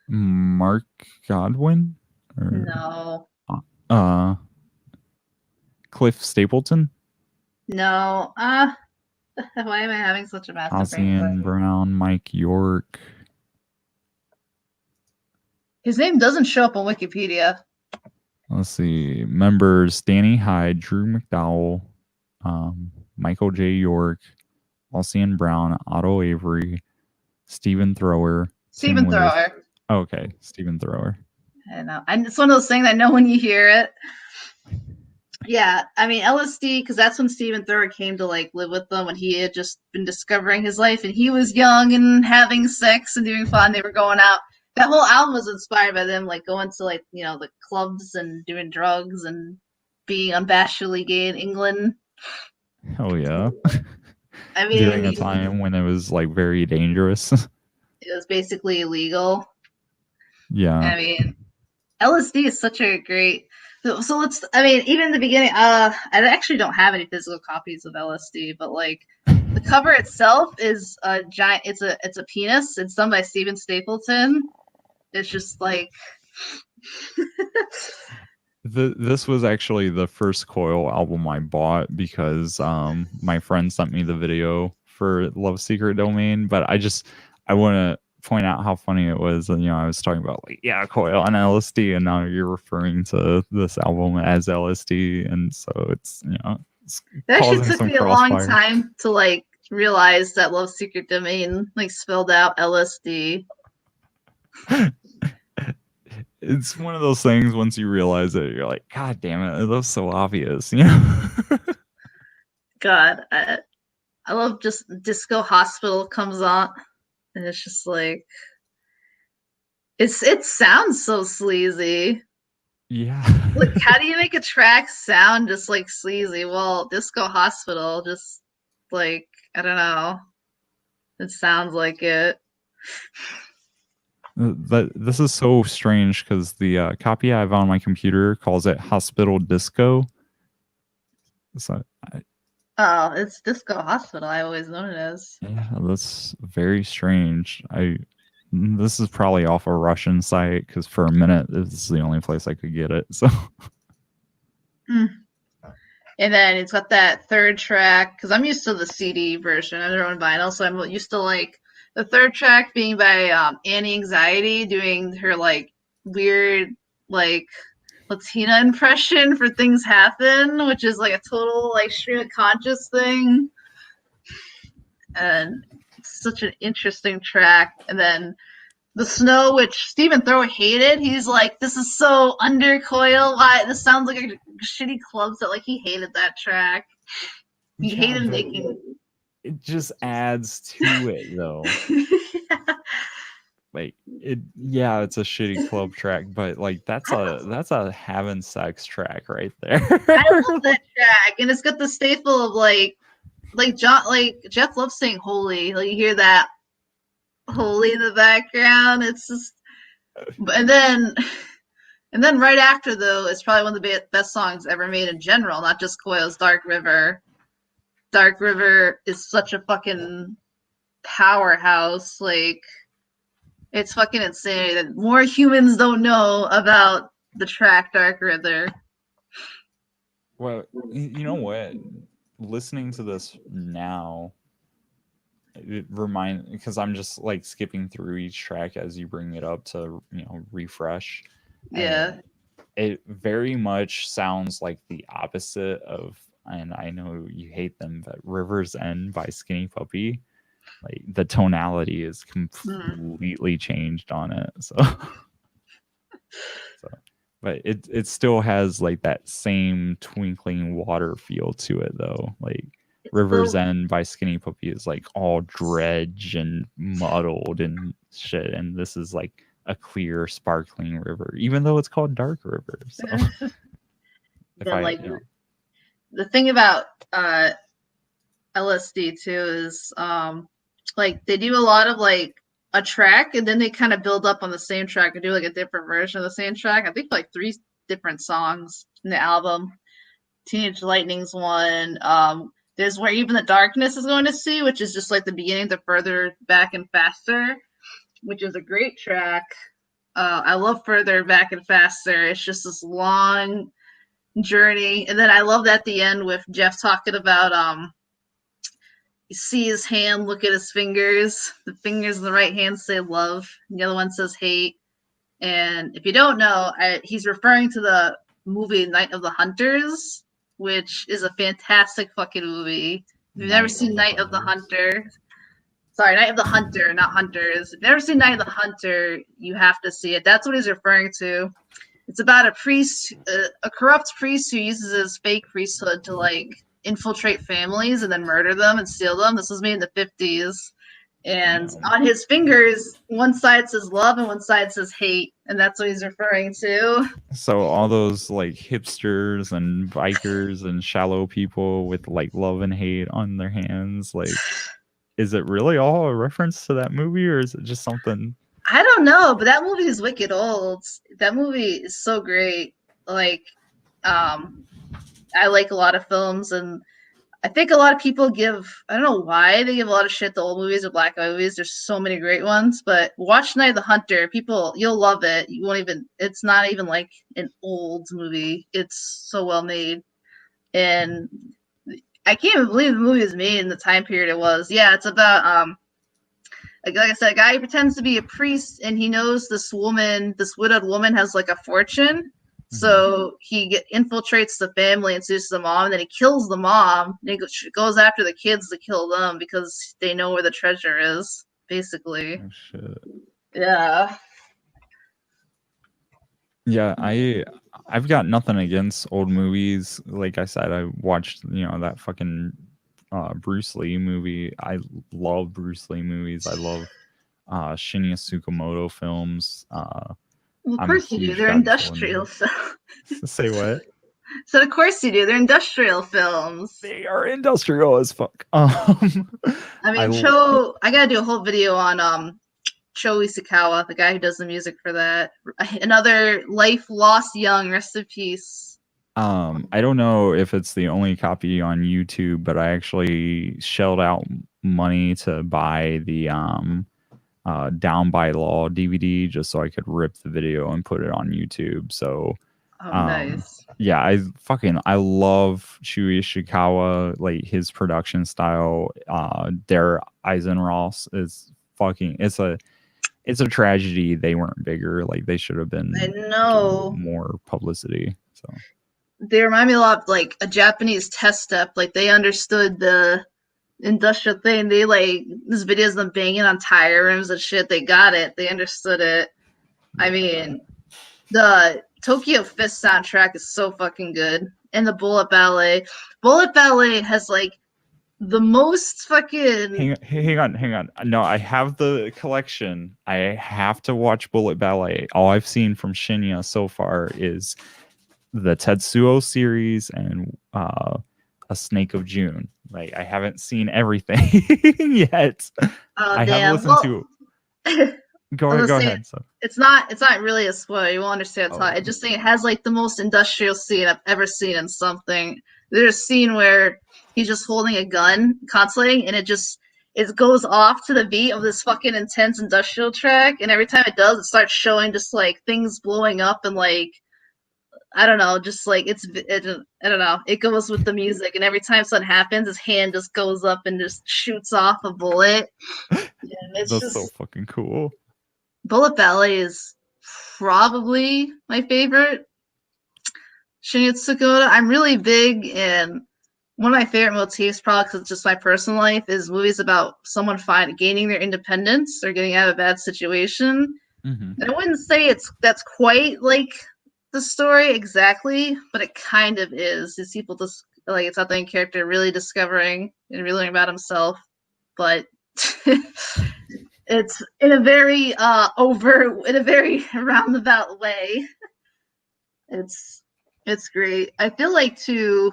Mark Godwin? No. Cliff Stapleton? No. Why am I having such a massive brain Osmond Brown, Mike York. His name doesn't show up on Wikipedia. Let's see. Members Danny Hyde, Drew McDowell, Michael J. York, Ossian Brown, Otto Avery, Stephen Thrower. Stephen Thrower. Okay, Stephen Thrower. I know. And it's one of those things I know when you hear it. Yeah, I mean LSD, because that's when Stephen Thrower came to like live with them when he had just been discovering his life and he was young and having sex and doing fun. They were going out. That whole album was inspired by them, like going to like the clubs and doing drugs and being unabashedly gay in England. Hell yeah! I mean, during a time when it was like very dangerous. It was basically illegal. Yeah. I mean, LSD is such a great. So let's. I mean, even in the beginning, I actually don't have any physical copies of LSD, but like the cover itself is a giant. It's a penis. It's done by Steven Stapleton. It's just like. This was actually the first Coil album I bought because my friend sent me the video for Love Secret Domain, but I want to point out how funny it was. And I was talking about like Coil and LSD, and now you're referring to this album as LSD, and so it's it's that actually took me a long time to like realize that Love Secret Domain like spelled out LSD. It's one of those things, once you realize it, you're like, god damn it, it was so obvious, God, I love just Disco Hospital comes on, and it's just like, It sounds so sleazy. Yeah. Like, how do you make a track sound just like sleazy? Well, Disco Hospital just like I don't know. It sounds like it. But this is so strange because the copy I have on my computer calls it Hospital Disco. So Oh, it's Disco Hospital. I always known it as. yeah, that's very strange. This is probably off a Russian site because for a minute this is the only place I could get it. So And then it's got that third track because I'm used to the CD version. I've never owned vinyl, so I'm used to like the third track being by Annie Anxiety doing her like weird like Latina impression for Things Happen, which is like a total like stream of conscious thing. And it's such an interesting track. And then The Snow, which Stephen Throw hated. He's like, this is so under Coil. Why this sounds like a shitty club set. Like he hated that track. He hated making it just adds to it though. yeah. Like it's a shitty club track, but like that's a having sex track right there. I love that track. And it's got the staple of like Jeff loves saying holy. Like you hear that holy in the background. It's just and then right after though, it's probably one of the best songs ever made in general, not just Coil's Dark River. Dark River is such a fucking powerhouse. Like it's fucking insane that more humans don't know about the track Dark River. Well, you know what? Listening to this now, it because I'm just like skipping through each track as you bring it up to refresh. Yeah. It very much sounds like the opposite of, and I know you hate them, but River's End by Skinny Puppy. Like the tonality is completely changed on it. So but it still has like that same twinkling water feel to it though. Like River's End by Skinny Puppy is like all dredge and muddled and shit, and this is like a clear, sparkling river, even though it's called Dark River. So the thing about LSD too is like they do a lot of like a track and then they kind of build up on the same track and do like a different version of the same track. I think like 3 different songs in the album. Teenage Lightning's one. There's Where Even the Darkness is Going to See, which is just like the beginning to Further Back and Faster, which is a great track. I love Further Back and Faster. It's just this long journey. And then I love at the end with Jeff talking about you see his hand, look at his fingers. The fingers in the right hand say love, and the other one says hate. And if you don't know, he's referring to the movie Night of the Hunters, which is a fantastic fucking movie. If you've never seen Night of the Hunter, sorry, Night of the Hunter, not Hunters. If you've never seen Night of the Hunter, you have to see it. That's what he's referring to. It's about a priest, a corrupt priest who uses his fake priesthood to like infiltrate families and then murder them and steal them. This was made in the 50s. And on his fingers, one side says love and one side says hate. And that's what he's referring to. So all those like hipsters and bikers and shallow people with like love and hate on their hands, like, is it really all a reference to that movie or is it just something? I don't know, but that movie is wicked old. That movie is so great. Like, I like a lot of films, and I think a lot of people I don't know why they give a lot of shit to old movies or black and white movies. There's so many great ones, but watch Night of the Hunter. You'll love it. You won't even, it's not even like an old movie. It's so well made. And I can't even believe the movie was made in the time period it was. Yeah, it's about, like I said, a guy who pretends to be a priest, and he knows this widowed woman has like a fortune. So he infiltrates the family and seduces the mom, and then he kills the mom. And he goes after the kids to kill them because they know where the treasure is, basically. Oh, shit. Yeah. Yeah, I've got nothing against old movies. Like I said, I watched that fucking Bruce Lee movie. I love Bruce Lee movies. I love Shinya Tsukamoto films. Well, of I'm a course you do. huge They're Godzilla industrial. nerd. Say what? So of course you do. They're industrial films. They are industrial as fuck. I mean, I gotta do a whole video on Cho Isakawa, the guy who does the music for that. Another life lost young. Rest in peace. I don't know if it's the only copy on YouTube, but I actually shelled out money to buy the Down by Law DVD just so I could rip the video and put it on YouTube. So Nice. yeah, I love Shuei Ishikawa, like his production style. Der Eisenross is fucking it's a tragedy they weren't bigger. Like they should have been I know. more publicity. So they remind me a lot of like a Japanese test step. Like they understood the industrial thing. They like this videos of them banging on tire rims and shit. They got it. They understood it. I mean, the Tokyo Fist soundtrack is so fucking good. And the Bullet Ballet. Bullet Ballet has like the most fucking hang on. No, I have the collection. I have to watch Bullet Ballet. All I've seen from Shinya so far is the Tetsuo series and A Snake of June. Like I haven't seen everything yet. I have listened to Go ahead. So it's not really a spoiler. You won't understand. I just think it has like the most industrial scene I've ever seen in something. There's a scene where he's just holding a gun, concentrating, and it goes off to the beat of this fucking intense industrial track. And every time it does, it starts showing just like things blowing up and like I don't know, just like I don't know. It goes with the music, and every time something happens, his hand just goes up and just shoots off a bullet. And it's that's just so fucking cool. Bullet Ballet is probably my favorite Shinya Tsukamoto. I'm really big, and one of my favorite motifs, probably because it's just my personal life, is movies about someone gaining their independence or getting out of a bad situation. Mm-hmm. And I wouldn't say that's quite like the story exactly, but it kind of is. It's people just like it's not the main character really discovering and really learning about himself, but it's in a very roundabout way. It's great. I feel like too.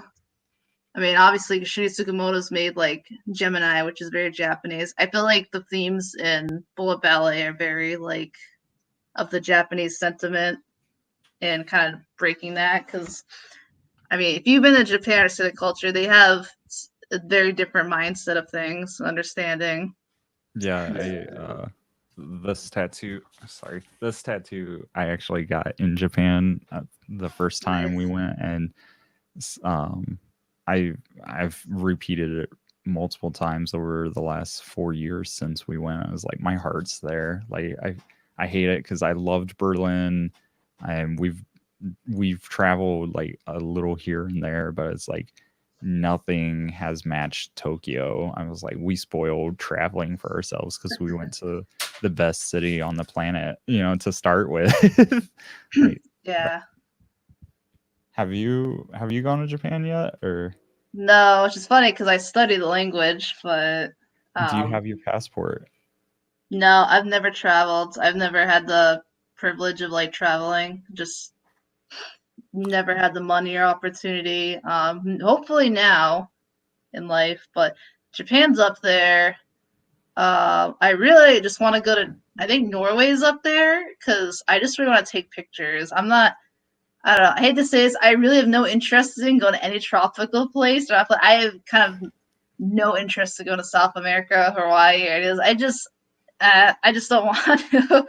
I mean, obviously, Shinya Tsukamoto's made like Gemini, which is very Japanese. I feel like the themes in Bullet Ballet are very like of the Japanese sentiment and kind of breaking that. Because, I mean, if you've been to Japan or studied the culture, they have a very different mindset of things, understanding. Yeah, this tattoo I actually got in Japan the first time we went, and I've repeated it multiple times over the last 4 years since we went. I was like, my heart's there. Like I hate it because I loved Berlin, and we've traveled like a little here and there, but it's like nothing has matched Tokyo. I was like, we spoiled traveling for ourselves because we went to the best city on the planet, to start with. Like, yeah. Have you gone to Japan yet, or? No, which is funny because I study the language, but do you have your passport? No, I've never traveled. I've never had the privilege of like traveling. Just never had the money or opportunity. Hopefully now in life, but Japan's up there. I really just want to go to. I think Norway's up there because I just really want to take pictures. I don't know. I hate to say this. I really have no interest in going to any tropical place. I have kind of no interest to go to South America, Hawaii. I just don't want to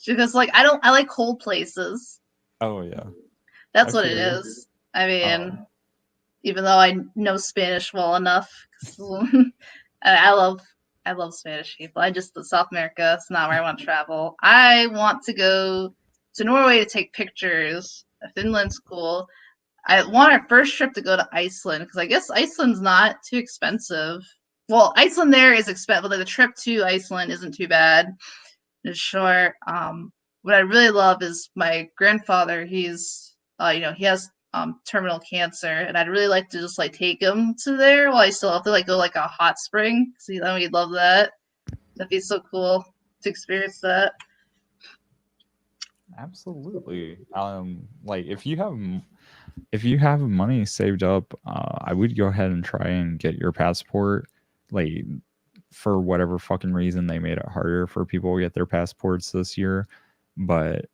because like I like cold places. Oh yeah, that's what it is. I mean, even though I know Spanish well enough, I love Spanish people. South America is not where I want to travel. I want to go to Norway to take pictures. Finland's cool. I want our first trip to go to Iceland because I guess Iceland's not too expensive. Well, Iceland there is expensive, but the trip to Iceland isn't too bad. It's short. What I really love is my grandfather. He's, he has terminal cancer, and I'd really like to just like take him to there while I still have to like go like a hot spring. So he'd love that. That'd be so cool. to experience that. Absolutely. Like if you have money saved up, I would go ahead and try and get your passport. Like for whatever fucking reason, they made it harder for people to get their passports this year. But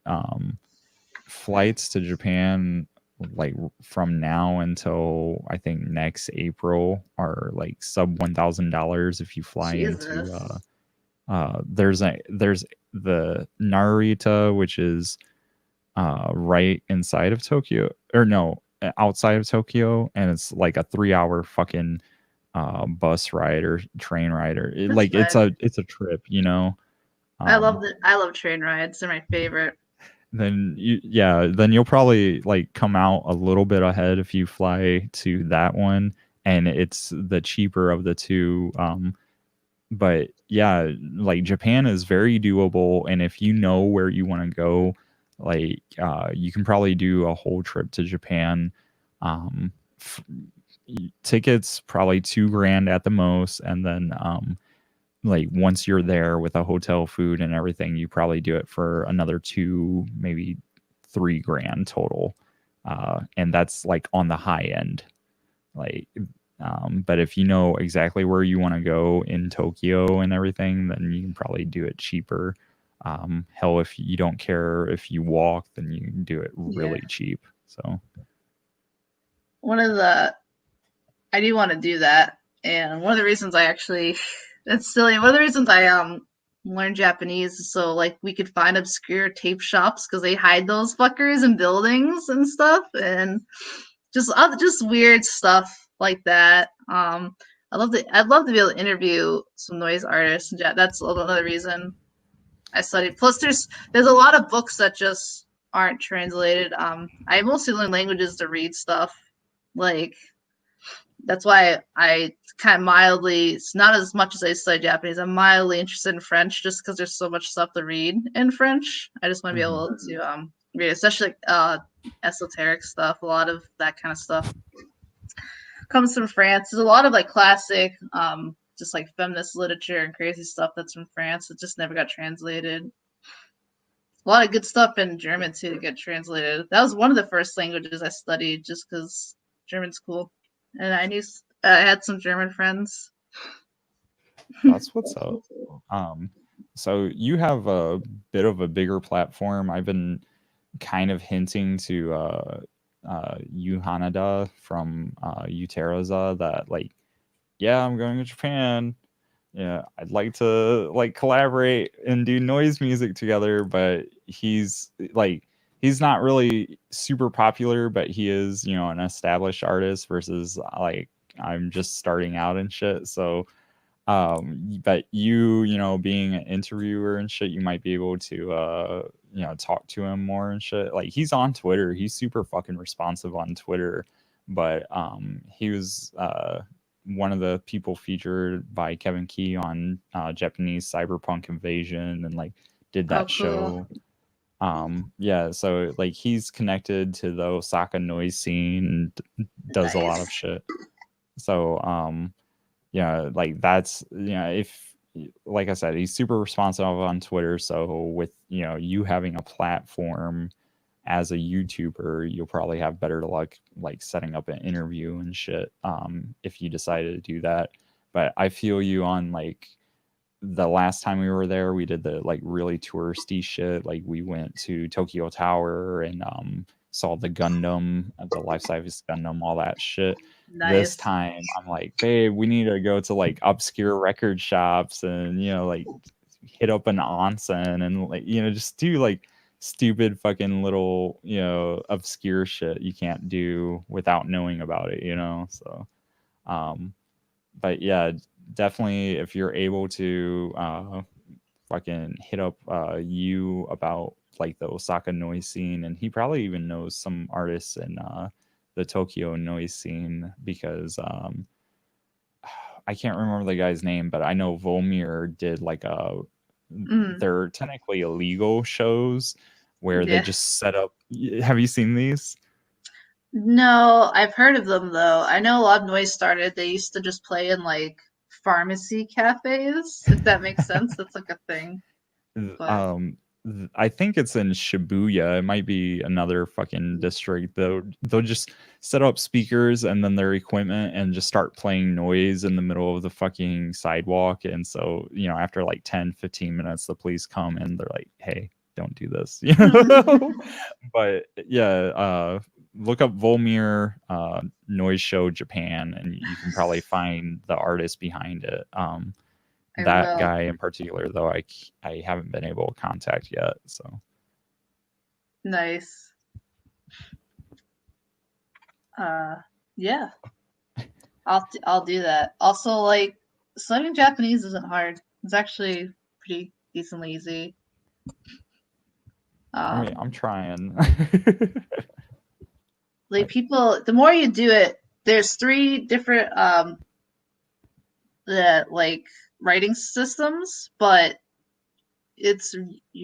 flights to Japan, like from now until I think next April, are like sub $1,000 if you fly into. Jesus. There's the Narita, which is right inside of Tokyo, or no, outside of Tokyo, and it's like a 3-hour fucking bus ride or train ride, or That's like fun. it's a trip, you know. I love train rides. They're my favorite. Then you'll probably like come out a little bit ahead if you fly to that one, and it's the cheaper of the two. But yeah, like Japan is very doable, and if you know where you want to go, like you can probably do a whole trip to Japan. F- Tickets probably $2,000 at the most, and then like once you're there with a hotel, food, and everything, you probably do it for another 2, maybe $3,000 total, and that's like on the high end. Like, but if you know exactly where you want to go in Tokyo and everything, then you can probably do it cheaper. Hell, if you don't care if you walk, then you can do it really cheap. So I do want to do that, and one of the reasons I actually it's silly. One of the reasons I learned Japanese is so like we could find obscure tape shops because they hide those fuckers in buildings and stuff, and just weird stuff like that. I'd love to be able to interview some noise artists. That's another reason I studied. Plus, there's a lot of books that just aren't translated. I mostly learn languages to read stuff. Like that's why I kind of mildly, it's not as much as I study Japanese. I'm mildly interested in French just because there's so much stuff to read in French. I just want to be able to read, especially esoteric stuff. A lot of that kind of stuff comes from France. There's a lot of like classic, just like feminist literature and crazy stuff that's from France. It just never got translated. A lot of good stuff in German too to get translated. That was one of the first languages I studied just because German's cool, and I had some German friends. that's what's up. So you have a bit of a bigger platform. I've been kind of hinting to Yu Hanada from Uteraza that like, yeah, I'm going to Japan. Yeah, I'd like to like collaborate and do noise music together, but he's not really super popular, but he is, an established artist versus like I'm just starting out and shit. So but being an interviewer and shit, you might be able to talk to him more and shit. Like he's on Twitter, he's super fucking responsive on Twitter, but he was one of the people featured by Kevin Key on Japanese Cyberpunk Invasion and like did that show. Yeah, so like he's connected to the Osaka noise scene and does a lot of shit. So yeah, like that's if like I said, he's super responsive on Twitter. So with you having a platform as a YouTuber, you'll probably have better luck like setting up an interview and shit if you decided to do that. But I feel you on like the last time we were there, we did the like really touristy shit. Like we went to Tokyo Tower and saw the Gundam, the life-size Gundam, all that shit. Nice. This time I'm like, babe, we need to go to like obscure record shops and like hit up an onsen and like just do like stupid fucking little obscure shit you can't do without knowing about it, so but yeah, definitely if you're able to fucking hit up you about like the Osaka noise scene, and he probably even knows some artists in the Tokyo noise scene because I can't remember the guy's name, but I know Volmir did like they're technically illegal shows where they just set up. Have you seen these? No, I've heard of them though. I know a lot of noise started. They used to just play in like pharmacy cafes, if that makes sense. That's like a thing. But I think it's in Shibuya. It might be another fucking district. They'll just set up speakers and then their equipment and just start playing noise in the middle of the fucking sidewalk. And so, after like 10, 15 minutes, the police come and they're like, hey, don't do this. But yeah, look up Volmir Noise Show Japan and you can probably find the artist behind it. That guy in particular, though, I haven't been able to contact yet. So nice. Yeah, I'll do that. Also, like studying Japanese isn't hard. It's actually pretty decently easy. I mean, I'm trying. Like people, the more you do it, there's 3 different like writing systems, but it's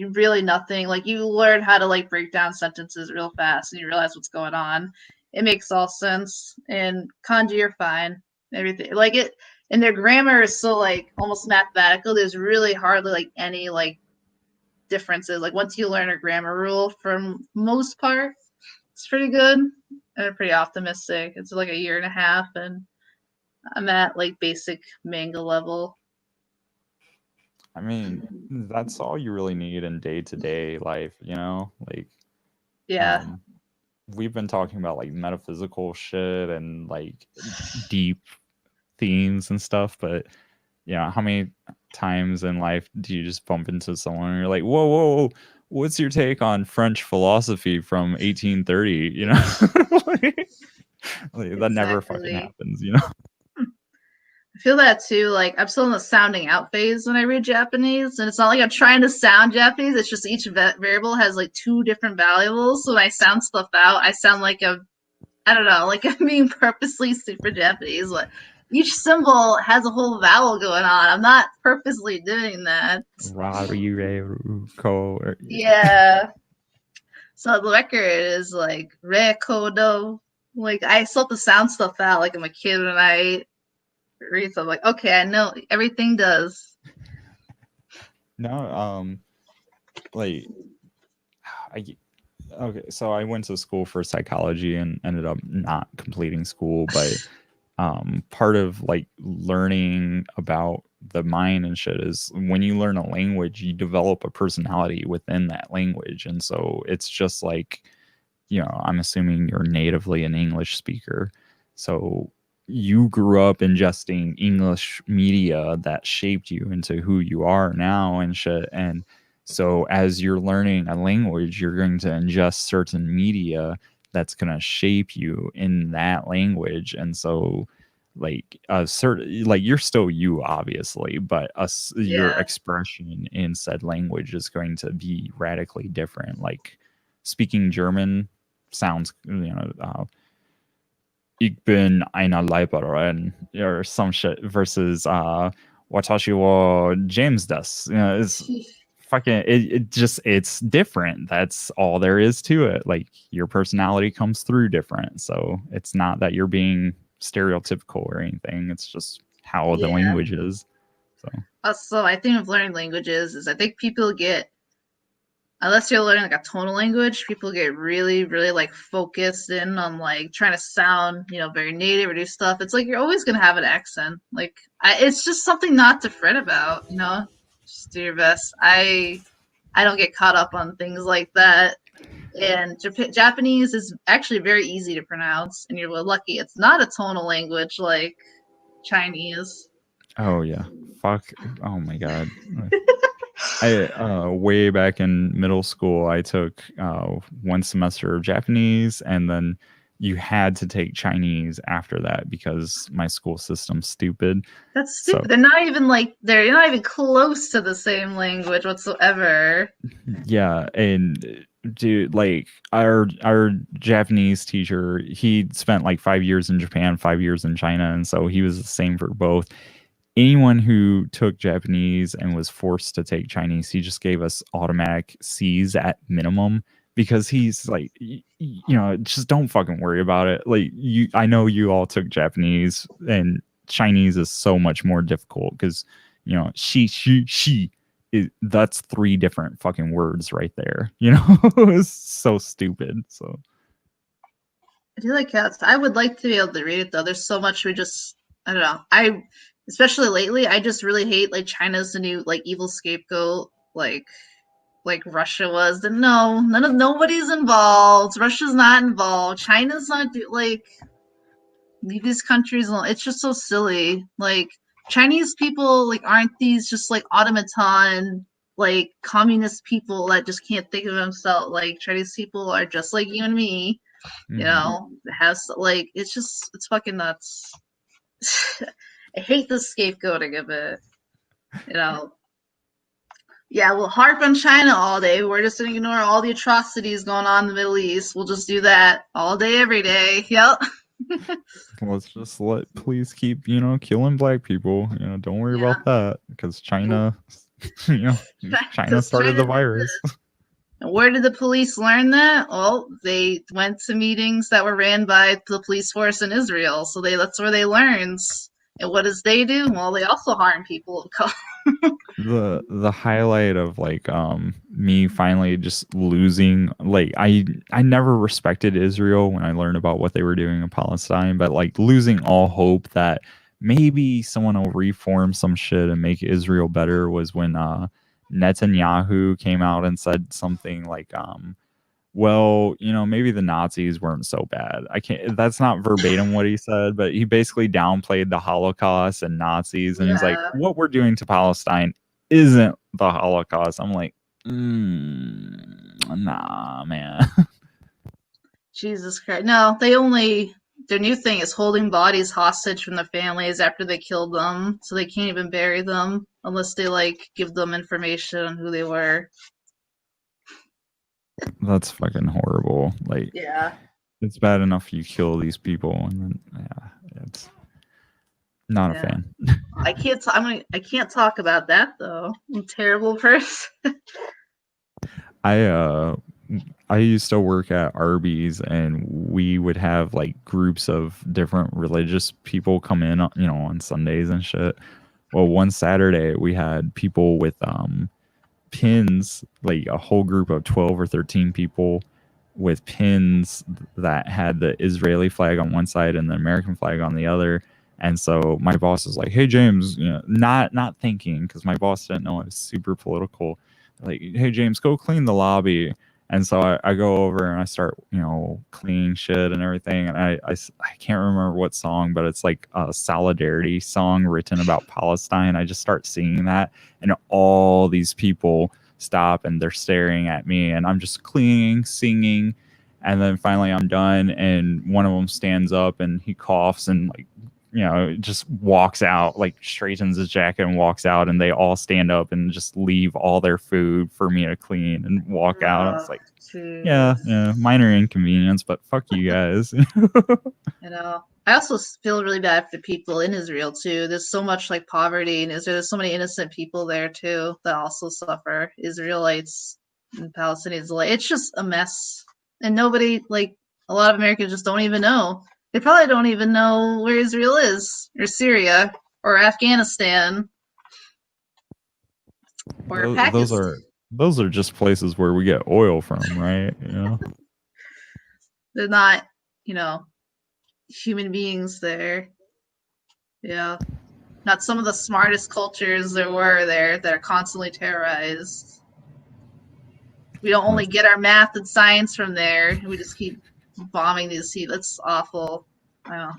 really nothing. Like you learn how to like break down sentences real fast and you realize what's going on. It makes all sense. And kanji are fine. Everything like it, and their grammar is so like almost mathematical. There's really hardly like any like differences. Like once you learn a grammar rule, for most part, it's pretty good. And I'm pretty optimistic. It's like a year and a half, and I'm at like basic manga level. I mean, that's all you really need in day-to-day life, like yeah. We've been talking about like metaphysical shit and like deep themes and stuff, but how many times in life do you just bump into someone and you're like, whoa, what's your take on French philosophy from 1830? Like, that never fucking happens, I feel that too. Like I'm still in the sounding out phase when I read Japanese, and it's not like I'm trying to sound Japanese. It's just each variable has like 2 different valuables. So when I sound stuff out, I sound like I don't know, like I'm being purposely super Japanese. But each symbol has a whole vowel going on. I'm not purposely doing that. Yeah. So the record is like rekodo. Like I still have to sound stuff out like I'm a kid when I read something. Like, okay, I know everything does. No, like okay, so I went to school for psychology and ended up not completing school, but part of like learning about the mind and shit is when you learn a language, you develop a personality within that language. And so it's just like, I'm assuming you're natively an English speaker. So you grew up ingesting English media that shaped you into who you are now and shit. And so as you're learning a language, you're going to ingest certain media that's going to shape you in that language. And so like you're still you, obviously, but your expression in said language is going to be radically different. Like speaking German sounds, ich bin eine Leiberin or some shit versus watashi wa James des. It's fucking it's different. That's all there is to it. Like your personality comes through different. So it's not that you're being stereotypical or anything. It's just how the language is. So I think of learning languages is I think people get, unless you're learning like a tonal language, people get really, really like focused in on like trying to sound, very native or do stuff. It's like you're always gonna have an accent. Like it's just something not to fret about. Just do your best. I don't get caught up on things like that. And Japanese is actually very easy to pronounce, and you're lucky it's not a tonal language like Chinese. Oh yeah, fuck! Oh my god. I way back in middle school, I took 1 semester of Japanese, and then you had to take Chinese after that because my school system's stupid. That's stupid. So, they're not even close to the same language whatsoever. Yeah, and dude, like our Japanese teacher, he spent like 5 years in Japan, 5 years in China, and so he was the same for both. Anyone who took Japanese and was forced to take Chinese, he just gave us automatic C's at minimum because he's like, just don't fucking worry about it. Like I know you all took Japanese, and Chinese is so much more difficult because, she that's 3 different fucking words right there. You know, it's so stupid. So I do like cats. I would like to be able to read it though. There's so much we just I don't know. Especially lately, I just really hate like China's the new like evil scapegoat, like Russia was. And no, nobody's involved. Russia's not involved. China's not like leave these countries alone. It's just so silly. Like Chinese people like aren't these just like automaton like communist people that just can't think of themselves. Like Chinese people are just like you and me. You know, it has like it's fucking nuts. I hate the scapegoating of it. You know. Yeah, we'll harp on China all day. We're just gonna ignore all the atrocities going on in the Middle East. We'll just do that all day, every day. Yep. let's just please keep, you know, killing black people. You know, don't worry about that because China, you know, China started the virus. And where did the police learn that? Well, they went to meetings that were ran by the police force in Israel. So that's where they learned. And what does they do? Well, they also harm people of color. The highlight of like me finally just losing, like I never respected Israel when I learned about what they were doing in Palestine, but like losing all hope that maybe someone will reform some shit and make Israel better was when Netanyahu came out and said something like well, you know, maybe the Nazis weren't so bad. That's not verbatim what he said, but he basically downplayed the Holocaust and Nazis. And he's like, what we're doing to Palestine isn't the Holocaust. I'm like, nah, man. Jesus Christ. No, their new thing is holding bodies hostage from the families after they killed them. So they can't even bury them unless they like give them information on who they were. That's fucking horrible. Like, yeah, it's bad enough you kill these people, and then it's not a fan. I can't talk about that though. I'm a terrible person. I used to work at Arby's, and we would have like groups of different religious people come in, you know, on Sundays and shit. Well, one Saturday we had people with pins, like a whole group of 12 or 13 people with pins that had the Israeli flag on one side and the American flag on the other. And so my boss is like, hey James, you know, not thinking, because my boss didn't know I was super political, like, hey James, go clean the lobby. And so I go over and I start, you know, cleaning shit and everything. And I can't remember what song, but it's like a solidarity song written about Palestine. I just start singing that, and all these people stop and they're staring at me, and I'm just cleaning, singing. And then finally I'm done, and one of them stands up and he coughs and, like, you know, just walks out, like straightens his jacket and walks out, and they all stand up and just leave all their food for me to clean and walk out. It's like, yeah, minor inconvenience, but fuck you guys. You know, I also feel really bad for people in Israel too. There's so much like poverty in Israel. There's so many innocent people there too that also suffer. Israelites and Palestinians. It's just a mess, and nobody, like, a lot of Americans just don't even know. They probably don't even know where Israel is, or Syria, or Afghanistan, or Pakistan. Those are just places where we get oil from, right? You know, they're not, you know, human beings there. Yeah, not some of the smartest cultures there were there that are constantly terrorized. We don't only get our math and science from there. We just keep bombing these people. It's awful. I don't know.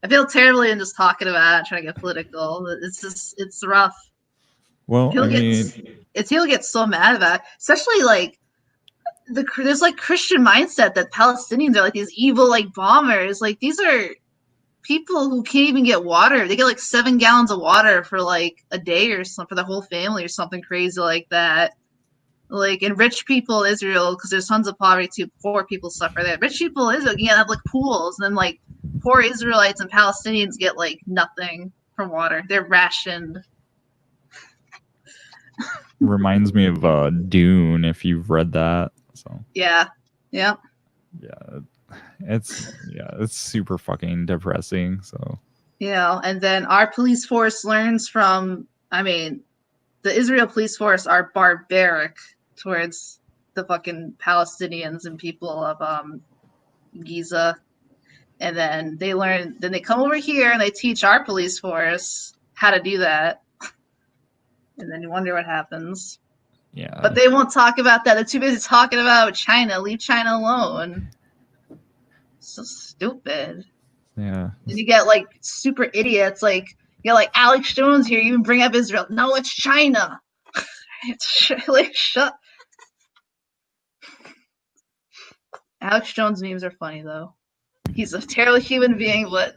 I feel terribly in just talking about it, trying to get political. It's rough. Well, People get so mad about it, especially like there's like Christian mindset that Palestinians are like these evil like bombers. Like, these are people who can't even get water. They get like 7 gallons of water for like a day or something for the whole family or something crazy like that. Like, in rich people in Israel, because there's tons of poverty too, poor people suffer there. Rich people in Israel can have like pools, and then like poor Israelites and Palestinians get like nothing from water. They're rationed. reminds me of Dune, if you've read that. So yeah, it's super fucking depressing. So and then our police force learns from, I mean, the Israel police force are barbaric towards the fucking Palestinians and people of Giza. And then they come over here and they teach our police force how to do that. And then you wonder what happens. Yeah. But they won't talk about that. They're too busy talking about China. Leave China alone. So stupid. Yeah. And you get like super idiots, like you get like Alex Jones here. You even bring up Israel. No, it's China. It's like shut. Alex Jones memes are funny though. He's a terrible human being, but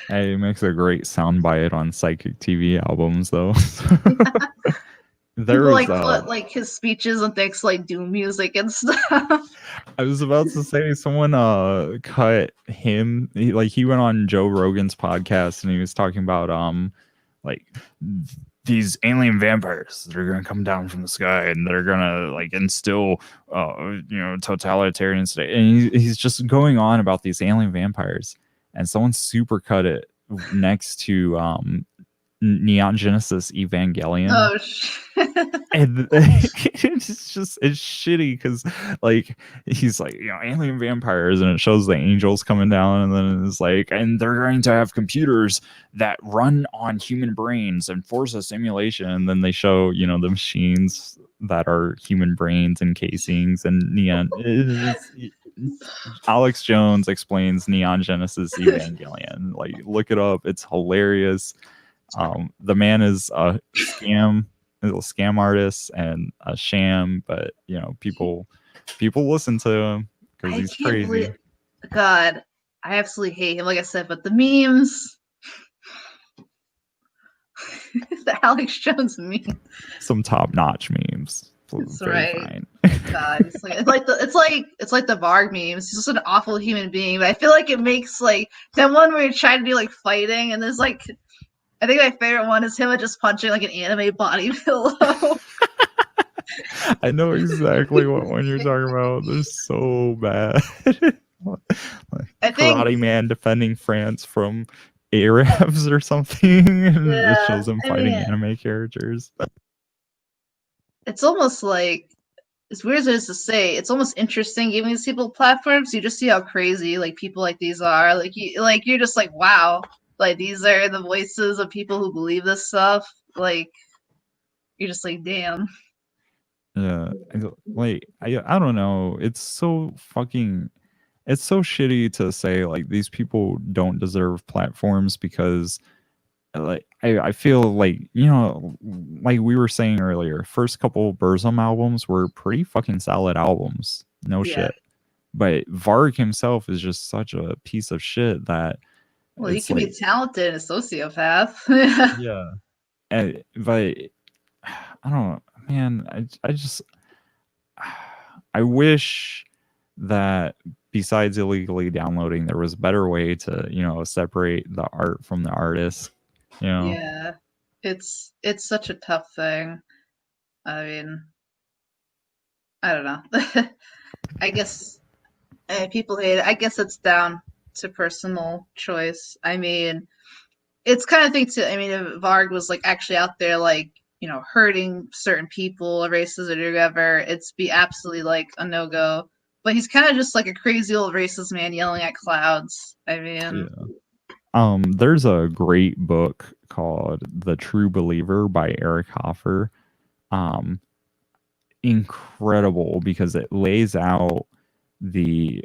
Hey, it makes a great soundbite on psychic TV albums, though. There people was, like put like his speeches and things like doom music and stuff. I was about to say someone cut him. He went on Joe Rogan's podcast and he was talking about like these alien vampires that are gonna come down from the sky and they're gonna like instill totalitarian state. And he's just going on about these alien vampires. And someone super cut it next to Neon Genesis Evangelion. Oh shit. And it's shitty because like he's like, alien vampires, and it shows the angels coming down, and then it's like, and they're going to have computers that run on human brains and force a simulation, and then they show the machines that are human brains and casings and neon. Alex Jones explains Neon Genesis Evangelion. Like, look it up, it's hilarious. The man is a scam artist and a sham, but people listen to him because he's crazy. God, I absolutely hate him, like I said, but the memes. The Alex Jones meme. Some top-notch memes. That's very right. fine. God, it's like the Varg memes. He's just an awful human being, but I feel like it makes like that one where you're trying to do like fighting, and there's like, I think my favorite one is him just punching like an anime body pillow. I know exactly what one you're talking about. They're so bad. I think Karate Man defending France from Arabs or something, and it shows him fighting anime characters. It's almost like, as weird as it is to say, it's almost interesting giving these people platforms. You just see how crazy like people like these are. You're just like, wow, like these are the voices of people who believe this stuff. Like, you're just like, damn. Yeah, I don't know. It's so shitty to say like these people don't deserve platforms because like I feel like like we were saying earlier, first couple Burzum albums were pretty fucking solid albums, shit. But Varg himself is just such a piece of shit that he can be talented and a sociopath. Yeah, but I don't know, man. I wish that besides illegally downloading, there was a better way to separate the art from the artist. Yeah, it's such a tough thing. I mean, I don't know. I guess people hate it. I guess it's down to personal choice. I mean, it's kind of thing to. I mean, if Varg was like actually out there, like hurting certain people, races or whatever, it's be absolutely like a no go. But he's kind of just like a crazy old racist man yelling at clouds. I mean. Yeah. There's a great book called The True Believer by Eric Hoffer. Incredible because it lays out the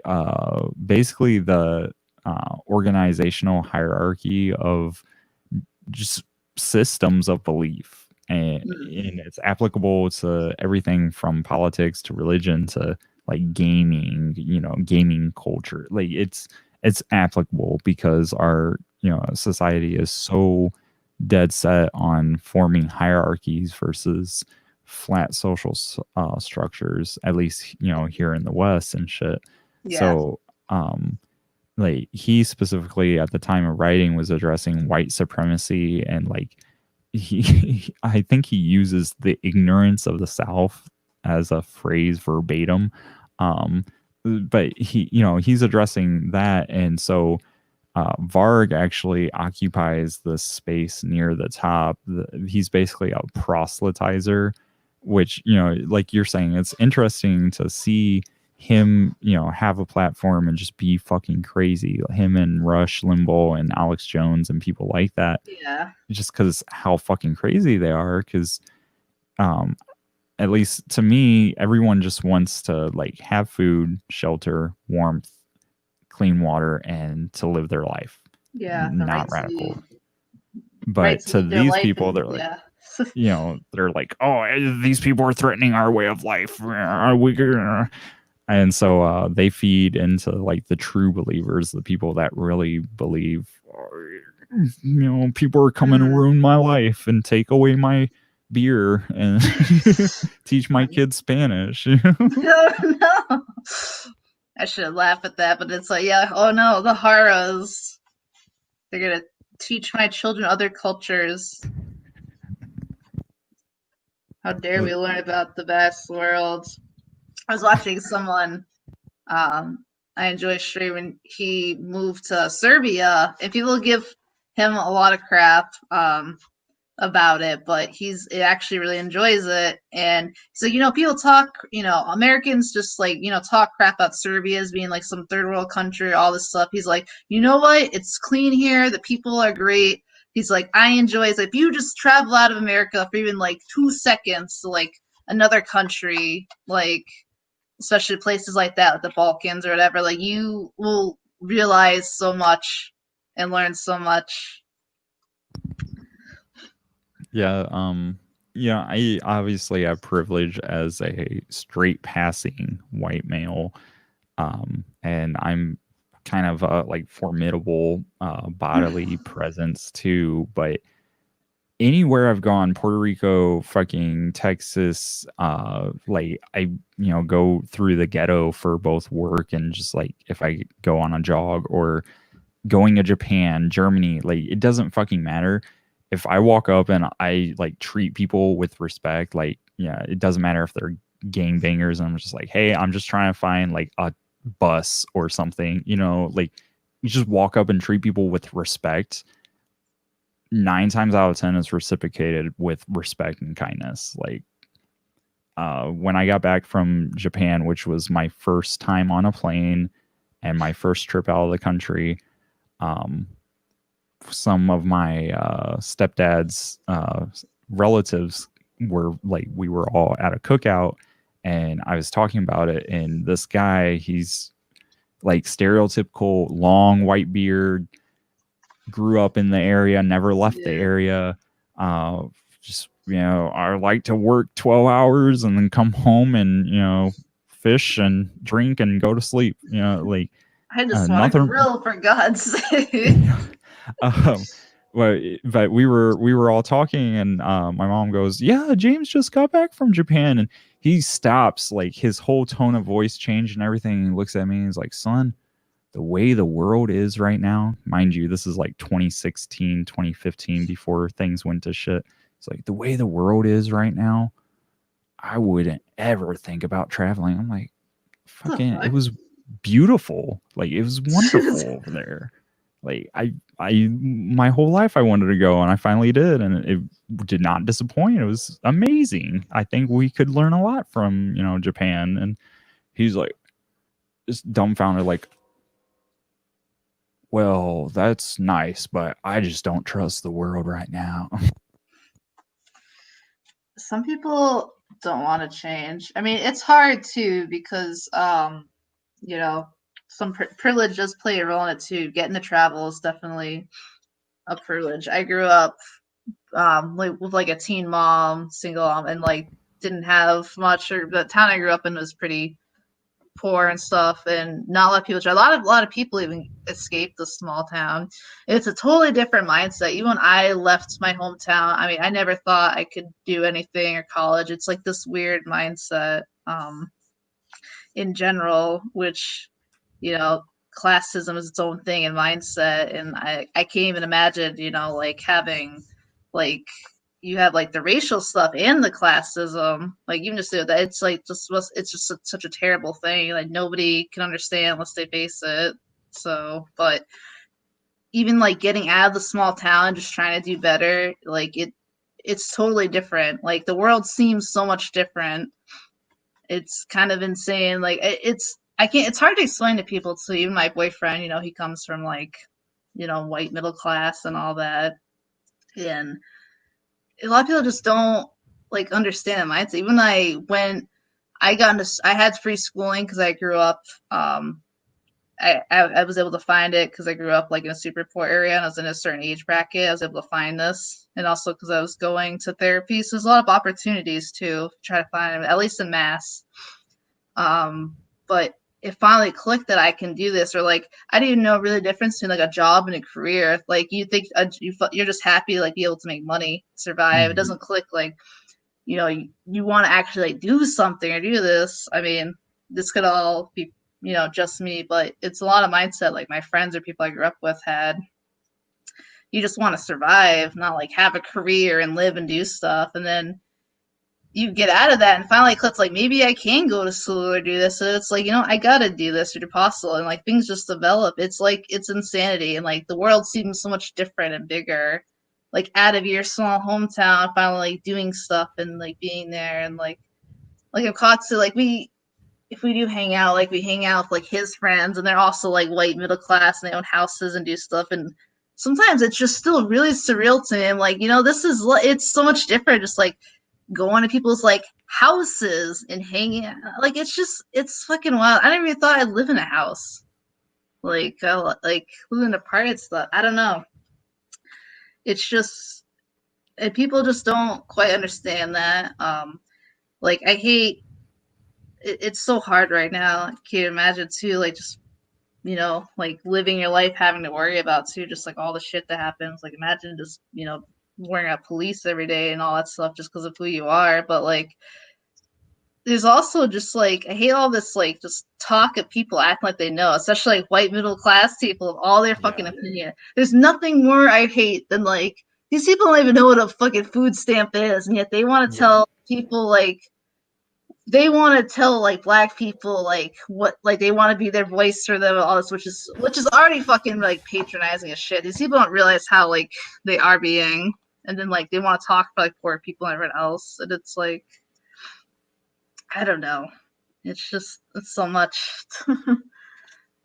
basically the organizational hierarchy of just systems of belief, and it's applicable to everything from politics to religion to like gaming, gaming culture. Like it's applicable because our society is so dead set on forming hierarchies versus flat social structures, at least here in the West and shit. So like he specifically at the time of writing was addressing white supremacy, and like I think he uses the ignorance of the South as a phrase verbatim. But he's addressing that, and so Varg actually occupies the space near the top. He's basically a proselytizer, which, you know, like you're saying, it's interesting to see him, you know, have a platform and just be fucking crazy. Him and Rush Limbaugh and Alex Jones and people like that. Yeah. Just because how fucking crazy they are. Because at least to me, everyone just wants to like have food, shelter, warmth, clean water, and to live their life. Yeah. Not radical. Right But to lead their these life people, and- they're like, yeah. you know, they're like, oh, these people are threatening our way of life. And so they feed into like the true believers, the people that really believe, you know, people are coming to ruin my life and take away my beer and teach my kids Spanish. No. I should laugh at that, but it's like, yeah, oh no, the Haras. They're gonna teach my children other cultures. How dare we learn about the vast world? I was watching someone, I enjoy streaming. He moved to Serbia, and people give him a lot of crap about it, but he actually really enjoys it. And so, you know, people talk, you know, Americans just like, you know, talk crap about Serbia as being like some third world country, all this stuff. He's like, you know what? It's clean here. The people are great. He's like, I enjoy it. If you just travel out of America for even like 2 seconds to like another country, like especially places like that, like the Balkans or whatever, like you will realize so much and learn so much. Yeah, yeah, I obviously have privilege as a straight passing white male. And I'm kind of a like formidable bodily presence too, but anywhere I've gone, Puerto Rico, fucking Texas, like I, you know, go through the ghetto for both work and just like if I go on a jog, or going to Japan, Germany, like it doesn't fucking matter. If I walk up and I like treat people with respect, like, yeah, it doesn't matter if they're gangbangers. And I'm just like, hey, I'm just trying to find like a bus or something, you know, like you just walk up and treat people with respect. 9 times out of 10 is reciprocated with respect and kindness. Like when I got back from Japan, which was my first time on a plane and my first trip out of the country, some of my stepdad's relatives were like, we were all at a cookout and I was talking about it, and this guy, he's like stereotypical long white beard, grew up in the area, never left the area, just, you know, I like to work 12 hours and then come home and, you know, fish and drink and go to sleep, you know, like I just want to grill, for God's sake. But we were all talking, and my mom goes, yeah, James just got back from Japan, and he stops, like his whole tone of voice changed and everything. He looks at me and he's like, son, the way the world is right now, mind you, this is like 2016, 2015, before things went to shit. It's like, the way the world is right now, I wouldn't ever think about traveling. I'm like, fucking, it was beautiful. Like, it was wonderful over there. Like, I my whole life I wanted to go, and I finally did, and it did not disappoint. It was amazing. I think we could learn a lot from, you know, Japan. And he's like, just dumbfounded, like, well, that's nice, but I just don't trust the world right now. Some people don't want to change. I mean, it's hard too, because you know, some privilege does play a role in it too. Getting to travel is definitely a privilege. I grew up like with like a teen mom, single mom, and like didn't have much. Or the town I grew up in was pretty poor and stuff, and not a lot of people. A lot of people even escaped the small town. It's a totally different mindset. Even when I left my hometown, I mean, I never thought I could do anything or college. It's like this weird mindset in general, which, you know, classism is its own thing and mindset. And I can't even imagine, you know, like having like, you have like the racial stuff and the classism, like even just that, it's like it's just such a terrible thing. Like nobody can understand unless they face it. So, but even like getting out of the small town, just trying to do better, like it's totally different. Like the world seems so much different. It's kind of insane. Like it's hard to explain to people. So even my boyfriend, he comes from like, white middle class and all that. And a lot of people just don't like understand my mindset. Even I had free schooling because I grew up, I was able to find it because I grew up like in a super poor area and I was in a certain age bracket. I was able to find this, and also because I was going to therapy, so there's a lot of opportunities to try to find them, at least in Mass. But it finally clicked that I can do this, or like I didn't even know really the difference between like a job and a career. Like you think you're just happy to like be able to make money, survive. It doesn't click like you want to actually like do something or do this. I mean, this could all be just me, but it's a lot of mindset like my friends or people I grew up with had. You just want to survive, not like have a career and live and do stuff. And then you get out of that and finally clicks like maybe I can go to school or do this. So it's like, I gotta do this or do possible, and like things just develop. It's like it's insanity, and like the world seems so much different and bigger. Like out of your small hometown, finally like doing stuff and like being there, and like in Katsu, like if we do hang out, like we hang out with like his friends, and they're also like white middle class and they own houses and do stuff, and sometimes it's just still really surreal to me. I'm like, it's so much different, just like going to people's like houses and hanging out. Like it's fucking wild. I never even thought I'd live in a house. Like live in apartment stuff. I don't know. It's just people just don't quite understand that. Like I hate it's so hard right now. I can't imagine too, like just like living your life having to worry about too, just like all the shit that happens. Like imagine just worrying about police every day and all that stuff just because of who you are. But like there's also just like I hate all this like just talk of people acting like they know, especially like white middle class people of all their fucking opinion. There's nothing more I hate than like these people don't even know what a fucking food stamp is, and yet they want to tell people like they want to tell like black people like what like they want to be their voice for them, all this, which is already fucking like patronizing as shit. These people don't realize how like they are being, and then like they want to talk about like poor people and everyone else, and it's like I don't know. It's so much.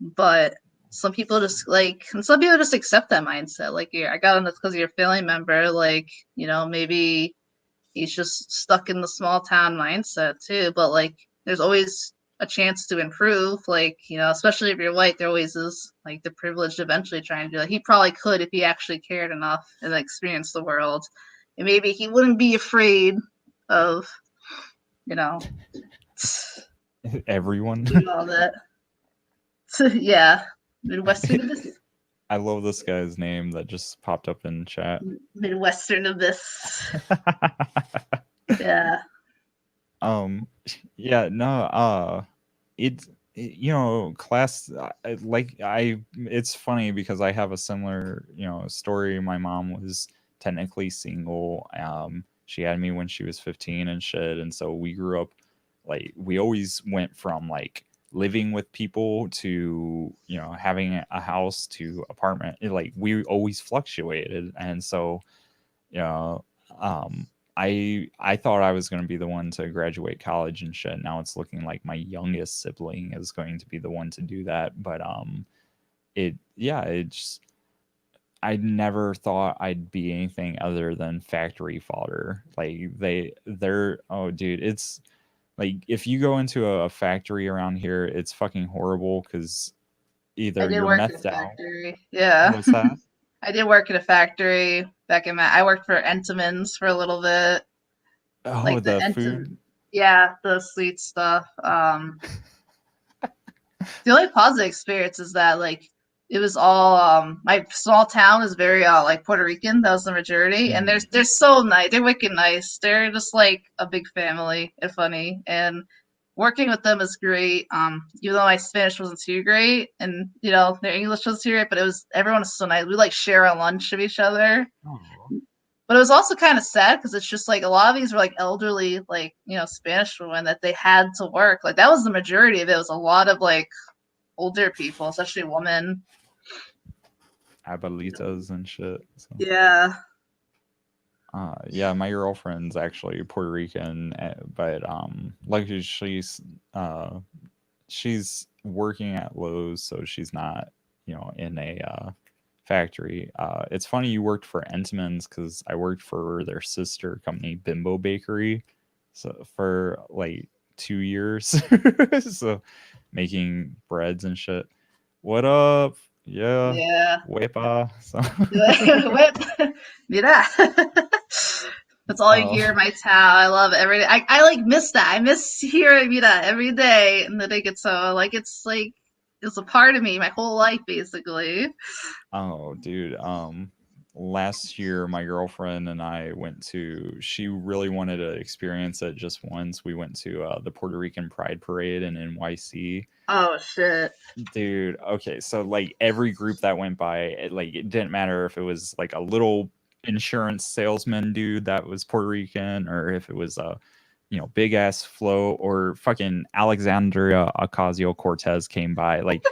But some people just like, and some people just accept that mindset. Like, I got on this because you're a family member. Like, maybe he's just stuck in the small town mindset too. But like, there's always a chance to improve. Like, especially if you're white, there always is like the privilege to eventually try and do that. He probably could if he actually cared enough and experienced the world. And maybe he wouldn't be afraid of, everyone. all that. Yeah. Midwestern Abyss. I love this guy's name that just popped up in chat. Midwestern Abyss. Yeah. Yeah, no, it's class it's funny because I have a similar story. My mom was technically single. She had me when she was 15 and shit, and so we grew up like we always went from like living with people to having a house to apartment. Like we always fluctuated, and so I thought I was going to be the one to graduate college and shit. Now it's looking like my youngest sibling is going to be the one to do that. But I never thought I'd be anything other than factory fodder. Like they're oh dude, it's like if you go into a factory around here, it's fucking horrible because either you're methed out. Yeah. What's that? I did work at a factory back in I worked for Entenmann's for a little bit. Oh, like the food? Yeah, the sweet stuff. The only positive experience is that like it was all my small town is very like Puerto Rican. That was the majority, and they're so nice. They're wicked nice. They're just like a big family and funny, and working with them is great. Even though my Spanish wasn't too great, and their English wasn't too great, but everyone was so nice. We like share a lunch of each other. Aww. But it was also kind of sad because it's just like a lot of these were like elderly, like Spanish women that they had to work. Like that was the majority of it. It was a lot of like older people, especially women. abuelitas and shit. So. Yeah. Yeah, my girlfriend's actually Puerto Rican, but luckily she's working at Lowe's, so she's not, in a factory. It's funny you worked for Entman's because I worked for their sister company, Bimbo Bakery, so for like 2 years, so making breads and shit. What up? Yeah. Yeah. Wepa. So. Whip. Mira. That's all you hear in my town. I love it every day. I like miss that. I miss hearing Mira every day, and then I get so like it's a part of me, my whole life basically. Oh, dude. Last year my girlfriend and I she really wanted to experience it just once. We went to the Puerto Rican Pride Parade in NYC. Oh shit. Dude, okay, so like every group that went by, it didn't matter if it was like a little insurance salesman dude that was Puerto Rican, or if it was a big ass Flo, or fucking Alexandria Ocasio-Cortez came by. Like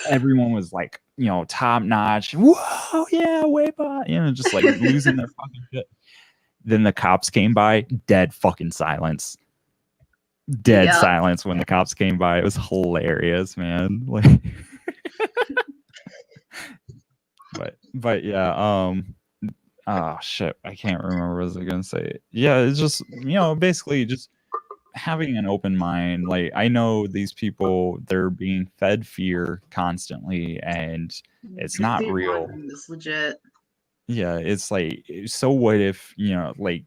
everyone was like, top notch. Whoa, yeah, wepa, just like losing their fucking shit. Then the cops came by, dead fucking silence. Dead silence when the cops came by. It was hilarious, man. Like, but yeah, oh shit, I can't remember what I was gonna say. Yeah, it's just basically just having an open mind. Like, I know these people, they're being fed fear constantly, and it's not real. It's legit. Yeah, it's like, so what if like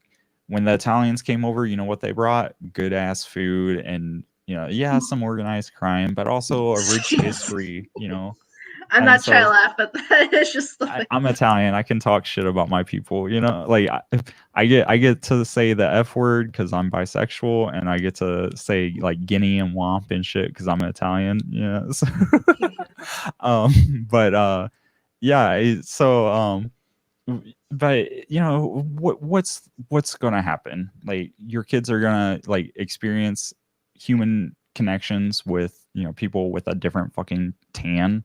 when the Italians came over, you know what they brought? Good ass food, and some organized crime, but also a rich history. I'm not trying to laugh at that. It's just like... I'm Italian. I can talk shit about my people. Like I get to say the F word because I'm bisexual, and I get to say like guinea and womp and shit because I'm Italian. Yeah. So, but yeah. So but what's gonna happen? Like, your kids are gonna like experience human connections with people with a different fucking tan,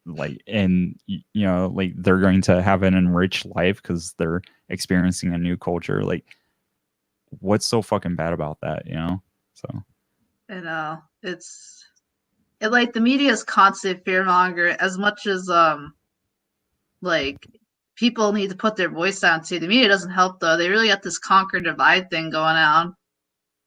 like, and like they're going to have an enriched life because they're experiencing a new culture. Like, what's so fucking bad about that? So it's like the media is constant fear monger as much as like people need to put their voice down too. The media doesn't help though. They really got this conquer divide thing going on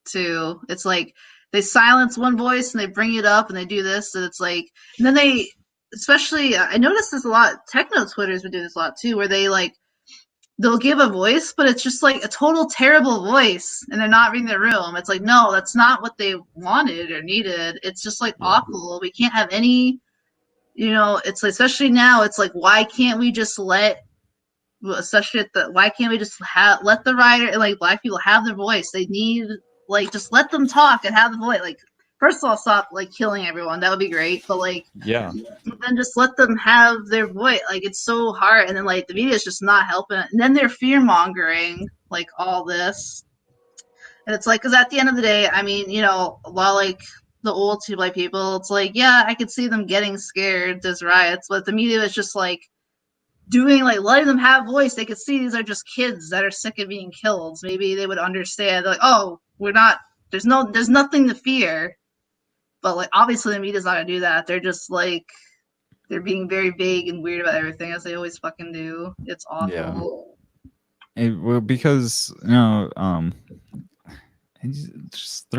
too. It's like they silence one voice and they bring it up and they do this, and it's like, and then they, especially I noticed this a lot. Techno Twitter's been doing this a lot too, where they'll give a voice, but it's just like a total terrible voice, and they're not reading the room. It's like, no, that's not what they wanted or needed. It's just like awful. We can't have any, it's like, especially now, it's like, why can't we just let, especially why can't we just let the writer and like black people have their voice? They need, like, just let them talk and have the voice. Like, first of all, stop like killing everyone. That would be great. But like, yeah, then just let them have their voice. Like, it's so hard. And then like the media is just not helping. And then they're fear mongering like all this. And it's like, because at the end of the day, I mean, while like the old two black people, it's like, yeah, I could see them getting scared. There's riots, but the media is just like doing, like, letting them have voice. They could see these are just kids that are sick of being killed. Maybe they would understand, like, oh, we're not, there's nothing to fear. But like, obviously the media's not gonna do that. They're just like, they're being very vague and weird about everything, as they always fucking do. It's awful. Yeah. Well, because they're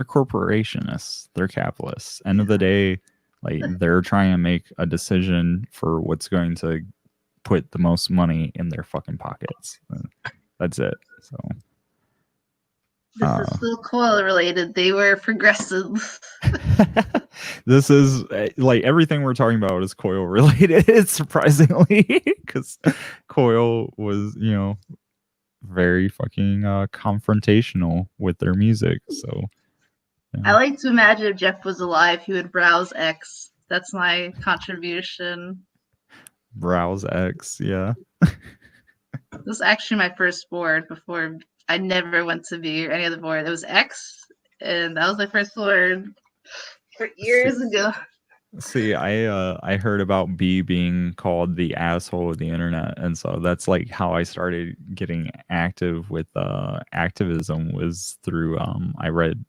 corporationists, they're capitalists. End of the day, like, they're trying to make a decision for what's going to put the most money in their fucking pockets. That's it. So this is still Coil related. They were progressive. This is like everything we're talking about is Coil related, surprisingly, because Coil was, very fucking confrontational with their music. So I like to imagine if Jeff was alive, he would browse X. That's my contribution. Browse X, yeah. This was actually my first board before. I never went to V or any other board. It was X, and that was my first board for years ago. See, I heard about B being called the asshole of the internet, and so that's like how I started getting active with activism was through I read.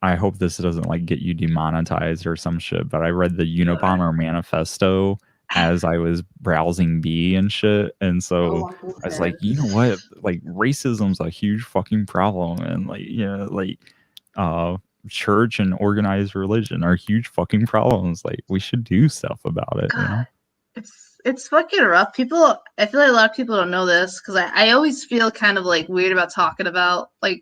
I hope this doesn't like get you demonetized or some shit, but I read the Unabomber manifesto as I was browsing B and shit, and so I was like, you know what, like racism's a huge fucking problem, and like like church and organized religion are huge fucking problems. Like we should do stuff about it, you know? It's fucking rough. People, I feel like a lot of people don't know this because I always feel kind of like weird about talking about like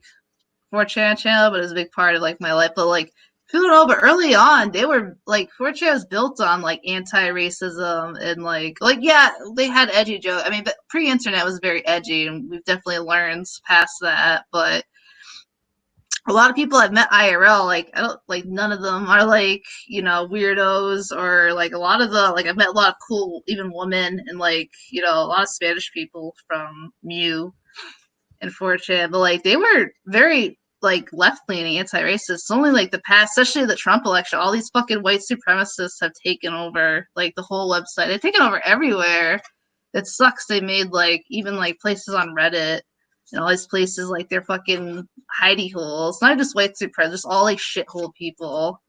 4chan channel, but it's a big part of like my life. But like people don't know, but early on they were like 4chan was built on like anti-racism and like yeah, they had edgy jokes. I mean, but pre-internet was very edgy, and we've definitely learned past that. But a lot of people I've met IRL, like I don't like none of them are like weirdos or like a lot of the like I've met a lot of cool even women and like a lot of Spanish people from Mew and 4chan, but like they were very like left-leaning, anti-racist. It's only like the past, especially the Trump election, all these fucking white supremacists have taken over like the whole website. They've taken over everywhere. It sucks. They made like even like places on Reddit and all these places like they're fucking hidey holes. Not just white supremacists, just all like shithole people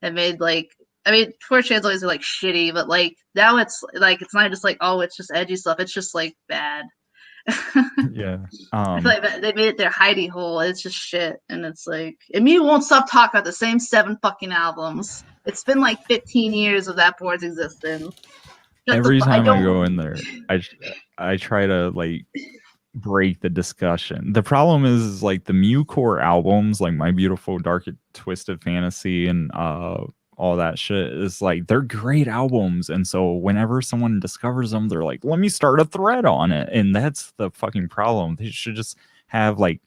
have made like. I mean, 4chan's always like shitty, but like now it's like it's not just like it's just edgy stuff. It's just like bad. Yeah. I feel like they made it their hidey hole. It's just shit, and it's like, and me won't stop talking about the same 7 fucking albums. It's been like 15 years of that board's existence. Every time I go in there, I try to like break the discussion. The problem is like the Mew core albums, like My Beautiful Dark Twisted Fantasy and all that shit is like they're great albums, and so whenever someone discovers them they're like, let me start a thread on it, and that's the fucking problem. They should just have like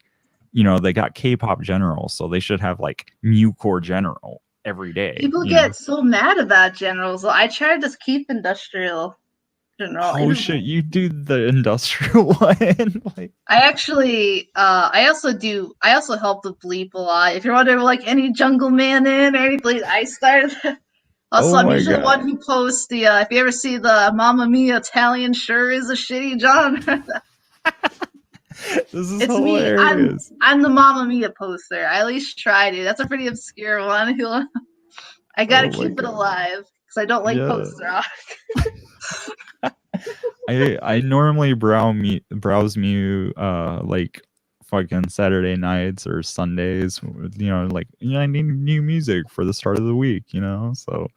they got K-pop general, so they should have like Mew core general every day. People get so mad about generals. I tried to keep industrial general. Oh shit, you do the industrial one. Like, I actually I also help the bleep a lot. If you're wondering like any jungle man in or any bleep, I started also I'm usually the one who posts the if you ever see the Mamma Mia Italian sure is a shitty genre. This is hilarious. Me. I'm the Mamma Mia poster. I at least tried it. That's a pretty obscure one. I gotta keep it alive because I don't like post rock. I normally browse Mew like fucking Saturday nights or Sundays, like I need new music for the start of the week, so.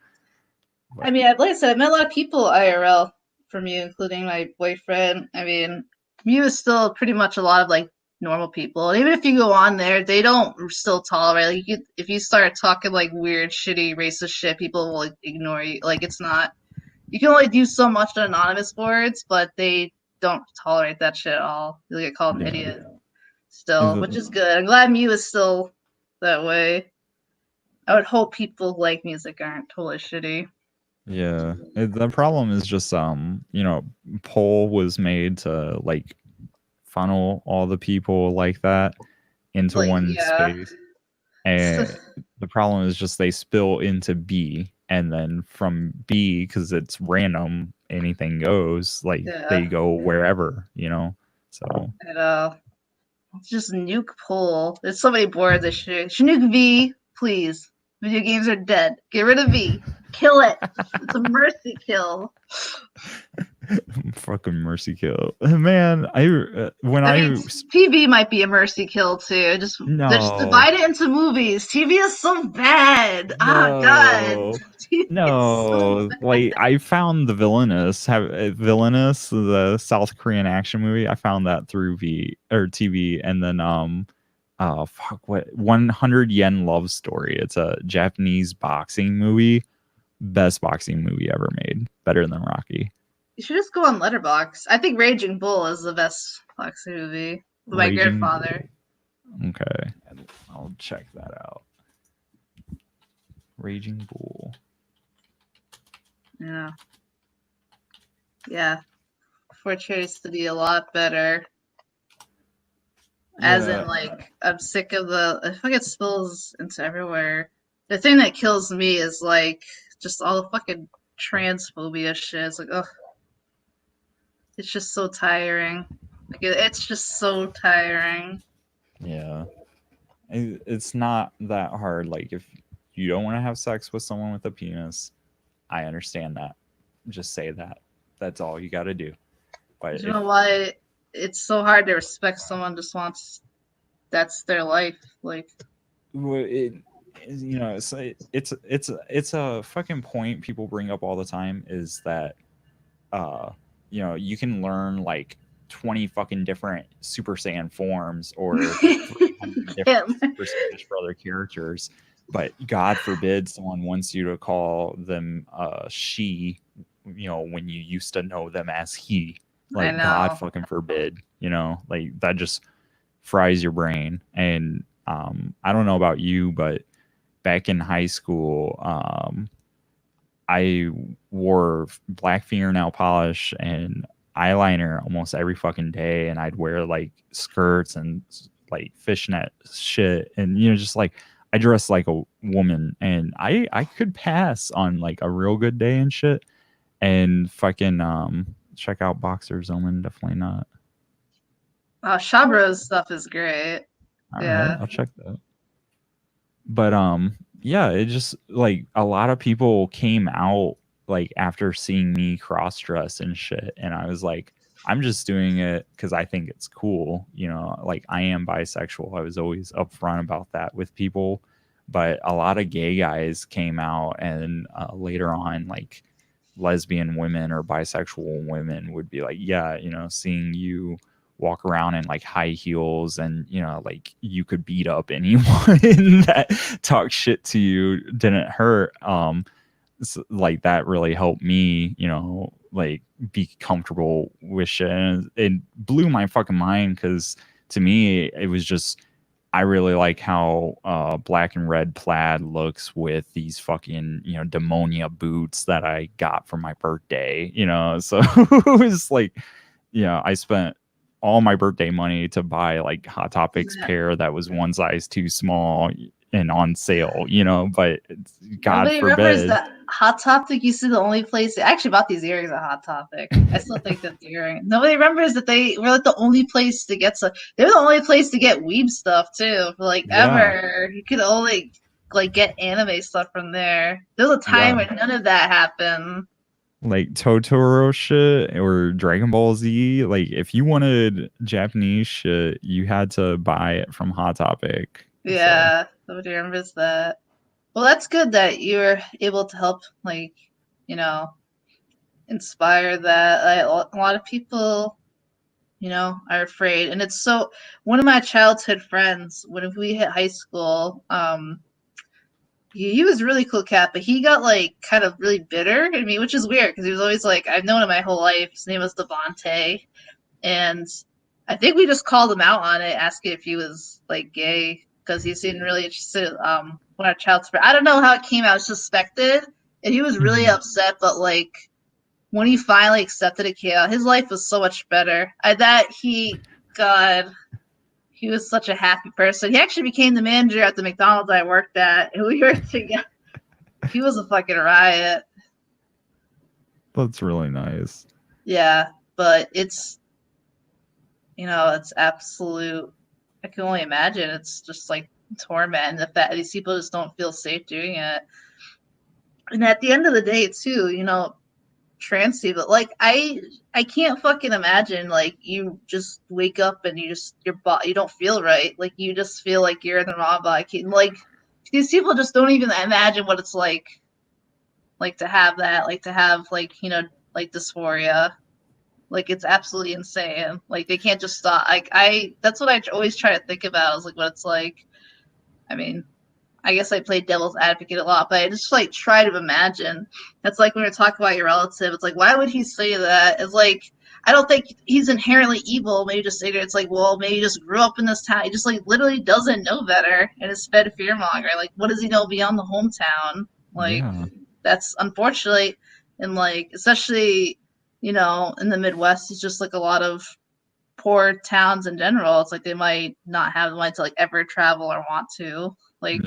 I mean, like I said, I met a lot of people IRL from Mew, including my boyfriend. I mean, Mew is still pretty much a lot of like normal people. And even if you go on there, they don't still tolerate. Like, if you start talking like weird, shitty, racist shit, people will like, ignore you. Like, it's not. You can only do so much on anonymous boards, but they don't tolerate that shit at all. You'll get called an idiot still, which is good. I'm glad Mew is still that way. I would hope people who like music aren't totally shitty. Yeah, the problem is just poll was made to like funnel all the people like that into one space, and the problem is just they spill into B, and then from B, because it's random, anything goes, like they go wherever, so it's just nuke poll. There's so many boards that should nuke V, please. Video games are dead. Get rid of V. Kill it. It's a mercy kill. Fucking mercy kill, man. TV might be a mercy kill too. Just divide it into movies. TV is so bad. No. Oh god. No, like I found the Villainous, the South Korean action movie. I found that through TV, and then 100 Yen Love Story. It's a Japanese boxing movie. Best boxing movie ever made. Better than Rocky. You should just go on Letterboxd. I think Raging Bull is the best boxing movie with my grandfather. Okay, I'll check that out. Raging Bull. Yeah. 4chan used to be a lot better. As in, like, I'm sick of I think it spills into everywhere. The thing that kills me is, like, just all the fucking transphobia shit. It's like, ugh. It's just so tiring. Like, it's just so tiring. Yeah. It's not that hard. Like, if you don't want to have sex with someone with a penis, I understand that. Just say that. That's all you got to do. But You know why it's so hard to respect someone just wants that's their life. Like, it, you know, it's a fucking point people bring up all the time is that, you know, you can learn like 20 fucking different Super Saiyan forms or 300 different Super Saiyans for other characters, but God forbid someone wants you to call them she, you know, when you used to know them as he. Like, God fucking forbid, you know, like that just fries your brain. And I don't know about you, but back in high school, I wore black fingernail polish and eyeliner almost every fucking day, and I'd wear like skirts and like fishnet shit, and you know, just like I dressed like a woman, and I could pass on like a real good day and shit. And fucking check out Boxer Zoman, definitely not. Shabro's stuff is great. All right, I'll check that. But yeah, it just like a lot of people came out like after seeing me cross dress and shit, and I was like, I'm just doing it because I think it's cool, you know, like I am bisexual. I was always upfront about that with people, but a lot of gay guys came out, and later on, like lesbian women or bisexual women would be like, yeah, you know, seeing you walk around in like high heels and, you know, like you could beat up anyone that talks shit to you didn't hurt. So, like that really helped me, you know, like be comfortable with shit. And it blew my fucking mind because to me it was just, I really like how black and red plaid looks with these fucking, you know, Demonia boots that I got for my birthday, you know. So it was like, you know, I spent all my birthday money to buy like Hot Topics pair that was one size too small and on sale, you know, but God Nobody forbid. remembers that Hot Topic used to be the only place. I actually bought these earrings at Hot Topic. I still think that the earring. Nobody remembers that they were like the only place to get stuff. They were the only place to get weeb stuff too. For like ever, you could only like get anime stuff from there. There was a time when none of that happened. Like Totoro shit or Dragon Ball Z, like if you wanted Japanese shit, you had to buy it from Hot Topic. Yeah, nobody remembers that. Well, that's good that you're able to help, like, you know, inspire that. A lot of people, you know, are afraid, and it's so. One of my childhood friends, when we hit high school, he was a really cool cat, but he got like kind of really bitter at me, which is weird because he was always like, I've known him my whole life. His name was Devontae, and I think we just called him out on it, asking if he was like gay because he seemed really interested. When our child's friend, I don't know how it came out, suspected, and he was really upset. But like when he finally accepted it, came out, his life was so much better. God. He was such a happy person. He actually became the manager at the McDonald's I worked at, and we worked together. He was a fucking riot. That's really nice. Yeah, but it's, you know, it's absolute. I can only imagine. It's just like torment. The fact these people just don't feel safe doing it. And at the end of the day, too, you know, trans people, like I can't fucking imagine like you just wake up and you don't feel right, like you just feel like you're in the wrong body. Like these people just don't even imagine what it's like to have that, like to have like, you know, like dysphoria. Like it's absolutely insane. Like they can't just stop. Like that's what I always try to think about is like what it's like. I mean, I guess I play devil's advocate a lot, but I just like try to imagine. That's like when we're talking about your relative. It's like, why would he say that? It's like, I don't think he's inherently evil. Maybe just ignorant. It's like, well, maybe he just grew up in this town. He just like literally doesn't know better and is fed fearmonger. Like, what does he know beyond the hometown? Like, that's unfortunately, and like, especially, you know, in the Midwest, it's just like a lot of poor towns in general. It's like they might not have the money to like ever travel or want to. Like,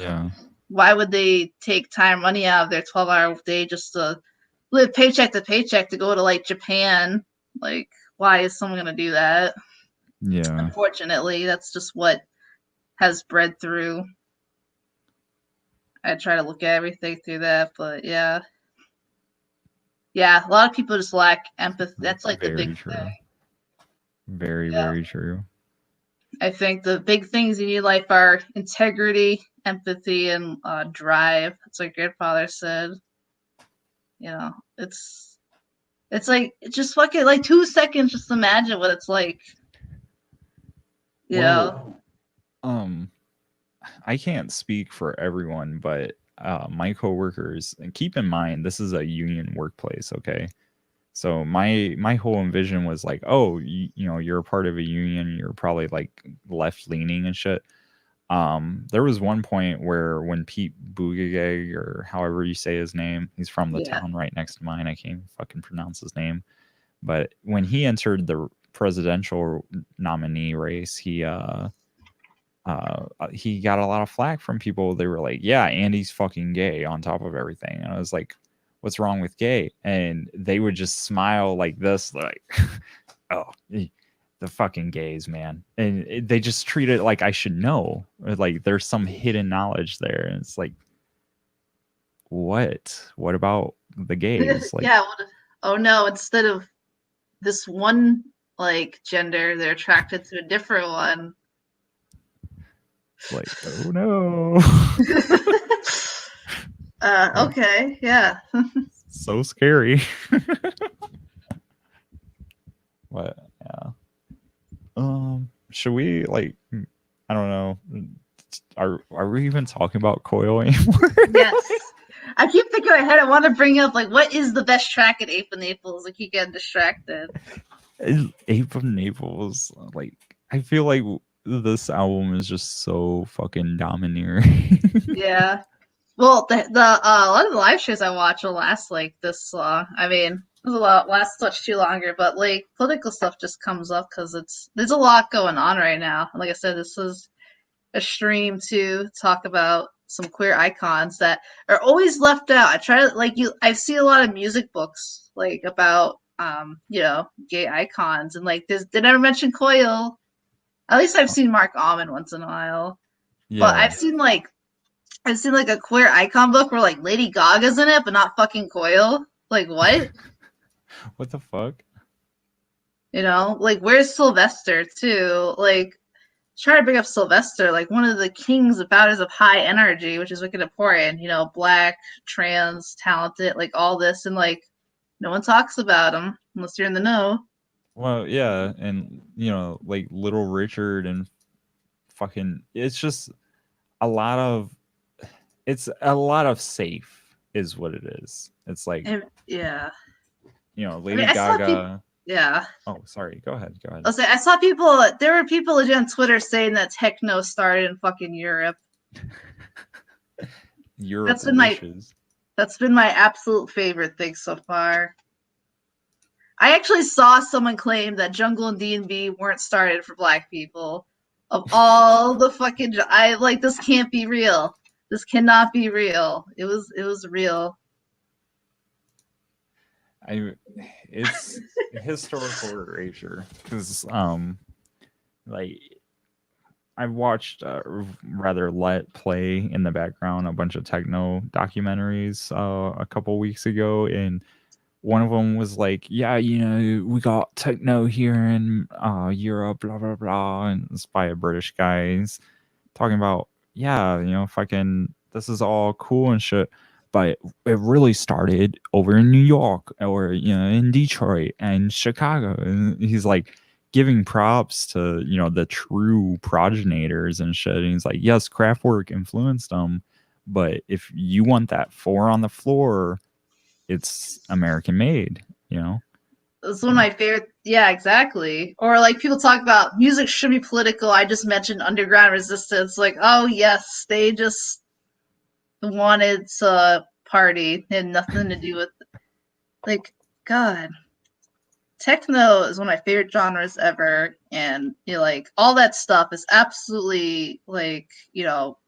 why would they take time, money out of their 12-hour day just to live paycheck to paycheck to go to like Japan? Like, why is someone gonna do that? Yeah. Unfortunately, that's just what has bred through. I try to look at everything through that, but yeah. Yeah, a lot of people just lack empathy. That's like the Very big true. thing. Very, Yeah. very true. I think the big things in your life are integrity, empathy, and drive. That's what grandfather said. You know, it's like just fucking like 2 seconds. Just imagine what it's like. You know. I can't speak for everyone, but my coworkers, and keep in mind this is a union workplace, okay? So my whole envision was like, oh, you know, you're a part of a union, you're probably like left leaning and shit. There was one point where when Pete Buttigieg, or however you say his name, he's from the town right next to mine. I can't even fucking pronounce his name. But when he entered the presidential nominee race, he got a lot of flack from people. They were like, yeah, Andy's fucking gay on top of everything. And I was like, what's wrong with gay? And they would just smile like this, like, oh, the fucking gays, man. And they just treat it like I should know. Like there's some hidden knowledge there. And it's like, what about the gays? Like, yeah. Oh no, instead of this one like gender, they're attracted to a different one. Like, oh no. Okay, yeah. So scary. What? Yeah. Should we like? I don't know. Are we even talking about Coil anymore? Yes. I keep thinking in my head. I want to bring up like what is the best track at Ape of Naples? I keep getting distracted. Ape of Naples. Like I feel like this album is just so fucking domineering. Yeah. Well, the a lot of the live shows I watch will last like this long. I mean, there's a lot lasts much too longer, but like political stuff just comes up because there's a lot going on right now. Like I said, this is a stream to talk about some queer icons that are always left out. I try to I see a lot of music books like about you know, gay icons, and like they never mention Coil. At least I've seen Mark Almond once in a while. Yeah. But I've seen like a queer icon book where like Lady Gaga's in it, but not fucking Coil. Like what? What the fuck? You know, like where's Sylvester too? Like try to bring up Sylvester, like one of the kings about is of high energy, which is wicked important. You know, black, trans, talented, like all this, and like no one talks about him unless you're in the know. Well, yeah, and you know, like Little Richard and fucking, it's just a lot of safe is what it is. It's like, yeah, you know, Lady Gaga. Yeah. Oh, sorry. Go ahead. I'll say I saw people. There were people on Twitter saying that techno started in fucking Europe. Europe. That's been my absolute favorite thing so far. I actually saw someone claim that Jungle and D&B weren't started for black people. Of all the fucking, I like this can't be real. This cannot be real. It was real. It's historical erasure because like I've watched rather let play in the background a bunch of techno documentaries a couple weeks ago, and one of them was like, yeah, you know, we got techno here in Europe, blah blah blah, and it's by a British guy. He's talking about, yeah, you know, fucking this is all cool and shit, but it really started over in New York, or you know, in Detroit and Chicago. And he's like giving props to, you know, the true progenitors and shit. And he's like, yes, Kraftwerk influenced them, but if you want that 4 on the floor, it's American made, you know. It's one of my favorite. Yeah, exactly. Or like people talk about music should be political. I just mentioned underground resistance. Like, oh yes, they just wanted to party, had nothing to do with like God. Techno is one of my favorite genres ever, and you know, like all that stuff is absolutely like, you know,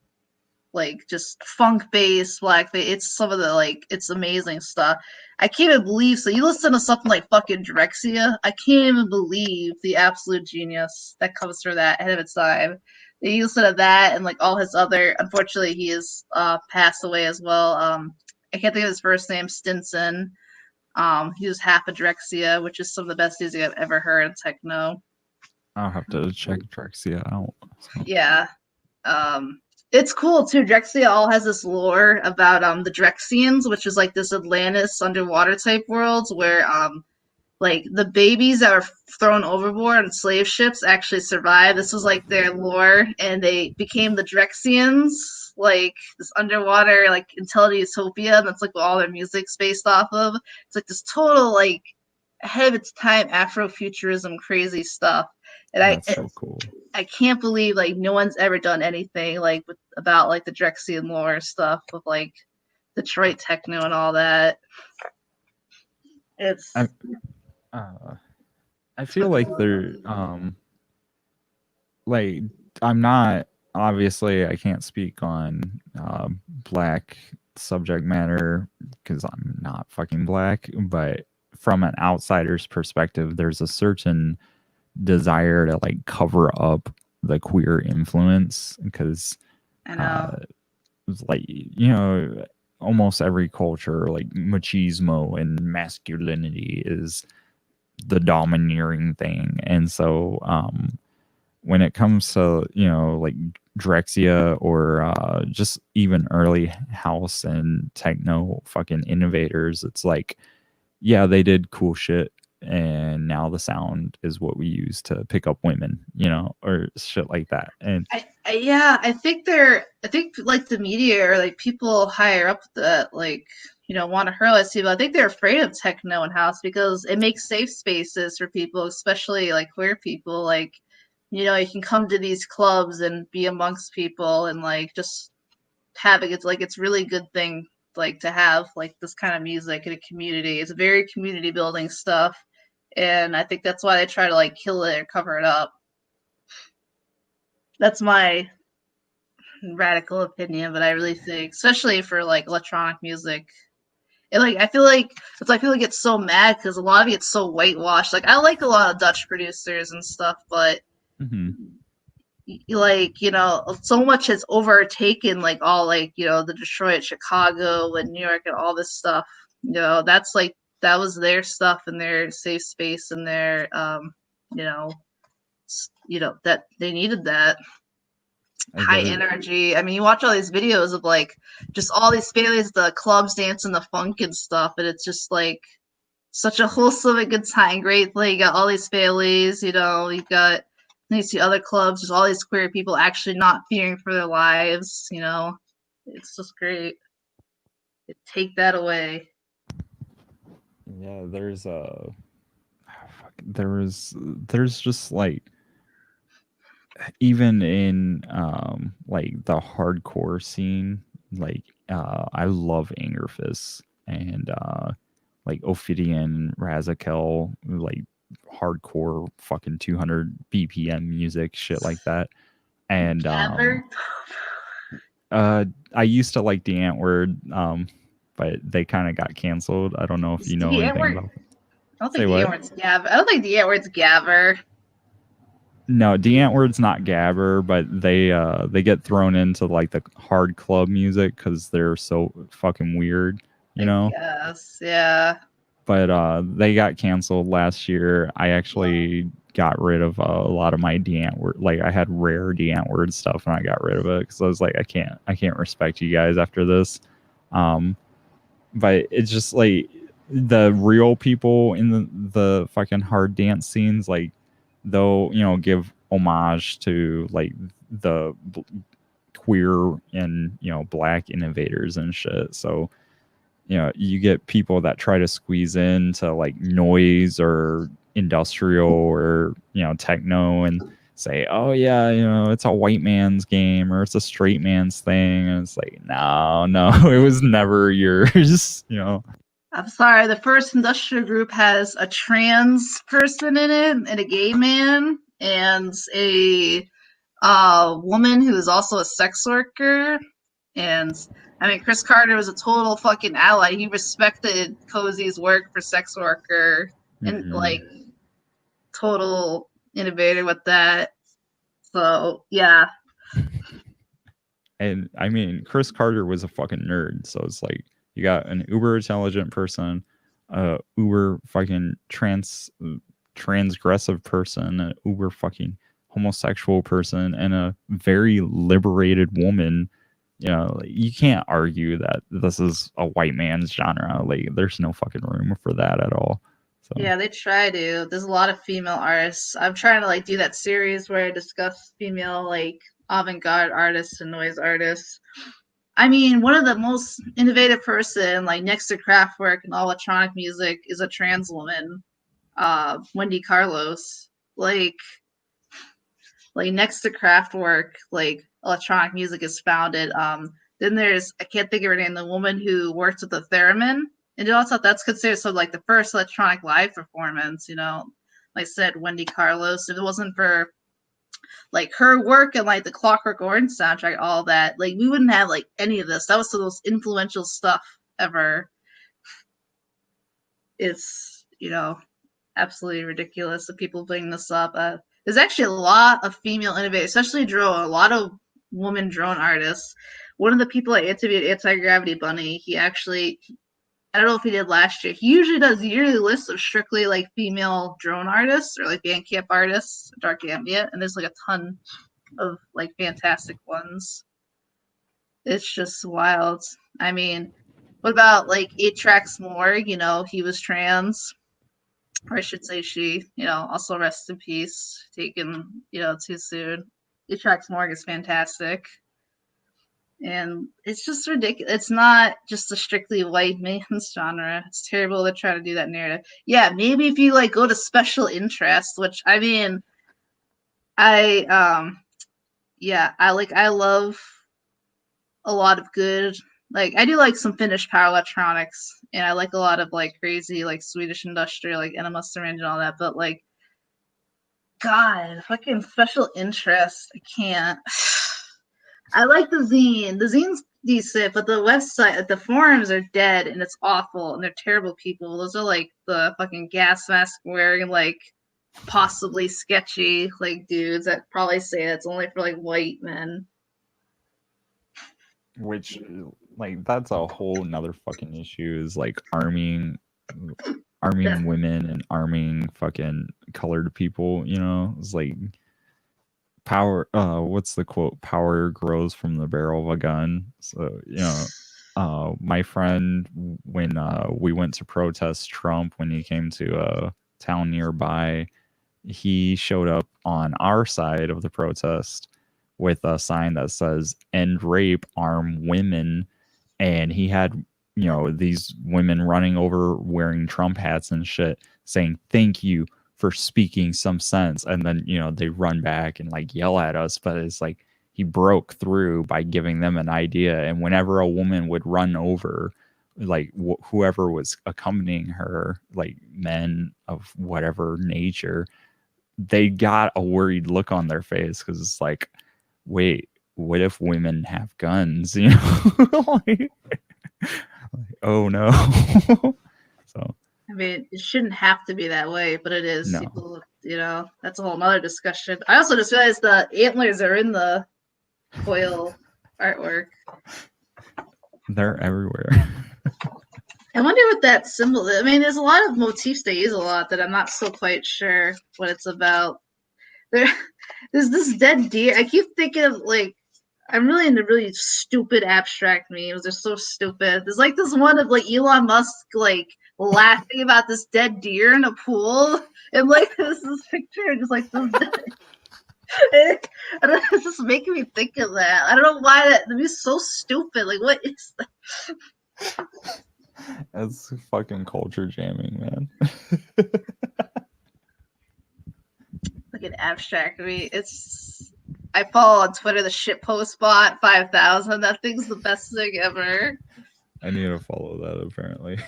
like just funk bass, black bass. It's some of the like it's amazing stuff. I can't even believe. So you listen to something like fucking Drexia. I can't even believe the absolute genius that comes from that ahead of its time. You listen to that and like all his other. Unfortunately, he is passed away as well. I can't think of his first name. Stinson. He was half a Drexia, which is some of the best music I've ever heard in techno. I'll have to check Drexia out. So. Yeah. It's cool too. Drexia all has this lore about the Drexians, which is like this Atlantis underwater type worlds where like the babies that were thrown overboard on slave ships actually survived. This was like their lore, and they became the Drexians, like this underwater like intelligent utopia. And that's like what all their music's based off of. It's like this total like ahead of its time Afrofuturism crazy stuff. And That's so cool. I can't believe like no one's ever done anything like about like the Drexian lore stuff with like Detroit techno and all that. It's I feel like they're like I'm not obviously I can't speak on black subject matter because I'm not fucking black, but from an outsider's perspective, there's a certain desire to like cover up the queer influence because I know. like you know almost every culture like machismo and masculinity is the domineering thing, and so when it comes to you know like Drexia or just even early house and techno fucking innovators, it's like yeah they did cool shit and now the sound is what we use to pick up women, you know, or shit like that. And I think like the media or like people higher up that like you know want to harass people. I think they're afraid of techno and house because it makes safe spaces for people, especially like queer people. Like you know you can come to these clubs and be amongst people and like just having it's like it's really good thing like to have like this kind of music in a community. It's very community building stuff. And I think that's why they try to like kill it or cover it up. That's my radical opinion, but I really think, especially for like electronic music, it like I feel like it's like people get so mad because a lot of it gets so whitewashed. Like I like a lot of Dutch producers and stuff, but like you know, so much has overtaken like all like you know the Detroit, Chicago, and New York, and all this stuff. You know, that's like that was their stuff and their safe space and their you know that they needed that high energy. I mean, you watch all these videos of like just all these families, the clubs dancing the funk and stuff, and it's just like such a wholesome and good time. Great thing. You got all these families, you know, you got you see other clubs, just all these queer people actually not fearing for their lives, you know. It's just great. Take that away. Yeah, there's there's just like even in like the hardcore scene, like I love Angerfist and like Ophidian, Razakel, like hardcore fucking 200 BPM music, shit like that. And I used to like the Antword, but they kind of got canceled. I don't know if you know anything about them. I don't think the Antword's Gabber. I don't think the Antword's Gabber. No, the Antword's not Gabber, but they get thrown into like the hard club music because they're so fucking weird, you know? Yes, yeah. But they got canceled last year. I actually got rid of a lot of my Antword. Like I had rare Antword stuff, and I got rid of it because I was like, I can't respect you guys after this. But it's just like the real people in the fucking hard dance scenes, like they'll you know give homage to like the queer and you know black innovators and shit. So you know you get people that try to squeeze into like noise or industrial or you know techno and say, oh yeah, you know it's a white man's game or it's a straight man's thing, and it's like no it was never yours. You know, I'm sorry, the first industrial group has a trans person in it and a gay man and a woman who is also a sex worker And I mean, Chris Carter was a total fucking ally. He respected Cozy's work for sex worker and like total innovator with that. So yeah. And I mean, Chris Carter was a fucking nerd. So it's like you got an uber intelligent person, uber fucking transgressive person, an uber fucking homosexual person, and a very liberated woman. You know, you can't argue that this is a white man's genre. Like, there's no fucking room for that at all. So. Yeah, they try to. There's a lot of female artists. I'm trying to like do that series where I discuss female like avant-garde artists and noise artists. I mean, one of the most innovative person, like next to Kraftwerk and all electronic music, is a trans woman, Wendy Carlos. Like next to Kraftwerk, like electronic music is founded. Then there's, I can't think of her name, the woman who works with the theremin. And also that's considered so like the first electronic live performance, you know. Like I said, Wendy Carlos. If it wasn't for like her work and like the Clockwork Orange soundtrack, all that, like we wouldn't have like any of this. That was the most influential stuff ever. It's, you know, absolutely ridiculous that people bring this up. There's actually a lot of female innovators, especially drone, a lot of woman drone artists. One of the people I interviewed, Anti-Gravity Bunny, he actually, I don't know if he did last year, he usually does yearly lists of strictly like female drone artists or like Bandcamp artists, dark ambient, and there's like a ton of like fantastic ones. It's just wild. I mean, what about like 8 Tracks Morgue? You know, he was trans, or I should say she, you know, also rest in peace, taken, you know, too soon. 8 Tracks Morgue is fantastic. And it's just ridiculous. It's not just a strictly white man's genre. It's terrible to try to do that narrative. Yeah, maybe if you like go to special interest, which I mean, I love a lot of good, like I do like some Finnish power electronics, and I like a lot of like crazy like Swedish industrial like Enema Syringe and all that, but like God, fucking special interest, I can't. I like the zine. The zine's decent, but the website, the forums are dead, and it's awful, and they're terrible people. Those are like the fucking gas mask wearing, like possibly sketchy, like dudes that probably say it's only for like white men. Which, like, that's a whole nother fucking issue. Is like arming women and arming fucking colored people. You know, it's like. Power, what's the quote? Power grows from the barrel of a gun. So, you know, my friend, when we went to protest Trump, when he came to a town nearby, he showed up on our side of the protest with a sign that says "End rape, arm women," and he had, you know, these women running over wearing Trump hats and shit, saying "Thank you for speaking some sense," and then, you know, they run back and like yell at us, but it's like he broke through by giving them an idea. And whenever a woman would run over like whoever was accompanying her, like men of whatever nature, they got a worried look on their face, because it's like, wait, what if women have guns, you know? like, oh no. So I mean, it shouldn't have to be that way, but it is. No. People, you know, that's a whole nother discussion. I also just realized the antlers are in the Coil artwork. They're everywhere. I wonder what that symbol is. I mean, there's a lot of motifs they use a lot that I'm not so quite sure what it's about. There's this dead deer. I keep thinking of, like, I'm really into really stupid abstract memes. They're so stupid. There's like this one of like Elon Musk like laughing about this dead deer in a pool, and like this picture just like this dead. And it's just making me think of that. I don't know why that is so stupid. Like, what is that? That's fucking culture jamming, man. Fucking abstract. I mean, I follow on Twitter the shitpost bot 5000. That thing's the best thing ever. I need to follow that apparently.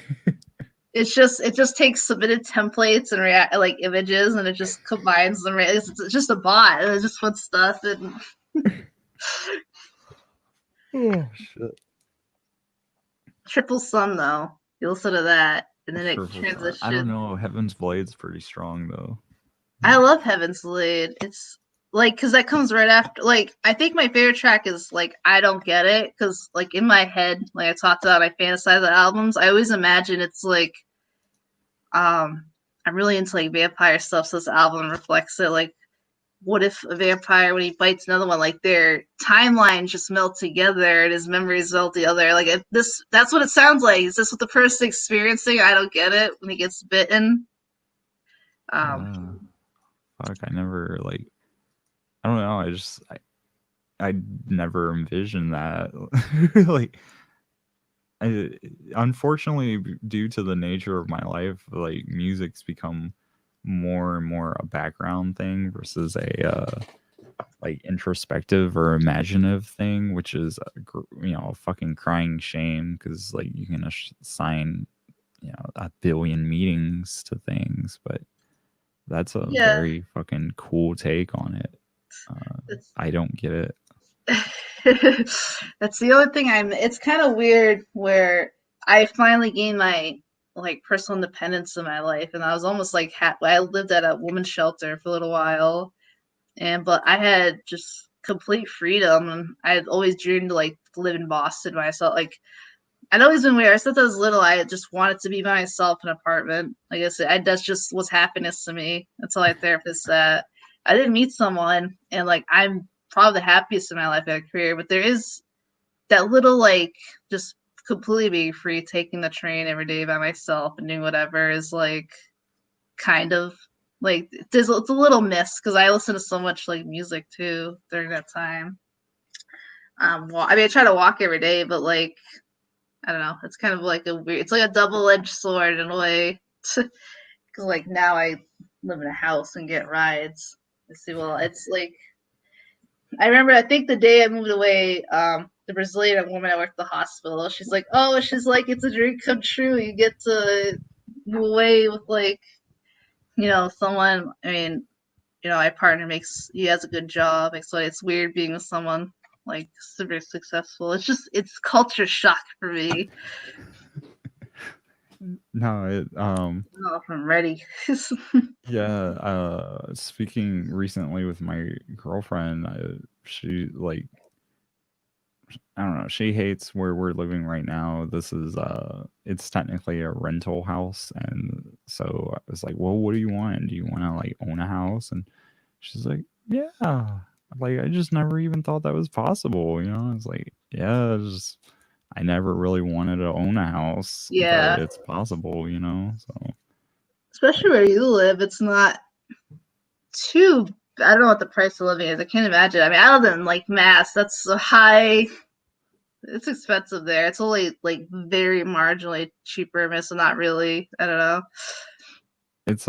It just takes submitted templates and like images, and it just combines them. It's just a bot, and it just puts stuff in. Oh shit. Triple Sun though. You listen to that, and then it transitions. I don't know. Heaven's Blade's pretty strong though. I love Heaven's Blade. It's like because that comes right after. Like I think my favorite track is like I Don't Get It because like in my head, like I talked about, I fantasize the albums. I always imagine it's like, I'm really into like vampire stuff, so this album reflects it. Like, what if a vampire, when he bites another one, like their timelines just melt together and his memories melt together? Like if that's what it sounds like. Is this what the person experiencing? I don't get it when he gets bitten. Fuck, I never like. I don't know. I never envisioned that. Like, unfortunately, due to the nature of my life, like music's become more and more a background thing versus a like introspective or imaginative thing, which is a fucking crying shame because like you can assign a billion meanings to things, but that's a very fucking cool take on it. I don't get it. That's the other thing. It's kind of weird where I finally gained my like personal independence in my life, and I was almost like I lived at a women's shelter for a little while, but I had just complete freedom, and I had always dreamed to like live in Boston myself. Like I'd always been weird. Since I was little, I just wanted to be by myself in an apartment. Like I said, that's just was happiness to me until my therapist said I didn't meet someone, and like I'm probably the happiest in my life at career. But there is that little like just completely being free, taking the train every day by myself and doing whatever is like kind of like it's a little miss because I listen to so much like music too during that time. I mean, I try to walk every day, but like I don't know. It's kind of like it's like a double-edged sword in a way. Because like now I live in a house and get rides. It's like I remember. I think the day I moved away, the Brazilian woman I worked at the hospital. She's like, it's a dream come true. You get to move away with like, someone. I mean, my partner he has a good job. So it's weird being with someone like super successful. It's culture shock for me. No, I'm ready. Yeah, speaking recently with my girlfriend, she like I don't know, she hates where we're living right now. This is it's technically a rental house, and so I was like, well, what do you want? Do you want to like own a house? And she's like, yeah. Like I just never even thought that was possible, I was like, yeah, I never really wanted to own a house. Yeah, but it's possible, so especially where you live, it's not too. I don't know what the price of living is. I can't imagine. I mean, I live in like Mass. That's a high. It's expensive there. It's only like very marginally cheaper, so not really. I don't know. It's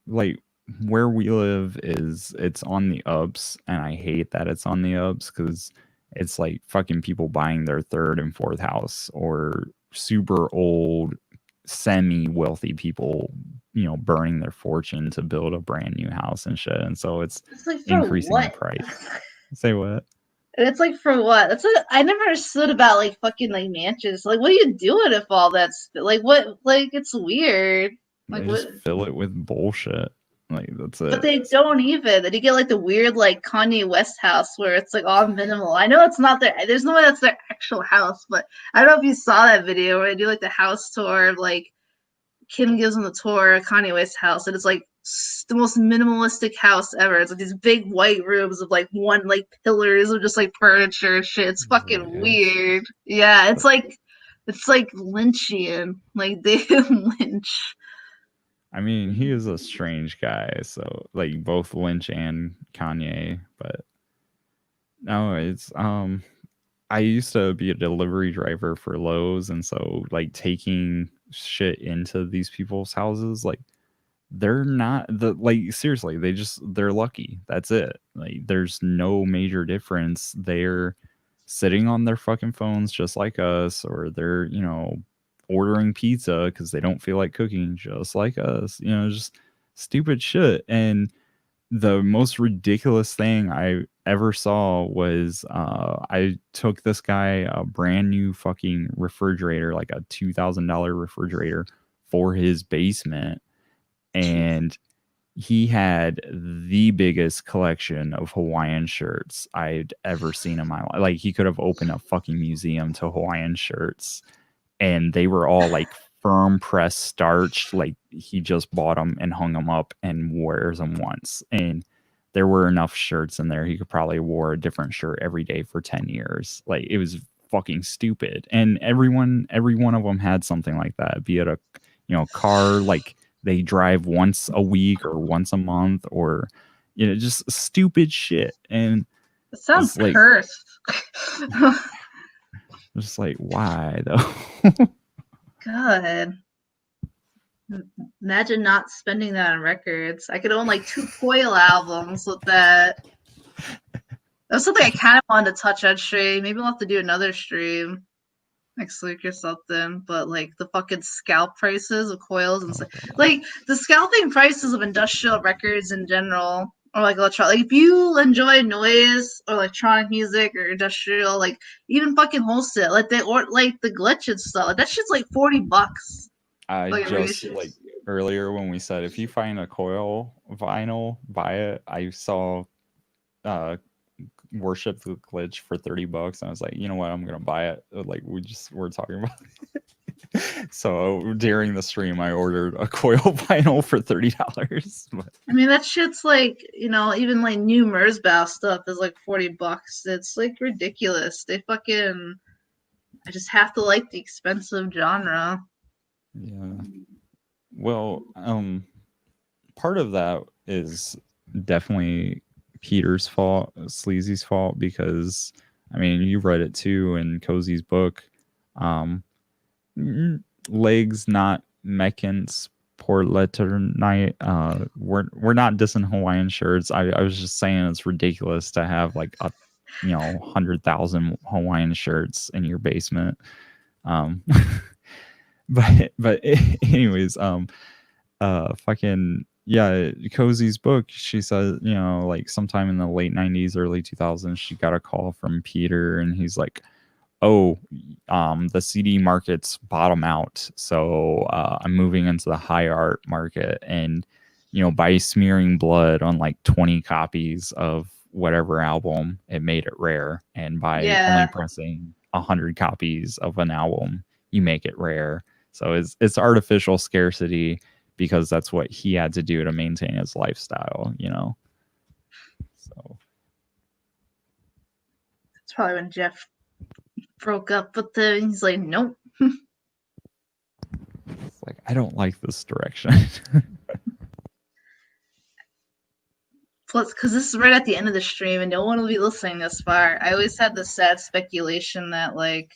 like where we live it's on the ups, and I hate that it's on the ups because it's like fucking people buying their third and fourth house, or super old semi-wealthy people burning their fortune to build a brand new house and shit, and so it's like increasing the price. Say what? And it's like for what? That's what I never understood about like fucking like mansions. Like, what are you doing if all that's like what? Like, it's weird. Like, they just fill it with bullshit. Like that's it. But they don't even. Then you get like the weird like Kanye West house where it's like all minimal. I know it's not there's no way that's their actual house, but I don't know if you saw that video where they do like the house tour of like Kim gives them the tour of Kanye West's house, and it's like the most minimalistic house ever. It's like these big white rooms of like one like pillars of just like furniture and shit. It's fucking weird. Yeah, it's like Lynchian, like David Lynch. I mean, he is a strange guy, so like both Lynch and Kanye, but no, it's I used to be a delivery driver for Lowe's, and so like taking shit into these people's houses, like they're not seriously, they're lucky. That's it. Like there's no major difference. They're sitting on their fucking phones just like us, or they're, ordering pizza because they don't feel like cooking just like us, just stupid shit. And the most ridiculous thing I ever saw was I took this guy a brand new fucking refrigerator, like a $2,000 refrigerator for his basement, and he had the biggest collection of Hawaiian shirts I'd ever seen in my life. Like, he could have opened a fucking museum to Hawaiian shirts, and they were all like firm press starched. Like, he just bought them and hung them up and wears them once. And there were enough shirts in there. He could probably wore a different shirt every day for 10 years. Like, it was fucking stupid. And every one of them had something like that, be it a, car, like they drive once a week or once a month, or, just stupid shit. And It sounds like, cursed. just like, why though? God. Imagine not spending that on records. I could own like 2 Coil albums with that. That's something I kind of wanted to touch on stream. Maybe we'll have to do another stream next week or something. But like the fucking scalp prices of coils and like the scalping prices of industrial records in general, or like electronic. Like, if you enjoy noise or electronic music or industrial, like even fucking wholesale, like the glitch and stuff, like, that shit's like $40. I like, just like earlier when we said if you find a Coil vinyl, buy it. I saw Worship the Glitch for $30, and I was like, you know what, I'm gonna buy it. Like, we're talking about it. So during the stream I ordered a Coil vinyl for $30. I mean, that shit's like, even like new Merzbow stuff is like $40. It's like ridiculous. They fucking, I just have to like the expensive genre. Yeah. Well, part of that is definitely Peter's fault, Sleazy's fault, because I mean, you read it too in Cozy's book. Legs not mekins pour letter night. We're not dissing Hawaiian shirts. I was just saying it's ridiculous to have like a 100,000 Hawaiian shirts in your basement. But anyways, fucking yeah, Cozy's book, she says, like sometime in the late 90s, early 2000s, she got a call from Peter, and he's like, oh, the CD market's bottom out, so I'm moving into the high art market, and by smearing blood on like 20 copies of whatever album, it made it rare, and by only pressing 100 copies of an album, you make it rare. So it's artificial scarcity, because that's what he had to do to maintain his lifestyle, So That's probably when Jeff broke up with him. He's like, nope. It's like, I don't like this direction. Plus, because this is right at the end of the stream, and no one will be listening this far. I always had this sad speculation that like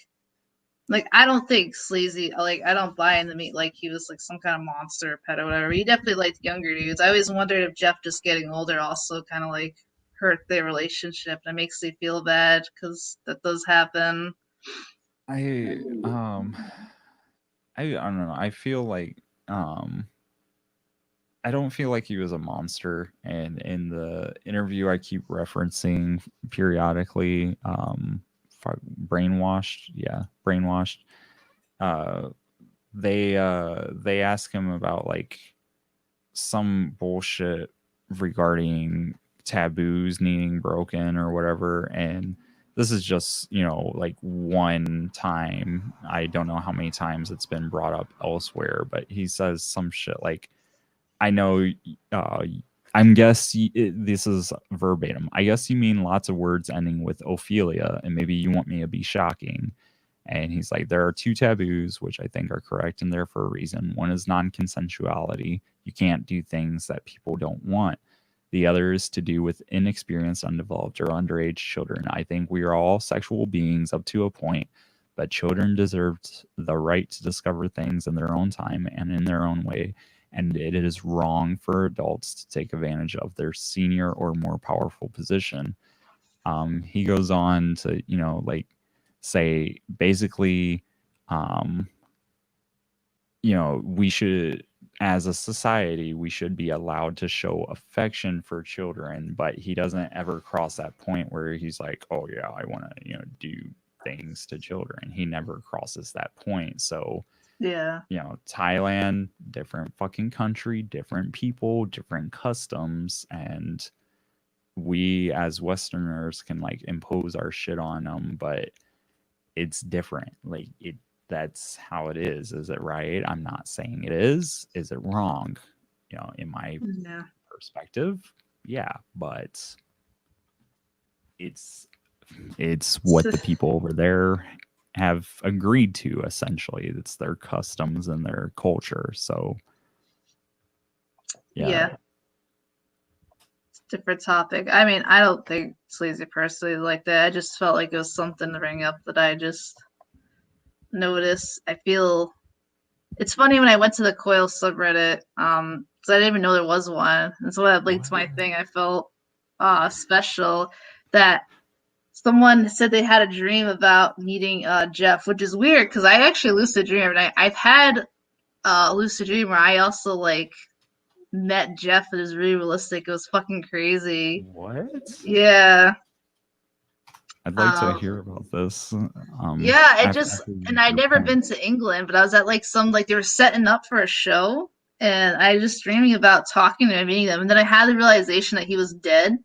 I don't think Sleazy, I don't buy into meat like he was like some kind of monster pet or whatever. He definitely liked younger dudes. I always wondered if Jeff just getting older also kind of like hurt their relationship. That makes me feel bad, because that does happen. I don't know. I feel like I don't feel like he was a monster, and in the interview I keep referencing periodically, brainwashed. They ask him about like some bullshit regarding taboos needing broken or whatever, and this is just like one time. I don't know how many times it's been brought up elsewhere, but he says some shit like, I know this is verbatim. I guess you mean lots of words ending with Ophelia, and maybe you want me to be shocking. And he's like, there are 2 taboos, which I think are correct and there for a reason. One is non-consensuality. You can't do things that people don't want. The other is to do with inexperienced, undeveloped, or underage children. I think we are all sexual beings up to a point, but children deserve the right to discover things in their own time and in their own way. And it is wrong for adults to take advantage of their senior or more powerful position. He goes on to, say basically, we should as a society, we should be allowed to show affection for children, but he doesn't ever cross that point where he's like, oh yeah, I want to, do things to children. He never crosses that point. So, Yeah. Thailand, different fucking country, different people, different customs, and we as Westerners can like impose our shit on them, but it's different. Like that's how it is. Is it right? I'm not saying it is. Is it wrong? In my perspective, yeah, but it's what the people over there have agreed to. Essentially, it's their customs and their culture. So yeah. It's a different topic. I mean, I don't think sleazy personally like that. I just felt like it was something to bring up that I just noticed. I feel it's funny when I went to the Coil subreddit, because I didn't even know there was one, and so when I linked my thing, I felt special that someone said they had a dream about meeting Jeff, which is weird because I actually lucid dream every night. I've had a lucid dream where I also like met Jeff. It was really realistic. It was fucking crazy. What? Yeah. I'd like to hear about this. Yeah, and I'd never been to England, but I was at like they were setting up for a show, and I was just dreaming about talking to him, meeting them, and then I had the realization that he was dead,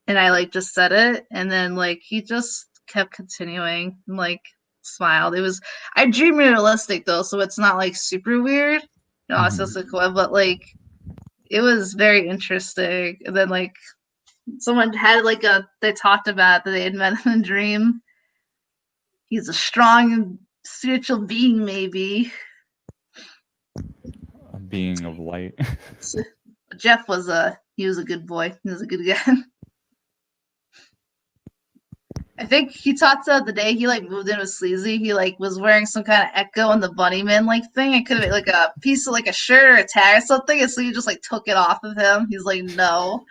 and I like just said it, and then like he just kept continuing, and like smiled. I dream realistic though, so it's not like super weird. It's just like cool, but like it was very interesting, and then like. Someone had they talked about that they had met in a dream. He's a strong spiritual being, maybe. A being of light. Jeff was a good boy. He was a good guy. I think he talked about the day he like moved in with Sleazy. He like was wearing some kind of Echo and the Bunnyman like thing. It could have been like a piece of like a shirt or a tag or something, and Sleazy just like took it off of him. He's like, no.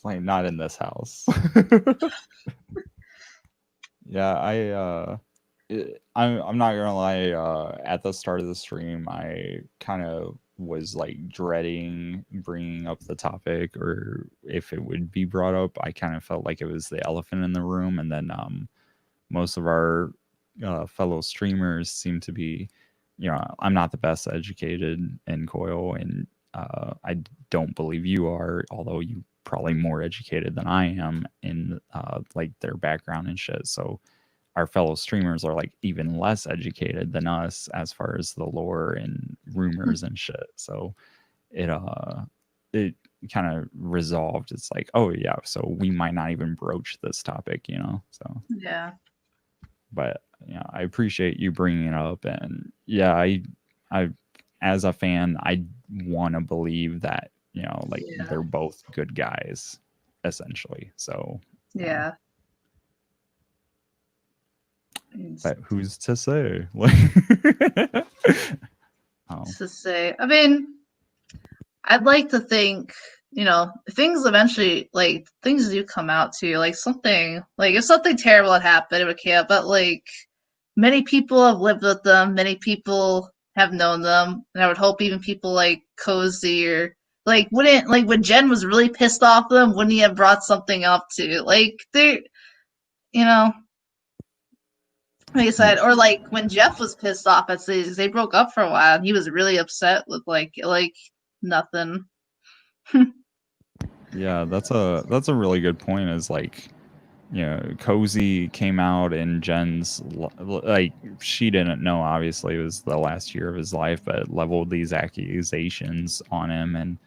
Like not in this house. Yeah, I'm not gonna lie. At the start of the stream, I kind of was like dreading bringing up the topic, or if it would be brought up. I kind of felt like it was the elephant in the room, and then most of our fellow streamers seem to be, I'm not the best educated in Coil, and I don't believe you are, although you probably more educated than I am in like their background and shit. So our fellow streamers are like even less educated than us as far as the lore and rumors and shit. So it kind of resolved. It's like, oh yeah, so we might not even broach this topic, So yeah. But I appreciate you bringing it up, and yeah, I as a fan, I want to believe that. They're both good guys, essentially. So yeah. But who's to say? To say, I mean, I'd like to think, things eventually, like things do come out to you, like something, like if something terrible had happened, it would come out. But like many people have lived with them, many people have known them, and I would hope even people like Cozy or. Like, when Jen was really pissed off them, wouldn't he have brought something up to? Like, like I said, or like when Jeff was pissed off at Sleazy, they broke up for a while, and he was really upset with like nothing. Yeah, that's a really good point. Is like, Cozy came out in Jen's, like, she didn't know, obviously it was the last year of his life, but leveled these accusations on him, and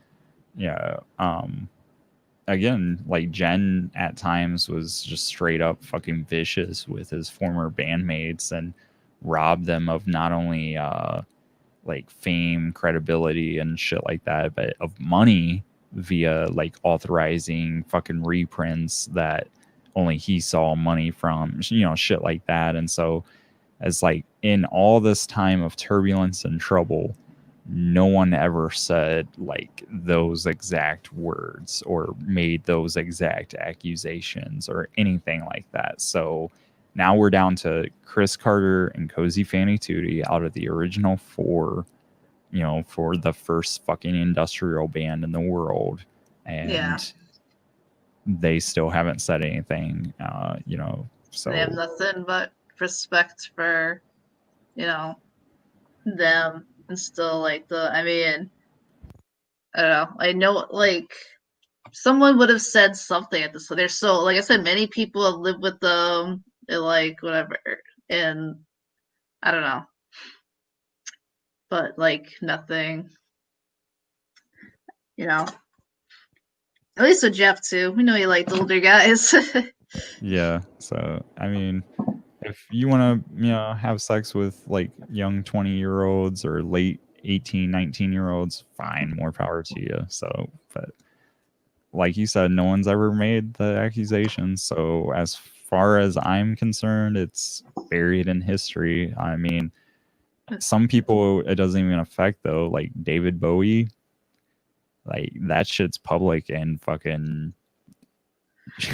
again, like Jen at times was just straight up fucking vicious with his former bandmates and robbed them of not only like fame, credibility, and shit like that, but of money via like authorizing fucking reprints that only he saw money from, shit like that. And so, as like in all this time of turbulence and trouble, no one ever said like those exact words or made those exact accusations or anything like that. So now we're down to Chris Carter and Cozy Fanny Tootie out of the original 4 for the first fucking industrial band in the world, and they still haven't said anything. So they have nothing but respect for, them, and still like I mean, I don't know. I know like someone would have said something at this. So there's so like I said, many people have lived with them and like whatever, and I don't know, but like nothing, At least with Jeff too. We know he liked older guys. yeah. So I mean, if you want to, have sex with like young 20-year-olds or late 18, 19-year-olds, fine, more power to you. So, but like you said, no one's ever made the accusation. So as far as I'm concerned, it's buried in history. I mean, some people it doesn't even affect though, like David Bowie. Like that shit's public and fucking.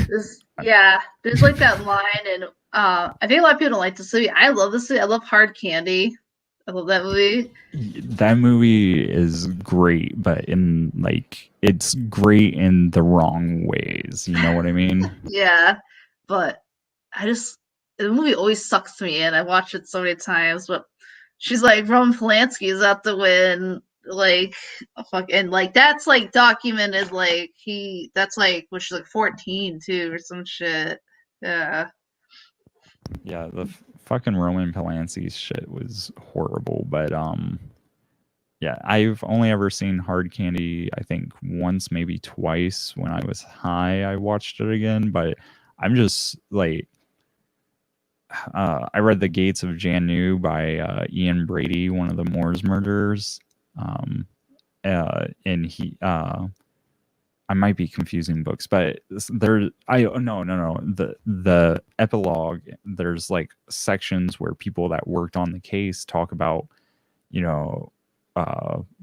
There's like that line, and I think a lot of people don't like this movie. I love this movie. I love Hard Candy. I love that movie. That movie is great, but it's great in the wrong ways. You know what I mean? Yeah, but the movie always sucks me in. I watch it so many times, but she's like, Roman Polanski is out to win. Like, and like that's like documented. Like that's like when she's like 14 too, or some shit. Yeah. Yeah, the fucking Roman Polanski shit was horrible, but yeah, I've only ever seen Hard Candy, I think once, maybe twice. When I was high, I watched it again, but I'm just like, I read The Gates of Jannu by Ian Brady, one of the Moors murderers. And he, I might be confusing books, but no. The epilogue, there's like sections where people that worked on the case talk about, the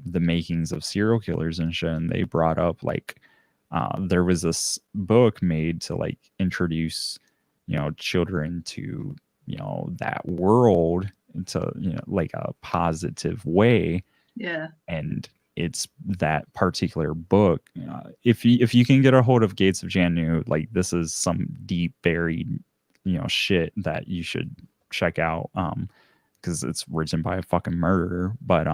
makings of serial killers and shit. And they brought up like, there was this book made to like introduce, children to, that world into, like a positive way. Yeah. And it's that particular book. If you can get a hold of Gates of Jannu, like this is some deep buried, shit that you should check out. Because it's written by a fucking murderer. But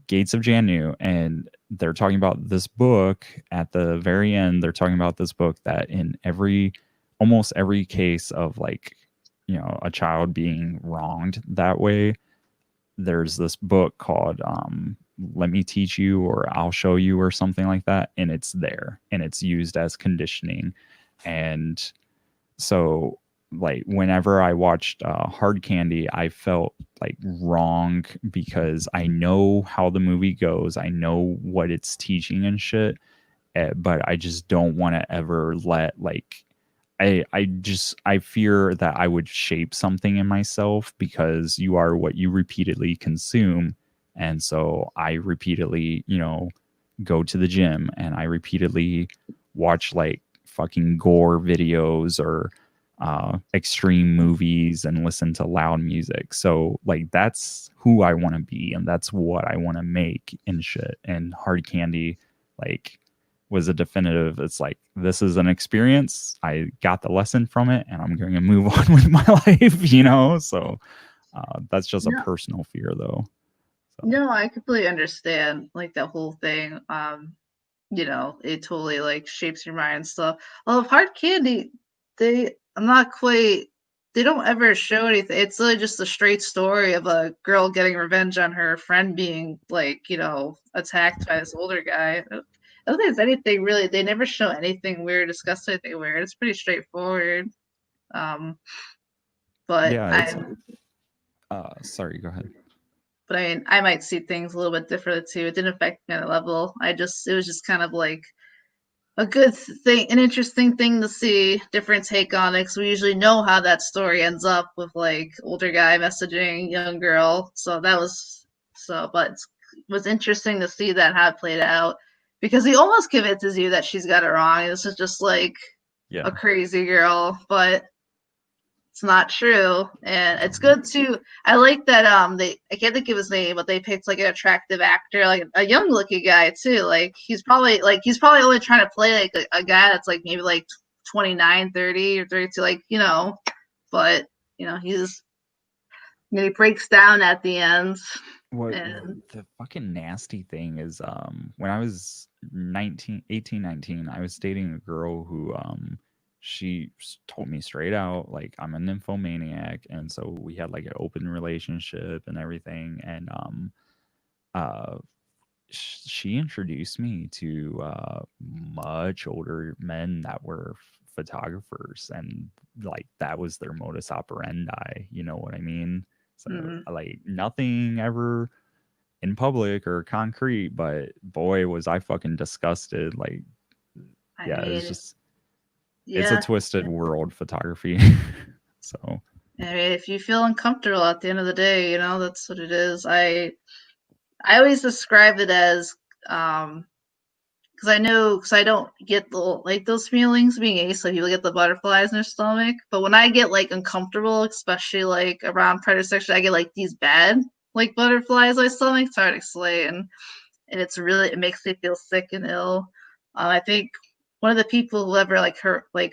Gates of Jannu, and they're talking about this book at the very end. They're talking about this book that in almost every case of like, a child being wronged that way, there's this book called Let Me Teach You, or I'll Show You, or something like that, and it's there and it's used as conditioning. And so like whenever I watched Hard Candy, I felt like wrong because I know how the movie goes, I know what it's teaching and shit, but I just don't want to ever let like I fear that I would shape something in myself, because you are what you repeatedly consume. And so I repeatedly, go to the gym and I repeatedly watch like fucking gore videos or extreme movies and listen to loud music. So like that's who I want to be and that's what I want to make and shit. And Hard Candy like was a definitive, it's like, this is an experience, I got the lesson from it and I'm going to move on with my life, so that's just a personal fear though. So. No, I completely understand like that whole thing. It totally like shapes your mind and stuff. Well, of Hard Candy, they don't ever show anything. It's really just a straight story of a girl getting revenge on her friend being like, attacked by this older guy. I don't think there's anything really. They never show anything weird, discuss anything weird. It's pretty straightforward. But yeah, sorry, go ahead. But I mean, I might see things a little bit differently too. It didn't affect me on a level. It was just kind of like a good thing, an interesting thing to see, different take on it. Because we usually know how that story ends up with like older guy messaging young girl. But it was interesting to see that how it played out, because he almost convinces you that she's got it wrong. This is just like a crazy girl, but It's not true, and it's good to. I like that. I can't think of his name, but they picked like an attractive actor, like a young looking guy too. Like he's probably only trying to play like a guy that's like maybe like 29, 30, or 32, like but he breaks down at the end. What And the fucking nasty thing is, when I was 18, 19, I was dating a girl who she told me straight out, like, I'm a nymphomaniac, and so we had like an open relationship and everything, and she introduced me to much older men that were photographers, and like that was their modus operandi, you know what I mean? So like nothing ever in public or concrete, but boy was I fucking disgusted. Like it's just it's a twisted world, photography. So I mean, if you feel uncomfortable at the end of the day, that's what it is. I always describe it as because I don't get those feelings being ace, like people get the butterflies in their stomach. But when I get like uncomfortable, especially like around predator section, I get like these bad like butterflies in my stomach. It's hard to explain, and it makes me feel sick and ill. I think one of the people who ever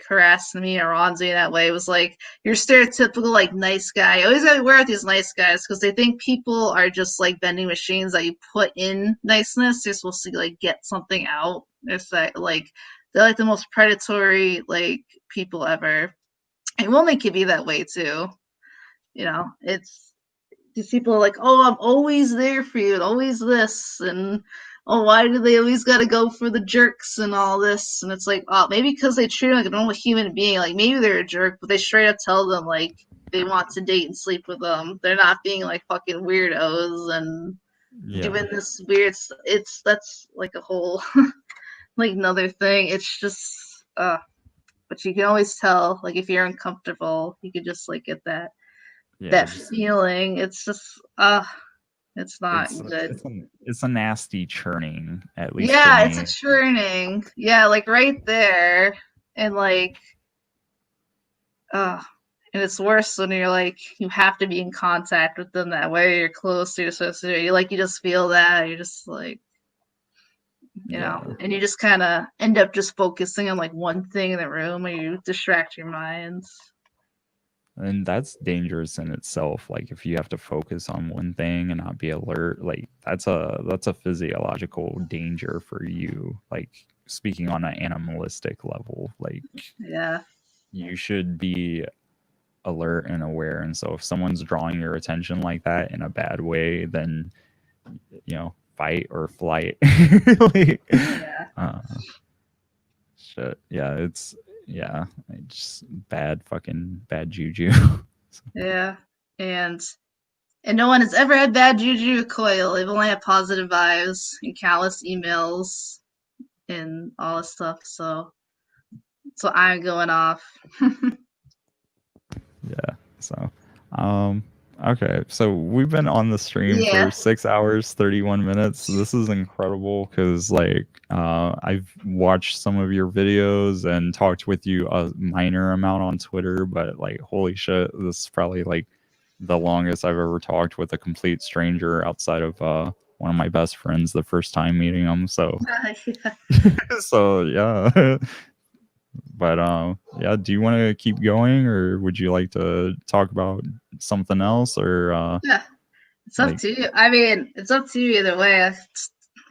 harassed me or on me that way was like, you're stereotypical like nice guy. You always gotta wear with these nice guys because they think people are just like vending machines that you put in niceness. You're supposed to like get something out. It's they're like the most predatory like people ever. And women can be that way too. It's these people are like, oh, I'm always there for you and always this, and oh, why do they always got to go for the jerks and all this? And it's like, oh, maybe because they treat them like a normal human being. Like maybe they're a jerk, but they straight up tell them like they want to date and sleep with them. They're not being like fucking weirdos and doing this weird. That's like a whole like another thing. It's just but you can always tell like if you're uncomfortable, you can just like get that feeling. It's just it's not good. It's a nasty churning, at least. Yeah, for it's me. a churning. Yeah, like right there. And like and it's worse when you're like you have to be in contact with them that way, you're close to your associate. You just feel that. You're just like and you just kinda end up just focusing on like one thing in the room, or you distract your minds. And that's dangerous in itself. Like if you have to focus on one thing and not be alert, like that's a physiological danger for you. Like speaking on an animalistic level, like you should be alert and aware. And so if someone's drawing your attention like that in a bad way, then fight or flight. Like, shit. Yeah, it's bad juju. Yeah, and no one has ever had bad juju with Coil. They've only had positive vibes and countless emails and all this stuff. So I'm going off. Okay, so we've been on the stream for 6 hours 31 minutes. This is incredible because like I've watched some of your videos and talked with you a minor amount on Twitter, but like holy shit, this is probably like the longest I've ever talked with a complete stranger outside of one of my best friends the first time meeting him. So yeah. But do you want to keep going, or would you like to talk about something else, or it's up to you. I mean, it's up to you either way. I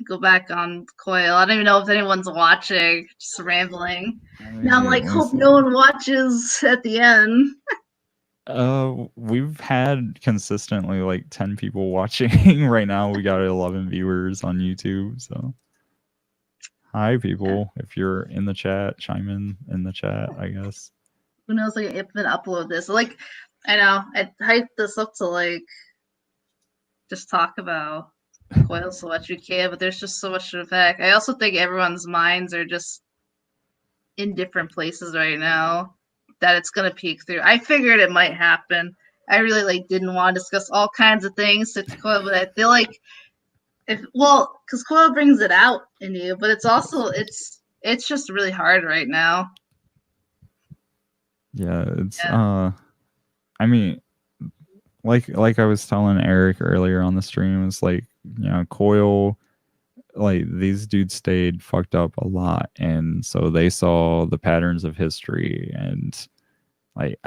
go back on Coil. I don't even know if anyone's watching, just rambling. Now I'm like, hope no one watches at the end. We've had consistently like 10 people watching. Right now we got 11 viewers on YouTube, so hi people, if you're in the chat, chime in the chat, I guess. Who knows, like if I upload this, like I know I hyped this up to like just talk about Coil so much you can, but there's just so much to unpack. I also think everyone's minds are just in different places right now that it's gonna peek through. I figured it might happen. I really like didn't want to discuss all kinds of things to Coil, but I feel like because Coil brings it out in you, but it's also it's just really hard right now. Yeah, it's I mean, like I was telling Eric earlier on the stream, it's like, you know, Coil, like these dudes stayed fucked up a lot, and so they saw the patterns of history, and like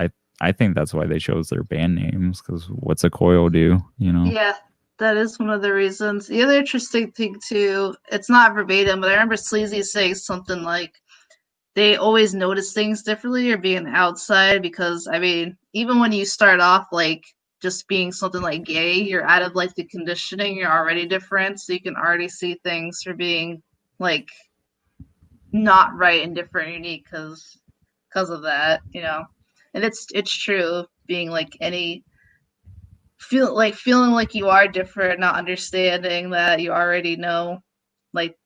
I think that's why they chose their band names, because what's a Coil do, you know? Yeah, that is one of the reasons. The other interesting thing too, it's not verbatim, but I remember Sleazy saying something like they always notice things differently or being outside because I mean, even when you start off like just being something like gay, you're out of like the conditioning, you're already different, so you can already see things for being like not right and different and unique because of that, you know. And it's true being like any feeling like you are different, not understanding that you already know like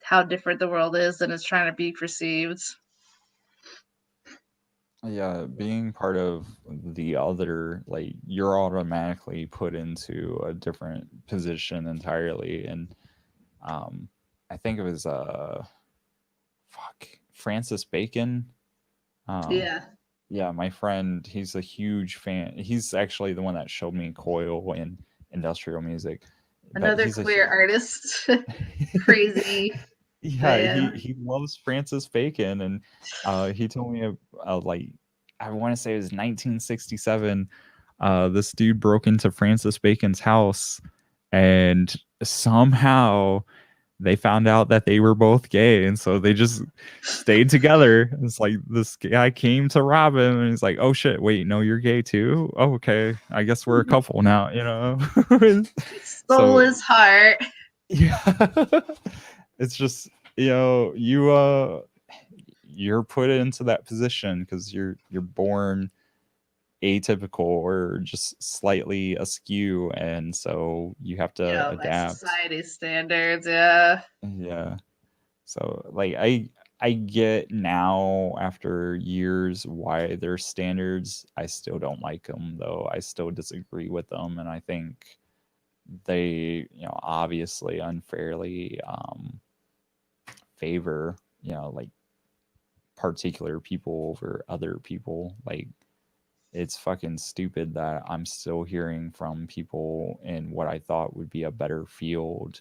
how different the world is and it's trying to be perceived. Yeah, being part of the other, like you're automatically put into a different position entirely, and I think it was Francis Bacon. Yeah. Yeah, my friend, he's a huge fan. He's actually the one that showed me Coil and industrial music. But Another he's queer artist. Crazy. yeah, Yeah. he loves Francis Bacon, and he told me like I want to say it was 1967. This dude broke into Francis Bacon's house, and somehow they found out that they were both gay, and so they just stayed together. It's like this guy came to rob him, and he's like, "Oh shit, wait, no, you're gay too? Oh, okay, I guess we're a couple now," you know. Stole So his heart. yeah, it's just, you know, you're put into that position because you're born atypical or just slightly askew, and so you have to Yeah, by adapt. society standards, yeah. Yeah. So like I get now after years why their standards. I still don't like them though. I still disagree with them, and I think they, you know, obviously unfairly favor, you know, like particular people over other people. Like it's fucking stupid that I'm still hearing from people in what I thought would be a better field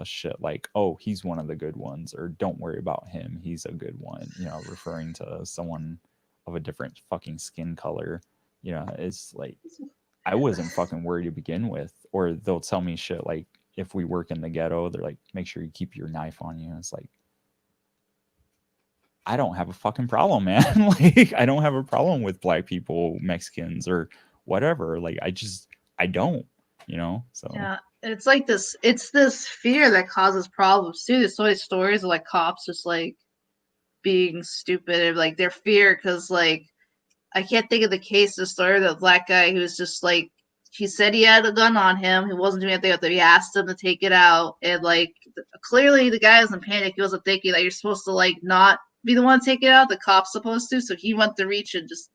shit like, oh, he's one of the good ones, or don't worry about him, he's a good one, you know, referring to someone of a different fucking skin color. You know, it's like I wasn't fucking worried to begin with. Or they'll tell me shit like, if we work in the ghetto, they're like, make sure you keep your knife on you. It's like, I don't have a fucking problem, man. Like, I don't have a problem with black people, Mexicans, or whatever. Like, I don't, you know? So, Yeah. It's like it's this fear that causes problems too. There's so many stories of like cops just like being stupid or like their fear because like I can't think of the case, the story of the black guy who was just like he said he had a gun on him. He wasn't doing anything with it. He asked him to take it out, and like clearly the guy was in panic. He wasn't thinking that you're supposed to like not be the one to take it out. The cop's supposed to, so he went to reach and just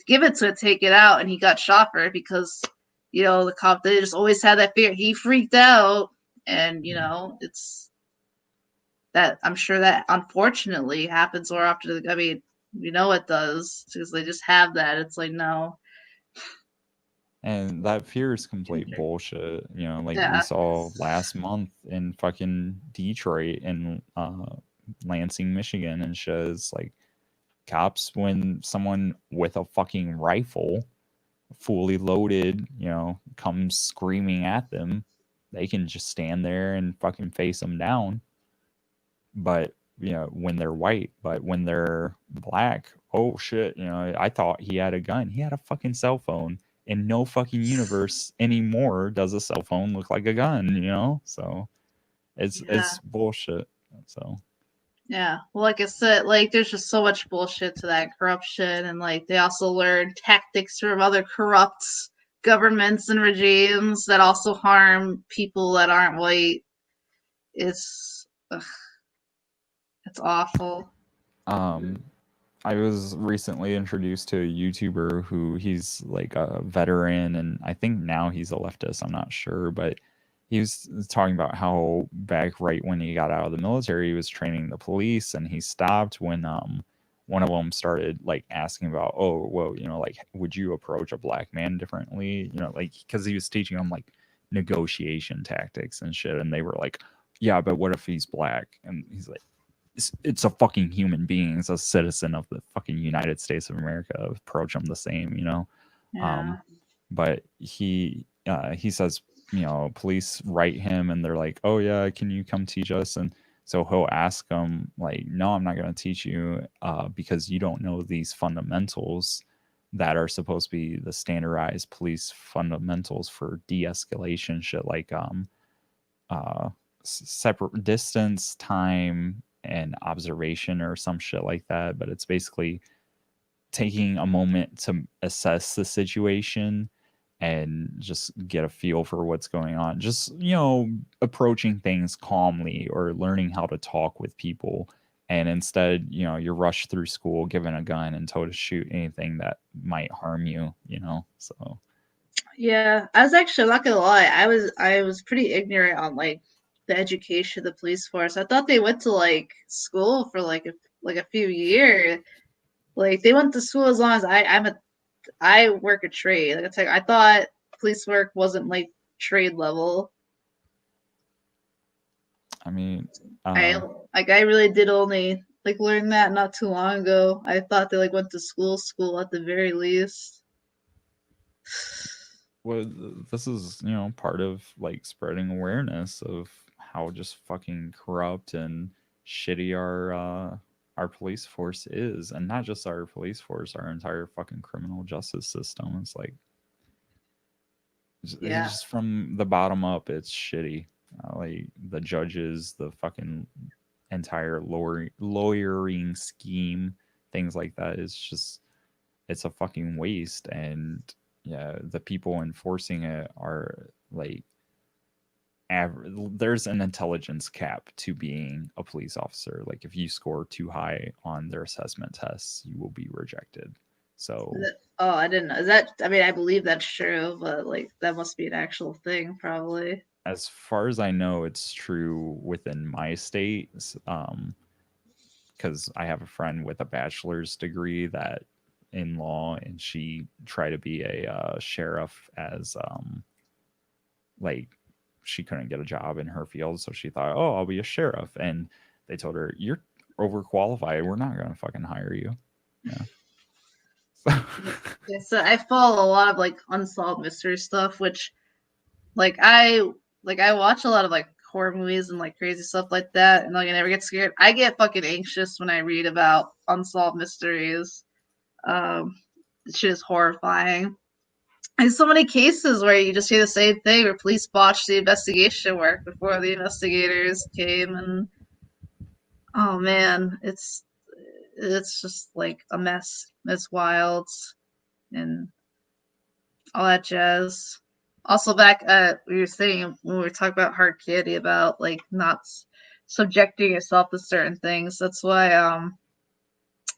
give it to it, take it out, and he got shot for it because you know the cop they just always had that fear. He freaked out, and you know it's that I'm sure that unfortunately happens more often. I mean, you know it does because they just have that. It's like no, and that fear is complete bullshit. You know, like we yeah, saw last month in fucking Detroit and Lansing, Michigan, and shows like cops, when someone with a fucking rifle, fully loaded, you know, comes screaming at them, they can just stand there and fucking face them down. But, you know, when they're white, but when they're black, oh shit, you know, I thought he had a gun. He had a fucking cell phone. In no fucking universe anymore does a cell phone look like a gun, you know? So yeah. it's bullshit. So Yeah, well, like I said, like there's just so much bullshit to that corruption, and like they also learn tactics from other corrupt governments and regimes that also harm people that aren't white. It's ugh, it's awful. um I was recently introduced to a YouTuber who he's like a veteran, and I think now he's a leftist. I'm not sure, but he was talking about how back right when he got out of the military, he was training the police, and he stopped when one of them started like asking about, oh, well, you know, like, would you approach a black man differently? You know, like, because he was teaching them like negotiation tactics and shit. And they were like, yeah, but what if he's black? And he's like, it's a fucking human being. It's a citizen of the fucking United States of America. Approach him the same, you know? Yeah. But he says, you know, police write him and they're like, oh yeah, can you come teach us? And so he'll ask them like, no, I'm not going to teach you because you don't know these fundamentals that are supposed to be the standardized police fundamentals for de-escalation shit, like separate distance, time, and observation or some shit like that. But it's basically taking a moment to assess the situation and just get a feel for what's going on. Just, you know, approaching things calmly or learning how to talk with people. And instead, you know, you're rushed through school, given a gun and told to shoot anything that might harm you, you know? So Yeah, I was actually, I'm not gonna lie, I was pretty ignorant on like the education of the police force. I thought they went to like school for like a few years. Like they went to school as long as I work a trade. Like it's like I thought police work wasn't like trade level. I mean, I really did only like learn that not too long ago. I thought they like went to school at the very least. well, this is, you know, part of like spreading awareness of how just fucking corrupt and shitty our police force is, and not just our police force, our entire fucking criminal justice system. It's like, it's Yeah. just from the bottom up, it's shitty. Like the judges, the fucking entire lawyering scheme, things like that is just, it's a fucking waste. And yeah, the people enforcing it are like, there's an intelligence cap to being a police officer. Like if you score too high on their assessment tests, you will be rejected. So Oh, I didn't know. Is that? I mean, I believe that's true, but like that must be an actual thing, probably. as far as I know, it's true within my state. Because I have a friend with a bachelor's degree that in law, and she tried to be a sheriff as like she couldn't get a job in her field, so she thought, oh, I'll be a sheriff, and they told her, you're overqualified, we're not gonna fucking hire you. Yeah. Yeah, so I follow a lot of like unsolved mystery stuff, which I watch a lot of like horror movies and like crazy stuff like that, and like I never get scared. I get fucking anxious when I read about unsolved mysteries. It's just horrifying. There's so many cases where you just hear the same thing, where police botched the investigation work before the investigators came, and oh man, it's just like a mess. It's wild and all that jazz. Also, back at we were saying when we were talking about hard candy about like not subjecting yourself to certain things. That's why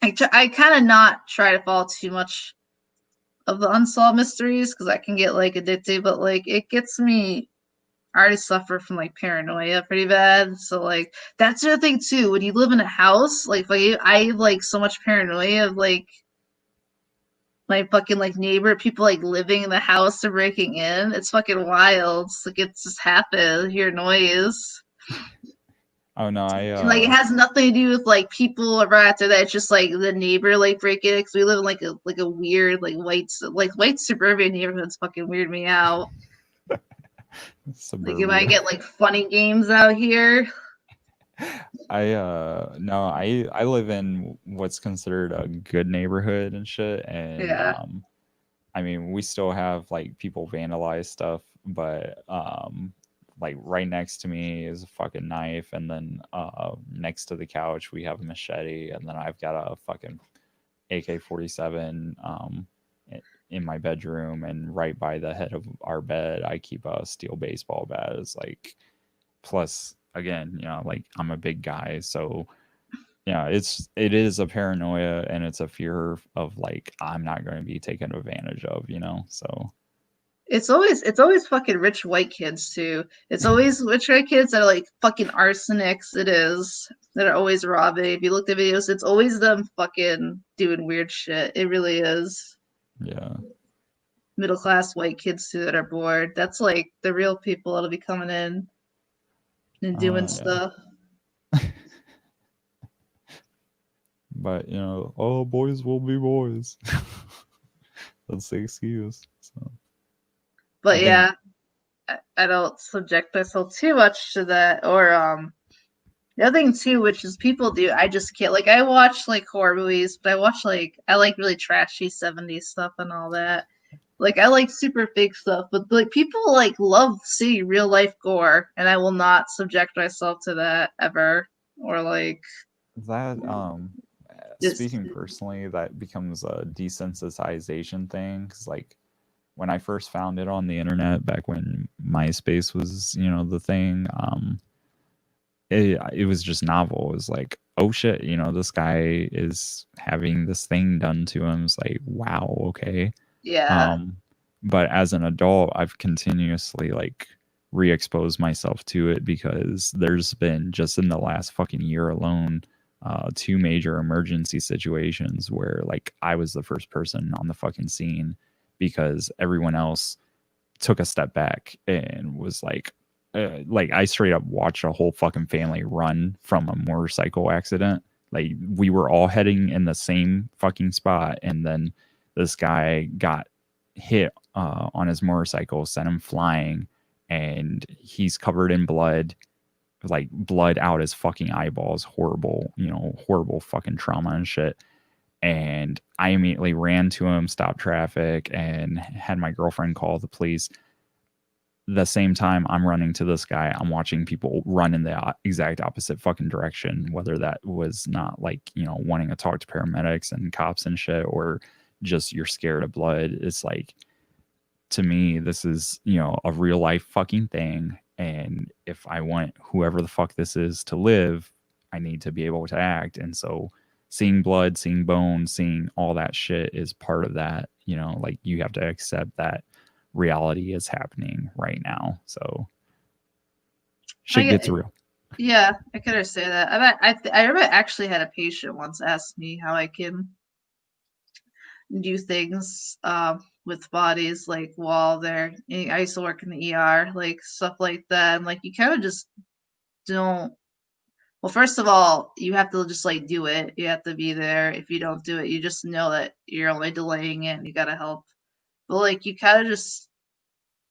I kind of not try to follow too much of the unsolved mysteries because I can get like addicted, but like it gets me. I already suffer from like paranoia pretty bad, so like that's the other thing too. When you live in a house, like I have like so much paranoia of like my fucking like neighbor, people like living in the house or breaking in. It's fucking wild. It's like it's just happened. Hear noise. Oh no, And, like it has nothing to do with like people or right after that. It's just like the neighbor like breaking it because we live in like a weird like white suburban neighborhoods. Fucking weird me out. Like you might get like funny games out here. I live in what's considered a good neighborhood and shit, and Yeah. I mean, we still have like people vandalize stuff, but like right next to me is a fucking knife, and then next to the couch we have a machete, and then I've got a fucking AK-47 in my bedroom, and right by the head of our bed I keep a steel baseball bat. It's like, plus again, you know, like I'm a big guy, so yeah, it is a paranoia, and it's a fear of like I'm not going to be taken advantage of, you know. So It's always fucking rich white kids too. It's always rich white kids that are like fucking arsenics. It is that are always robbing. If you look at videos, it's always them fucking doing weird shit. It really is. Yeah. Middle class white kids too that are bored. That's like the real people that'll be coming in and doing stuff. But oh, boys will be boys. That's the excuse. So. But yeah, I don't subject myself too much to that. Or the other thing too, which is people do, I just can't. Like I watch like horror movies, but I like really trashy 70s stuff and all that. Like I like super fake stuff, but like people like love seeing real life gore, and I will not subject myself to that ever. Or like that speaking personally, that becomes a desensitization thing, because like when I first found it on the internet back when MySpace was the thing, it was just novel. It was like, oh shit, this guy is having this thing done to him. It's like, wow, okay. Yeah. But as an adult, I've continuously like re-exposed myself to it, because there's been, just in the last fucking year alone, 2 major emergency situations where like I was the first person on the fucking scene, because everyone else took a step back and was like I straight up watched a whole fucking family run from a motorcycle accident. Like we were all heading in the same fucking spot, and then this guy got hit on his motorcycle, sent him flying, and he's covered in blood, like blood out his fucking eyeballs. Horrible, horrible fucking trauma and shit. And I immediately ran to him, stopped traffic, and had my girlfriend call the police. The same time I'm running to this guy, I'm watching people run in the exact opposite fucking direction, whether that was not like, wanting to talk to paramedics and cops and shit, or just you're scared of blood. It's like, to me, this is, a real life fucking thing. And if I want whoever the fuck this is to live, I need to be able to act. And so seeing blood, seeing bones, seeing all that shit is part of that. Like you have to accept that reality is happening right now. So shit gets real. Yeah, I could understand that. I remember I actually had a patient once ask me how I can do things with bodies like while they're. I used to work in the ER, like stuff like that, and like you kind of just don't. Well, first of all, you have to just like do it. You have to be there. If you don't do it, you just know that you're only delaying it, and you gotta help. But like you kind of just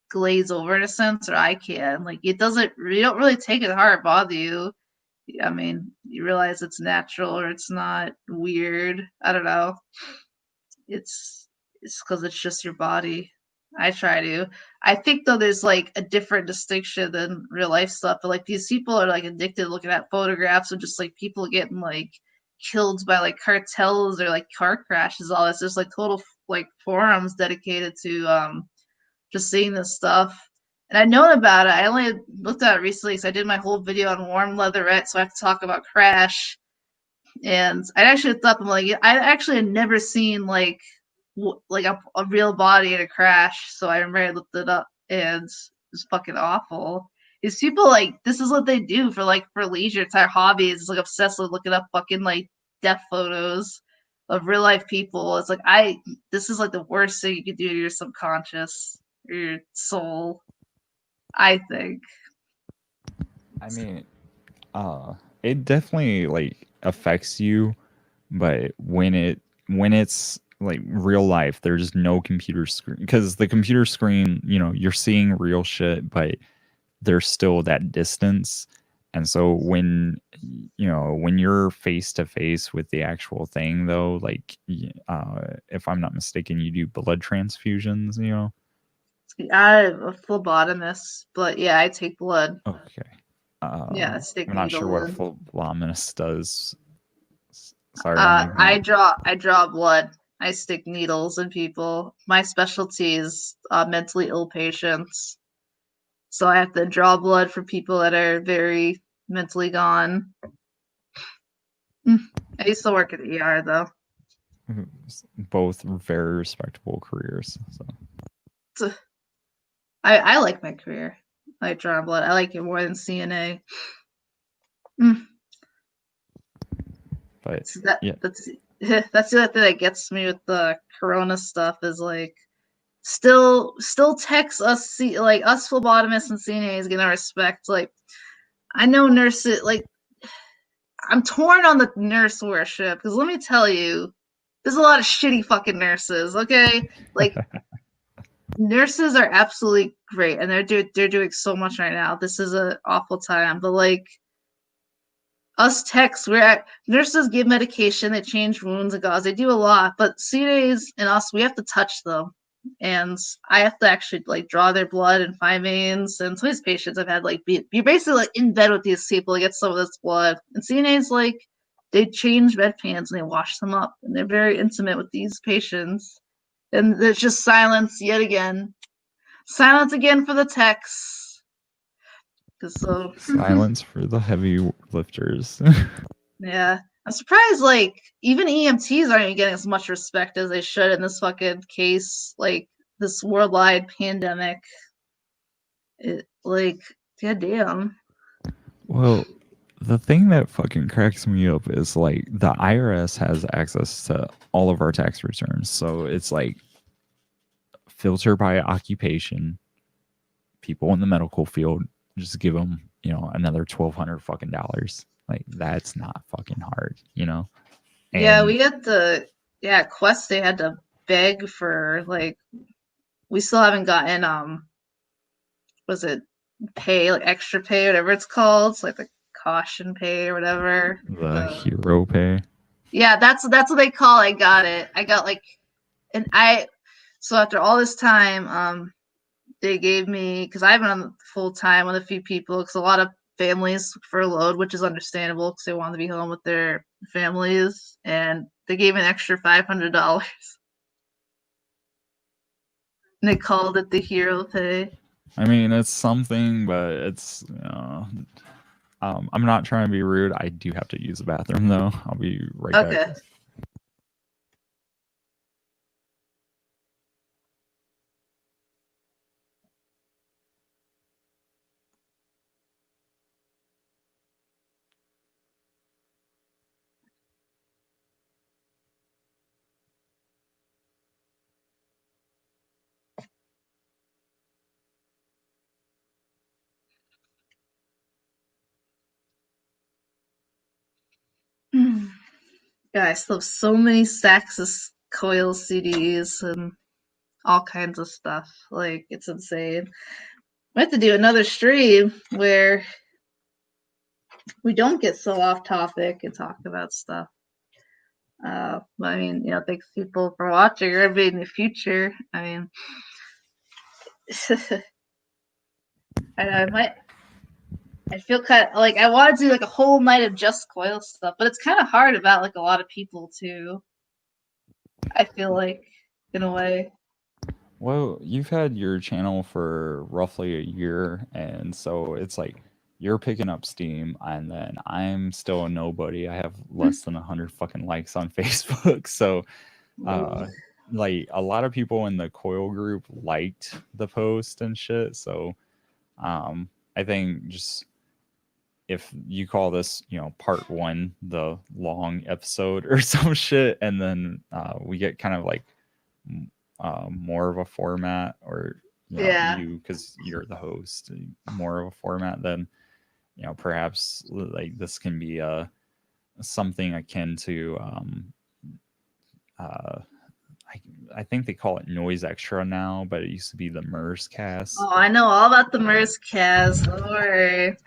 glaze over in a sense, or I can. Like you don't really take it hard to bother you. I mean, you realize it's natural or it's not weird. I don't know. It's because it's just your body. I try to. I think though there's like a different distinction than real life stuff. But like these people are like addicted to looking at photographs of just like people getting like killed by like cartels or like car crashes. All this. There's like total like forums dedicated to just seeing this stuff. And I'd known about it. I only looked at it recently because I did my whole video on warm leatherette, so I have to talk about Crash. And I actually thought, I'm like, I actually had never seen like a real body in a crash. So I remember I looked it up, and it's fucking awful. These people like this is what they do for leisure. It's their hobbies. It's like obsessed with looking up fucking like death photos of real life people. It's like this is like the worst thing you could do to your subconscious or your soul, I think. I mean, it definitely like affects you, but when it's like real life, there's no computer screen, because the computer screen, you're seeing real shit, but there's still that distance. And so when you're face to face with the actual thing, though, like if I'm not mistaken, you do blood transfusions, I'm a phlebotomist, but yeah, I take blood. Okay. Yeah, stick I'm not sure what a needle phlebotomist does. Sorry. I draw blood. I stick needles in people. My specialty is mentally ill patients. So I have to draw blood for people that are very mentally gone. I used to work at the ER though. Both very respectable careers. So. I like my career. I like drawing blood. I like it more than CNA. Mm. But So yeah, that's that's the other thing that gets me with the Corona stuff is like still text us like us phlebotomists and CNAs getting our respect. Like I know nurses like I'm torn on the nurse worship because let me tell you, there's a lot of shitty fucking nurses. Okay, like nurses are absolutely great and they're doing so much right now. This is an awful time, but like us techs, nurses give medication, they change wounds and gauze, they do a lot, but CNAs and us, we have to touch them. And I have to actually like draw their blood and find veins. And some of these patients I've had like you're basically like in bed with these people to get some of this blood. And CNAs like they change bed pans and they wash them up and they're very intimate with these patients. And there's just silence yet again. Silence again for the techs. So silence for the heavy lifters. yeah. I'm surprised, like, even EMTs aren't even getting as much respect as they should in this fucking case. Like, this worldwide pandemic. Like, goddamn. Well, the thing that fucking cracks me up is like the IRS has access to all of our tax returns. So it's like filter by occupation. People in the medical field, just give them, another $1,200 fucking dollars. Like that's not fucking hard, And Yeah, we got Quest, they had to beg for, like, we still haven't gotten, was it pay, like extra pay, whatever it's called. It's like the caution pay or whatever. the hero pay. Yeah, that's what they call it. I got it. I got like, so after all this time, they gave me, because I've been on full time with a few people, because a lot of families furloughed, which is understandable because they want to be home with their families, and they gave me an extra $500. And they called it the hero pay. I mean, it's something, but it's, I'm not trying to be rude. I do have to use the bathroom, though. I'll be right back. Okay. Yeah, I still have so many stacks of Coil CDs and all kinds of stuff. Like, it's insane. We have to do another stream where we don't get so off topic and talk about stuff. But I mean, thanks people for watching. Or maybe in the future. I mean, I feel kind of like I want to do like a whole night of just Coil stuff, but it's kind of hard about like a lot of people too. I feel like, in a way. Well, you've had your channel for roughly a year, and so it's like you're picking up steam, and then I'm still a nobody. I have less than 100 fucking likes on Facebook, so like a lot of people in the Coil group liked the post and shit. So I think just if you call this, part 1, the long episode or some shit, and then we get kind of like more of a format, or you, because you're the host, more of a format, then perhaps like this can be something akin to I think they call it Noise Extra now, but it used to be the MERS cast. Oh, I know all about the MERS cast. Don't worry.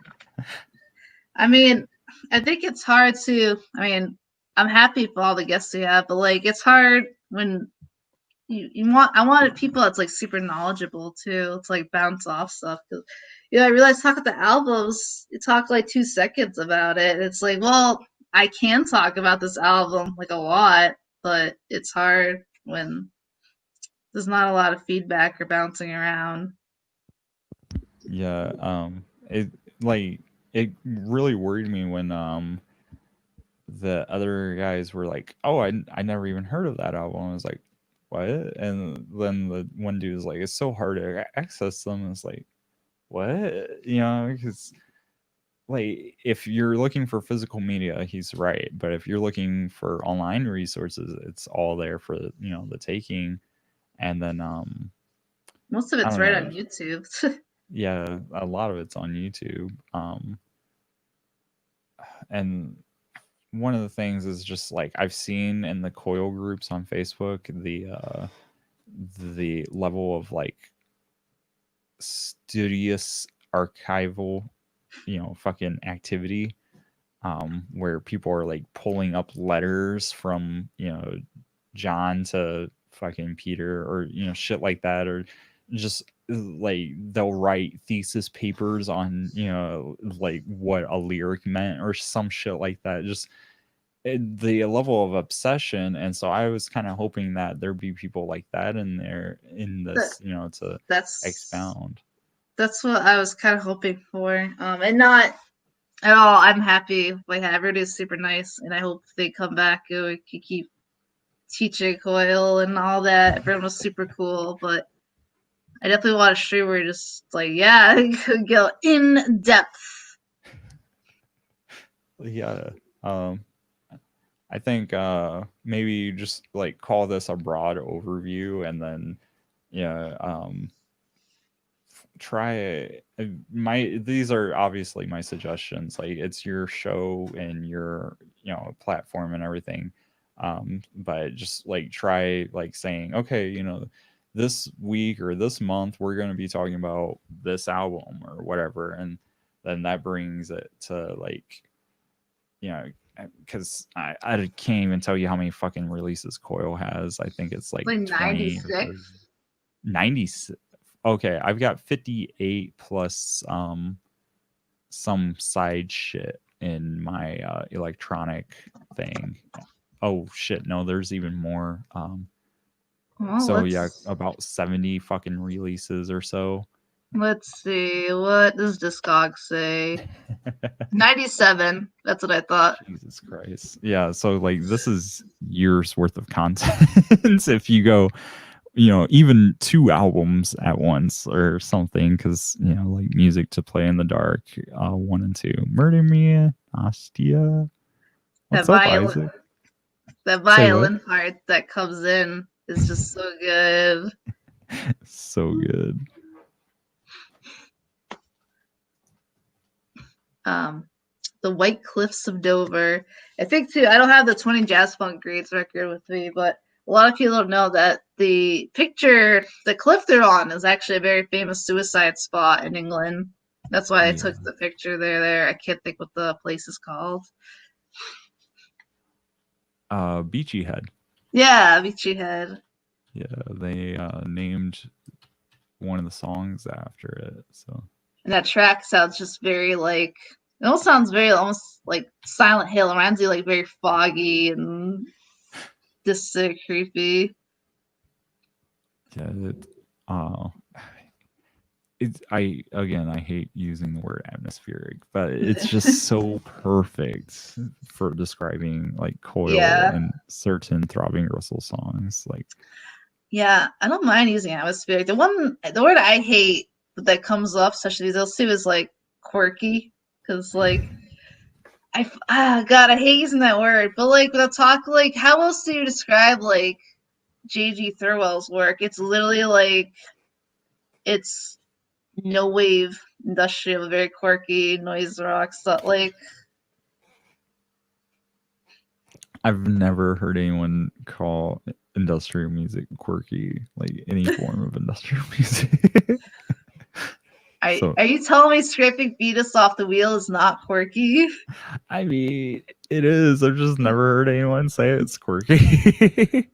I mean, I think it's hard to. I mean, I'm happy for all the guests we have, but like, it's hard when I wanted people that's like super knowledgeable too, to like bounce off stuff. Cause I realized talking about the albums, you talk like 2 seconds about it. It's like, well, I can talk about this album like a lot, but it's hard when there's not a lot of feedback or bouncing around. Yeah, it really worried me when the other guys were like, "Oh, I never even heard of that album." I was like, what? And then the one dude was like, it's so hard to access them. And it's like, what? You know, because like if you're looking for physical media, he's right. But if you're looking for online resources, it's all there for the taking. And then most of it's right on YouTube. yeah, a lot of it's on YouTube. And one of the things is just like I've seen in the Coil groups on Facebook, the level of like studious archival, fucking activity, where people are like pulling up letters from, John to fucking Peter, or, shit like that, or just like they'll write thesis papers on, like what a lyric meant or some shit like that. Just the level of obsession. And so I was kind of hoping that there'd be people like that in there in this, to expound. That's what I was kind of hoping for. And not at all. I'm happy. Like everybody's super nice, and I hope they come back and we can keep teaching Coil and all that. Everyone was super cool, but I definitely want a stream where just like, go in depth. Yeah. I think maybe you just like call this a broad overview, and then try these are obviously my suggestions. Like it's your show and your platform and everything, but just like try like saying, okay, this week or this month we're going to be talking about this album or whatever, and then that brings it to like, because I can't even tell you how many fucking releases Coil has. I think it's like 96. 96. Okay, I've got 58 plus some side shit in my electronic thing. Oh shit, no, there's even more. About 70 fucking releases or so. Let's see, what does Discog say? 97. That's what I thought. Jesus Christ. Yeah, so like this is years worth of content if you go, even 2 albums at once or something, because like Music to Play in the Dark, 1 and 2. Murder Me, Ostia. What's up, Isaac? That violin part that comes in is just so good. So good. The White Cliffs of Dover. I think too, I don't have the 20 Jazz Funk Greats record with me, but a lot of people don't know that the picture, the cliff they're on, is actually a very famous suicide spot in England. That's why I took the picture there. I can't think what the place is called. Beachy Head. Yeah, Beachy Head. Yeah, they named one of the songs after it. So. And that track sounds just very like, it almost sounds very almost like Silent Hill. It reminds you like very foggy and distant, creepy. Yeah, I hate using the word atmospheric, but it's just so perfect for describing like Coil and certain Throbbing Gristle songs. Like, yeah, I don't mind using atmospheric. The word I hate that comes up, especially these two, is like quirky, because like I hate using that word. But like when I talk, like how else do you describe like J.G. Thirlwell's work? It's literally like it's no wave industrial, very quirky noise rock stuff. Like I've never heard anyone call industrial music quirky, like any form of industrial music. Are you telling me scraping fetus off the wheel is not quirky? I mean, it is. I've just never heard anyone say it's quirky.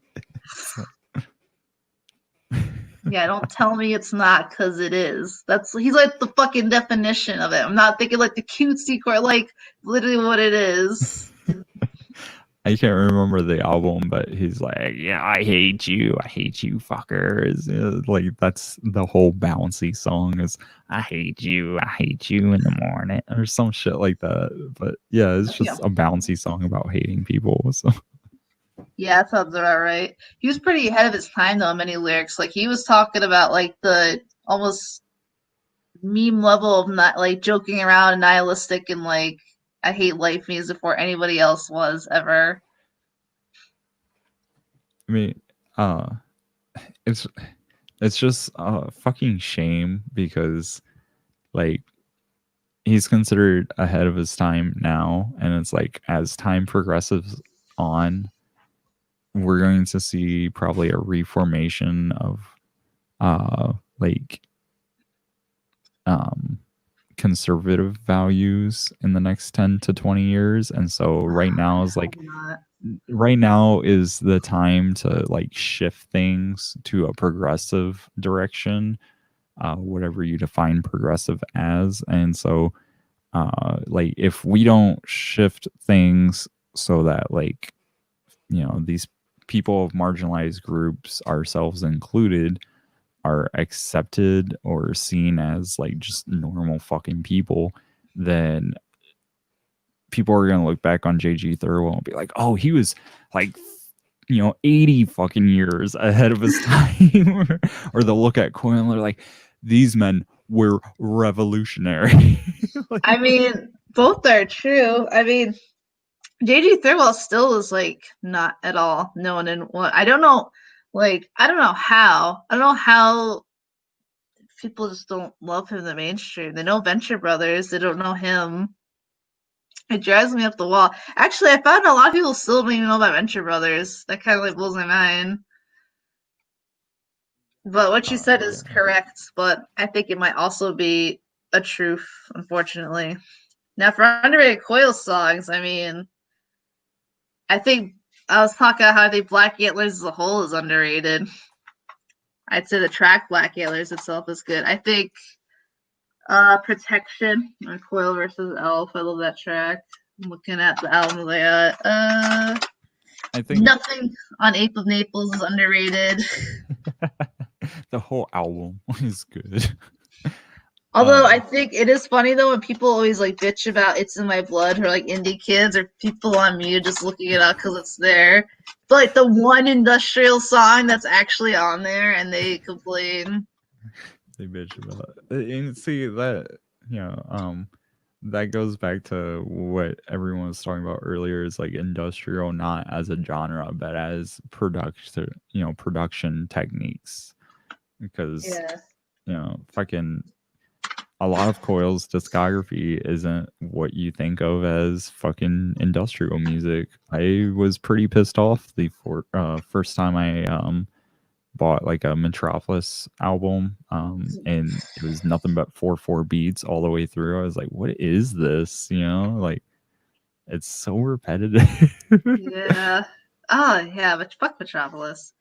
Yeah, don't tell me it's not, because it is. He's like the fucking definition of it. I'm not thinking like the cutesy like literally what it is. I can't remember the album, but he's like, yeah, I hate you, fuckers. Like that's the whole bouncy song is, I hate you in the morning, or some shit like that. But yeah, it's just a bouncy song about hating people. So Yeah, that sounds about right. He was pretty ahead of his time though in many lyrics. Like he was talking about like the almost meme level of not like joking around and nihilistic and like I hate life music before anybody else was ever. I mean, uh, it's just a fucking shame because like he's considered ahead of his time now, and it's like as time progresses on, we're going to see probably a reformation of like conservative values in the next 10 to 20 years. And so right now is like right now is the time to like shift things to a progressive direction, whatever you define progressive as. And so like if we don't shift things so that like these people of marginalized groups, ourselves included, are accepted or seen as like just normal fucking people, then people are gonna look back on JG Thurwell and be like, oh, he was like 80 fucking years ahead of his time. Or they'll look at Coil and they're like, these men were revolutionary. Like, I mean, both are true. I mean, JG Thirlwell still is like not at all known in what I don't know. Like I don't know how. I don't know how people just don't love him in the mainstream. They know Venture Brothers. They don't know him. It drives me up the wall. Actually, I found a lot of people still don't even know about Venture Brothers. That kind of like blows my mind. But what you said is yeah. correct. But I think it might also be a truth, unfortunately. Now, for underrated Coil songs, I mean, I think I was talking about how I think Black Antlers as a whole is underrated. I'd say the track Black Antlers itself is good. I think Protection on Coil versus Elf. I love that track. I'm looking at the album layout. I think Nothing on Ape of Naples is underrated. the whole album is good. Although I think it is funny though when people always like bitch about "It's in My Blood" or like indie kids or people on mute just looking it up because it's there. But like the one industrial song that's actually on there and they complain. They bitch about it. And see that that goes back to what everyone was talking about earlier. Is like industrial not as a genre but as production techniques, because fucking a lot of Coil's discography isn't what you think of as fucking industrial music. I was pretty pissed off the first time I bought like a Metropolis album, and it was nothing but 4/4 beats all the way through. I was like, what is this? Like it's so repetitive. Yeah. Oh yeah, but fuck Metropolis.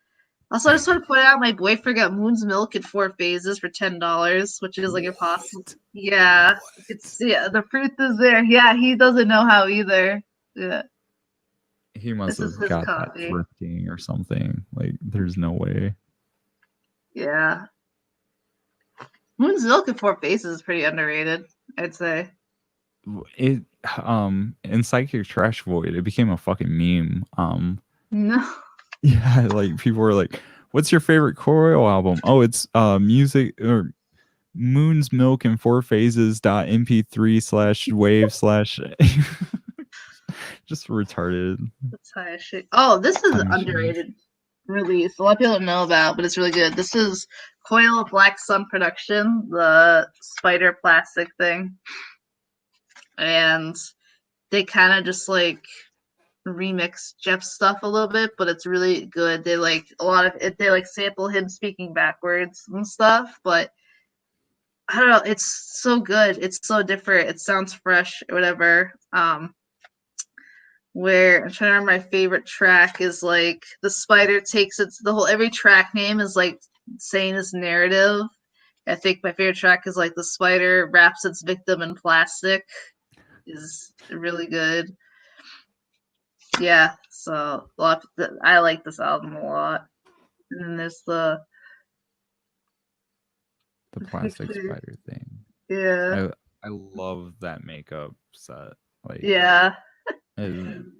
Also, I just want to point out my boyfriend got Moon's Milk in 4 phases for $10, which is like impossible. Yeah, it's the proof is there. Yeah, he doesn't know how either. Yeah, He must this is have his got that copy. thrifting or something. Like there's no way. Yeah, Moon's Milk in 4 phases is pretty underrated, I'd say. It in Psychic Trash Void, it became a fucking meme. No. Yeah, like people were like, "What's your favorite Coil album?" Oh, it's music or Moon's Milk in 4 phases .mp3/wave/ just retarded. That's high as shit. Oh, this is an punishment. underrated release. A lot of people don't know about, but it's really good. This is Coil Black Sun Production, the spider plastic thing. And they kind of just like remix Jeff's stuff a little bit, but it's really good. They like a lot of it, they like sample him speaking backwards and stuff, but I don't know, it's so good. It's so different. It sounds fresh or whatever. Where I'm trying to remember my favorite track is like the spider takes the whole every track name is like saying this narrative. I think my favorite track is like the spider wraps its victim in plastic is really good. Yeah, so I like this album a lot. And then there's the plastic spider thing. Yeah. I love that makeup set. Like yeah.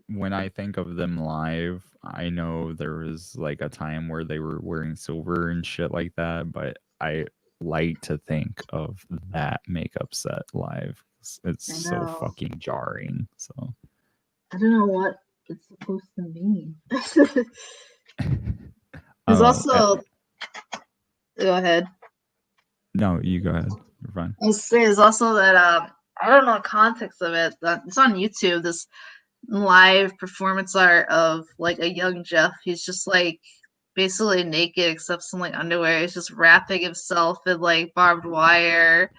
when I think of them live, I know there was like a time where they were wearing silver and shit like that, but I like to think of that makeup set live. It's I so know. fucking jarring. So I don't know what it's supposed to mean. There's uh, also. Go ahead. no, you go ahead. You're fine. I was saying there's also that I don't know the context of it. It's on YouTube. This live performance art of like a young Jeff. He's just like basically naked except some like underwear. He's just wrapping himself in like barbed wire,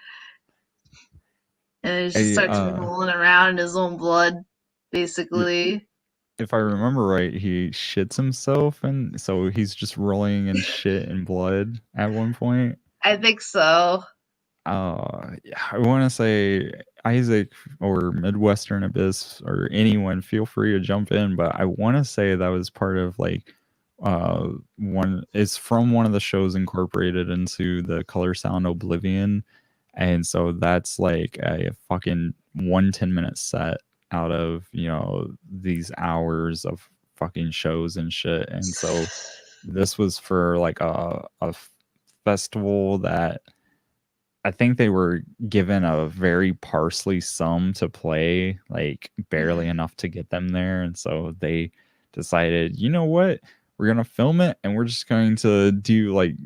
and he just starts rolling around in his own blood, basically. If I remember right, he shits himself, and so he's just rolling in shit and blood at one point. I think so. I want to say Isaac or Midwestern Abyss or anyone, feel free to jump in, but I want to say that was part of like one. It's from one of the shows incorporated into the Color Sound Oblivion, and so that's like a fucking 10-minute set out of these hours of fucking shows and shit. And so this was for like a festival that I think they were given a very parsley sum to play, like barely enough to get them there. And so they decided, you know what? We're going to film it and we're just going to do like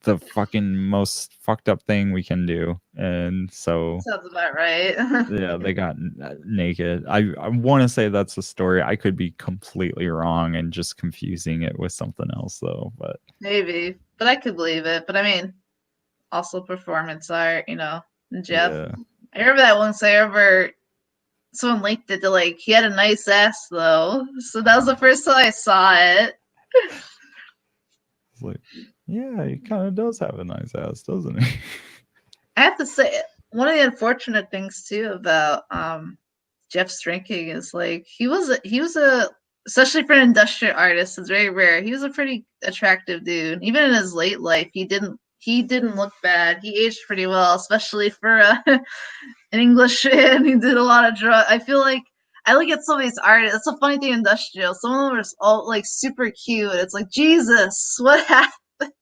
the fucking most fucked up thing we can do. And so sounds about right. yeah, they got naked. I want to say that's the story. I could be completely wrong and just confusing it with something else though, but maybe, but I could believe it. But I mean, also performance art, Jeff. yeah. I remember that once. I remember someone linked it to like he had a nice ass though, so that was the first time I saw it. It's like, yeah, he kind of does have a nice ass, doesn't he? I have to say, one of the unfortunate things too about Jeff's drinking is like he was a especially for an industrial artist, it's very rare. He was a pretty attractive dude. Even in his late life, he didn't look bad. He aged pretty well, especially for an English man. He did a lot of drugs. I feel like I look at some of these artists. That's a funny thing, industrial. Some of them are all like super cute. It's like, Jesus, what happened?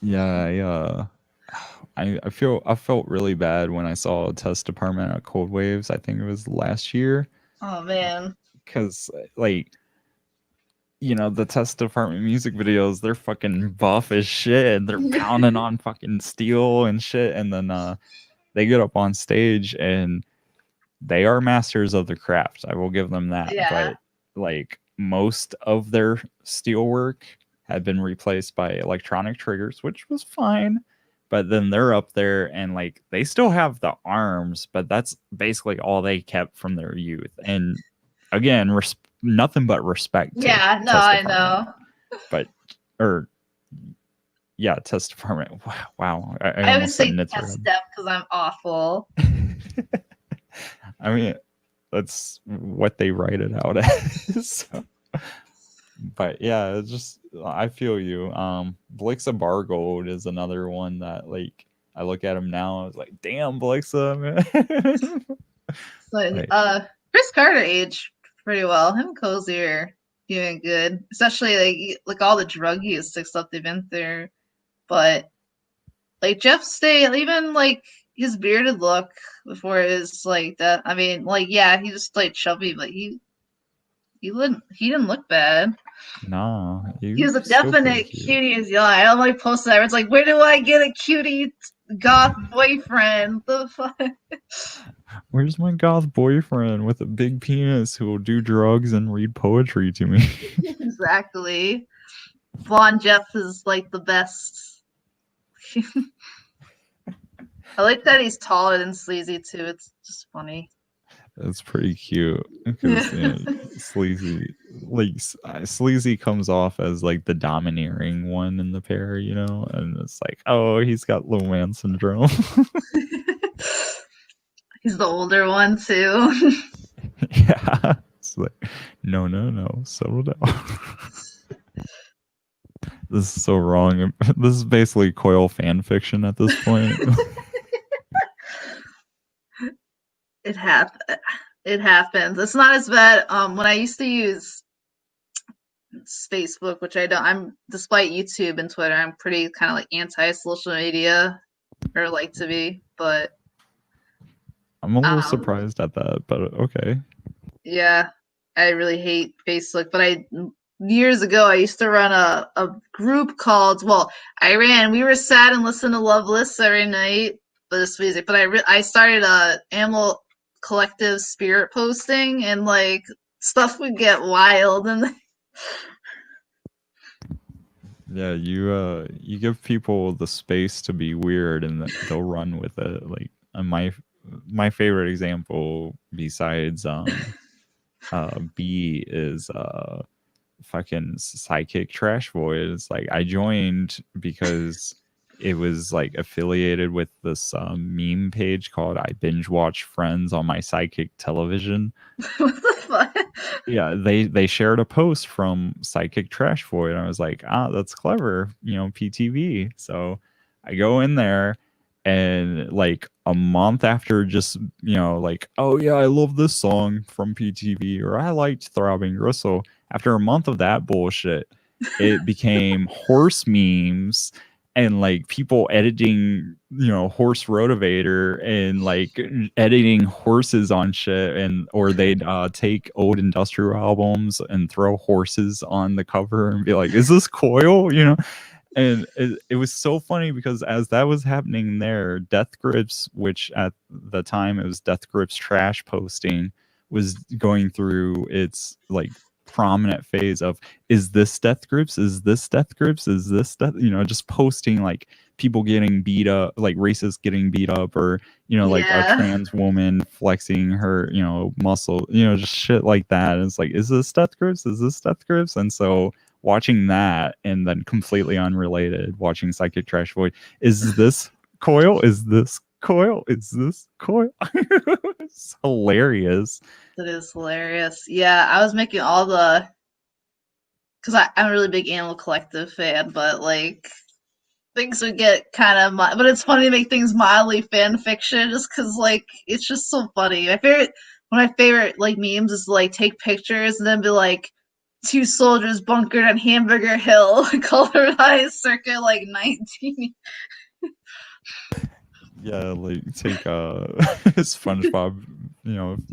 Yeah. I felt really bad when I saw a test department at Cold Waves. I think it was last year. Oh man. Because like, the test department music videos, they're fucking buff as shit and they're pounding on fucking steel and shit. And then they get up on stage and they are masters of the craft. I will give them that. Yeah. But like most of their steel work had been replaced by electronic triggers, which was fine. But then they're up there and like they still have the arms, but that's basically all they kept from their youth. And again, nothing but respect. Yeah, no, I know. But test department. Wow. I always say test step because I'm awful. I mean, that's what they write it out as. So. But yeah, it's just I feel you. Blixa Bargold is another one that like I look at him now. I was like, damn, Blixa, man. Chris Carter aged pretty well. Him and Cozy are doing good, especially like all the drug use stuff they've been through. But like Jeff stayed, even like his bearded look before his like that. I mean, like yeah, he just like chubby, but he didn't look bad. No, he was a definite cutie as young. I don't like posting that. It's like, where do I get a cutie goth boyfriend? The fuck? Where's my goth boyfriend with a big penis who will do drugs and read poetry to me? Exactly. Blonde Jeff is like the best. I like that he's taller than Sleazy too. It's just funny. That's pretty cute because Sleazy, Sleazy comes off as like the domineering one in the pair, and it's like, oh, he's got low man syndrome. He's the older one too. Yeah, it's like, no, settle down. This is so wrong. This is basically Coil fan fiction at this point. It happens. It's not as bad. When I used to use Facebook, which I don't, I'm despite YouTube and Twitter, I'm pretty kind of like anti-social media, or like to be, but I'm a little surprised at that, but okay. Yeah, I really hate Facebook, but years ago I used to run a group called, we were sad and listened to Love Lists every night, but this music, but I started a animal collective spirit posting, and like stuff would get wild, and Yeah, you give people the space to be weird and they'll run with it. Like my favorite example besides B is fucking Psychic Trash Void. It's like I joined because it was like affiliated with this meme page called I Binge Watch Friends on my Psychic Television. what the fuck? Yeah, they shared a post from Psychic Trash Void, and I was like, that's clever, PTV. So I go in there, and like a month after just, like, oh yeah, I love this song from PTV, or I liked Throbbing Gristle. After a month of that bullshit, it became horse memes and like people editing, horse Rotorvator and like editing horses on shit, or they'd take old industrial albums and throw horses on the cover and be like, is this Coil? And it was so funny because as that was happening there, Death Grips, which at the time it was Death Grips trash posting, was going through its like prominent phase of, is this Death Grips? Is this Death Grips? Is this Death? Just posting like people getting beat up, like racists getting beat up, or like a trans woman flexing her muscle, just shit like that. And it's like, is this Death Grips? Is this Death Grips? And so watching that, and then completely unrelated, watching Psychic Trash Void, is this Coil? Is this Coil? Is this Coil? It's hilarious. It is hilarious. Yeah, I was making all the, because I'm a really big Animal Collective fan, but like things would get kind of, but it's funny to make things mildly fan fiction, just because like it's just so funny. One of my favorite like memes is like take pictures and then be like, two soldiers bunkered on Hamburger Hill, colorized circa like 19. Yeah, like take SpongeBob,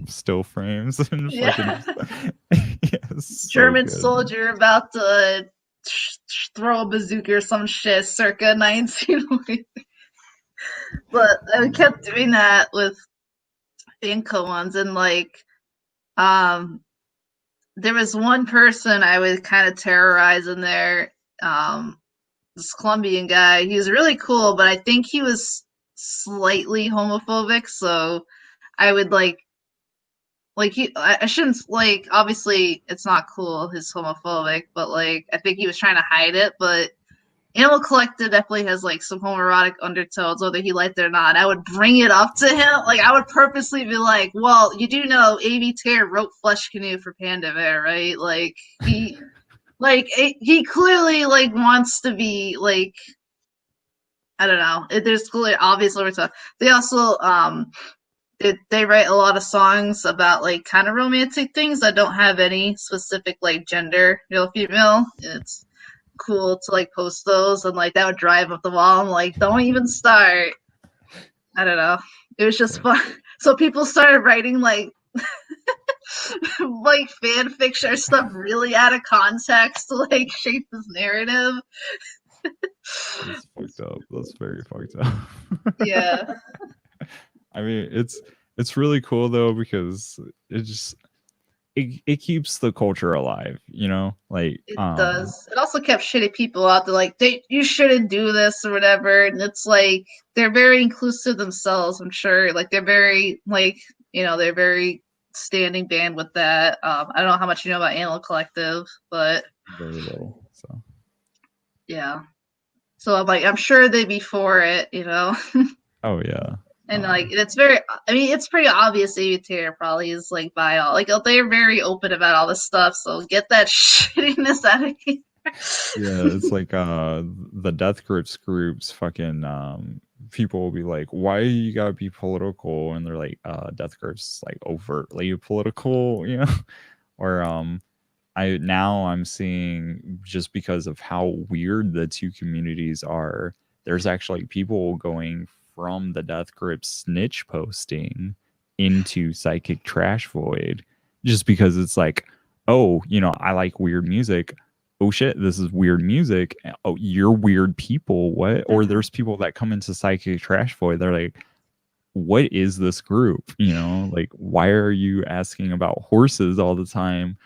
still frames and fucking yes, German soldier about to throw a bazooka or some shit circa 19. But I kept doing that with Inca ones, and like there was one person I would kind of terrorize in there, this Colombian guy. He was really cool, but I think he was slightly homophobic, so I would I shouldn't, like, obviously it's not cool, he's homophobic, but like I think he was trying to hide it. But Animal Collective definitely has like some homoerotic undertones, whether he liked it or not. I would bring it up to him. Like I would purposely be like, well, you do know A.B. Tear wrote Flesh Canoe for Panda Bear, right? Like he he clearly like wants to be like, I don't know. There's clearly obvious stuff. They also they write a lot of songs about like kind of romantic things that don't have any specific like gender, male, female. It's cool to like post those, and like that would drive up the wall. I'm like, don't even start. I don't know. It was just fun. So people started writing like like fan fiction or stuff really out of context to like shape this narrative. That's fucked up. That's very fucked up. Yeah. I mean, it's really cool though, because it keeps the culture alive, like it does. It also kept shitty people out there, like you shouldn't do this or whatever. And it's like they're very inclusive themselves, I'm sure. Like they're very like, they're very standing band with that. I don't know how much you know about Animal Collective, but very little. So yeah. So I'm sure they'd be for it, Oh yeah. And like it's pretty obvious A.B. Tear probably is like by all, like they're very open about all this stuff, so get that shittiness out of here. Yeah, it's like the Death Grips groups fucking people will be like, why you gotta be political? And they're like, Death Grip's like overtly political, you know? Or I'm seeing, just because of how weird the two communities are, there's actually people going from the Death Grip snitch posting into Psychic Trash Void, just because it's like, oh, you know, I like weird music. Oh shit, this is weird music. Oh, you're weird people. What? Or there's people that come into Psychic Trash Void. They're like, what is this group? You know, like, why are you asking about horses all the time?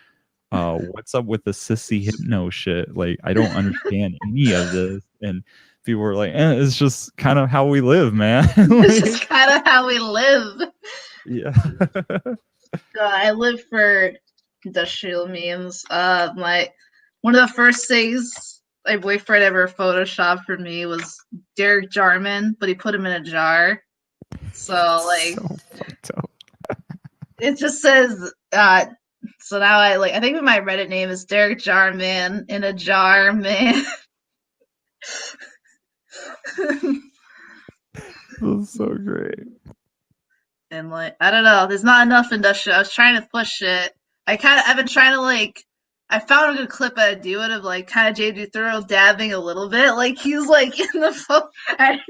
What's up with the sissy hypno shit? Like, I don't understand any of this. And people were like, it's just kind of how we live, man. Like, It's just kind of how we live. yeah. I live for industrial memes. One of the first things my boyfriend ever photoshopped for me was Derek Jarman, but he put him in a jar. So like, so fucked up. it just says. So now I think my Reddit name is Derek Jarman in a jar, man. That's so great. And like, I don't know, there's not enough industrial. I was trying to push it. I've been trying to like, I found a good clip I do it of like kind of JD Thorough dabbing a little bit. Like he's like in the phone. I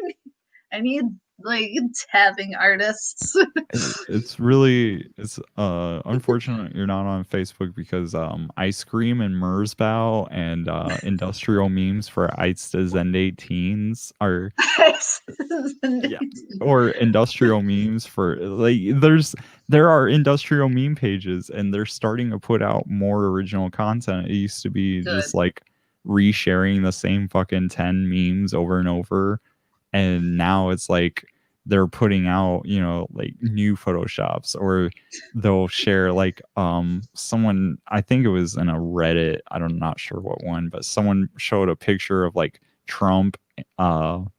need like dabbing artists. It's unfortunate you're not on Facebook, because Ice Cream and Merzbow and industrial memes for Eitzda teens are yeah, or industrial memes for like there are industrial meme pages, and they're starting to put out more original content. It used to be just like resharing the same fucking 10 memes over and over, and now it's like they're putting out, you know, like new photoshops, or they'll share like someone, I think it was in a Reddit, I'm not sure what one, but someone showed a picture of like Trump,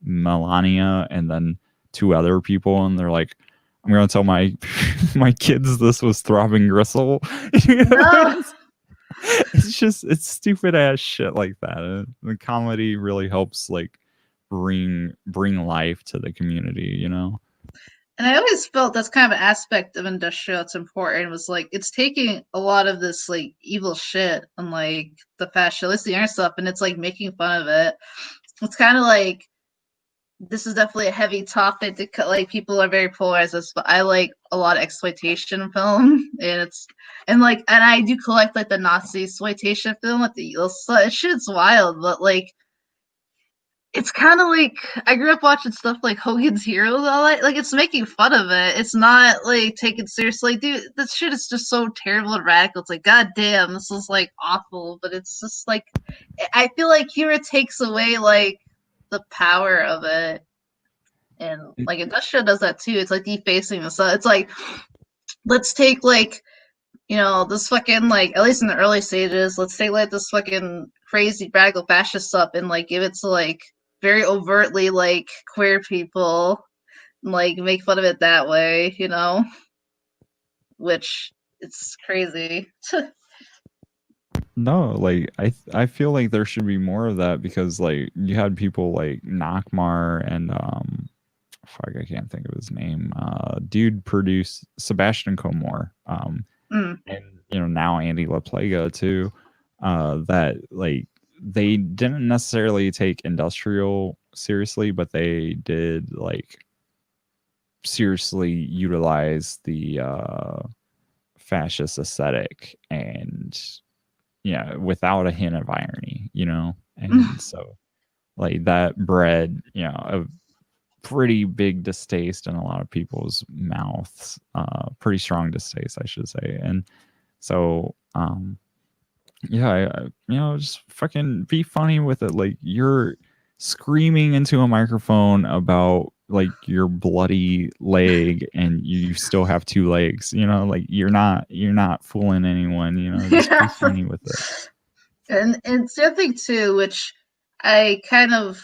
Melania, and then two other people, and they're like, I'm gonna tell my my kids this was Throbbing Gristle. No. It's stupid ass shit like that. The comedy really helps like bring life to the community, you know. And I always felt that's kind of an aspect of industrial that's important, was like it's taking a lot of this like evil shit and like the fascistic and stuff, and it's like making fun of it. It's kind of like, this is definitely a heavy topic to like, people are very polarized this, but I like a lot of exploitation film, and I do collect like the Nazi exploitation film with the evil stuff. Shit's wild, but like it's kind of like, I grew up watching stuff like Hogan's Heroes, all that. Like, it's making fun of it. It's not like taken seriously. Dude, this shit is just so terrible and radical. It's like, god damn, this is like awful. But it's just like, I feel like humor takes away like the power of it. And like industrial does that too. It's like defacing the stuff. It's like, let's take like, you know, this fucking like, at least in the early stages, let's take like this fucking crazy radical fascist stuff and like give it to like very overtly like queer people, like make fun of it that way, you know, which it's crazy. No, like I feel like there should be more of that, because like you had people like Nakmar and fuck, I can't think of his name. Dude produced Sebastian Comore, and you know, now Andy LaPlaga too. That like they didn't necessarily take industrial seriously, but they did like seriously utilize the fascist aesthetic, and yeah, without a hint of irony, you know. And so like that bred, you know, a pretty big distaste in a lot of people's mouths, pretty strong distaste, I should say. And so yeah, you know, just fucking be funny with it. Like, you're screaming into a microphone about like your bloody leg, and you still have two legs, you know, like you're not fooling anyone, you know. Just be funny with it. And it's the other thing too, which I kind of,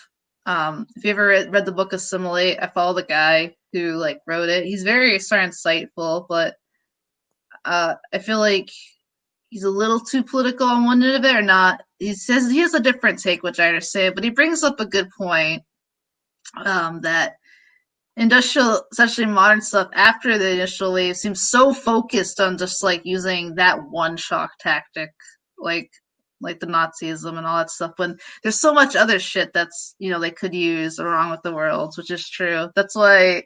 if you ever read the book Assimilate, I follow the guy who like wrote it. He's very insightful, but I feel like he's a little too political on one end of it, or not. He says he has a different take, which I understand, but he brings up a good point, that industrial, especially modern stuff after the initial wave, seems so focused on just like using that one shock tactic, like like the Nazism and all that stuff. When there's so much other shit that's they could use wrong with the world, which is true. That's why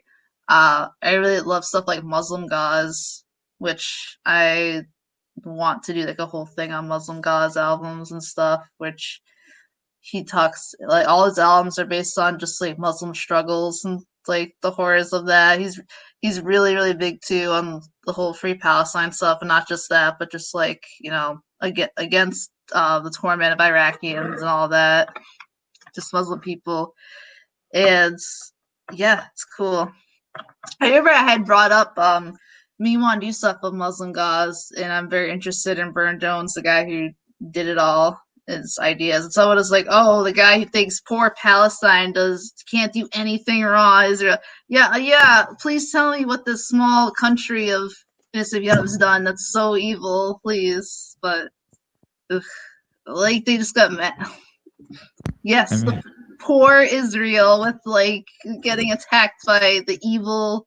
I really love stuff like Muslim Gauze, which I want to do like a whole thing on Muslim Gauze albums and stuff, which he talks like all his albums are based on just like Muslim struggles and like the horrors of that. He's really really big too on the whole Free Palestine stuff, and not just that, but just like against the torment of Iraqians and all that, just Muslim people, and yeah, it's cool. I remember I had brought up me want to do stuff with Muslim Gauze, and I'm very interested in Burne Jones, the guy who did it all, his ideas. And someone was like, "Oh, the guy who thinks poor Palestine can't do anything wrong." Israel, yeah. Please tell me what this small country of innocent has done that's so evil, please. But like they just got mad. Yes, the poor Israel with like getting attacked by the evil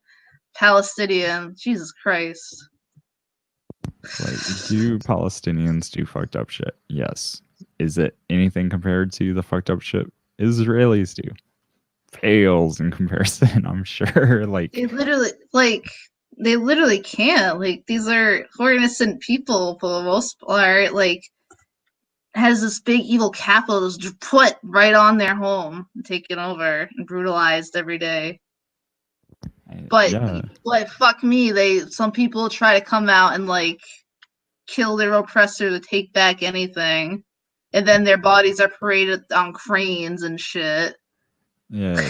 Palestinian. Jesus Christ. Like, do Palestinians do fucked up shit? Yes. Is it anything compared to the fucked up shit Israelis do? Pales in comparison, I'm sure. Like they literally can't. Like these are poor innocent people for the most part. Like has this big evil capital just put right on their home and taken over and brutalized every day. But fuck me, some people try to come out and like kill their oppressor to take back anything, and then their bodies are paraded on cranes and shit. Yeah,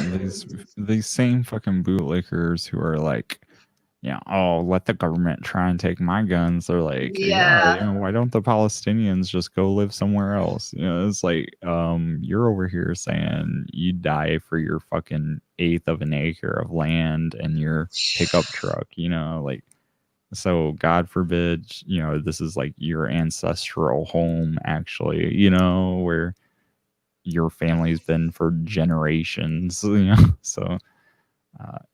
these same fucking bootlickers who are like, oh, let the government try and take my guns. They're like, why don't the Palestinians just go live somewhere else? It's like, you're over here saying you die for your fucking eighth of an acre of land and your pickup truck, like, so God forbid, this is like your ancestral home, actually, where your family's been for generations, so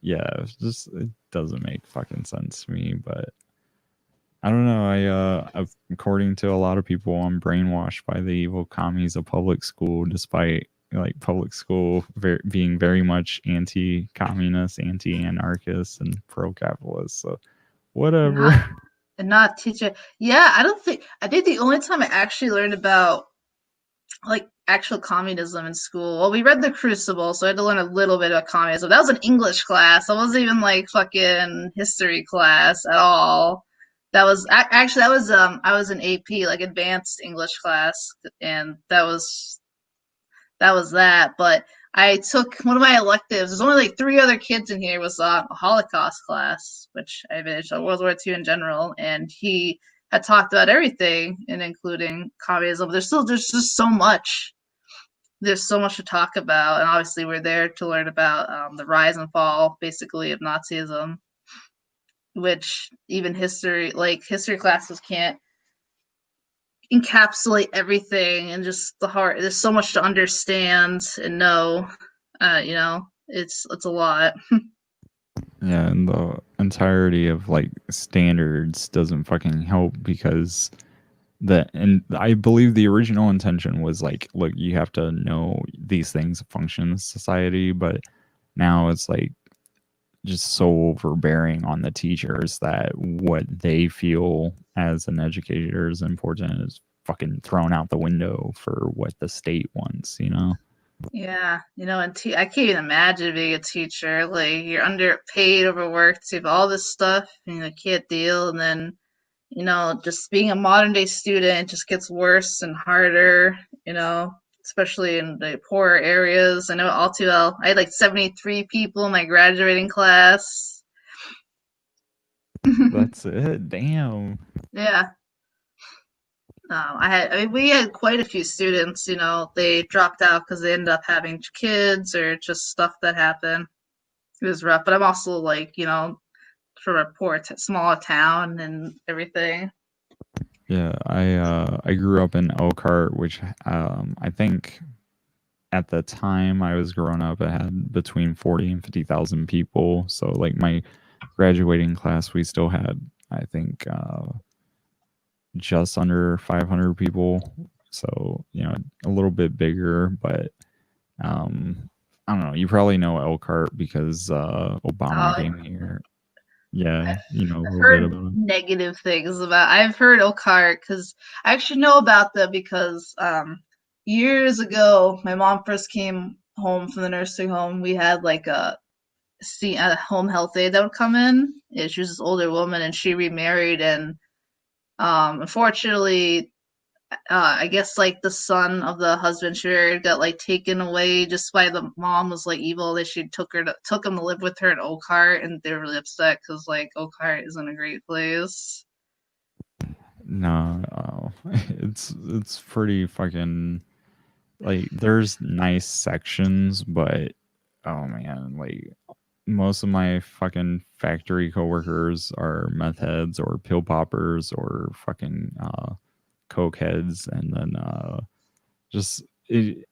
it doesn't make fucking sense to me. But I don't know, according to a lot of people, I'm brainwashed by the evil commies of public school, despite like public school being very much anti-communist, anti-anarchist, and pro-capitalist. So whatever. Not teacher. Yeah, I think the only time I actually learned about like actual communism in school. Well, we read The Crucible, so I had to learn a little bit about communism. That was an English class. That wasn't even like fucking history class at all. That was actually I was an AP, like advanced English class, and that was that. But I took one of my electives. There's only like 3 other kids in here. Was a Holocaust class, which I finished, World War II in general, and he had talked about everything, and including communism. There's just so much. There's so much to talk about, and obviously we're there to learn about the rise and fall, basically, of Nazism, which even history classes can't encapsulate everything, and just the heart. There's so much to understand and know. It's a lot. Yeah, and the entirety of like standards doesn't fucking help, because and I believe the original intention was like, look, you have to know these things function in society, but now it's like just so overbearing on the teachers that what they feel as an educator is important is fucking thrown out the window for what the state wants, Yeah, and I can't even imagine being a teacher. Like, you're underpaid, overworked, you have all this stuff, and you can't deal, and then, just being a modern day student just gets worse and harder, especially in the poorer areas. I know all too well. I had like 73 people in my graduating class. That's it. Damn. Yeah. We had quite a few students, they dropped out because they ended up having kids or just stuff that happened. It was rough, but I'm also like, from a poor, small town and everything. Yeah, I grew up in Elkhart, which I think at the time I was growing up, it had between 40 and 50,000 people. So like my graduating class, we still had, I think, just under 500 people. So, you know, a little bit bigger, but I don't know. You probably know Elkhart because Obama came here. Yeah, you know a I've little bit heard about it. negative things about. I've heard Elkhart because I actually know about them because years ago, my mom first came home from the nursing home. We had like a home health aide that would come in. Yeah, she was this older woman, and she remarried, and unfortunately, I guess like the son of the husband she married got like taken away just by the mom was like evil that she took him to live with her in Oakhart, and they were really upset because like Oakhart isn't a great place. No, it's pretty fucking like there's nice sections, but oh man, like most of my fucking factory coworkers are meth heads or pill poppers or fucking coke heads, and then just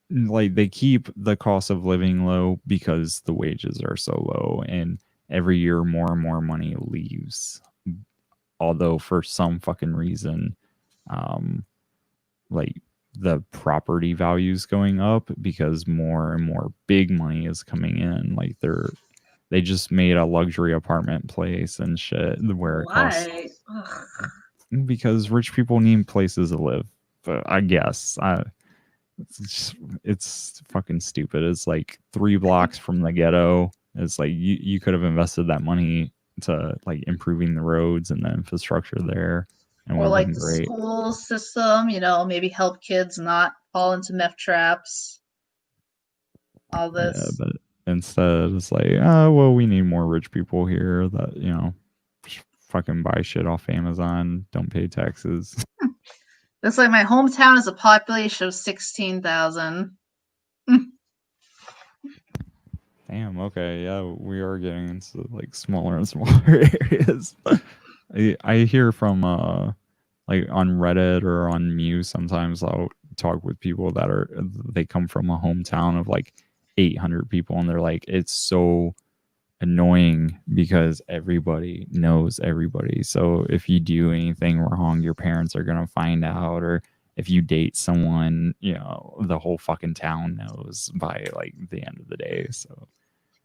like they keep the cost of living low because the wages are so low, and every year more and more money leaves. Although for some fucking reason, um, like the property values going up because more and more big money is coming in. Like they just made a luxury apartment place and shit where it costs Why? Ugh. because rich people need places to live. But I guess it's fucking stupid. It's like 3 blocks from the ghetto. It's like you could have invested that money to like improving the roads and the infrastructure there, and would Or have like been the great. school system, maybe help kids not fall into meth traps. All Yeah, this. but instead it's like, oh well, we need more rich people here that fucking buy shit off Amazon, don't pay taxes. It's like my hometown is a population of 16,000. Damn. Okay. Yeah, we are getting into like smaller and smaller areas. I hear from like on Reddit or on Muse. Sometimes I'll talk with people that they come from a hometown of like 800 people, and they're like, it's so annoying because everybody knows everybody. So if you do anything wrong, your parents are gonna find out, or if you date someone, the whole fucking town knows by like the end of the day. So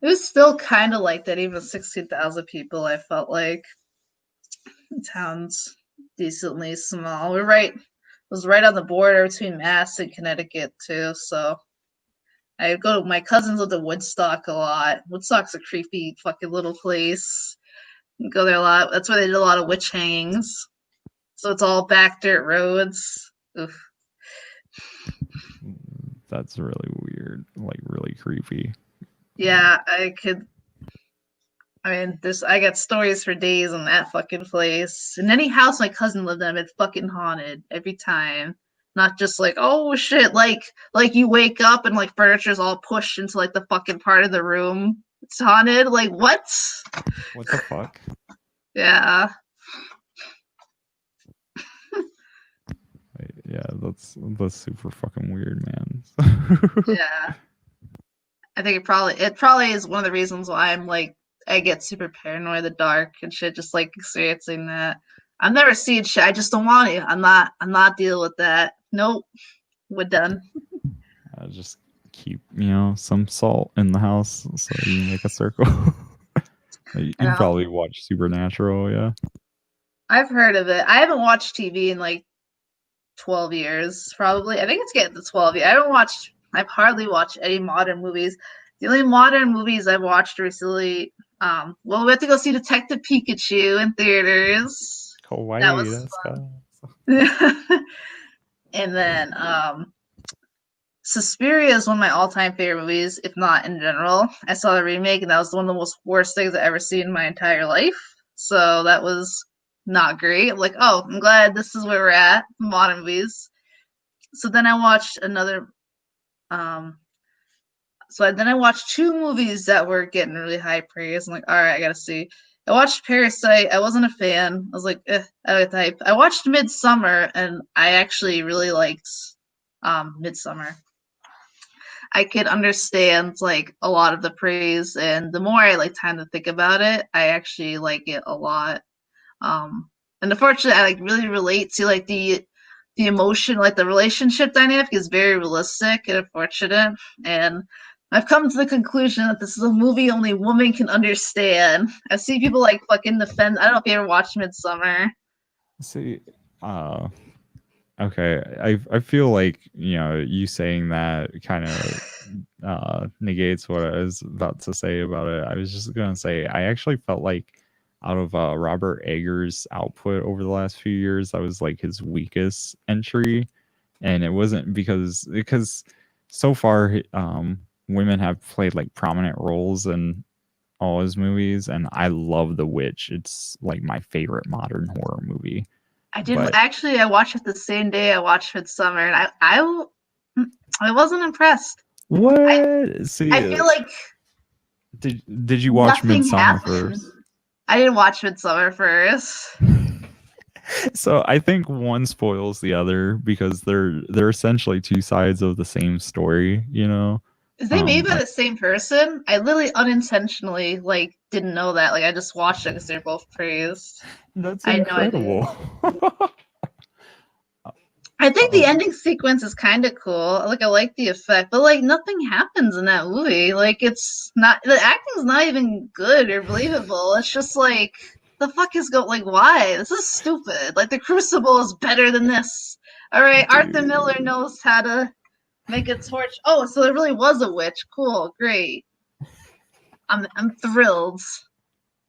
It was still kind of like that, even 16,000 people. I felt like the town's decently small. It was right on the border between Mass and Connecticut too. So I go to my cousins lived in Woodstock a lot. Woodstock's a creepy fucking little place. You go there a lot. That's where they did a lot of witch hangings. So it's all back dirt roads. Oof. that's really weird, like really creepy. Yeah, I got stories for days on that fucking place. And any house my cousin lived in, it's fucking haunted every time. Not just like, oh shit, like you wake up and like furniture's all pushed into like the fucking part of the room. It's haunted. Like what? What the fuck? Yeah. Yeah, that's super fucking weird, man. Yeah. I think it probably is one of the reasons why I'm like I get super paranoid in the dark and shit, just like experiencing that. I've never seen shit. I just don't want to. I'm not dealing with that. Nope. We're done. Just keep some salt in the house so you make a circle. You probably watch Supernatural, yeah. I've heard of it. I haven't watched TV in like 12 years, probably. I think it's getting to 12 years. I've hardly watched any modern movies. The only modern movies I've watched recently, we have to go see Detective Pikachu in theaters. Kawaii, That was fun. And then Suspiria is one of my all-time favorite movies, if not in general. I saw the remake, and that was one of the most worst things I've ever seen in my entire life. So that was not great. I'm like, oh, I'm glad this is where we're at, modern movies. So then I watched then I watched 2 movies that were getting really high praise. I'm like, all right, I gotta see. I watched Parasite. I wasn't a fan. I was like, I like the hype. I watched Midsummer, and I actually really liked Midsummer. I could understand like a lot of the praise, and the more I like time to think about it, I actually like it a lot. And unfortunately, I like really relate to like the emotion, like the relationship dynamic is very realistic and unfortunate. And I've come to the conclusion that this is a movie only women can understand. I see people like fucking defend. I don't know if you ever watched Midsummer. See, okay, I feel like, you know, you saying that kind of negates what I was about to say about it. I was just gonna say I actually felt like out of Robert Eggers' output over the last few years, that was like his weakest entry, and it wasn't because so far women have played like prominent roles in all his movies, and I love The Witch. It's like my favorite modern horror movie. I did But actually. I watched it the same day I watched Midsummer, and I wasn't impressed. what? See, I feel like did you watch nothing Midsummer happened. first? I didn't watch Midsummer first. So I think one spoils the other because they're essentially two sides of the same story, you know. Is they made by Like, the same person? I literally unintentionally like didn't know that. Like I just watched it because they're both praised. that's I had no idea. incredible. I think the ending sequence is kind of cool. Like I like the effect, but like nothing happens in that movie. Like it's not the acting's not even good or believable. It's just like the fuck is go like why? This is stupid. Like the Crucible is better than this. All right, Arthur Dude. Miller knows how to make a torch. Oh, so there really was a witch. Cool, great. I'm thrilled.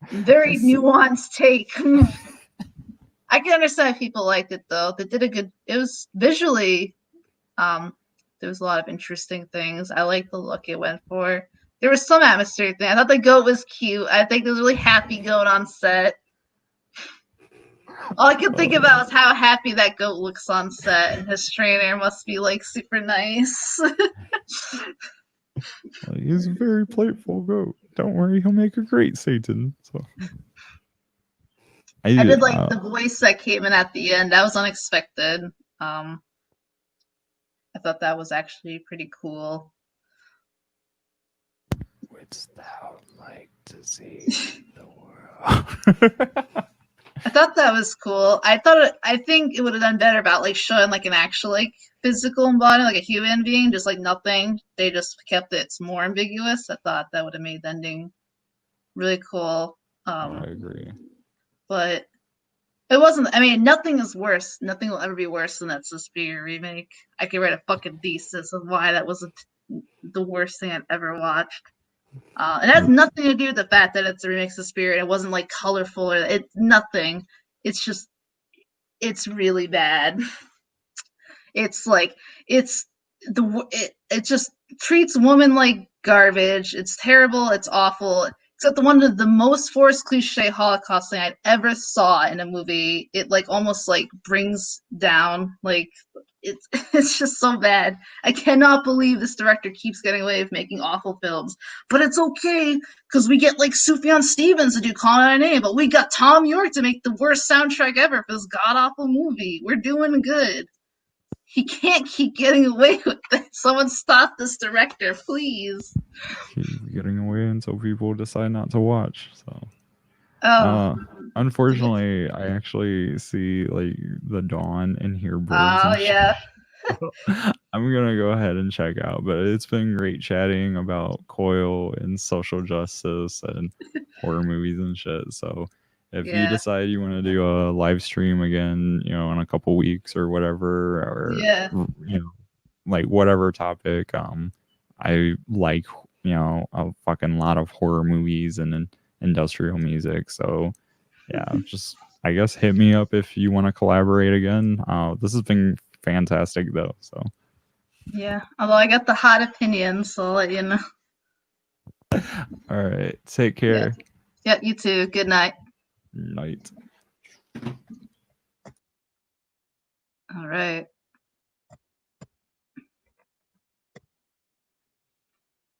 Very nuanced take. I can understand if people liked it though. They did a good. It was visually. There was a lot of interesting things. I like the look it went for. There was some atmosphere thing. I thought the goat was cute. I think there was a really happy goat on set. All I can think about is how happy that goat looks on set, and his trainer must be like super nice. He's a very playful goat. Don't worry, he'll make a great Satan. So I did like the voice that came in at the end. That was unexpected. I thought that was actually pretty cool. Wouldst thou like to see the world? I thought that was cool. I think it would have done better about like showing like an actual like physical embodiment, like a human being, just like nothing. They just kept it more ambiguous. I thought that would have made the ending really cool. I agree. But it wasn't. I mean, nothing is worse. Nothing will ever be worse than that Suspiria remake. I could write a fucking thesis of why that was the worst thing I've ever watched. It has nothing to do with the fact that it's a remix of Spirit. It wasn't like colorful or it's nothing. It's just it's really bad. It's like it just treats women like garbage. It's terrible. It's awful. Except one of the most forced cliche Holocaust thing I'd ever saw in a movie. It like almost like brings down like it's just so bad. I cannot believe this director keeps getting away with making awful films. But it's okay because we get like Sufjan Stevens to do Call Out a Name, but we got Tom York to make the worst soundtrack ever for this god awful movie. We're doing good. He can't keep getting away with it. Someone stop this director, please. He's getting away until people decide not to watch. So, unfortunately, I actually see like the dawn and hear birds. Oh yeah. I'm gonna go ahead and check out. But it's been great chatting about Coil and social justice and horror movies and shit. So. If you decide you want to do a live stream again, you know, in a couple weeks or whatever, or you know, like whatever topic, I like, you know, a fucking lot of horror movies and industrial music. So yeah, just I guess hit me up if you want to collaborate again. This has been fantastic though. So yeah, although I got the hot opinions, so I'll let you know. All right, take care. Yeah, you too. Good night. Night. All right.